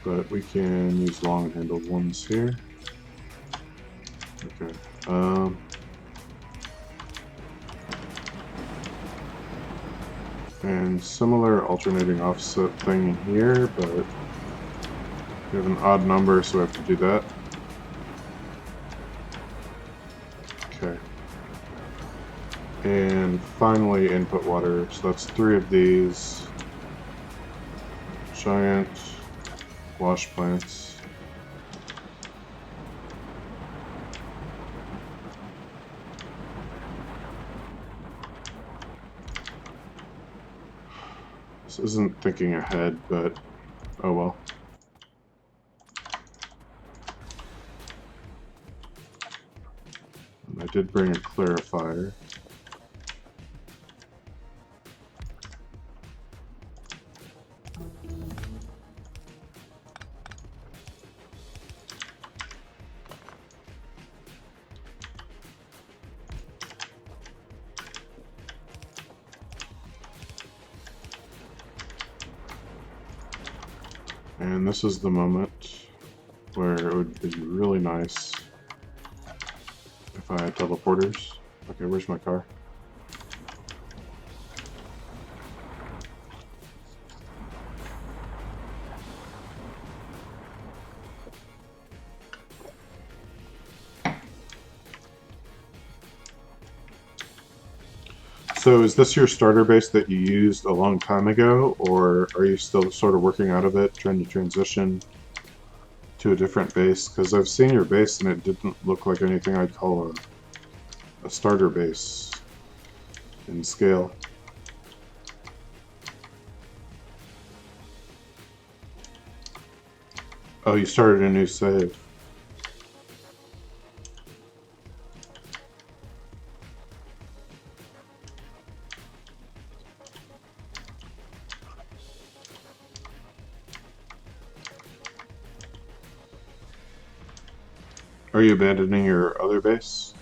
But we can use long-handled ones here. Okay. And similar alternating offset thing here, but we have an odd number, so we have to do that. Okay. And finally, input water. So that's 3 of these. Giant wash plants. This isn't thinking ahead, but oh well. And I did bring a clarifier. And this is the moment where it would be really nice if I had teleporters. Okay, where's my car? So is this your starter base that you used a long time ago, or are you still sort of working out of it, trying to transition to a different base? Because I've seen your base and it didn't look like anything I'd call a starter base in scale. Oh, you started a new save. Are you abandoning your other base?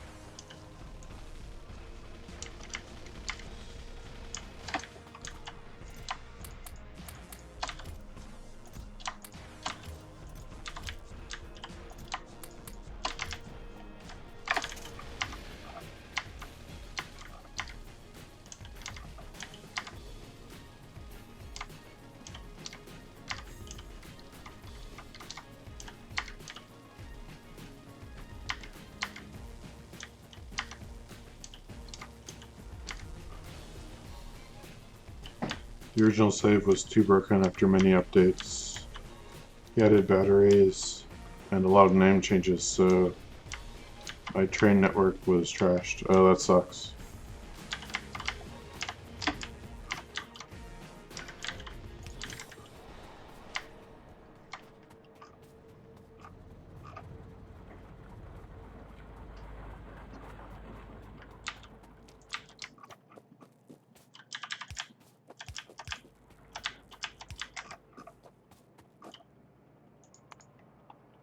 The original save was too broken after many updates. He added batteries and a lot of name changes, so my train network was trashed. Oh, that sucks.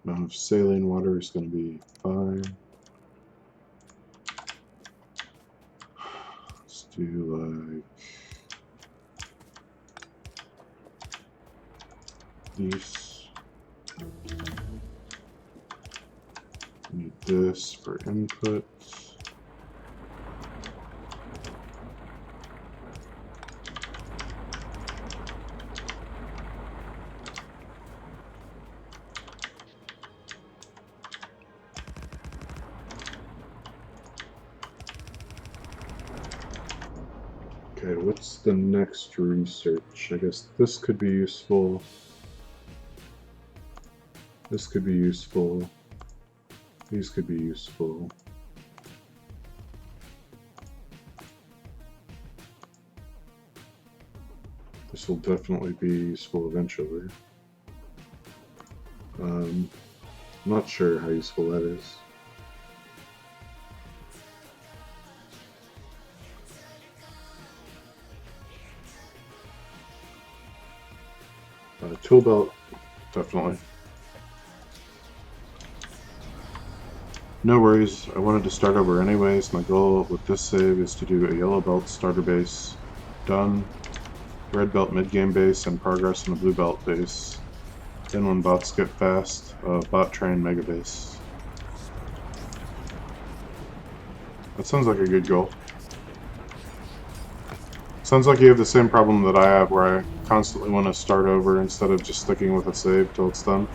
Amount of saline water is going to be fine. do like these. Need this for input. Okay, what's the next research? I guess this could be useful. This could be useful. These could be useful. This will definitely be useful eventually. I'm not sure how useful that is. Tool belt, definitely. No worries, I wanted to start over anyways. My goal with this save is to do a yellow belt starter base, done, red belt mid-game base, and progress in a blue belt base. Then when bots get fast, bot train mega base. That sounds like a good goal. Sounds like you have the same problem that I have, where I constantly want to start over instead of just sticking with a save till it's done.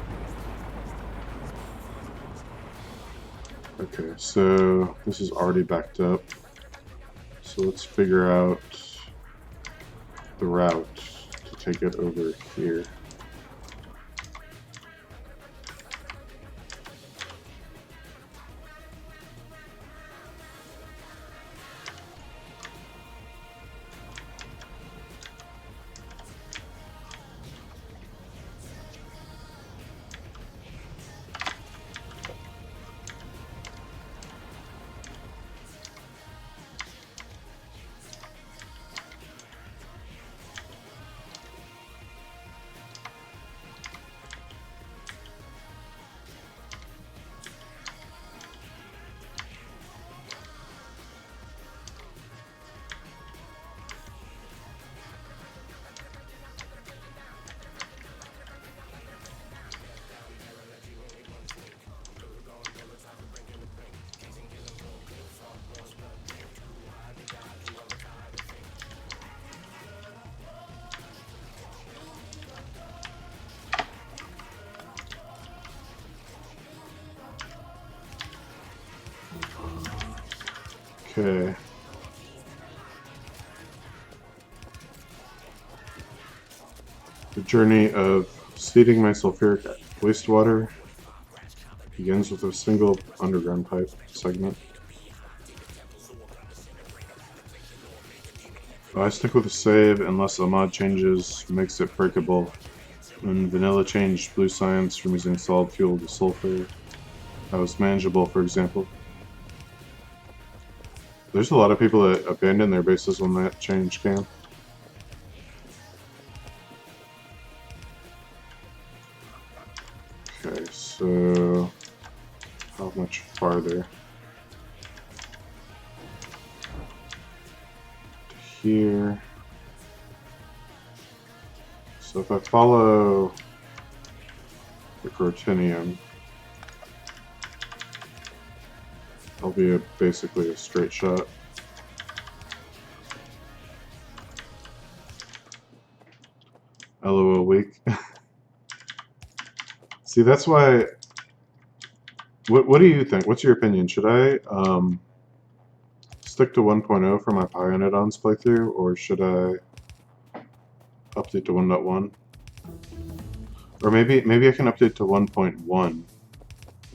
Okay, so this is already backed up. So let's figure out the route to take it over here. Okay. The journey of seeding my sulfuric wastewater begins with a single underground pipe segment. I stick with a save unless a mod changes makes it breakable. When vanilla changed blue science from using solid fuel to sulfur, that was manageable, for example. There's a lot of people that abandon their bases when that change came. Okay, so how much farther? To here. So if I follow the Crotinium, I'll be basically a straight shot. LOL weak. See, that's why. What do you think? What's your opinion? Should I stick to 1.0 for my Pionodons playthrough, or should I update to 1.1? Or maybe I can update to 1.1,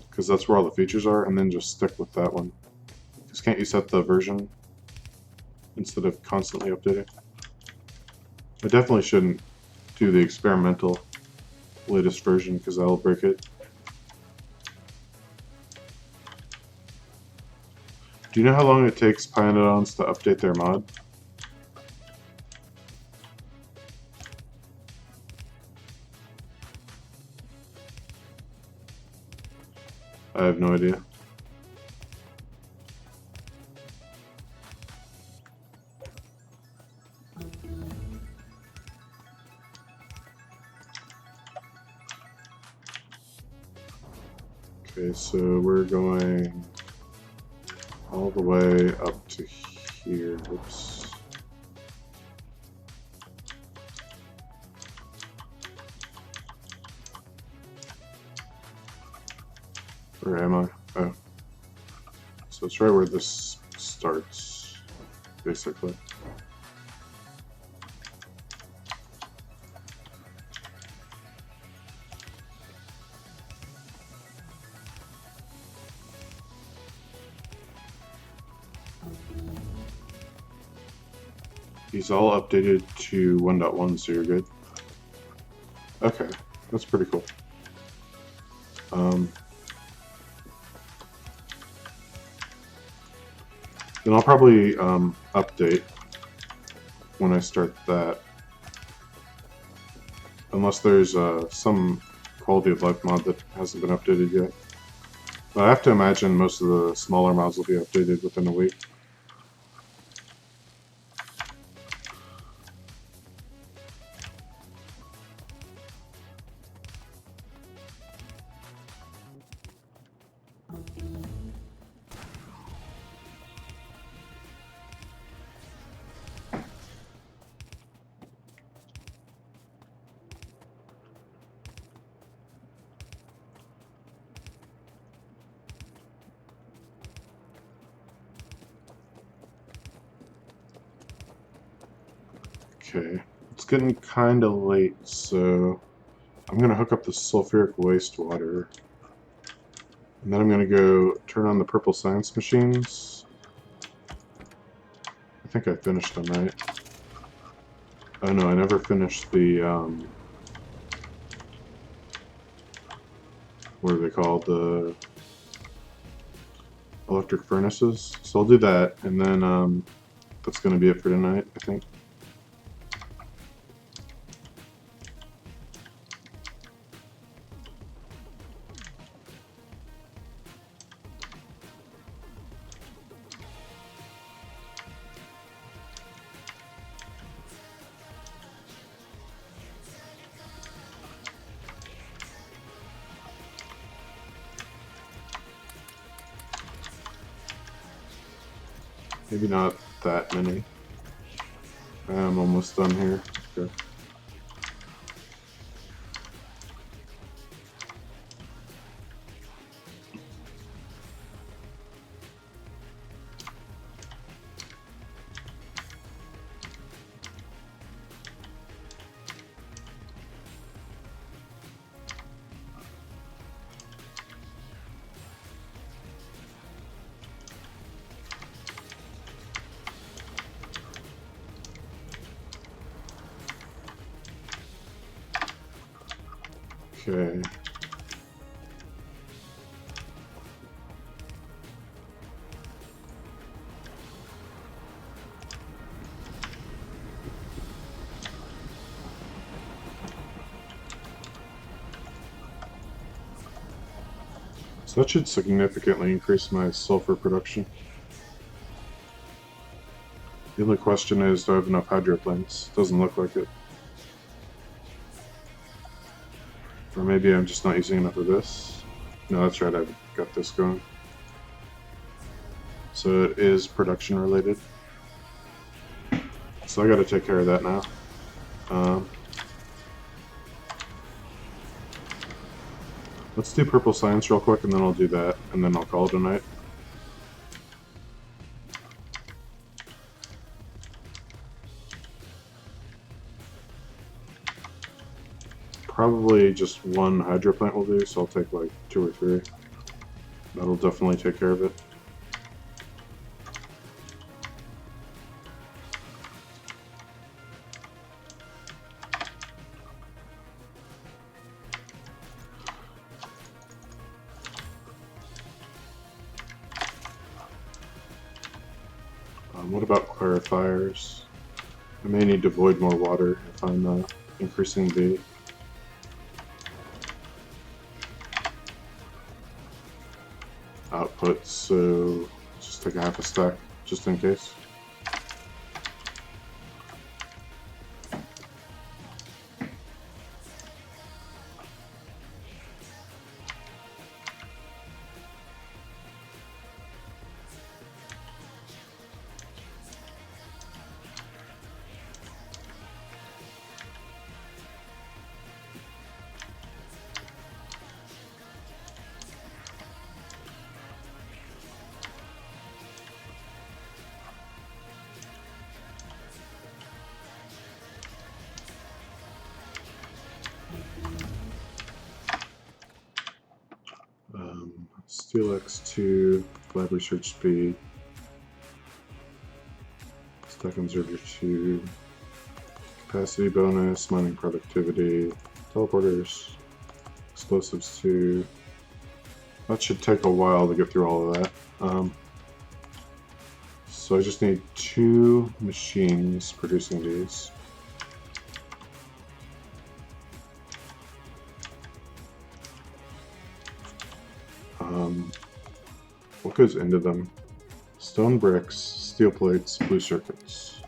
because that's where all the features are, and then just stick with that one. Because can't you set the version instead of constantly updating? I definitely shouldn't do the experimental latest version, because that'll break it. Do you know how long it takes Pionodons to update their mod? I have no idea. Okay, so we're going all the way up to here. Whoops. Where am I? Oh. So it's right where this starts, basically. These all updated to 1.1, so you're good. Okay, that's pretty cool. Then I'll probably update when I start that. Unless there's some quality of life mod that hasn't been updated yet. But I have to imagine most of the smaller mods will be updated within a week. Okay, it's getting kind of late, so I'm going to hook up the sulfuric wastewater. And then I'm going to go turn on the purple science machines. I think I finished them, right? Oh no, I never finished the, what are they called? The electric furnaces. So I'll do that, and then that's going to be it for tonight, I think. Maybe not that many. I'm almost done here. Okay. Okay. So that should significantly increase my sulfur production. The only question is, do I have enough hydro plants? Doesn't look like it. Or maybe I'm just not using enough of this. No, that's right, I've got this going. So it is production related. So I gotta take care of that now. Let's do purple science real quick, and then I'll do that, and then I'll call it a night. Probably just one hydro plant will do, so I'll take like 2 or 3. That'll definitely take care of it. What about clarifiers? I may need to void more water if I'm increasing the output, so just take a half a stack just in case. Steel X2, lively search speed, stack inserter 2, capacity bonus, mining productivity, teleporters, explosives 2. That should take a while to get through all of that. So I just need 2 machines producing these. What goes into them? Stone bricks, steel plates, blue circuits.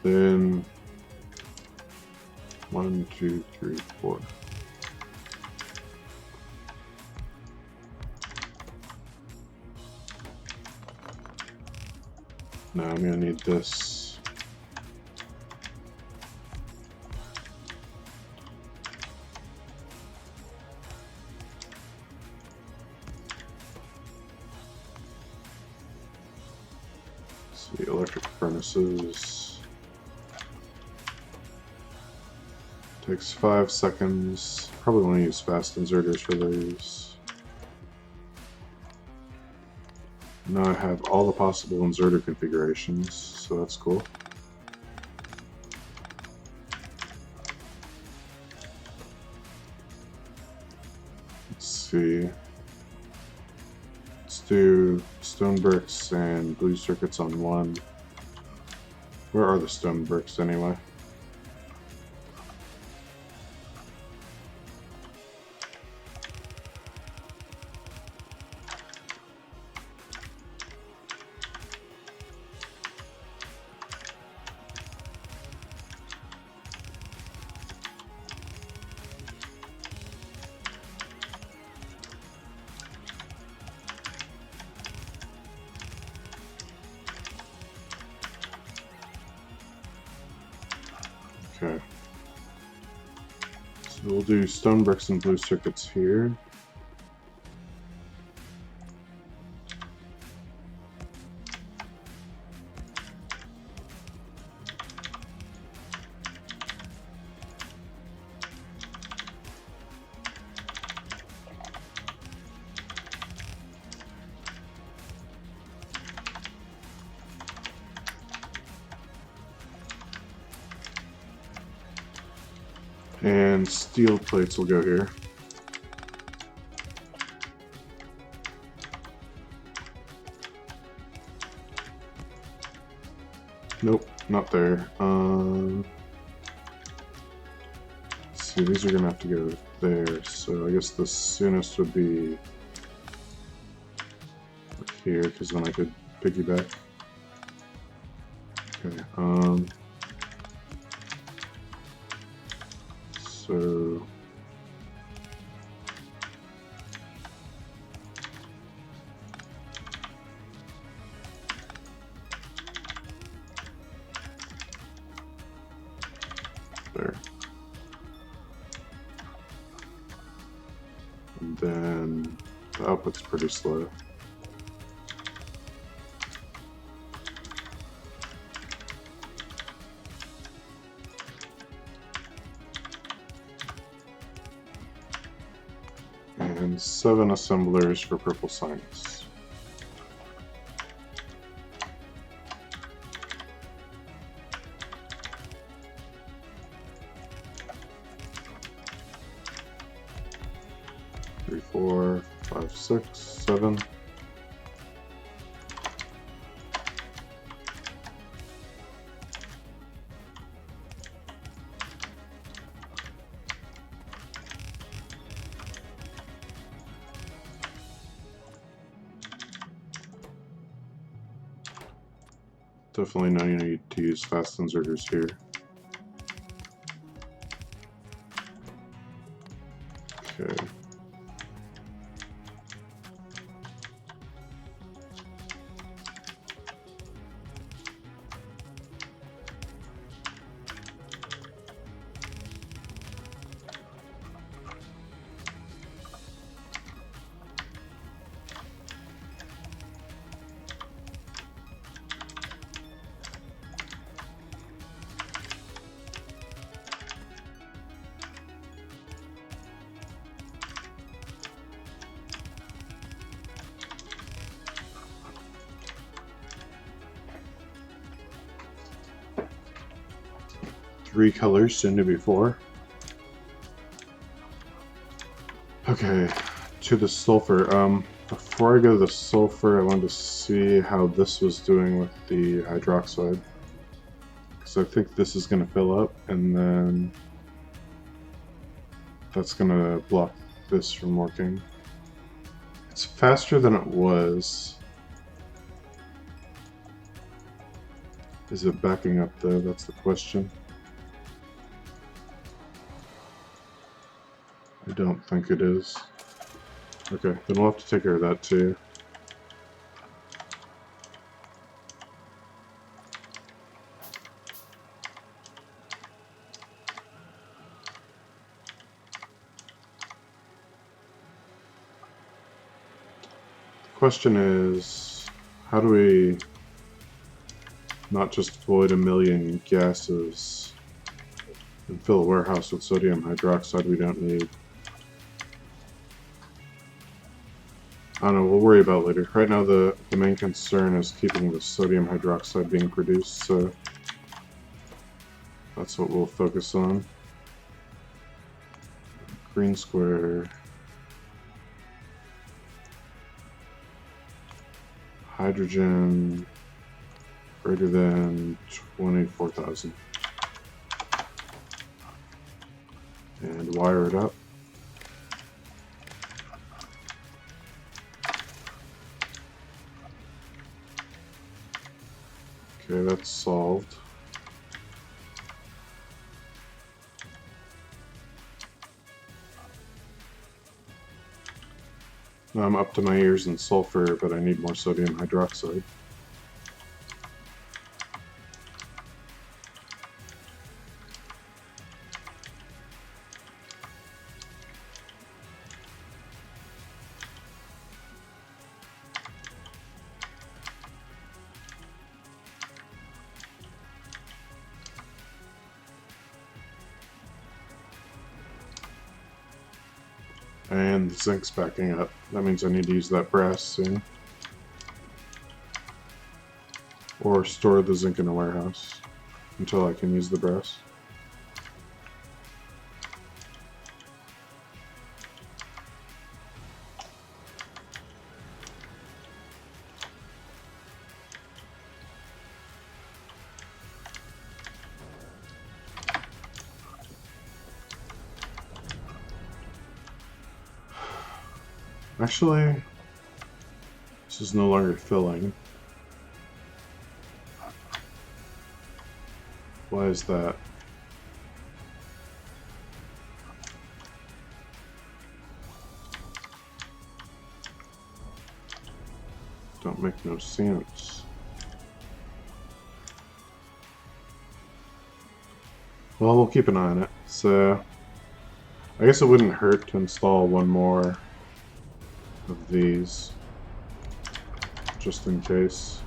Then 1, 2, 3, 4. Now I'm gonna need this. The electric furnaces. Takes 5 seconds. Probably want to use fast inserters for these. Now I have all the possible inserter configurations, so that's cool. Let's see. Let's do stone bricks and blue circuits on 1. Where are the stone bricks anyway? Okay. So we'll do stone bricks and blue circuits here. And steel plates will go here. Nope, not there. Let's see, these are gonna have to go there. So I guess the soonest would be here, because then I could piggyback. Okay. So there. And then the output's pretty slow. And 7 assemblers for purple science. Three, 4, 5, 6, 7. Definitely no need to use fast inserters here. Okay. 3 colors, soon to be 4. Okay, to the sulfur. Before I go to the sulfur, I wanted to see how this was doing with the hydroxide. So I think this is going to fill up, and then that's going to block this from working. It's faster than it was. Is it backing up though? That's the question. I don't think it is. Okay, then we'll have to take care of that too. The question is, how do we not just avoid a million gases and fill a warehouse with sodium hydroxide we don't need? I don't know, we'll worry about it later. Right now the main concern is keeping the sodium hydroxide being produced, so that's what we'll focus on. Green square. Hydrogen greater than 24,000. And wire it up. Okay, that's solved. Now I'm up to my ears in sulfur, but I need more sodium hydroxide. And the zinc's backing up. That means I need to use that brass soon. Or store the zinc in a warehouse until I can use the brass. Actually, this is no longer filling. Why is that? Don't make no sense. Well, we'll keep an eye on it. So, I guess it wouldn't hurt to install one more of these, just in case.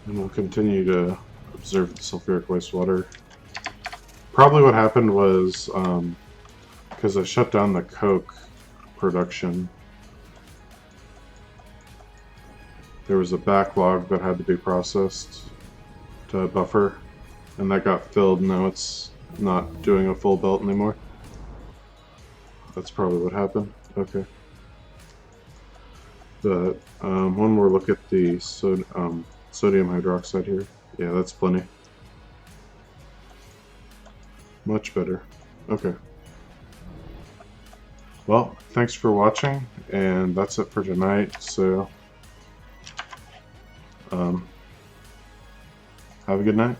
And we'll continue to observe the sulfuric wastewater. Probably what happened was, because I shut down the coke production, there was a backlog that had to be processed to buffer, and that got filled. Now it's not doing a full belt anymore. That's probably what happened. Okay. But one more look at the sodium hydroxide here. Yeah, that's plenty. Much better. Okay. Well, thanks for watching, and that's it for tonight. So, have a good night.